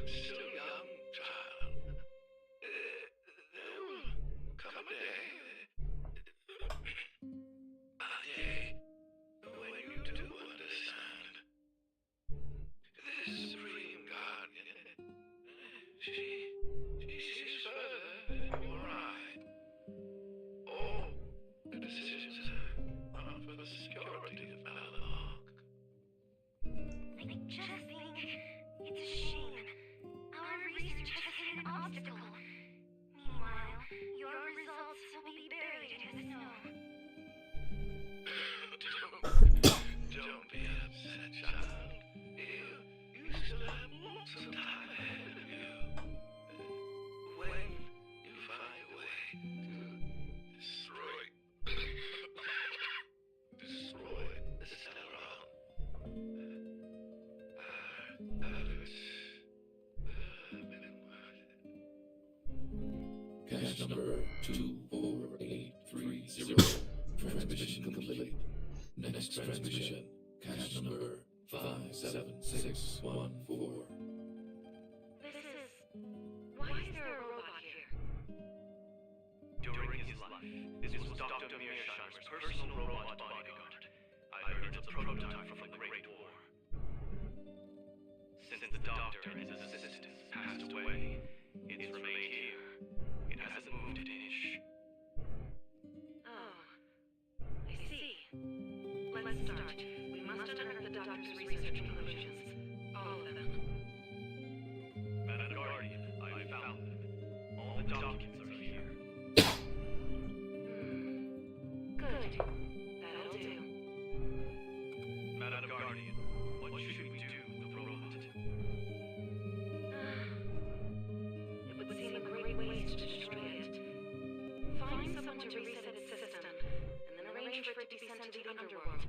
H: still young, child. There will come a day when you do understand. This Supreme Guardian, she's further than your eye. All the decisions are for the security of Malak.
C: I just think it's a shame. Our research has hit an obstacle. Meanwhile, your results will be buried in the snow.
H: Don't be upset, child. You still have lots of time ahead of you. When you find a way to destroy the Stellaron, our efforts will have been worth it.
A: Cache number 24830. Transmission complete. Next transmission. Cache number 57614.
V: Why is there a robot here?
J: During his life, this was Dr. Mearsheimer's personal robot bodyguard. I heard it's a prototype from the Great War. Since the doctor and his assistants passed away, it's remained here. It hasn't moved an inch.
V: Oh, I see. Let's start. We must unearth the doctor's research conclusions. All of them.
J: Madam Guardian, I found them. All the documents are here.
V: Good. That'll do.
J: Madam Guardian, what should we do with the robot?
V: It would seem a great waste to destroy it. Find someone to reset its system, and then arrange for it to be sent to the underworld.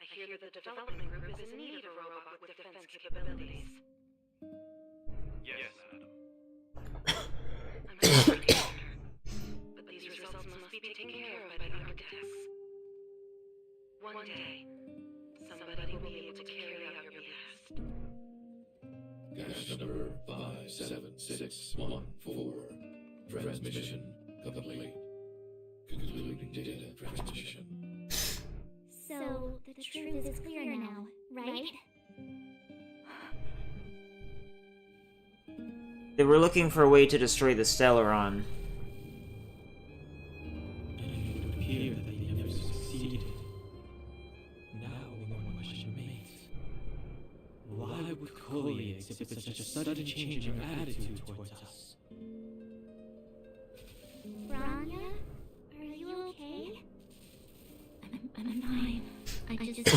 V: I hear that the development group is in need of a robot with defense capabilities.
J: Yes, madam.
V: I'm sorry, Doctor, but these results must be taken care of by the architects. One day, somebody will be able to carry out your behest.
A: Cache number 57614. Transmission complete. Concluding data transmission.
C: So, the truth is clear now, right?
B: They were looking for a way to destroy the Stellaron.
G: It would appear that they never succeeded. Now one question remains. Why would Coley exhibit such a sudden change in her attitude towards us?
C: Rania? Are you okay?
F: I'm fine. I just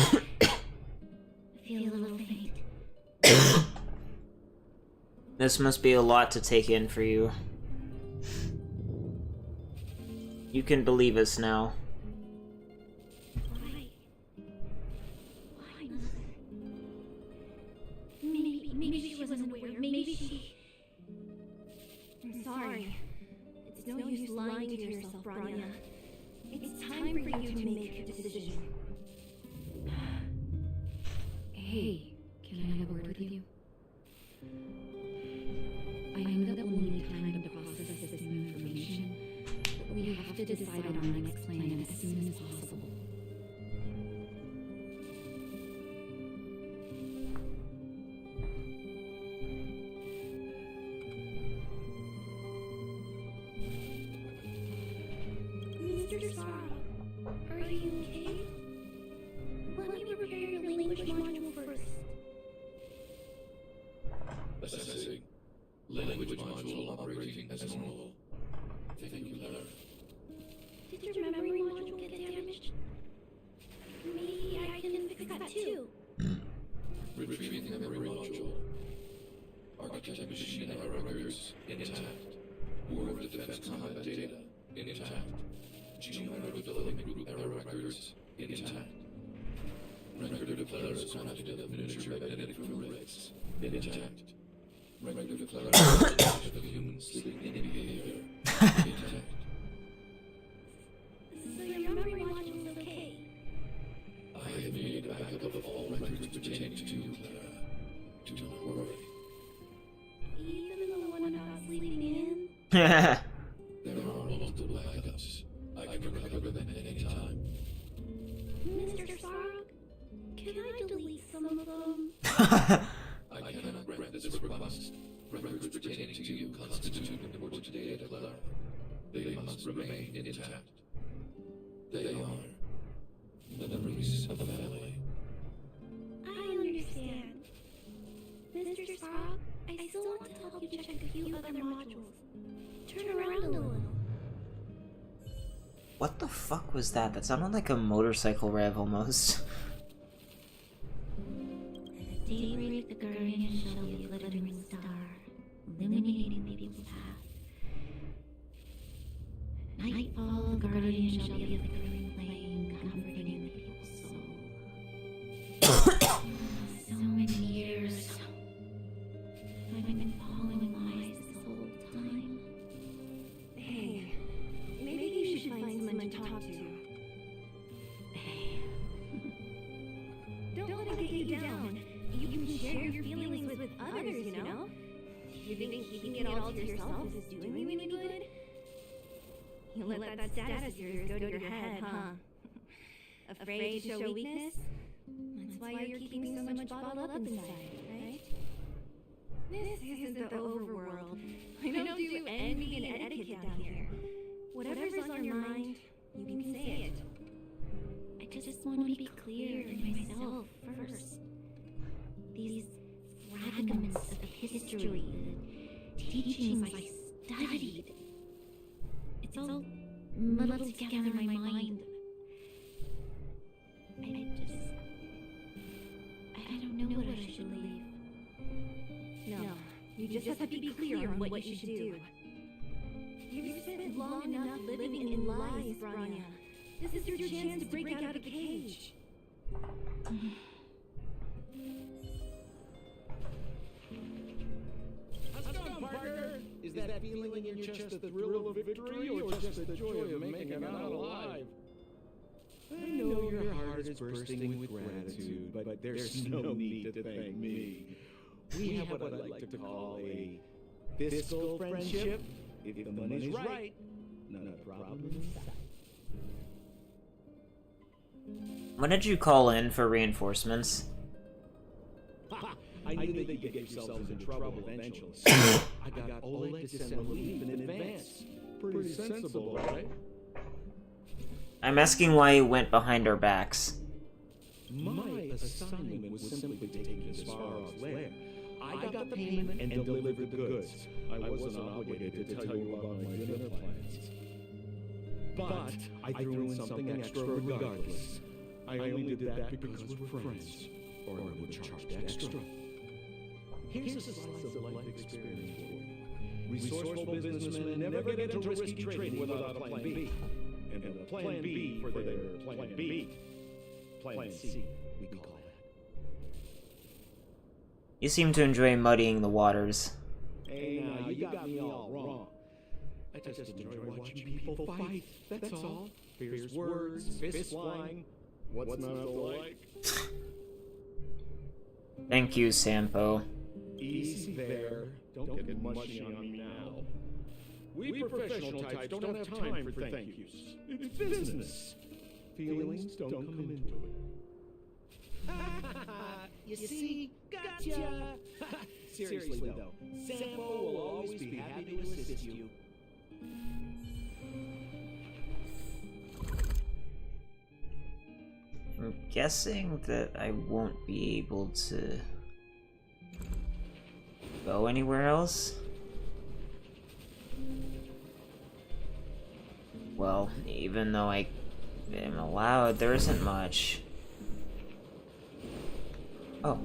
F: feel a little faint.
B: This must be a lot to take in for you. You can believe us now.
F: Why, Mother? Maybe she wasn't aware. Maybe she...
I: I'm sorry. It's no use lying to yourself, Branya. It's time for you to make your decision.
D: Hey, can I have a word with you? I know that we'll need time to process this new information, but we have to decide on our next plan as soon as possible.
K: Mr. Sora, are you okay? Let me repair your language module first.
A: Assessing. Language module operating as normal. Thank you, Lara.
K: Did your memory module get damaged? Maybe I can fix that too.
A: Retrieving the memory module. Architect machine error records intact. War of Defense combat data intact. Geometric development group error records intact. Record of Clara's quantitative of miniature magnetic rates intact. Record of Clara's of human sleeping behavior intact.
K: So your memory module's okay?
A: I have made a backup of all records pertaining to you, Clara. Do not worry.
K: Even the one about sleeping in?
A: There are multiple backups. I can recover them at any time.
K: Mr. Sark, can I delete some of them?
A: I cannot grant this request. Records pertaining to you constitute important data, Clara. They must remain intact. They are memories of the family.
K: I understand. Mr. Sark, I still want to help you check a few other modules. Turn around a little.
B: What the fuck was that? That sounded like a motorcycle rev almost.
F: Daybreak, the guardian shall be a glittering star, illuminating people's path. Nightfall, the guardian shall be a flickering flame, comforting people's soul. So many years. I've been following lies this whole time.
I: Hey, maybe you should find someone to talk to. Don't let it get you down. You can share your feelings with others, you know? Do you think keeping it all to yourself is doing you any good? You let that status of yours go to your head, huh? Afraid to show weakness? That's why you're keeping so much bottled up inside, right? This isn't the overworld. I don't do envy and etiquette down here. Whatever's on your mind, you can say it.
F: I just want to be clear in myself first. These fragments of history, the teachings I studied, it's all muddled together in my mind. I don't know what I should believe.
I: No, you just have to be clear on what you should do. You've spent long enough living in lies, Branya. This is your chance to break out of the cage.
E: How's it going, partner? Is that feeling in your chest the thrill of victory or just the joy of making it out alive? I know your heart is bursting with gratitude, but there's no need to thank me. We have what I like to call a fiscal friendship. If the money's right, not a problem in sight.
B: When did you call in for reinforcements?
E: I knew that you'd get yourselves into trouble eventually. I got Oleg to send a leave in advance. Pretty sensible, right?
B: I'm asking why you went behind our backs.
E: My assignment was simply to take you to Svarog's lair. I got the payment and delivered the goods. I wasn't obligated to tell you about my dinner plans. But I threw in something extra regardless. I only did that because we're friends, or I would have charged extra. Here's a slice of life experience for you. Resourceful businessmen never get into risky trading without a plan B. And a plan B for their plan B. Plan C, we call that.
B: You seem to enjoy muddying the waters.
E: Hey, now, you got me all wrong. I just enjoy watching people fight, that's all. Fierce words, fist flying. What's not to like?
B: Thank you, Sampo.
E: Easy there. Don't get mushy on me now. We professional types don't have time for thank yous. It's business. Feelings don't come into it. You see? Gotcha! Seriously though, Sampo will always be happy to assist you.
B: guessing that I won't be able to go anywhere else. Well, even though I am allowed, there isn't much. Oh.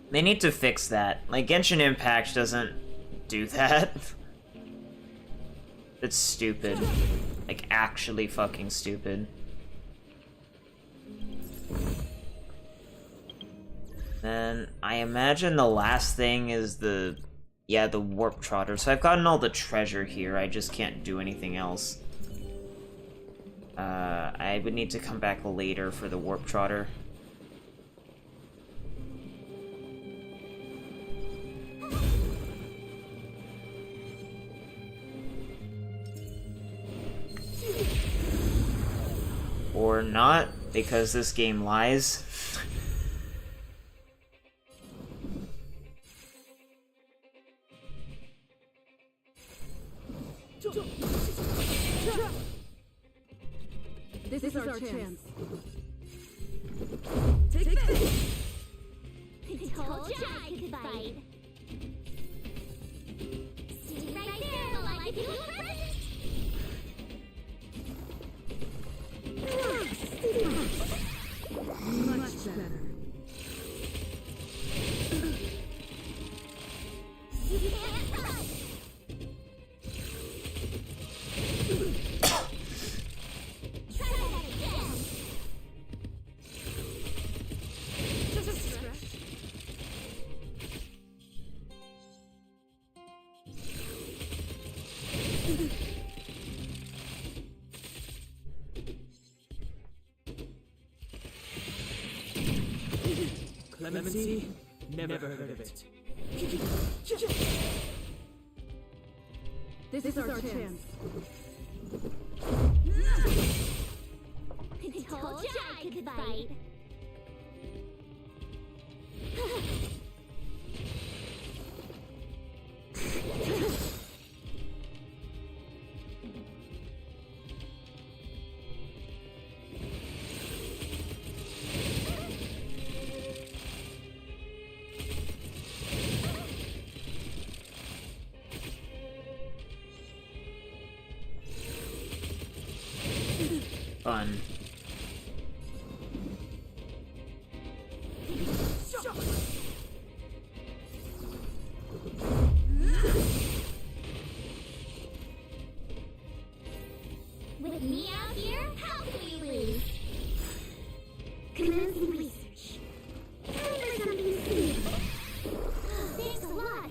B: They need to fix that. Like, Genshin Impact doesn't do that. It's stupid. Like, actually fucking stupid. Then, I imagine the last thing is the Warp Trotter. So I've gotten all the treasure here, I just can't do anything else. I would need to come back later for the Warp Trotter. Or not, because this game lies.
K: This is our chance. Take this!
C: I told you I could fight. Stay right there while I give you a present.
K: Much better.
C: You can't run. Try that again.
K: Just a scratch.
U: Clemency? Never heard of it.
K: This is our chance.
C: I told you I could fight.
B: Fun.
C: With me out here, how can we lose? Commencing research. Time for something suitable. Thanks a lot.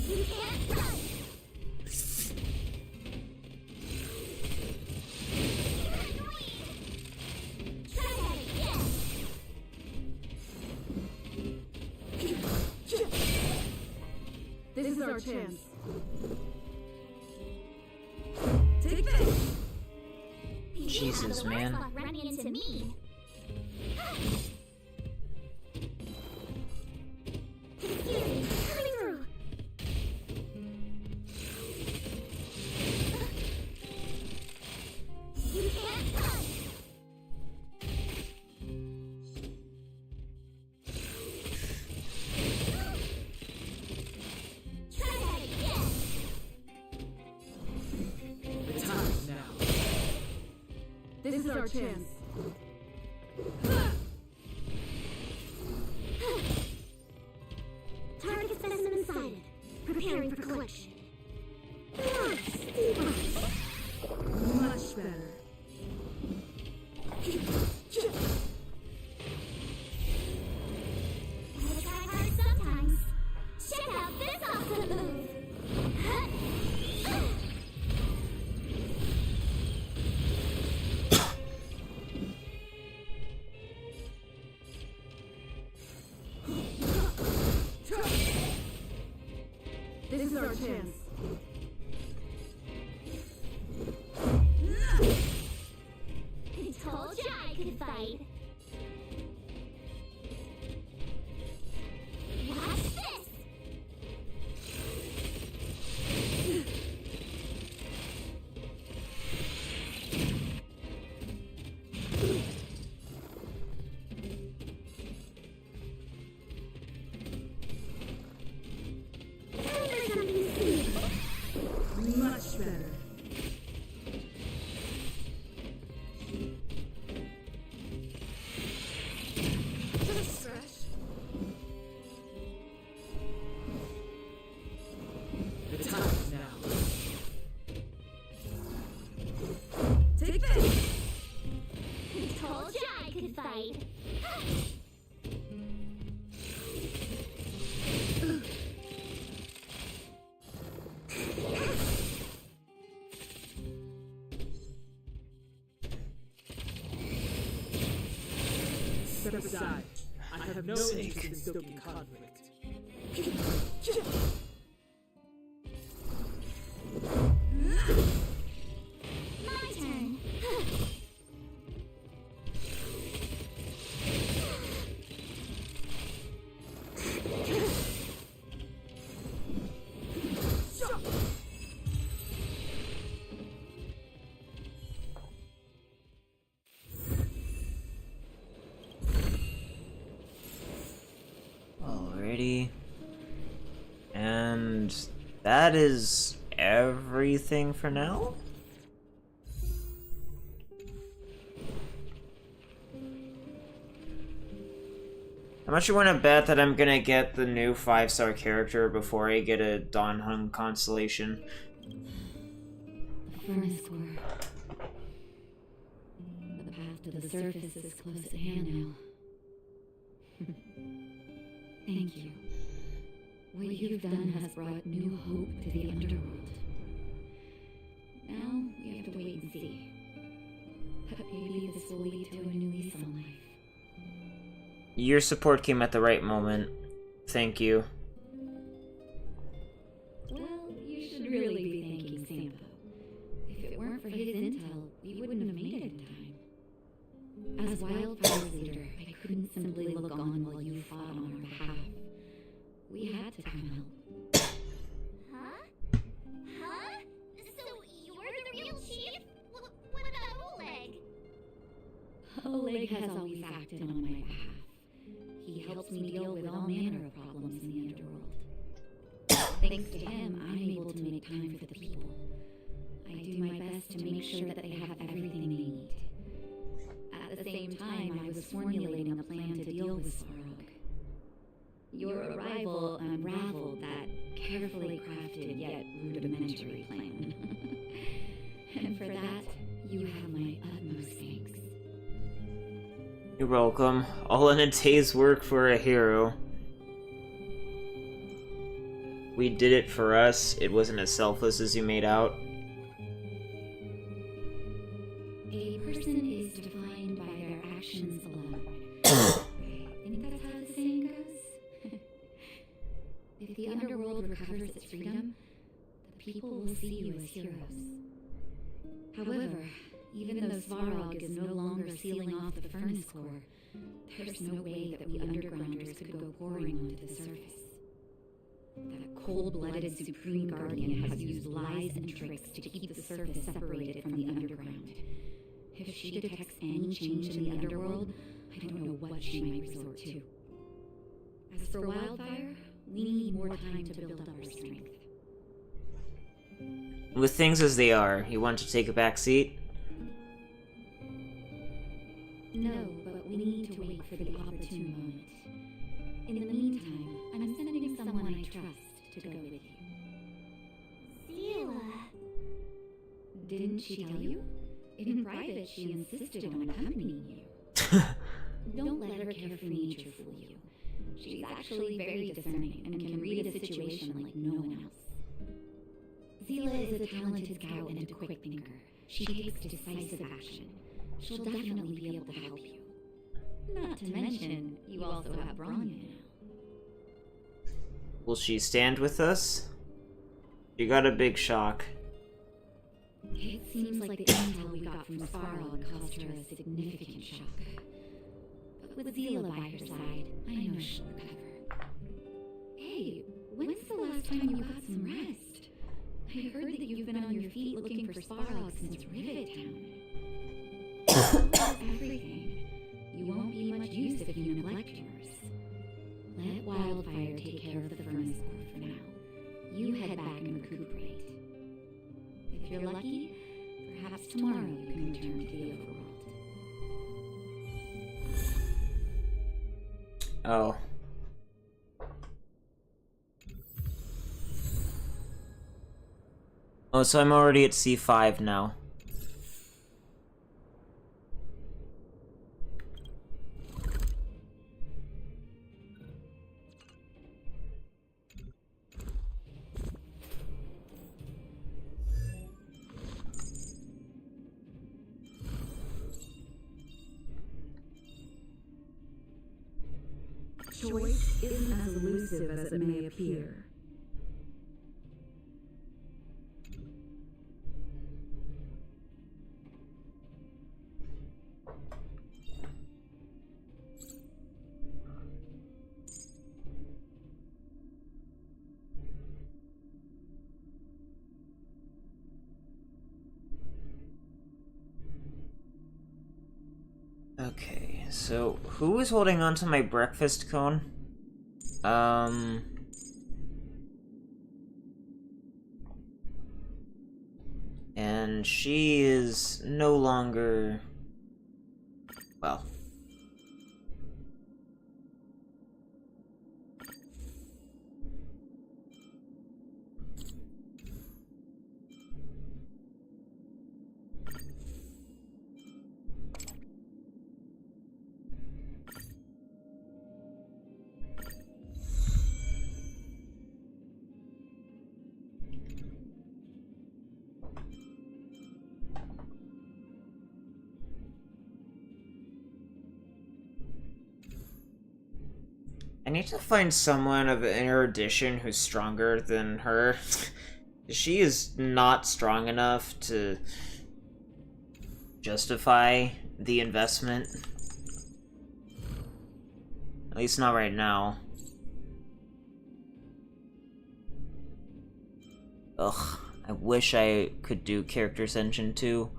C: You can't run. Try that again.
K: This is our chance. Take this!
B: Jesus, man.
C: Running into me. Excuse me, coming through. You can't run. Try that again.
U: The time's now.
K: This is our chance.
C: Target specimen sighted. Preparing for collection.
K: Much better.
C: Gotta try hard sometimes. Check out this awesome move.
K: This is our chance.
C: I told you I could fight. Watch this! could fight.
U: Step aside. I have no interest in stoking conflict.
C: My turn.
B: Alrighty. And that is everything for now? How much you want to bet that I'm gonna get the new 5-star character before I get a Dawn Hung constellation?
F: The furnace core. The path to the surface is close at hand now. Thank you. What you've done has brought new hope to the underworld. Now we have to wait and see. But maybe this will lead to a new lease on life.
B: Your support came at the right moment. Thank you.
F: Well, you should really be thanking Sampo. If it weren't for his intel, we wouldn't have made it in time. As Wildfire's leader, I couldn't simply look on while you fought on our behalf. We had to come help.
C: Huh? Huh? So you're the real chief? What about Oleg?
F: Oleg has always acted on my behalf. He helps me deal with all manner of problems in the underworld. Thanks to him, I'm able to make time for the people. I do my best to make sure that they have everything they need. At the same time, I was formulating a plan to deal with Svarog. Your arrival unraveled that carefully crafted yet rudimentary plan. And for that, you have my utmost thanks.
B: You're welcome. All in a day's work for a hero. We did it for us. It wasn't as selfless as you made out.
F: A person is defined by their actions alone. I think that's how the saying goes. If the underworld recovers its freedom, the people will see you as heroes. However, even though Svarog is no longer sealing off the furnace core, there's no way that we undergrounders could go pouring onto the surface. That cold-blooded Supreme Guardian has used lies and tricks to keep the surface separated from the underground. If she detects any change in the underworld, I don't know what she might resort to. As for Wildfire, we need more time to build up our strength.
B: With things as they are, you want to take a back seat?
F: No, but we need to wait for the opportune moment. In the meantime, I'm sending someone I trust to go with you.
C: Seela.
F: Didn't she tell you? In private, she insisted on accompanying you. Don't let her carefree nature fool you. She's actually very discerning and can read a situation like no one else. Seela is a talented scout and a quick thinker. She takes decisive action. She'll definitely be able to help you. Not to mention, you also have Bronya now.
B: Will she stand with us? You got a big shock.
F: It seems like the intel we got from Svarog caused her a significant shock. But with Seela by her side, I know she'll recover. Hey, when's the last time you got some rest? I heard that you've been on your feet looking for Svarog since Rivet Town. Everything. You won't be much use if you neglect yours. Let Wildfire take care of the furnace core for now. You head back and recuperate. If you're lucky, perhaps tomorrow you can return to the overworld.
B: Oh. Oh, so I'm already at C5 now.
M: choice isn't as elusive as it may appear.
B: Okay, so who is holding on to my breakfast cone? And she is no longer... well... I need to find someone of an erudition who's stronger than her. She is not strong enough to justify the investment. At least not right now. Ugh, I wish I could do Characters Engine 2.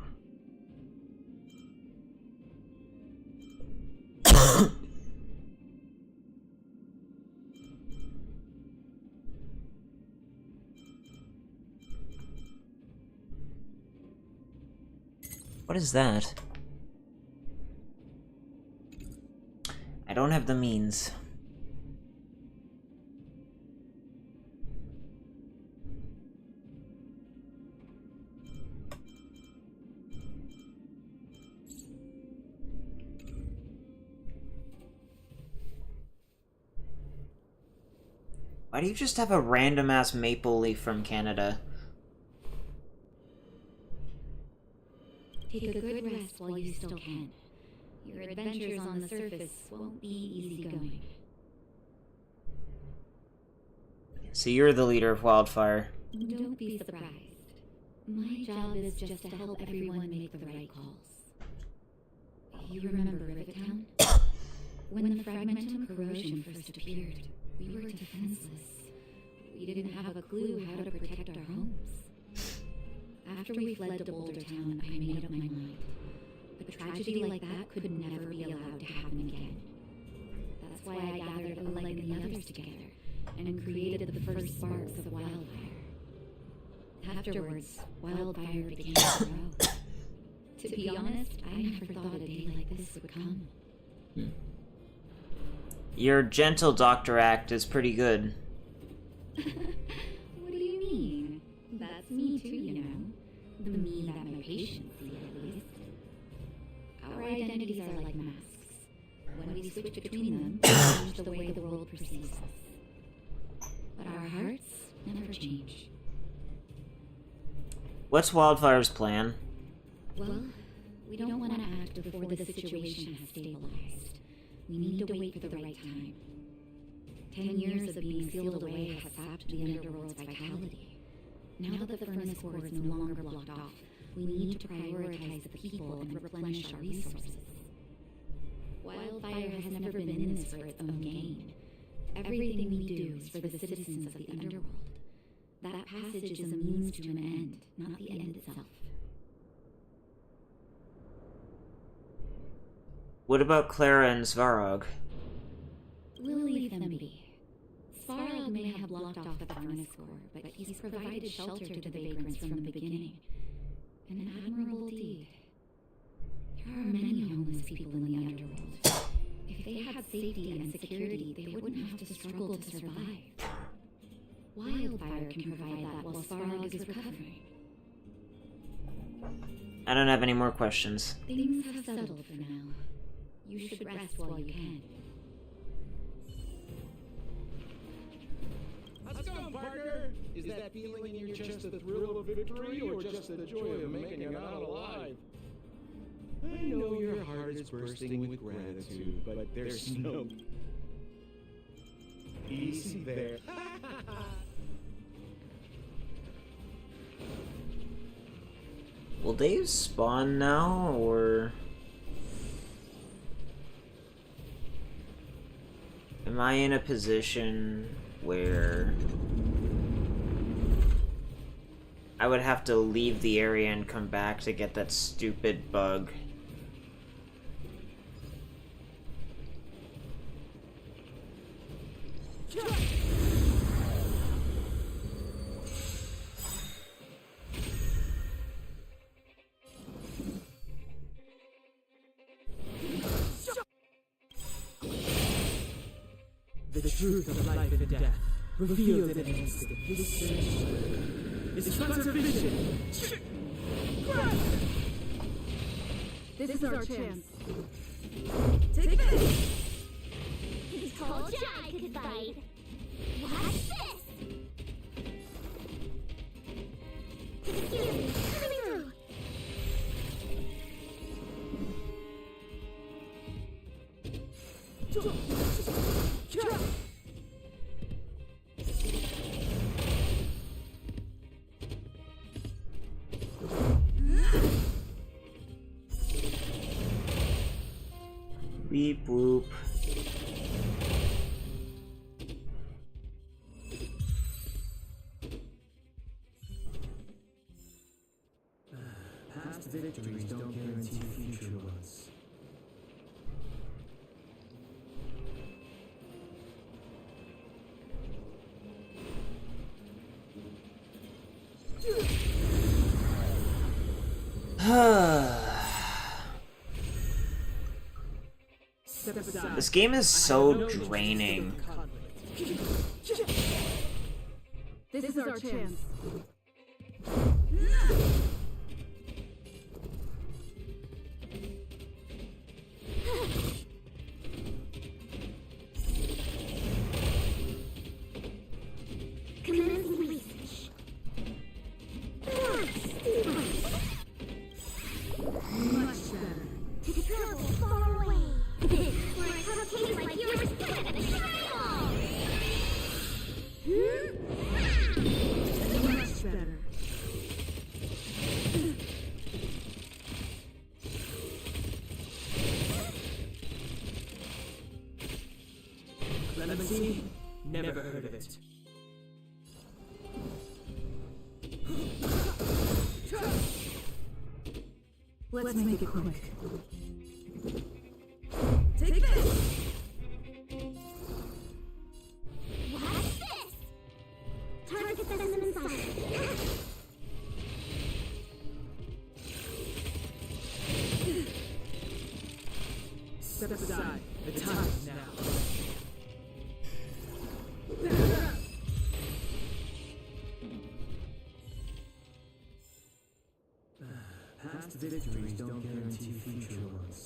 B: What is that? I don't have the means. Why do you just have a random-ass maple leaf from Canada?
F: Take a good rest while you still can. Your adventures on the surface won't be easygoing.
B: So you're the leader of Wildfire.
F: Don't be surprised. My job is just to help everyone make the right calls. You remember Rivet Town? When the Fragmentum corrosion first appeared, we were defenseless. We didn't have a clue how to protect our homes. After we fled to Boulder Town, I made up my mind. A tragedy like that could never be allowed to happen again. That's why I gathered Oleg and the others together, and created the first sparks of Wildfire. Afterwards, Wildfire began to grow. To be honest, I never thought a day like this would come.
B: Your gentle doctor act is pretty good.
F: What do you mean? That's me too, you know. The me that my patients see, at least. Our identities are like masks. When we switch between them, we change the way the world perceives us. But our hearts never change.
B: What's Wildfire's plan?
F: Well, we don't want to act before the situation has stabilized. We need to wait for the right time. 10 years of being sealed away has sapped the Underworld's vitality. Now that the furnace core is no longer blocked off, we need to prioritize the people and replenish our resources. Wildfire has never been in this for its own gain. Everything we do is for the citizens of the Underworld. That passage is a means to an end, not the end itself.
B: What about Clara and Svarog?
F: We'll leave them be. Svarog may have blocked off the furnace core, but he's provided shelter to the vagrants from the beginning. An admirable deed. There are many homeless people in the Underworld. If they had safety and security, they wouldn't have to struggle to survive. Wildfire can provide that while Svarog is recovering.
B: I don't have any more questions.
F: Things have settled for now. You should rest while you can.
E: How's it going, partner? Is that feeling in your chest the thrill of victory or just the joy of making it out alive? I know your heart is bursting with gratitude, but there's no... Easy there.
B: Will they spawn now, or am I in a position where I would have to leave the area and come back to get that stupid bug?
U: The truth of life and death, revealed in an instant. This search is but a vision.
I: This is our chance. Take this!
C: Told you I could bite. Watch this! Excuse me, coming through.
B: Beep boop.
U: Past victories don't guarantee future ones.
B: This game is so draining.
I: This is our chance.
C: Commence research.
I: Much better.
C: To travel far away. Where a cupcake like yours can travel.
I: Much better.
U: Clemency? Never heard of it.
I: Let's make it quick. Take this!
C: Watch this! Target the specimen side.
U: Step aside. The time is now. Past victories don't guarantee future ones.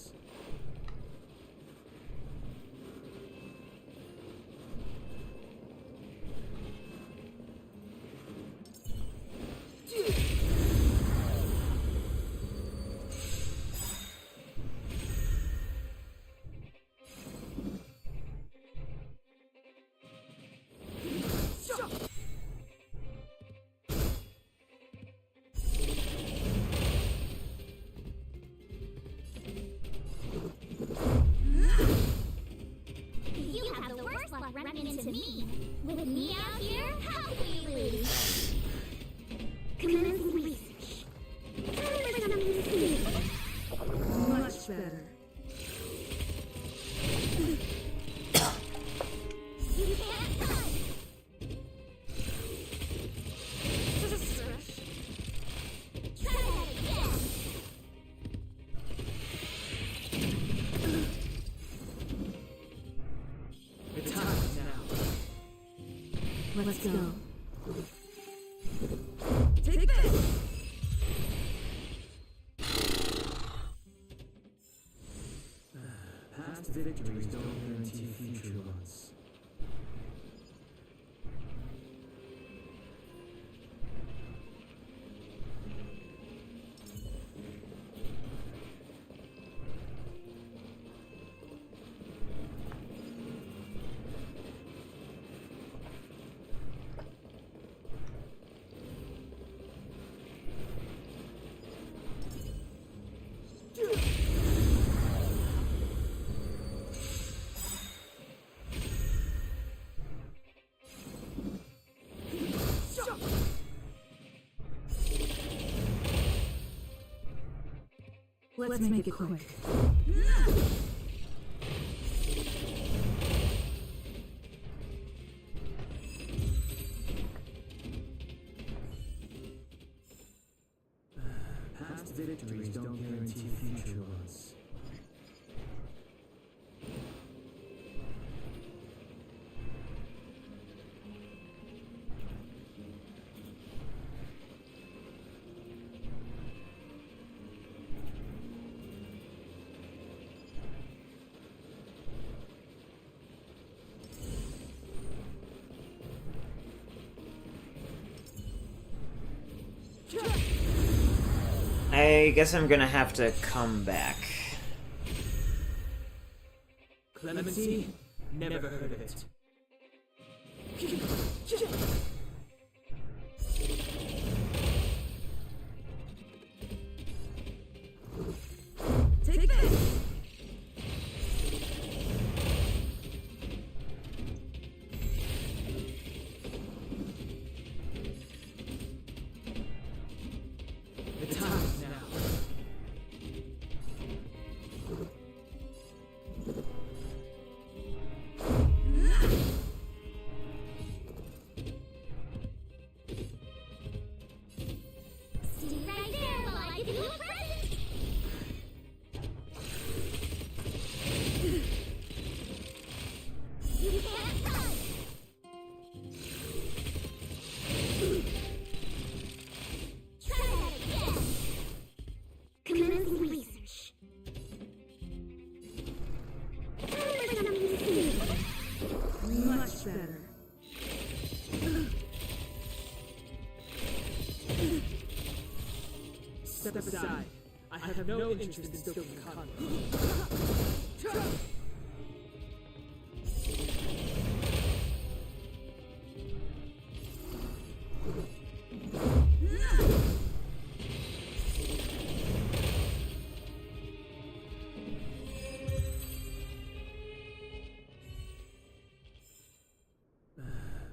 C: You have the worst luck running into me. With me out here, how will you lose? Commence research. Time for something to see.
I: Much better.
C: You can't touch. Try that again.
U: The time is now.
I: Let's go. Take this!
U: Past victories don't guarantee future ones.
M: Let's make it quick.
U: Past victories don't guarantee future ones.
B: I guess I'm gonna have to come back.
U: Clemency? Never heard of it.
M: Take this!
U: The time is now.
C: Stay right there while I give you a present! You can't touch! Try that again! Commencing research. Time for something to see.
M: Much better.
U: Step aside. I have no interest in stoking conflict.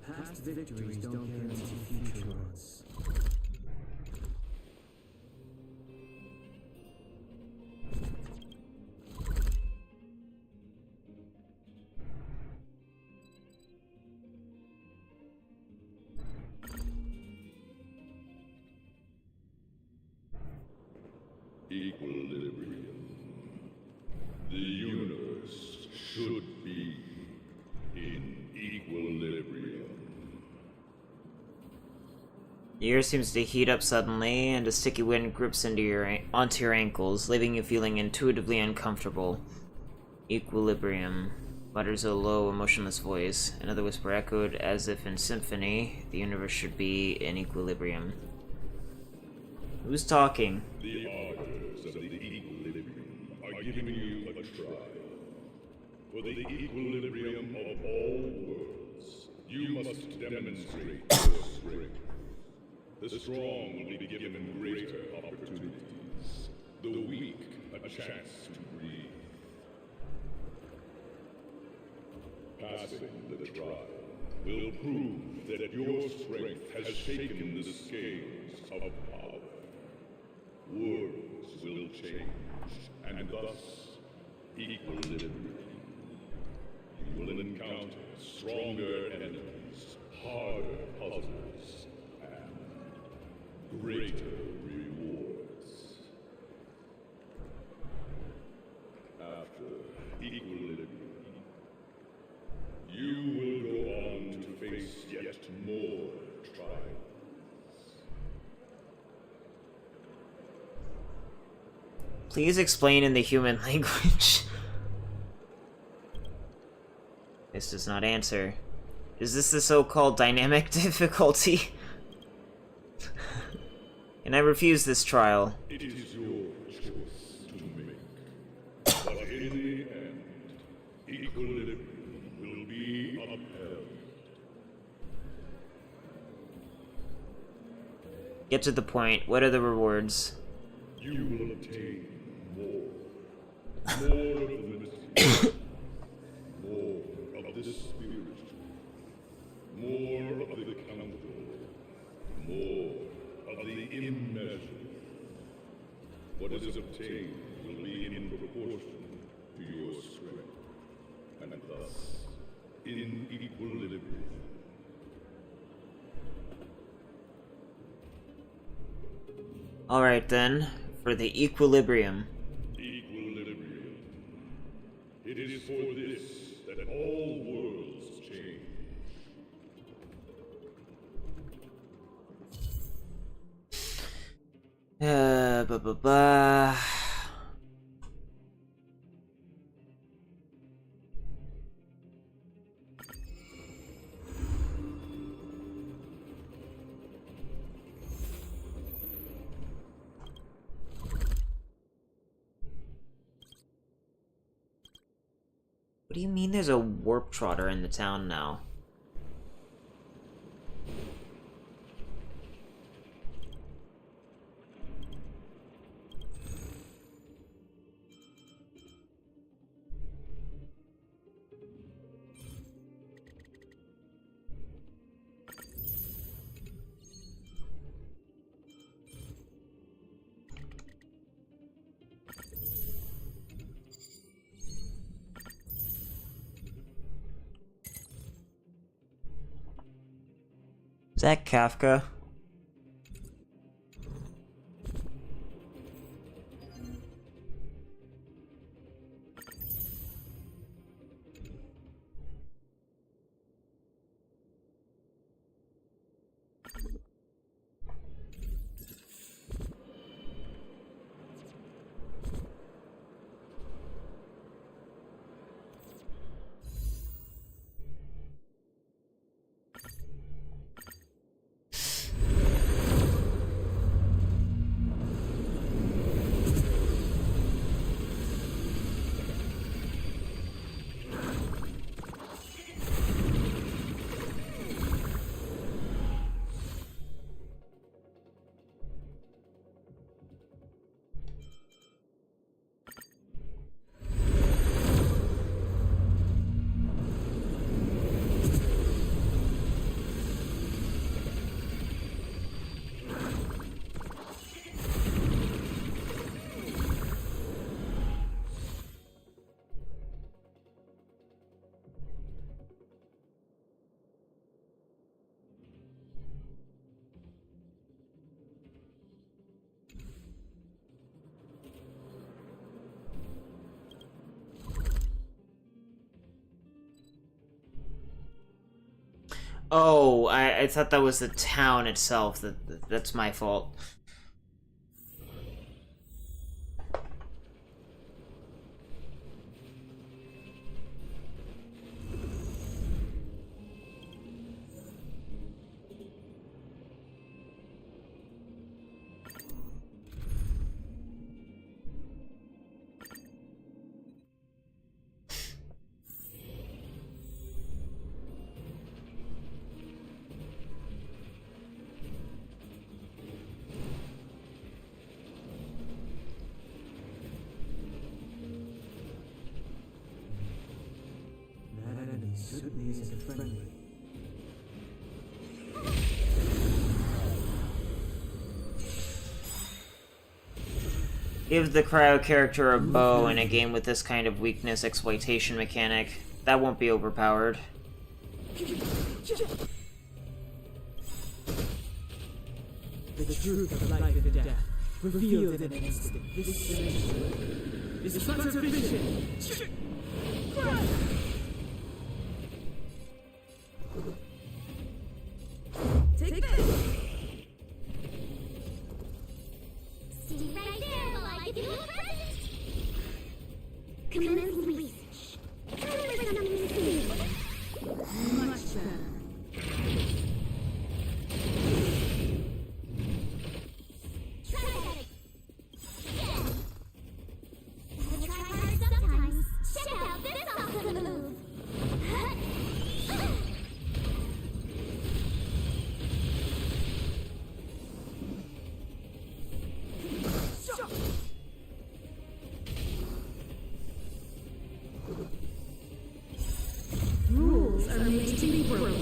U: Past victories don't guarantee future ones.
A: Equilibrium. The universe should be in equilibrium.
B: The air seems to heat up suddenly, and a sticky wind grips onto your ankles, leaving you feeling intuitively uncomfortable. Equilibrium, mutters a low, emotionless voice. Another whisper echoed, as if in symphony. The universe should be in equilibrium. Who's talking?
A: The arbiters of the equilibrium are giving you a trial. For the equilibrium of all worlds, you must demonstrate your strength. The strong will be given greater opportunities. The weak a chance to breathe. Passing the trial will prove that your strength has shaken the scales of power. Worlds will change, and thus equilibrium. You will encounter stronger enemies, harder puzzles, and greater rewards. After equilibrium, you will go on to face yet more trials.
B: Please explain in the human language. This does not answer. Is this the so-called dynamic difficulty? And I refuse this trial.
A: It is your choice to make. But in the end, equilibrium will be upheld.
B: Get to the point. What are the rewards?
A: You will obtain more. More of the mystic. More of the spiritual. More of the countable. More of the immeasurable. What is obtained
H: in equilibrium.
B: Alright then, for the equilibrium.
H: Equilibrium. It is for this that all worlds change.
B: Ba ba ba. What do you mean there's a warp trotter in the town now? Is that Kafka? Oh, I thought that was the town itself. That's my fault.
U: Certainly isn't friendly.
B: Give the cryo character a bow in a game with this kind of weakness exploitation mechanic. That won't be overpowered.
U: The truth of life and death, revealed in an instant. This solution is but a vision.
C: Take this! See right there while I give you a present! Commence research.
M: Much better.
C: Try that! Yeah! Gotta try hard sometimes. Check out this awesome move!
M: Rules are made to be broken.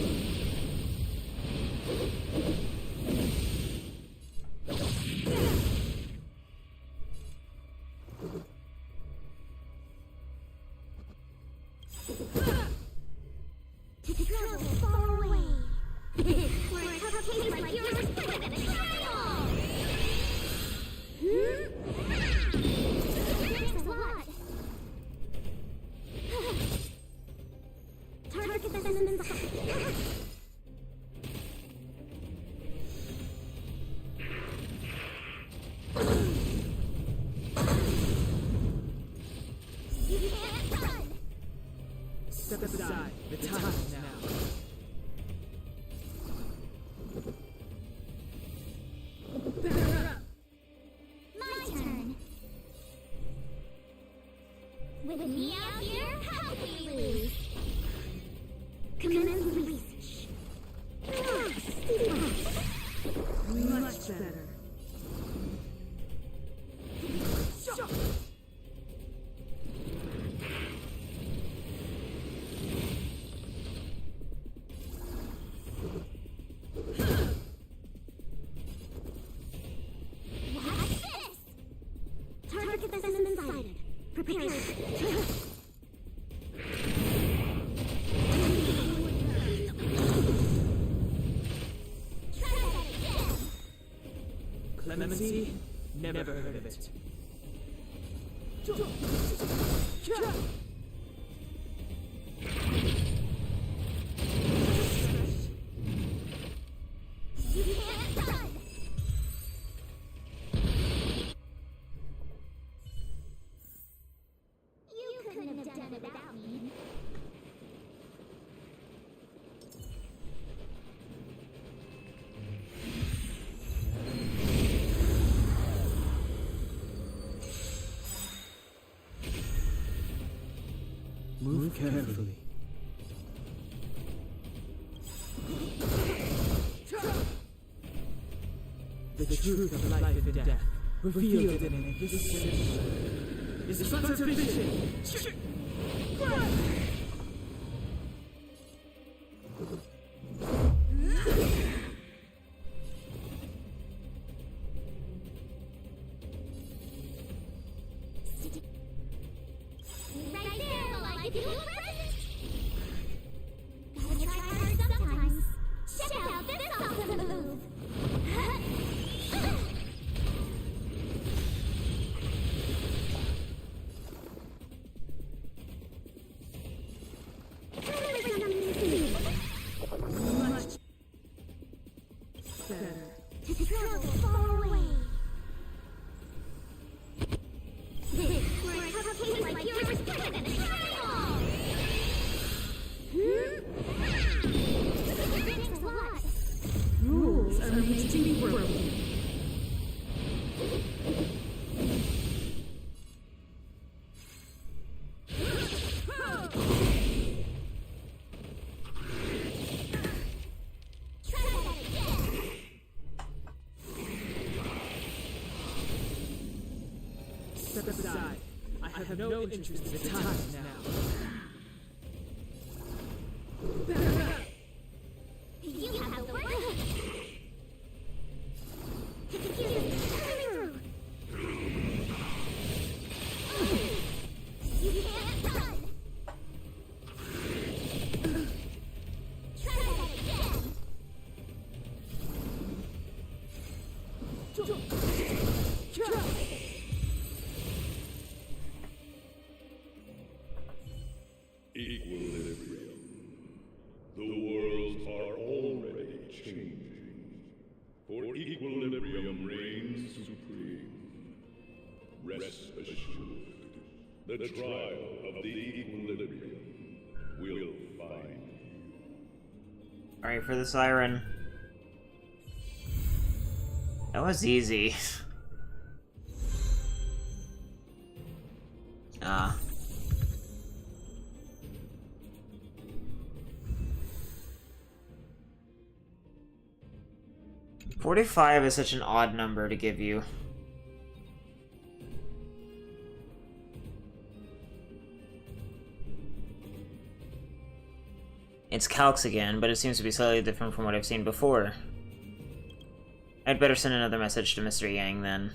C: To travel far away. Where a tough taste like yours is better than a trial. Thanks a lot. Target the specimens. You can't run.
U: Step aside. The time is now.
C: Batter up. My turn. With me out here, how can we lose? Commence research.
M: Much better.
C: Watch this! Target the specimen sighted. Prepare it. Try that again!
U: Clemency? Never heard of it.
C: You can't run! You couldn't have done it without me.
U: Move carefully. The truth of life and death, revealed in this session, is but a fiction.
C: Right there while I give you a present! Gotta try hard sometimes. Check out this awesome move!
M: Much better.
C: To travel far away. Where a tough taste like yours is better than a trial. Thanks a lot.
M: Rules are made to be broken.
C: Try that again.
U: Step aside. I have no interest in the time now.
C: You have the word. You can't run. Try that again.
A: Equilibrium. The worlds are already changing. For equilibrium reigns supreme. Rest assured, the trial of the equilibrium will find you.
B: Alright, for the siren. That was easy. Ah. $45 is such an odd number to give you. It's calcs again, but it seems to be slightly different from what I've seen before. I'd better send another message to Mr. Yang then.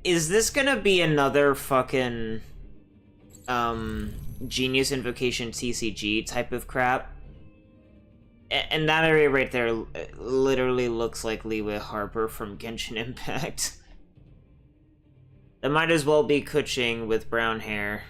B: Is this gonna be another fucking Genius Invocation TCG type of crap? And that area right there literally looks like Leeway Harper from Genshin Impact. That might as well be Kuching with brown hair.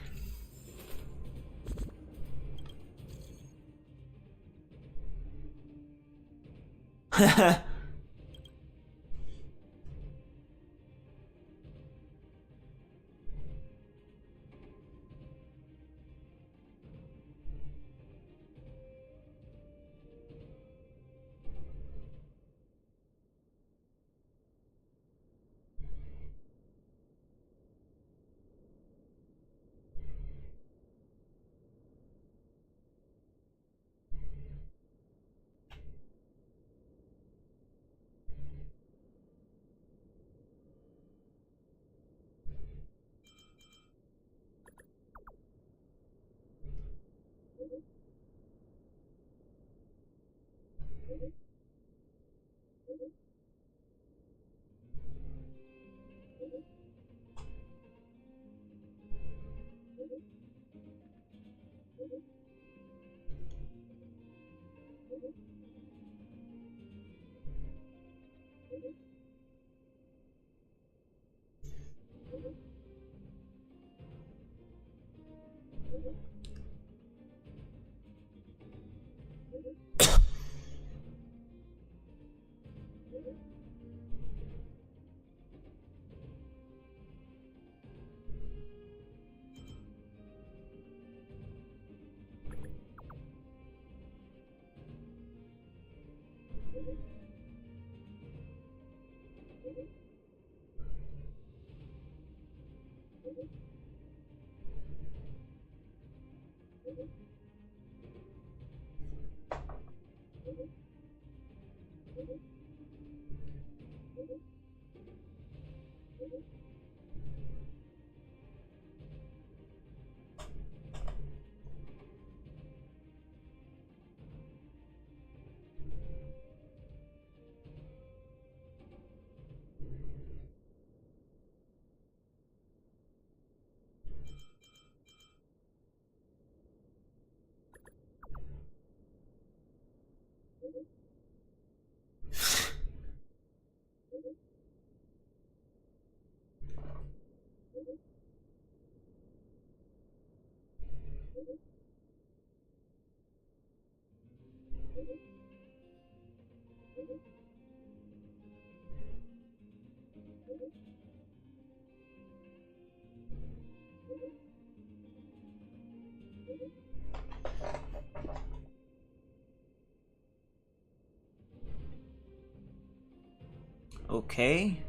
B: Okay.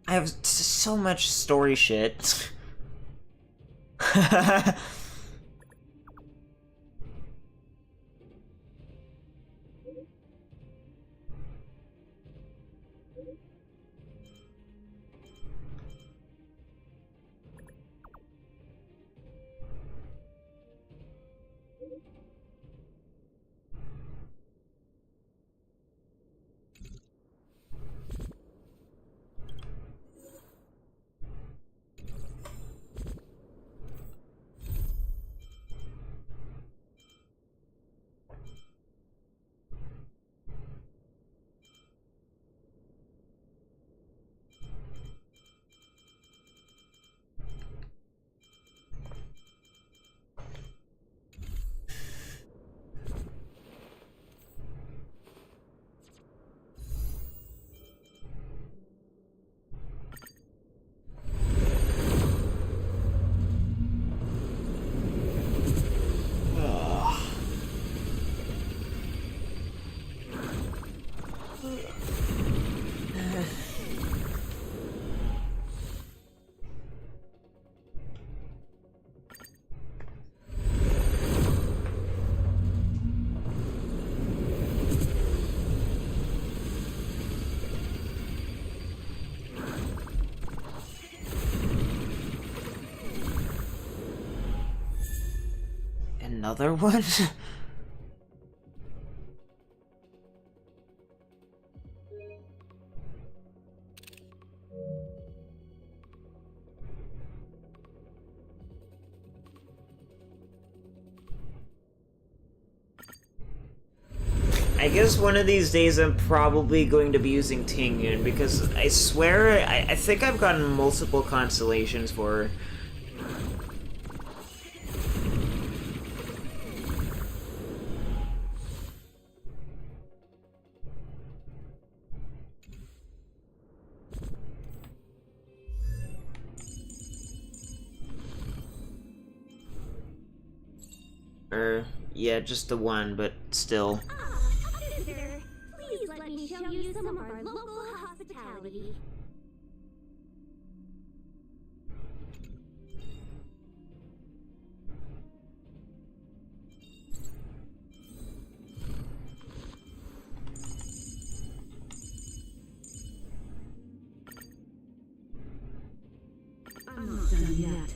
B: I have so much story shit. Another one? I guess one of these days I'm probably going to be using Tingyun, because I swear I think I've gotten multiple constellations for her. Yeah, just the one, but still.
T: Sir, please let me show you some of our local hospitality.
M: I'm not done yet.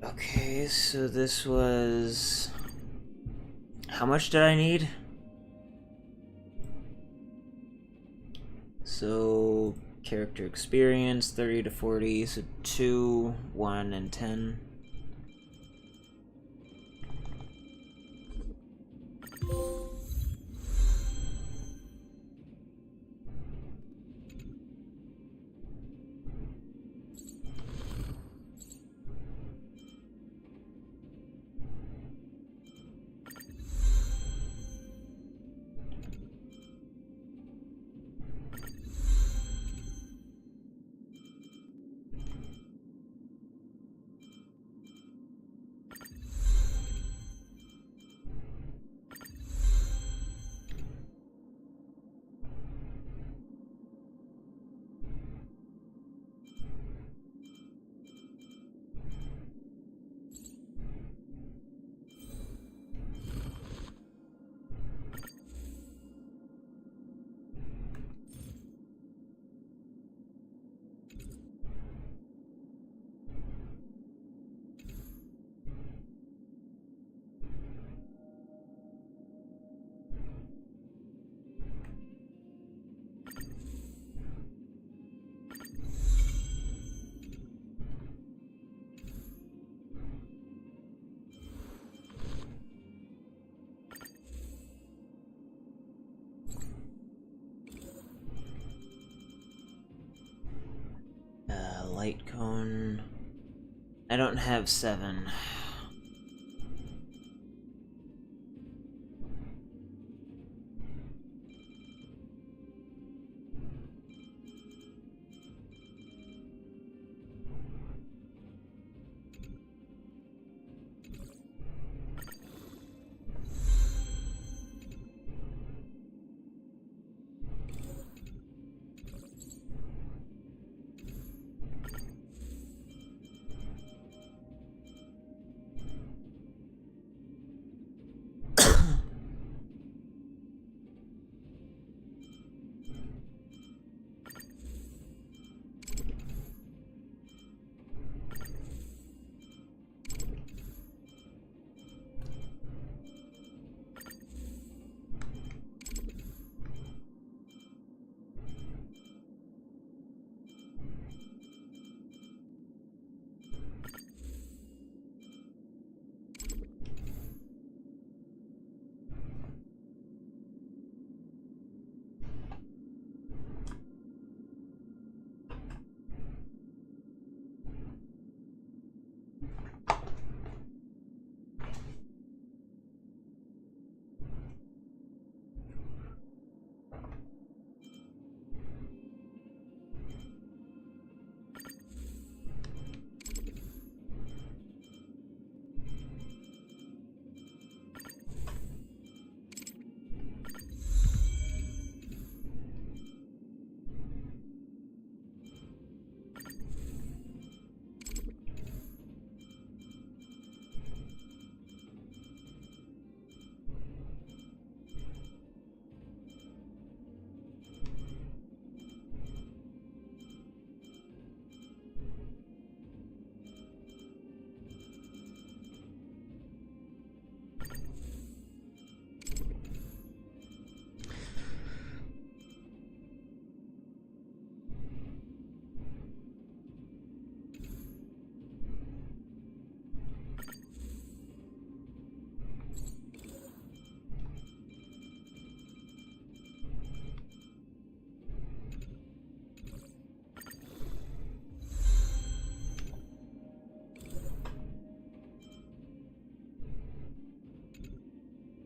B: Okay, so this was... How much did I need? So, character experience, 30 to 40, so 2, 1, and 10. Light cone. I don't have 7.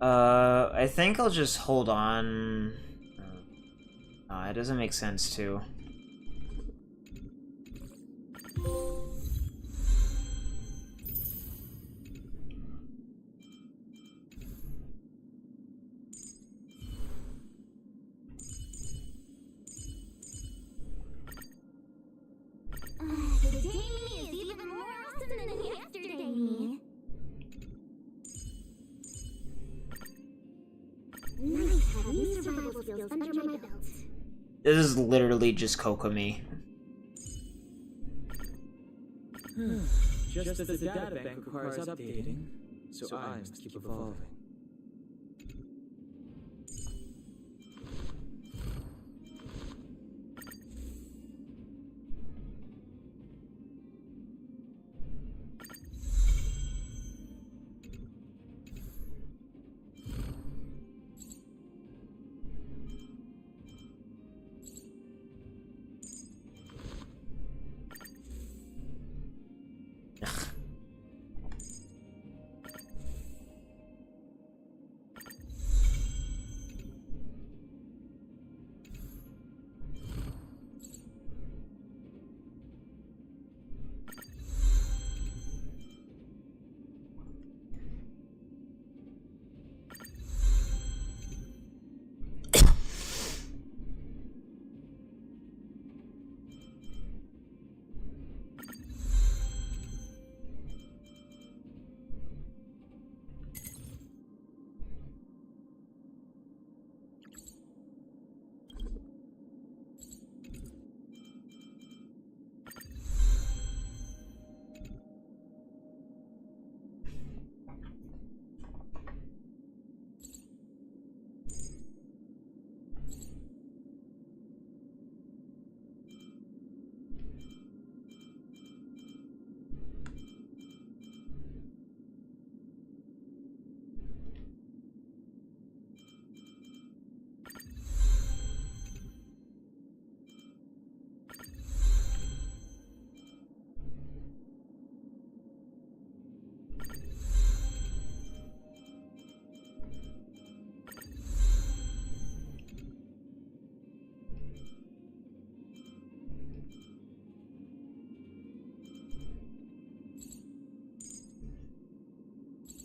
B: I think I'll just hold on. It doesn't make sense to.
C: Today me is even more awesome than yesterday me. Nice having new survival skills under my belt.
B: This is literally just Kokomi.
U: Just as the data bank requires updating, so I must keep evolving.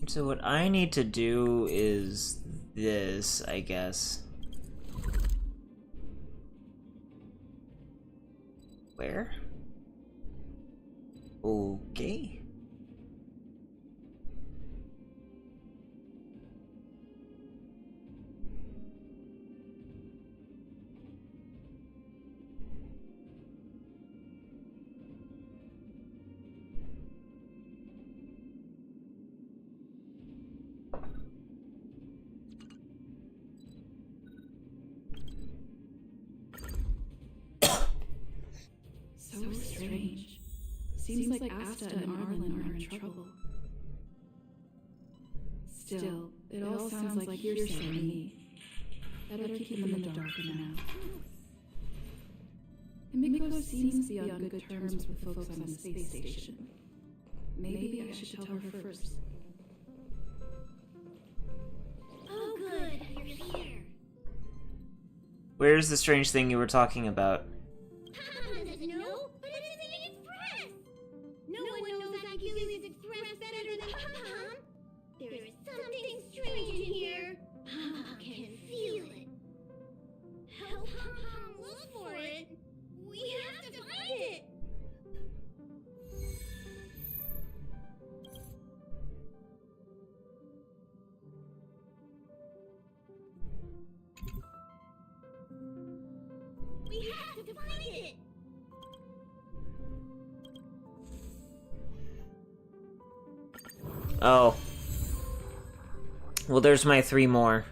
B: So what I need to do is this, I guess. Where? Okay.
K: So strange. Seems like Asta and Arlen are in trouble. Still, it all sounds like hearsay to me. Better keep them in the dark for now. Himiko seems to be on good terms with folks on the space station. Maybe I should tell her first.
C: Oh good, you're here.
B: Where's the strange thing you were talking about?
C: Papa doesn't know, but it isn't an express. No one knows Achilles' express better than Papa. There is something strange in here. Papa can feel it. Help Papa look for it. We have to find it. We have to find it.
B: Oh. Well, there's my 3 more.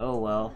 B: Oh well.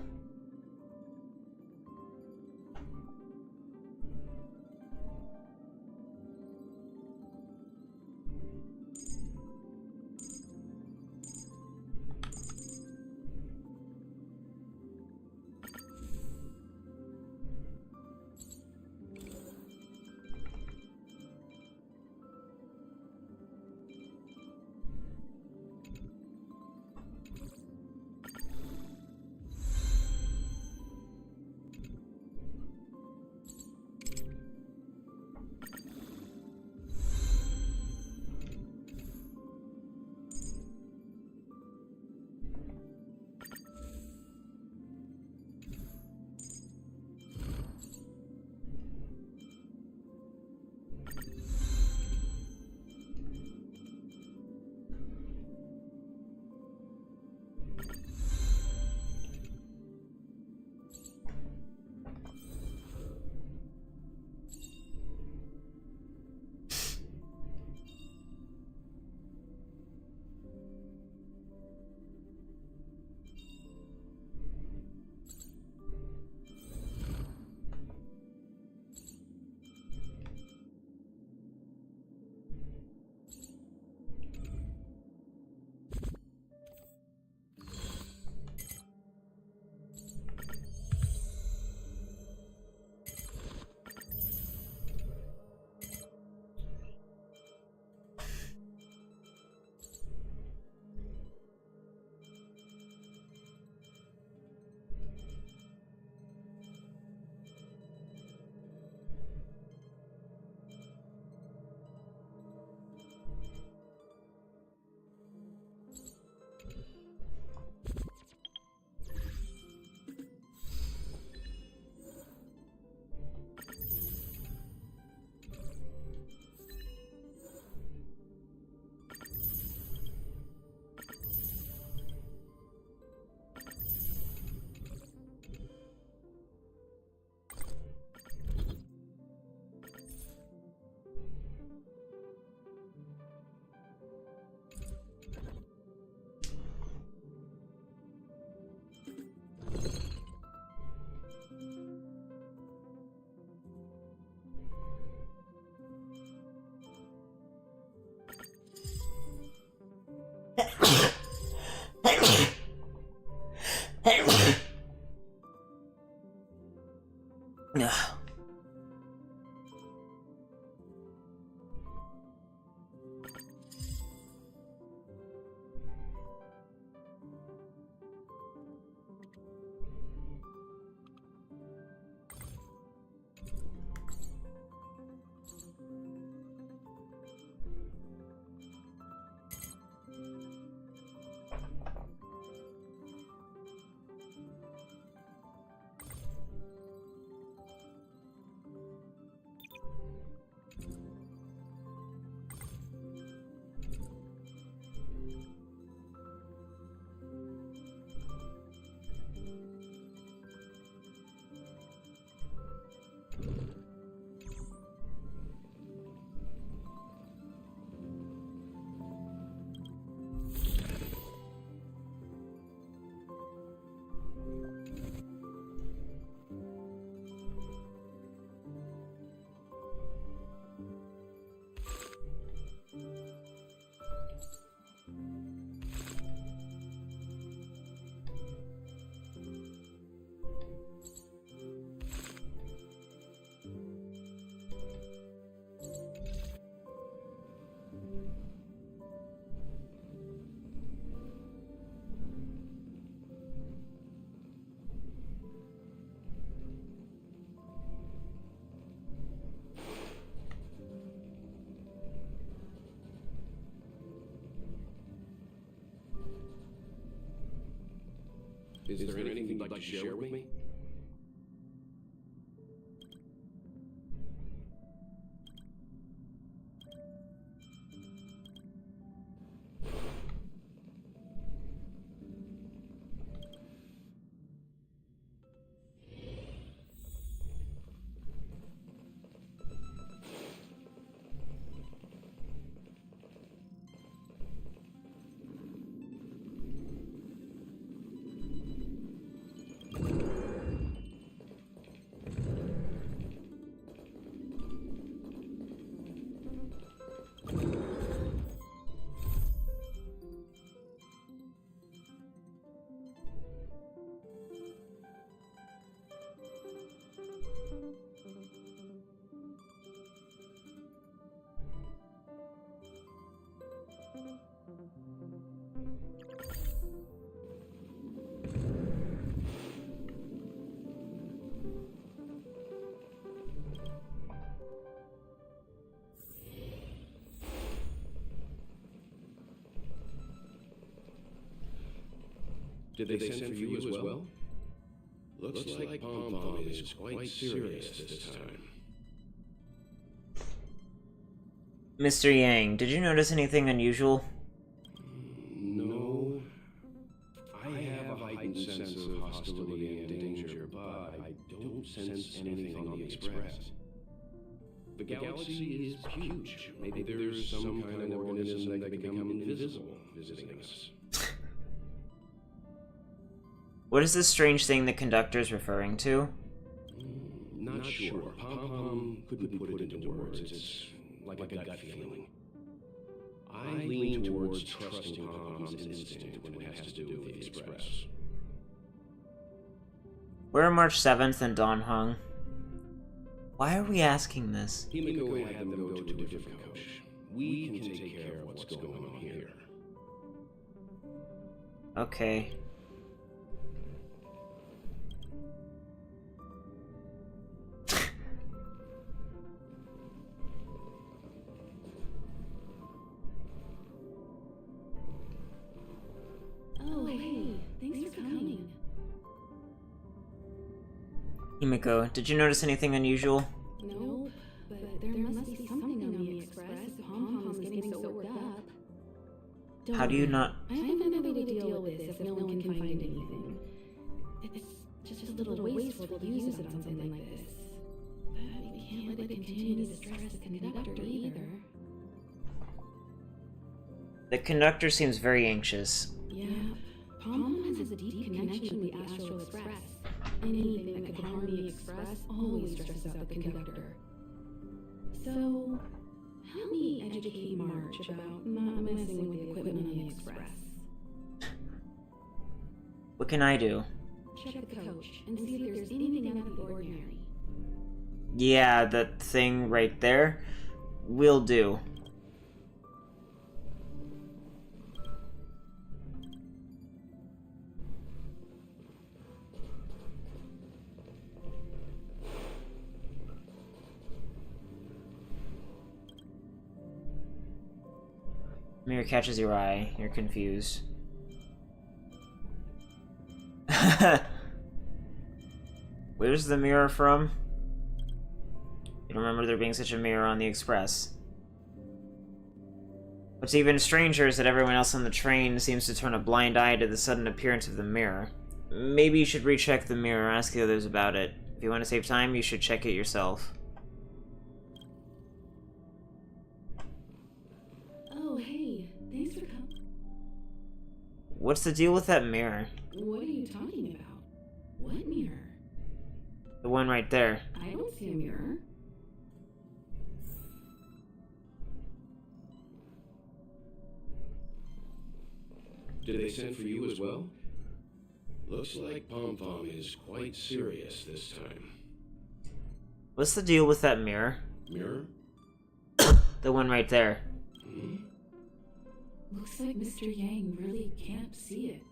B: Ugh.
A: Is there anything you'd like to share with me? Did they send for you as well? Looks like Pom Pom is quite serious this time.
B: Mr. Yang, did you notice anything unusual?
A: No. I have a heightened sense of hostility and danger, but I don't sense anything on the Express. The galaxy is huge. Maybe there's some kind of organism that can become invisible visiting us.
B: What is this strange thing the conductor's referring to?
A: Not sure. Pom Pom couldn't put it into words. It's like a gut feeling. I lean towards trusting Pom Pom's instinct when it has to do with the Express.
B: Where are March 7th and Dawn Hung? Why are we asking this?
A: Himiko had them go to a different coach. We can take care of what's going on here.
B: Okay.
K: Oh, hey, thanks for coming.
B: Himiko, did you notice anything unusual?
K: No, but there must be something on the Express if Pom Pom's getting so worked up.
B: How do you not...
K: I have another way to deal with this if no one can find anything. It's just a little wasteful to use it on something like this. But we can't let it continue to stress the conductor either.
B: The conductor seems very anxious.
K: Yeah, Pom Pom has a deep connection with the Astral Express. Anything that could harm the Express always stresses out the conductor. So, help me educate March about not messing with the equipment on the Express.
B: What can I do?
K: Check the coach and see if there's anything out of the ordinary.
B: Yeah, that thing right there. Will do. Mirror catches your eye. You're confused. Where's the mirror from? You don't remember there being such a mirror on the express. What's even stranger is that everyone else on the train seems to turn a blind eye to the sudden appearance of the mirror. Maybe you should recheck the mirror, ask the others about it. If you want to save time, you should check it yourself.
K: Oh, hey. Thanks for coming.
B: What's the deal with that mirror?
K: What are you talking about? What mirror?
B: The one right there.
K: I don't see a mirror.
A: Did they send for you as well? Looks like Pom Pom is quite serious this time.
B: What's the deal with that mirror?
A: Mirror?
B: The one right there.
A: Hmm?
K: Looks like Mr. Yang really can't see it.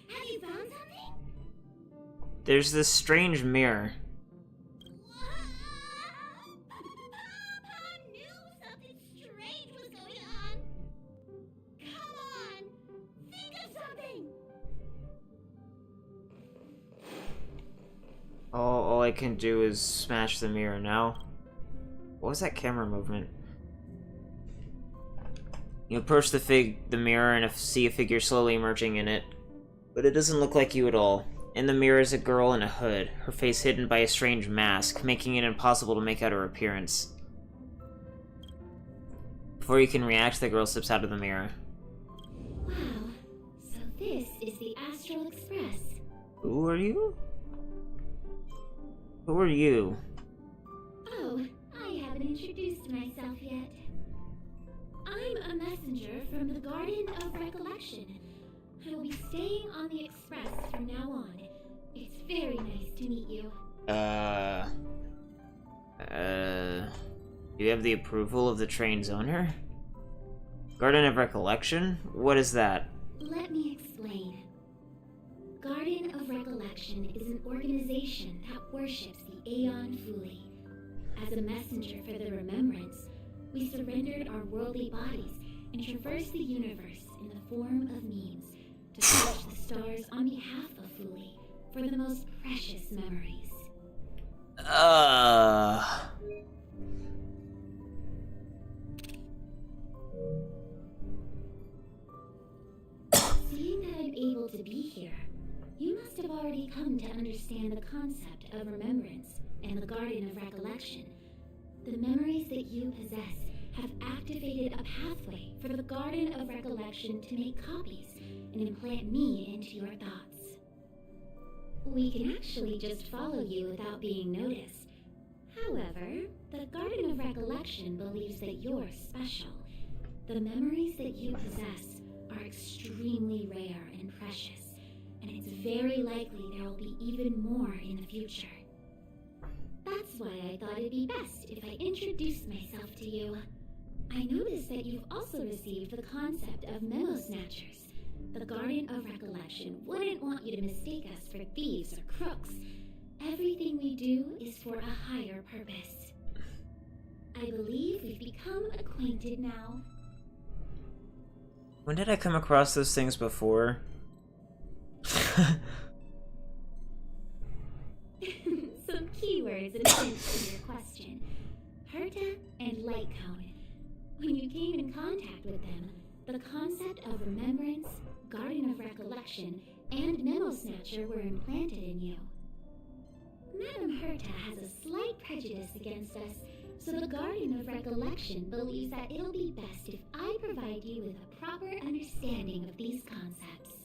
C: Have you found something?
B: There's this strange mirror.
C: I knew something strange was going on. Come on, think of something.
B: All I can do is smash the mirror now. What was that camera movement? You approach the mirror and see a figure slowly emerging in it. But it doesn't look like you at all. In the mirror is a girl in a hood, her face hidden by a strange mask, making it impossible to make out her appearance. Before you can react, the girl steps out of the mirror.
F: Wow. So this is the Astral Express.
B: Who are you? Who are you?
F: Oh, I haven't introduced myself yet. I'm a messenger from the Garden of Recollection. I will be staying on the Express from now on. It's very nice to meet you.
B: Do you have the approval of the train's owner? Garden of Recollection? What is that?
F: Let me explain. Garden of Recollection is an organization that worships the Aeon Fuli. As a messenger for the remembrance, we surrendered our worldly bodies and traversed the universe in the form of memes to search the stars on behalf of Fuli for the most precious memories. Seeing that I'm able to be here, you must have already come to understand the concept of remembrance and the Garden of Recollection. The memories that you possess have activated a pathway for the Garden of Recollection to make copies and implant me into your thoughts. We can actually just follow you without being noticed. However, the Garden of Recollection believes that you're special. The memories that you possess are extremely rare and precious, and it's very likely there will be even more in the future. That's why I thought it'd be best if I introduced myself to you. I noticed that you've also received the concept of Memo Snatchers. The Garden of Recollection wouldn't want you to mistake us for thieves or crooks. Everything we do is for a higher purpose. I believe we've become acquainted now.
B: When did I come across those things before?
F: Some keywords in answer to your question. Herta and Lightcone. When you came in contact with them, the concept of remembrance, Garden of Recollection, and Memo Snatcher were implanted in you. Madame Herta has a slight prejudice against us, so the Garden of Recollection believes that it'll be best if I provide you with a proper understanding of these concepts.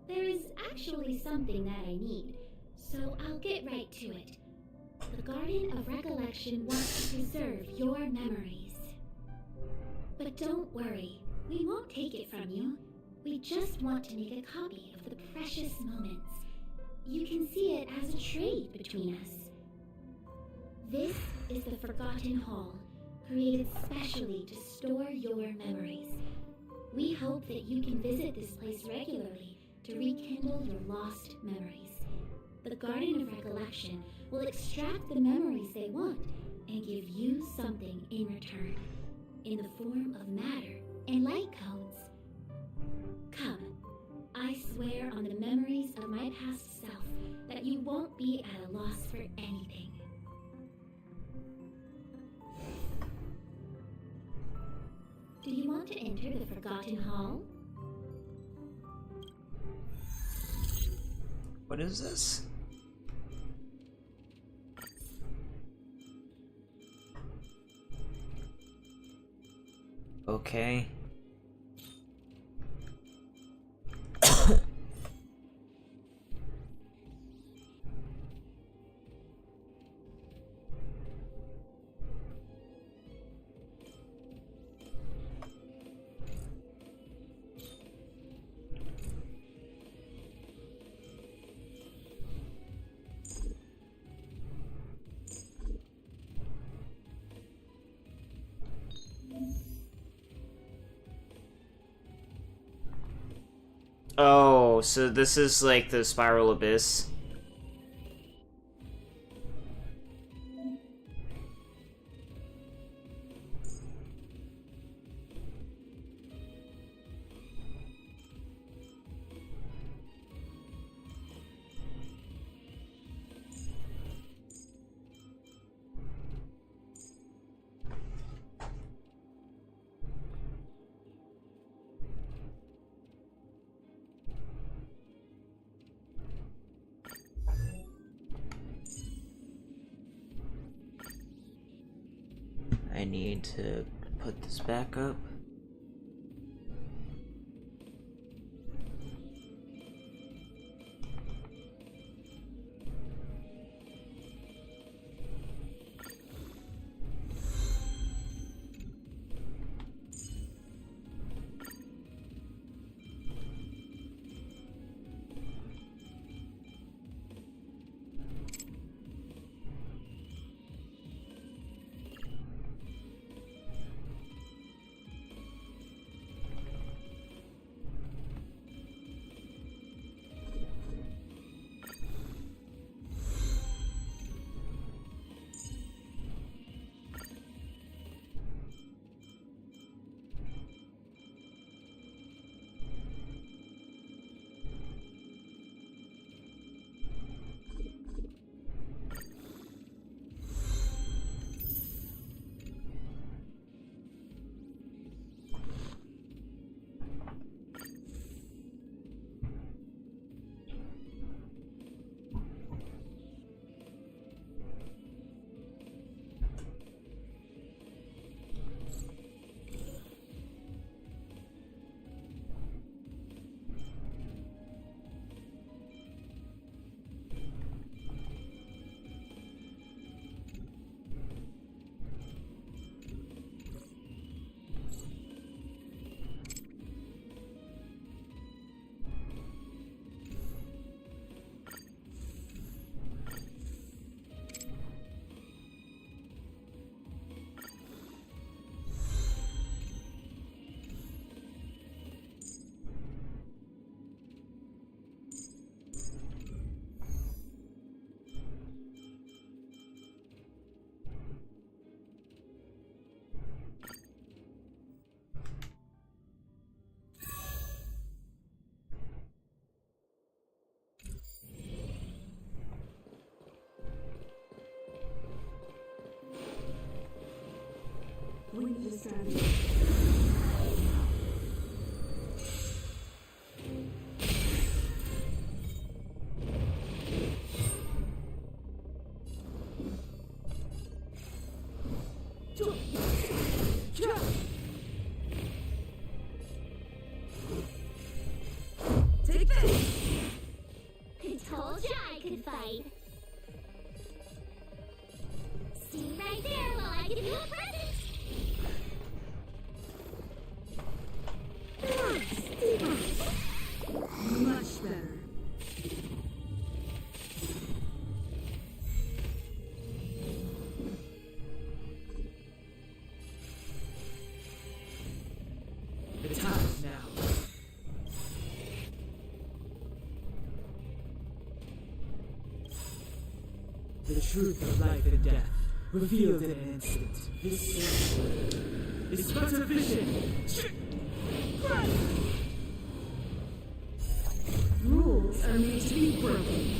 F: There is actually something that I need, so I'll get right to it. The Garden of Recollection wants to preserve your memories. But don't worry,
C: We won't take it from you. We just want to make a copy of the precious moments. You can see it as a trade between us. This is the Forgotten Hall, created specially to store your memories. We hope that you can visit this place regularly to rekindle your lost memories. The Garden of Recollection will extract the memories they want and give you something in return, in the form of matter and light codes. Come, I swear on the memories of my past self that you won't be at a loss for anything. Do you want to enter the Forgotten Hall?
B: What is this? Okay. Oh, so this is like the Spiral Abyss. I need to put this back up.
M: Wind is standing.
C: Take this! I told ya I could fight. Stay right there while I give you a present.
U: The truth of life and death, revealed in an instant. This is but a vision.
K: Rules are made to be broken.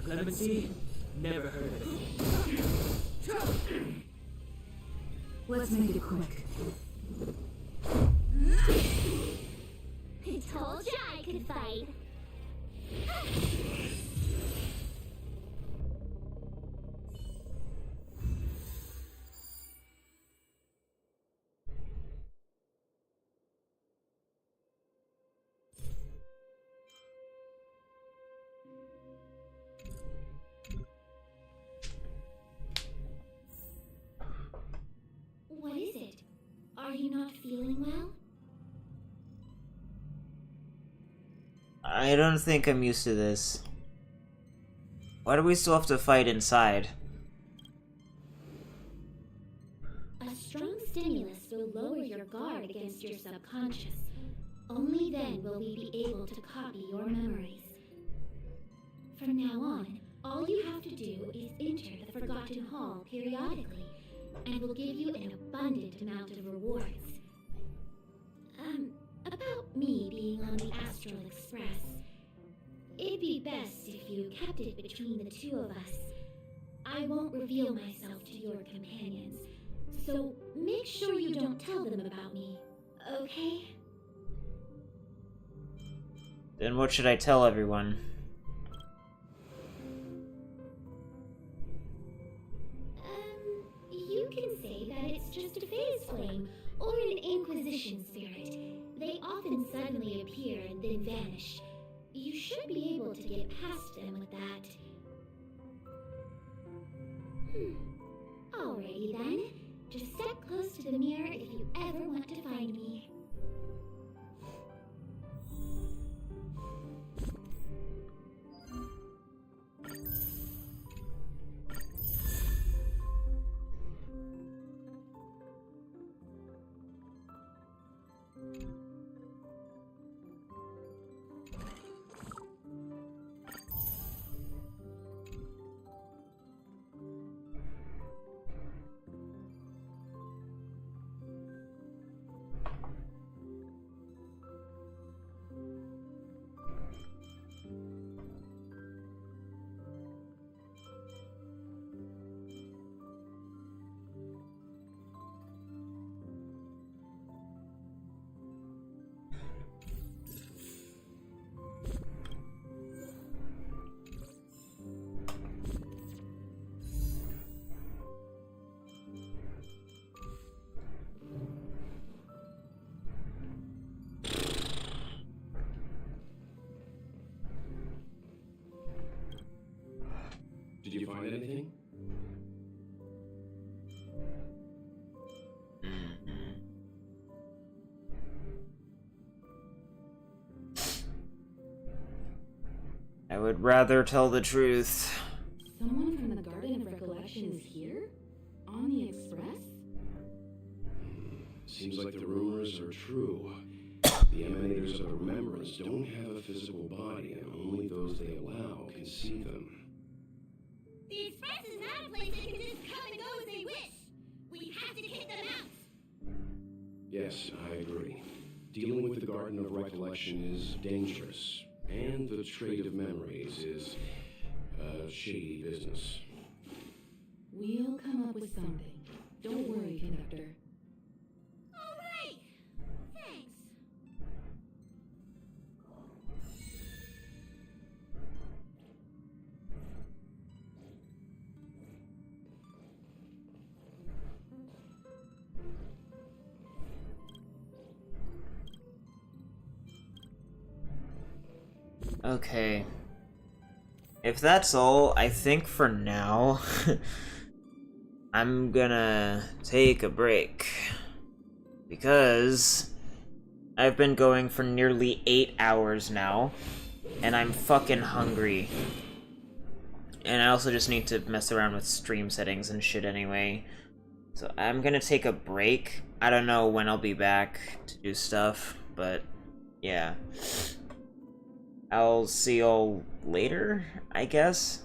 U: Clemency? Never heard of it.
M: Let's make it quick.
C: I told you I could fight. What is it? Are you not feeling well?
B: I don't think I'm used to this. Why do we still have to fight inside?
C: A strong stimulus will lower your guard against your subconscious. Only then will we be able to copy your memories. From now on, all you have to do is enter the Forgotten Hall periodically, and will give you an abundant amount of rewards. About me being on the Astral Express. It'd be best if you kept it between the two of us. I won't reveal myself to your companions, so make sure you don't tell them about me, okay?
B: Then what should I tell everyone?
C: You can say that it's just a phase flame, or an Inquisition spirit. They often suddenly appear and then vanish. You should be able to get past them with that. Alrighty then. Just step close to the mirror if you ever want to find me.
N: Did you find anything?
B: I would rather tell the truth.
K: Someone from the Garden of Recollection is here? On the Express?
N: Seems like the rumors are true. The emanators of remembrance don't have a physical body, and only those they allow can see them.
C: The Express is not a place that can just come and go as they wish. We have to kick them out.
N: Yes, I agree. Dealing with the Garden of Recollection is dangerous, and the Trade of Memories is shady business.
K: We'll come up with something. Don't worry, Conductor.
C: All right. Thanks.
B: Okay. If that's all, I think for now, I'm gonna take a break. Because I've been going for nearly 8 hours now, and I'm fucking hungry. And I also just need to mess around with stream settings and shit anyway. So I'm gonna take a break. I don't know when I'll be back to do stuff, but yeah. I'll see y'all later, I guess.